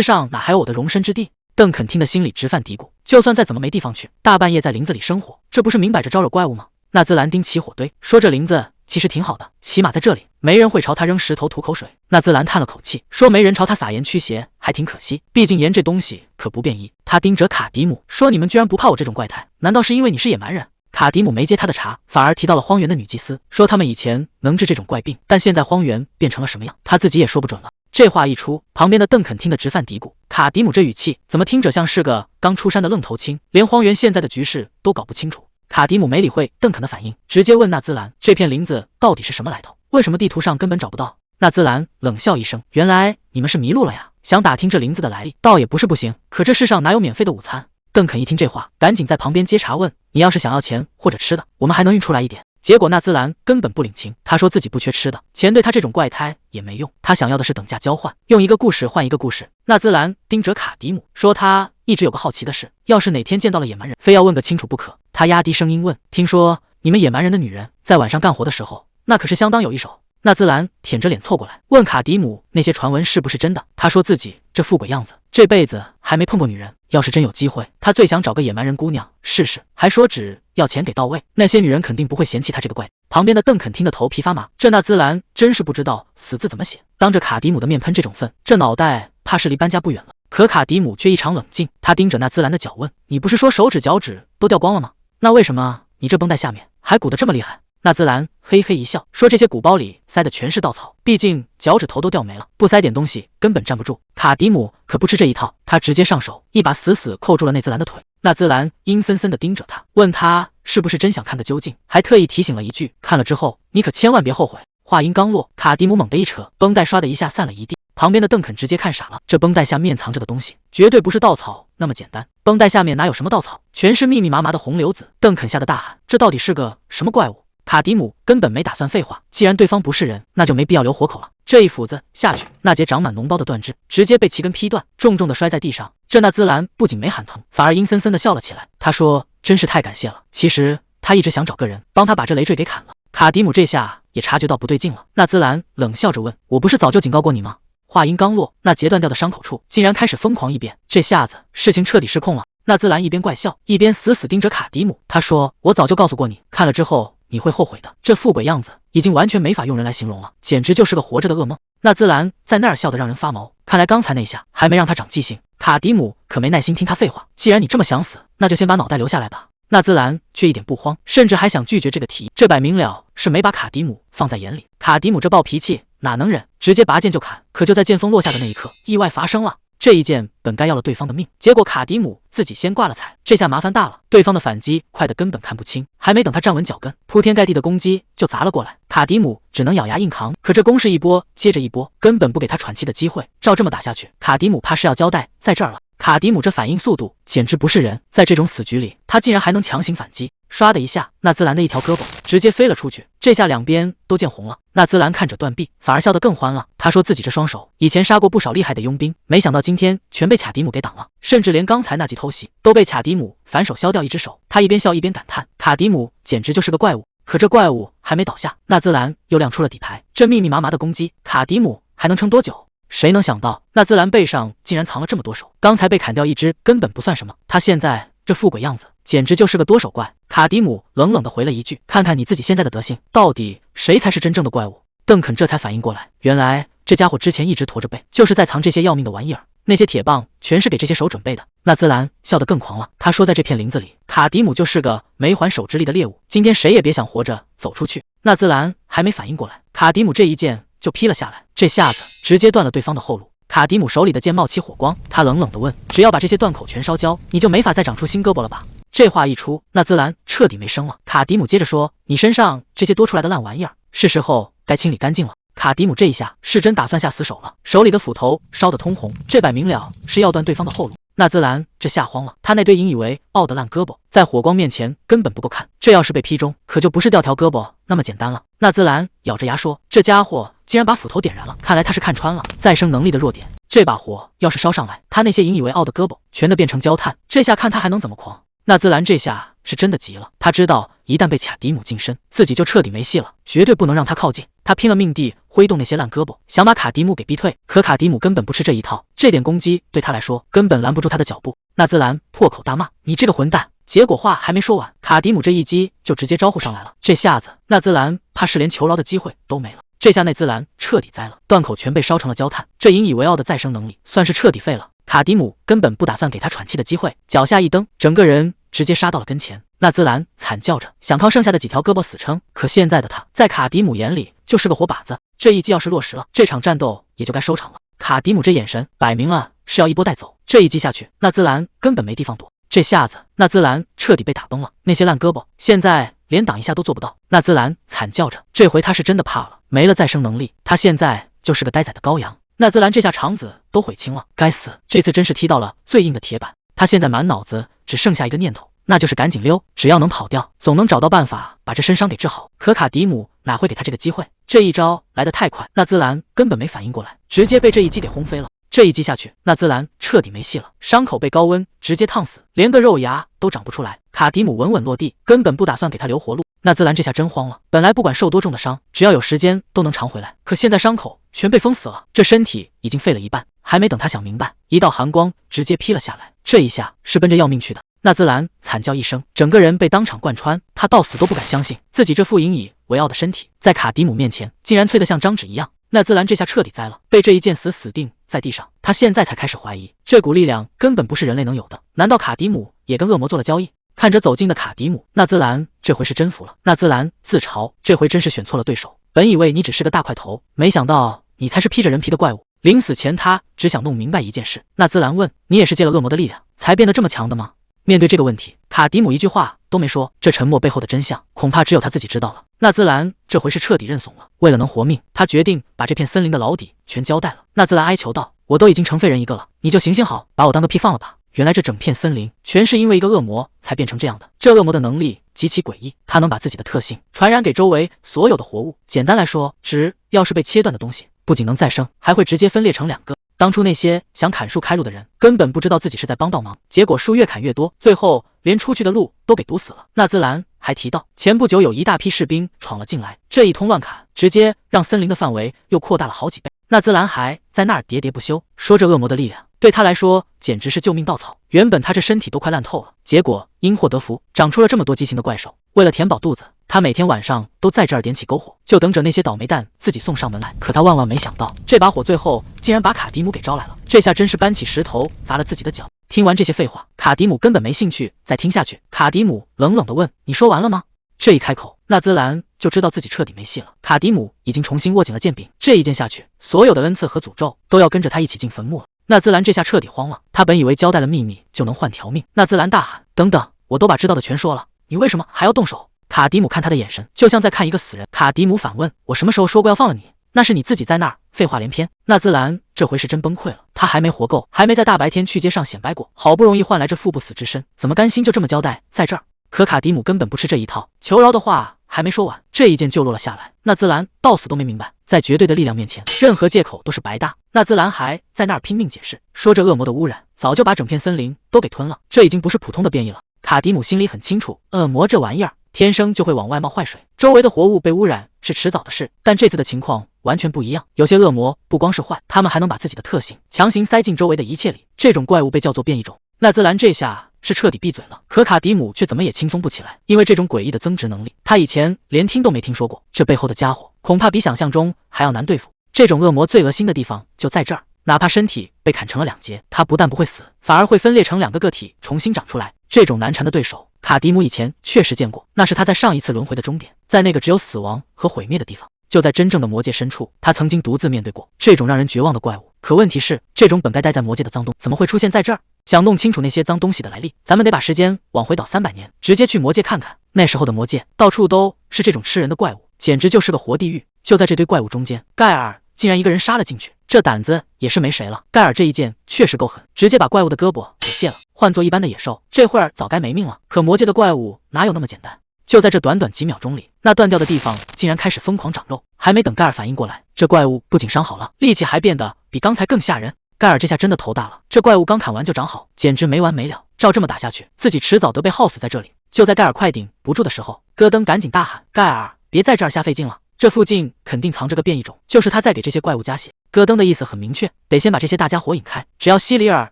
A: 上哪还有我的容身之地？”邓肯听得心里直犯嘀咕，就算再怎么没地方去，大半夜在林子里生活，这不是明摆着招惹怪物吗？纳兹兰盯起火堆，说：“这林子其实挺好的，起码在这里没人会朝他扔石头吐口水。”纳兹兰叹了口气，说：“没人朝他撒盐驱邪，还挺可惜。毕竟盐这东西可不变异。”他盯着卡迪姆说：“你们居然不怕我这种怪胎？难道是因为你是野蛮人？”卡迪姆没接他的茬，反而提到了荒原的女祭司，说他们以前能治这种怪病，但现在荒原变成了什么样，他自己也说不准了。这话一出，旁边的邓肯听得直犯嘀咕，卡迪姆这语气怎么听着像是个刚出山的愣头青，连荒原现在的局势都搞不清楚。卡迪姆没理会邓肯的反应，直接问纳兹兰：“这片林子到底是什么来头？为什么地图上根本找不到？”纳兹兰冷笑一声：“原来你们是迷路了呀？想打听这林子的来历，倒也不是不行，可这世上哪有免费的午餐？”邓肯一听这话，赶紧在旁边接茬问：“你要是想要钱或者吃的，我们还能运出来一点。”结果纳兹兰根本不领情，他说自己不缺吃的，钱对他这种怪胎也没用，他想要的是等价交换，用一个故事换一个故事。纳兹兰盯着卡迪姆说：“他一直有个好奇的事，要是哪天见到了野蛮人，非要问个清楚不可。”他压低声音问：“听说你们野蛮人的女人在晚上干活的时候，那可是相当有一手？”纳兹兰舔着脸凑过来问卡迪姆那些传闻是不是真的。他说自己这富贵样子，这辈子还没碰过女人，要是真有机会，他最想找个野蛮人姑娘试试，还说只要钱给到位，那些女人肯定不会嫌弃他这个怪。旁边的邓肯听得头皮发麻，这纳兹兰真是不知道死字怎么写，当着卡迪姆的面喷这种粪，这脑袋怕是离搬家不远了。可卡迪姆却异常冷静，他盯着纳兹兰的脚问：“你不是说手指脚趾都掉光了吗？那为什么你这绷带下面还鼓得这么厉害？”纳兹兰嘿嘿一笑，说：“这些鼓包里塞的全是稻草，毕竟脚趾头都掉没了，不塞点东西根本站不住。”卡迪姆可不吃这一套，他直接上手，一把死死扣住了纳兹兰的腿。纳兹兰阴森森地盯着他，问他是不是真想看个究竟，还特意提醒了一句：“看了之后，你可千万别后悔。”话音刚落，卡迪姆猛地一扯，绷带唰的一下散了一地。旁边的邓肯直接看傻了，这绷带下面藏着的东西绝对不是稻草那么简单，绷带下面哪有什么稻草，全是密密麻麻的红瘤子。邓肯吓得大喊：“这到底是个什么怪物？”卡迪姆根本没打算废话，既然对方不是人，那就没必要留活口了。这一斧子下去，那截长满脓包的断肢直接被齐根劈断，重重的摔在地上。这纳兹兰不仅没喊疼，反而阴森森的笑了起来。他说：“真是太感谢了，其实他一直想找个人帮他把这累赘给砍了。”卡迪姆这下也察觉到不对劲了。纳兹兰冷笑着问：“我不是早就警告过你吗？”话音刚落，那截断掉的伤口处竟然开始疯狂异变，这下子事情彻底失控了。纳兹兰一边怪笑，一边死死盯着卡迪姆。他说：“我早就告诉过你，看了之后你会后悔的。这富贵样子已经完全没法用人来形容了，简直就是个活着的噩梦。”纳兹兰在那儿笑得让人发毛，看来刚才那下还没让他长记性。卡迪姆可没耐心听他废话，既然你这么想死，那就先把脑袋留下来吧。纳兹兰却一点不慌，甚至还想拒绝这个提议，这摆明了是没把卡迪姆放在眼里。卡迪姆这暴脾气哪能忍，直接拔剑就砍。可就在剑锋落下的那一刻，意外发生了。这一剑本该要了对方的命，结果卡迪姆自己先挂了彩，这下麻烦大了。对方的反击快得根本看不清，还没等他站稳脚跟，铺天盖地的攻击就砸了过来。卡迪姆只能咬牙硬扛，可这攻势一波接着一波，根本不给他喘气的机会。照这么打下去，卡迪姆怕是要交代在这儿了。卡迪姆这反应速度简直不是人，在这种死局里，他竟然还能强行反击。唰的一下，纳兹兰的一条胳膊直接飞了出去，这下两边都见红了。纳兹兰看着断臂，反而笑得更欢了。他说自己这双手以前杀过不少厉害的佣兵，没想到今天全被卡迪姆给挡了，甚至连刚才那记偷袭都被卡迪姆反手削掉一只手。他一边笑一边感叹，卡迪姆简直就是个怪物。可这怪物还没倒下，纳兹兰又亮出了底牌，这密密麻麻的攻击，卡迪姆还能撑多久？谁能想到纳兹兰背上竟然藏了这么多手，刚才被砍掉一只根本不算什么，他现在这富贵样子简直就是个多手怪。卡迪姆冷冷地回了一句：“看看你自己现在的德行，到底谁才是真正的怪物？”邓肯这才反应过来，原来这家伙之前一直驼着背，就是在藏这些要命的玩意儿，那些铁棒全是给这些手准备的。纳兹兰笑得更狂了，他说在这片林子里，卡迪姆就是个没还手之力的猎物，今天谁也别想活着走出去。纳兹兰还没反应过来，卡迪姆这一剑就劈了下来，这下子直接断了对方的后路。卡迪姆手里的剑冒起火光，他冷冷地问：“只要把这些断口全烧焦，你就没法再长出新胳膊了吧？”这话一出，纳兹兰彻底没声了。卡迪姆接着说：“你身上这些多出来的烂玩意儿，是时候该清理干净了。”卡迪姆这一下是真打算下死手了，手里的斧头烧得通红，这摆明了是要断对方的后路。纳兹兰这吓慌了，他那堆引以为傲的烂胳膊，在火光面前根本不够看，这要是被劈中，可就不是掉条胳膊那么简单了。纳兹兰咬着牙说：“这家伙竟然把斧头点燃了，看来他是看穿了再生能力的弱点。这把火要是烧上来，他那些引以为傲的胳膊全都变成焦炭，这下看他还能怎么狂。”纳兹兰这下是真的急了，他知道一旦被卡迪姆近身，自己就彻底没戏了，绝对不能让他靠近。他拼了命地挥动那些烂胳膊，想把卡迪姆给逼退，可卡迪姆根本不吃这一套，这点攻击对他来说根本拦不住他的脚步。纳兹兰破口大骂：“你这个混蛋！”结果话还没说完，卡迪姆这一击就直接招呼上来了。这下子纳兹兰怕是连求饶的机会都没了。这下内兹兰彻底栽了，断口全被烧成了焦炭，这引以为傲的再生能力算是彻底废了。卡迪姆根本不打算给他喘气的机会，脚下一蹬，整个人直接杀到了跟前。纳兹兰惨叫着想靠剩下的几条胳膊死撑，可现在的他在卡迪姆眼里就是个活靶子，这一击要是落实了，这场战斗也就该收场了。卡迪姆这眼神摆明了是要一波带走，这一击下去，纳兹兰根本没地方躲。这下子纳兹兰彻底被打崩了，那些烂胳膊现在连挡一下都做不到。纳兹兰惨叫着，这回他是真的怕了，没了再生能力，他现在就是个待宰的羔羊。纳兹兰这下肠子都悔青了，该死，这次真是踢到了最硬的铁板。他现在满脑子只剩下一个念头，那就是赶紧溜，只要能跑掉，总能找到办法把这身伤给治好。可卡迪姆哪会给他这个机会？这一招来得太快，纳兹兰根本没反应过来，直接被这一击给轰飞了。这一击下去，纳兹兰彻底没戏了，伤口被高温直接烫死，连个肉芽都长不出来。卡迪姆稳稳落地，根本不打算给他留活路。纳兹兰这下真慌了，本来不管受多重的伤，只要有时间都能长回来，可现在伤口全被封死了，这身体已经废了一半。还没等他想明白，一道寒光直接劈了下来，这一下是奔着要命去的。纳兹兰惨叫一声，整个人被当场贯穿，他到死都不敢相信自己这副引以为傲的身体，在卡迪姆面前竟然脆得像张纸一样。纳兹兰这下彻底栽了，被这一剑死定在地上。他现在才开始怀疑，这股力量根本不是人类能有的，难道卡迪姆也跟恶魔做了交易？看着走近的卡迪姆，纳兹兰这回是真服了。纳兹兰自嘲，这回真是选错了对手，本以为你只是个大块头，没想到你才是披着人皮的怪物。临死前他只想弄明白一件事。纳兹兰问：“你也是借了恶魔的力量才变得这么强的吗？”面对这个问题，卡迪姆一句话都没说，这沉默背后的真相恐怕只有他自己知道了。纳兹兰这回是彻底认怂了，为了能活命，他决定把这片森林的老底全交代了。纳兹兰哀求道：“我都已经成废人一个了，你就行行好，把我当个屁放了吧。”原来这整片森林全是因为一个恶魔才变成这样的。这恶魔的能力极其诡异，他能把自己的特性传染给周围所有的活物。简单来说，只要是被切断的东西，不仅能再生，还会直接分裂成两个。当初那些想砍树开路的人根本不知道自己是在帮倒忙，结果树越砍越多，最后连出去的路都给堵死了。纳兹兰还提到，前不久有一大批士兵闯了进来，这一通乱砍，直接让森林的范围又扩大了好几倍。纳兹兰还在那儿喋喋不休，说这恶魔的力量对他来说简直是救命稻草。原本他这身体都快烂透了，结果因祸得福，长出了这么多畸形的怪兽。为了填饱肚子，他每天晚上都在这儿点起篝火，就等着那些倒霉蛋自己送上门来。可他万万没想到，这把火最后竟然把卡迪姆给招来了，这下真是搬起石头砸了自己的脚。听完这些废话，卡迪姆根本没兴趣再听下去。卡迪姆冷冷地问：“你说完了吗？”这一开口，纳兹兰就知道自己彻底没戏了。卡迪姆已经重新握紧了剑柄，这一剑下去，所有的恩赐和诅咒都要跟着他一起进坟墓了。纳兹兰这下彻底慌了，他本以为交代了秘密就能换条命。纳兹兰大喊：“等等，我都把知道的全说了，你为什么还要动手？”卡迪姆看他的眼神就像在看一个死人。卡迪姆反问：“我什么时候说过要放了你？那是你自己在那儿废话连篇。”纳兹兰这回是真崩溃了，他还没活够，还没在大白天去街上显摆过，好不容易换来这副不死之身，怎么甘心就这么交代在这儿？可卡迪姆根本不吃这一套，求饶的话还没说完，这一剑就落了下来。纳兹兰到死都没明白，在绝对的力量面前，任何借口都是白搭。纳兹兰还在那儿拼命解释，说这恶魔的污染早就把整片森林都给吞了，这已经不是普通的变异了。卡迪姆心里很清楚，恶魔这玩意儿天生就会往外冒坏水，周围的活物被污染是迟早的事，但这次的情况完全不一样。有些恶魔不光是坏，他们还能把自己的特性强行塞进周围的一切里，这种怪物被叫做变异种。纳兹兰这下是彻底闭嘴了，可卡迪姆却怎么也轻松不起来，因为这种诡异的增值能力，他以前连听都没听说过。这背后的家伙恐怕比想象中还要难对付。这种恶魔最恶心的地方就在这儿，哪怕身体被砍成了两截，他不但不会死，反而会分裂成两个个体重新长出来。这种难缠的对手，卡迪姆以前确实见过，那是他在上一次轮回的终点，在那个只有死亡和毁灭的地方。就在真正的魔界深处，他曾经独自面对过这种让人绝望的怪物。可问题是，这种本该待在魔界的脏东怎么会出现在这儿？想弄清楚那些脏东西的来历，咱们得把时间往回倒300年，直接去魔界看看。那时候的魔界到处都是这种吃人的怪物，简直就是个活地狱。就在这堆怪物中间，盖尔竟然一个人杀了进去，这胆子也是没谁了。盖尔这一剑确实够狠，直接把怪物的胳膊给谢了。换做一般的野兽，这会儿早该没命了。可魔界的怪物哪有那么简单？就在这短短几秒钟里，那断掉的地方竟然开始疯狂长肉。还没等盖尔反应过来，这怪物不仅伤好了，力气还变得比刚才更吓人。盖尔这下真的头大了，这怪物刚砍完就长好，简直没完没了。照这么打下去，自己迟早得被耗死在这里。就在盖尔快顶不住的时候，戈登赶紧大喊：“盖尔，别在这儿瞎费劲了，这附近肯定藏着个变异种，就是他在给这些怪物加血。”戈登的意思很明确，得先把这些大家伙引开，只要希里尔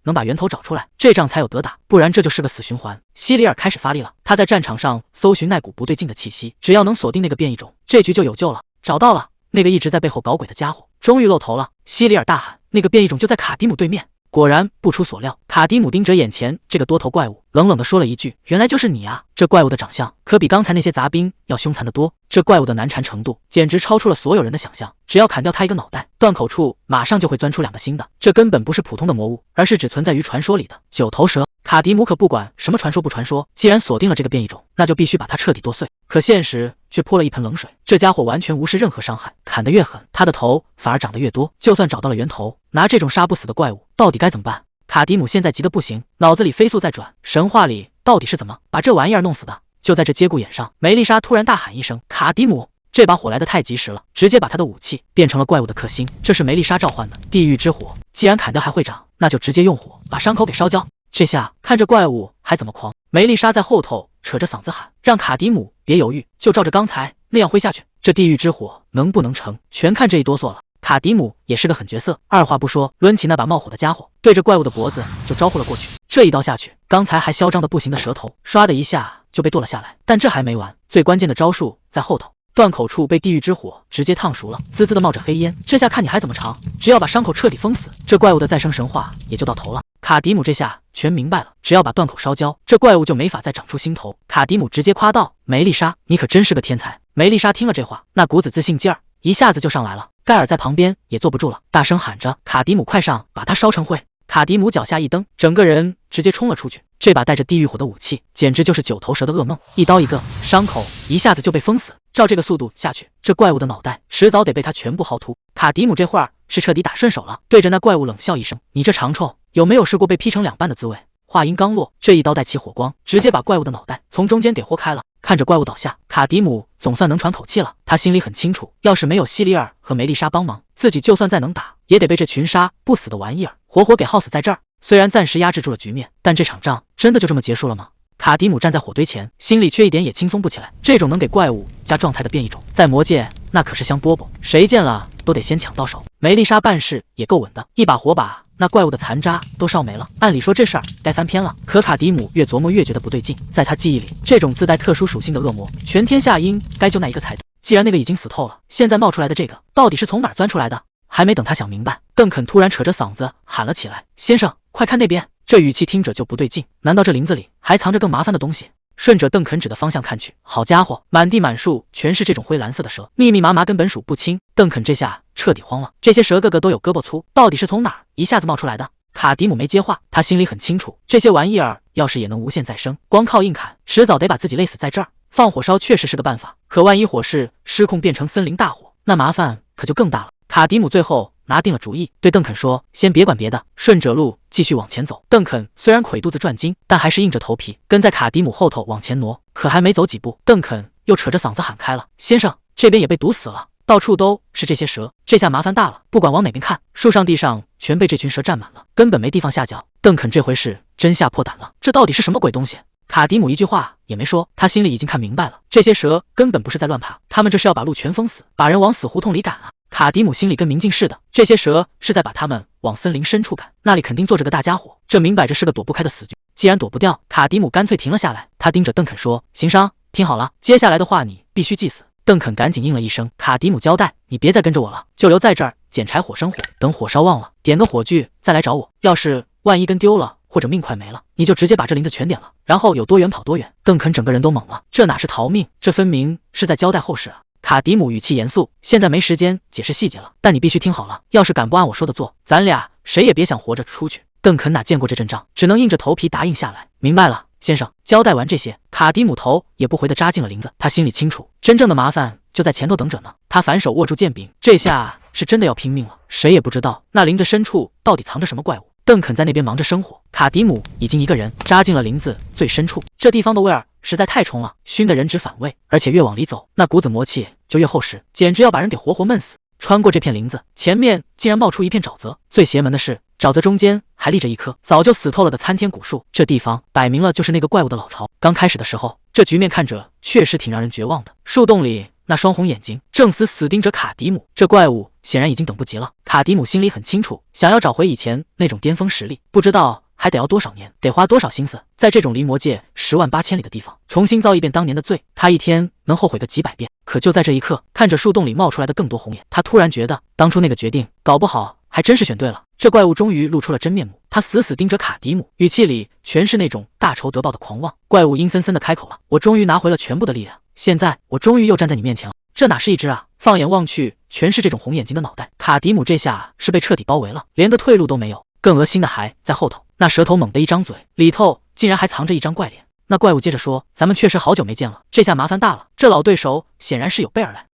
A: 能把源头找出来，这仗才有得打，不然这就是个死循环。希里尔开始发力了，他在战场上搜寻那股不对劲的气息，只要能锁定那个变异种，这局就有救了。找到了，那个一直在背后搞鬼的家伙终于露头了。希里尔大喊：“那个变异种就在卡迪姆对面！”果然不出所料，卡迪姆盯着眼前这个多头怪物，冷冷地说了一句：“原来就是你啊！”这怪物的长相可比刚才那些杂兵要凶残得多，这怪物的难缠程度简直超出了所有人的想象。只要砍掉他一个脑袋，断口处马上就会钻出2个新的。这根本不是普通的魔物，而是只存在于传说里的9头蛇。卡迪姆可不管什么传说不传说，既然锁定了这个变异种，那就必须把它彻底剁碎。可现实却泼了一盆冷水，这家伙完全无视任何伤害，砍得越狠，他的头反而长得越多。就算找到了源头，拿这种杀不死的怪物，到底该怎么办？卡迪姆现在急得不行，脑子里飞速在转，神话里到底是怎么把这玩意儿弄死的？就在这节骨眼上，梅丽莎突然大喊一声：“卡迪姆！”这把火来得太及时了，直接把他的武器变成了怪物的克星。这是梅丽莎召唤的地狱之火，既然砍掉还会长，那就直接用火把伤口给烧焦。这下看这怪物还怎么狂！梅丽莎在后头扯着嗓子喊，让卡迪姆别犹豫，就照着刚才那样挥下去。这地狱之火能不能成，全看这一哆嗦了。卡迪姆也是个狠角色，二话不说，抡起那把冒火的家伙，对着怪物的脖子就招呼了过去。这一刀下去，刚才还嚣张的不行的蛇头，唰的一下就被剁了下来。但这还没完，最关键的招数在后头。断口处被地狱之火直接烫熟了，滋滋的冒着黑烟。这下看你还怎么长！只要把伤口彻底封死，这怪物的再生神话也就到头了。卡迪姆这下全明白了，只要把断口烧焦，这怪物就没法再长出新头。卡迪姆直接夸道：“梅丽莎，你可真是个天才！”梅丽莎听了这话，那股子自信劲儿一下子就上来了。盖尔在旁边也坐不住了，大声喊着：“卡迪姆，快上，把他烧成灰！”卡迪姆脚下一蹬，整个人直接冲了出去。这把带着地狱火的武器，简直就是9头蛇的噩梦，一刀一个，伤口一下子就被封死。照这个速度下去，这怪物的脑袋迟早得被他全部薅秃。卡迪姆这会儿是彻底打顺手了，对着那怪物冷笑一声：“你这长虫，有没有试过被劈成2半的滋味？”话音刚落，这一刀带起火光，直接把怪物的脑袋从中间给豁开了。看着怪物倒下，卡迪姆总算能喘口气了。他心里很清楚，要是没有希里尔和梅丽莎帮忙，自己就算再能打，也得被这群杀不死的玩意儿活活给耗死在这儿。虽然暂时压制住了局面，但这场仗真的就这么结束了吗？卡迪姆站在火堆前，心里却一点也轻松不起来。这种能给怪物加状态的变异种，在魔界那可是香饽饽，谁见了都得先抢到手。梅丽莎办事也够稳的，一把火把那怪物的残渣都烧没了。按理说这事儿该翻篇了，可卡迪姆越琢磨越觉得不对劲。在他记忆里，这种自带特殊属性的恶魔，全天下应该就那一个才对。既然那个已经死透了，现在冒出来的这个到底是从哪儿钻出来的？还没等他想明白，邓肯突然扯着嗓子喊了起来：“先生，快看那边！”这语气听着就不对劲，难道这林子里还藏着更麻烦的东西？顺着邓肯指的方向看去，好家伙，满地满树全是这种灰蓝色的蛇，密密麻麻，根本数不清。邓肯这下彻底慌了，这些蛇个个都有胳膊粗，到底是从哪儿一下子冒出来的？卡迪姆没接话，他心里很清楚，这些玩意儿要是也能无限再生，光靠硬砍，迟早得把自己累死在这儿。放火烧确实是个办法，可万一火势失控变成森林大火，那麻烦可就更大了。卡迪姆最后拿定了主意，对邓肯说：“先别管别的，顺着路继续往前走。”邓肯虽然腿肚子转筋，但还是硬着头皮跟在卡迪姆后头往前挪。可还没走几步，邓肯又扯着嗓子喊开了：“先生，这边也被堵死了，到处都是这些蛇，这下麻烦大了。不管往哪边看，树上地上全被这群蛇占满了，根本没地方下脚。”邓肯这回是真吓破胆了，这到底是什么鬼东西？卡迪姆一句话也没说，他心里已经看明白了，这些蛇根本不是在乱爬，他们这是要把路全封死，把人往死胡同里赶啊！卡迪姆心里跟明镜似的，这些蛇是在把他们往森林深处赶，那里肯定坐着个大家伙，这明摆着是个躲不开的死局。既然躲不掉，卡迪姆干脆停了下来，他盯着邓肯说：“行商，听好了，接下来的话你必须记死。”邓肯赶紧应了一声。卡迪姆交代：“你别再跟着我了，就留在这儿捡柴火生火，等火烧旺了，点个火炬再来找我。要是万一跟丢了或者命快没了，你就直接把这林子全点了，然后有多远跑多远。”邓肯整个人都懵了，这哪是逃命，这分明是在交代后事啊！卡迪姆语气严肃：“现在没时间解释细节了，但你必须听好了，要是敢不按我说的做，咱俩谁也别想活着出去。”邓肯哪见过这阵仗，只能硬着头皮答应下来。明白了，先生。交代完这些，卡迪姆头也不回地扎进了林子。他心里清楚，真正的麻烦就在前头等着呢。他反手握住剑柄，这下是真的要拼命了。谁也不知道那林子深处到底藏着什么怪物。邓肯在那边忙着生火，卡迪姆已经一个人扎进了林子最深处。这地方的味儿实在太冲了，熏得人直反胃，而且越往里走，那股子魔气就越厚实，简直要把人给活活闷死。穿过这片林子，前面竟然冒出一片沼泽，最邪门的是，沼泽中间还立着一棵早就死透了的参天古树。这地方摆明了就是那个怪物的老巢。刚开始的时候，这局面看着确实挺让人绝望的。树洞里那双红眼睛正死盯着卡迪姆，这怪物显然已经等不及了。卡迪姆心里很清楚，想要找回以前那种巅峰实力，不知道还得要多少年，得花多少心思，在这种离魔界10万8千里的地方重新遭一遍当年的罪，他一天能后悔个几百遍。可就在这一刻，看着树洞里冒出来的更多红眼，他突然觉得当初那个决定搞不好还真是选对了。这怪物终于露出了真面目，他死盯着卡迪姆，语气里全是那种大仇得报的狂妄。怪物阴森森的开口了：“我终于拿回了全部的力量，现在我终于又站在你面前了。”这哪是一只啊，放眼望去全是这种红眼睛的脑袋。卡迪姆这下是被彻底包围了，连个退路都没有。更恶心的还在后头，那舌头猛地一张嘴，里头竟然还藏着一张怪脸。那怪物接着说：“咱们确实好久没见了，这下麻烦大了。这老对手显然是有备而来，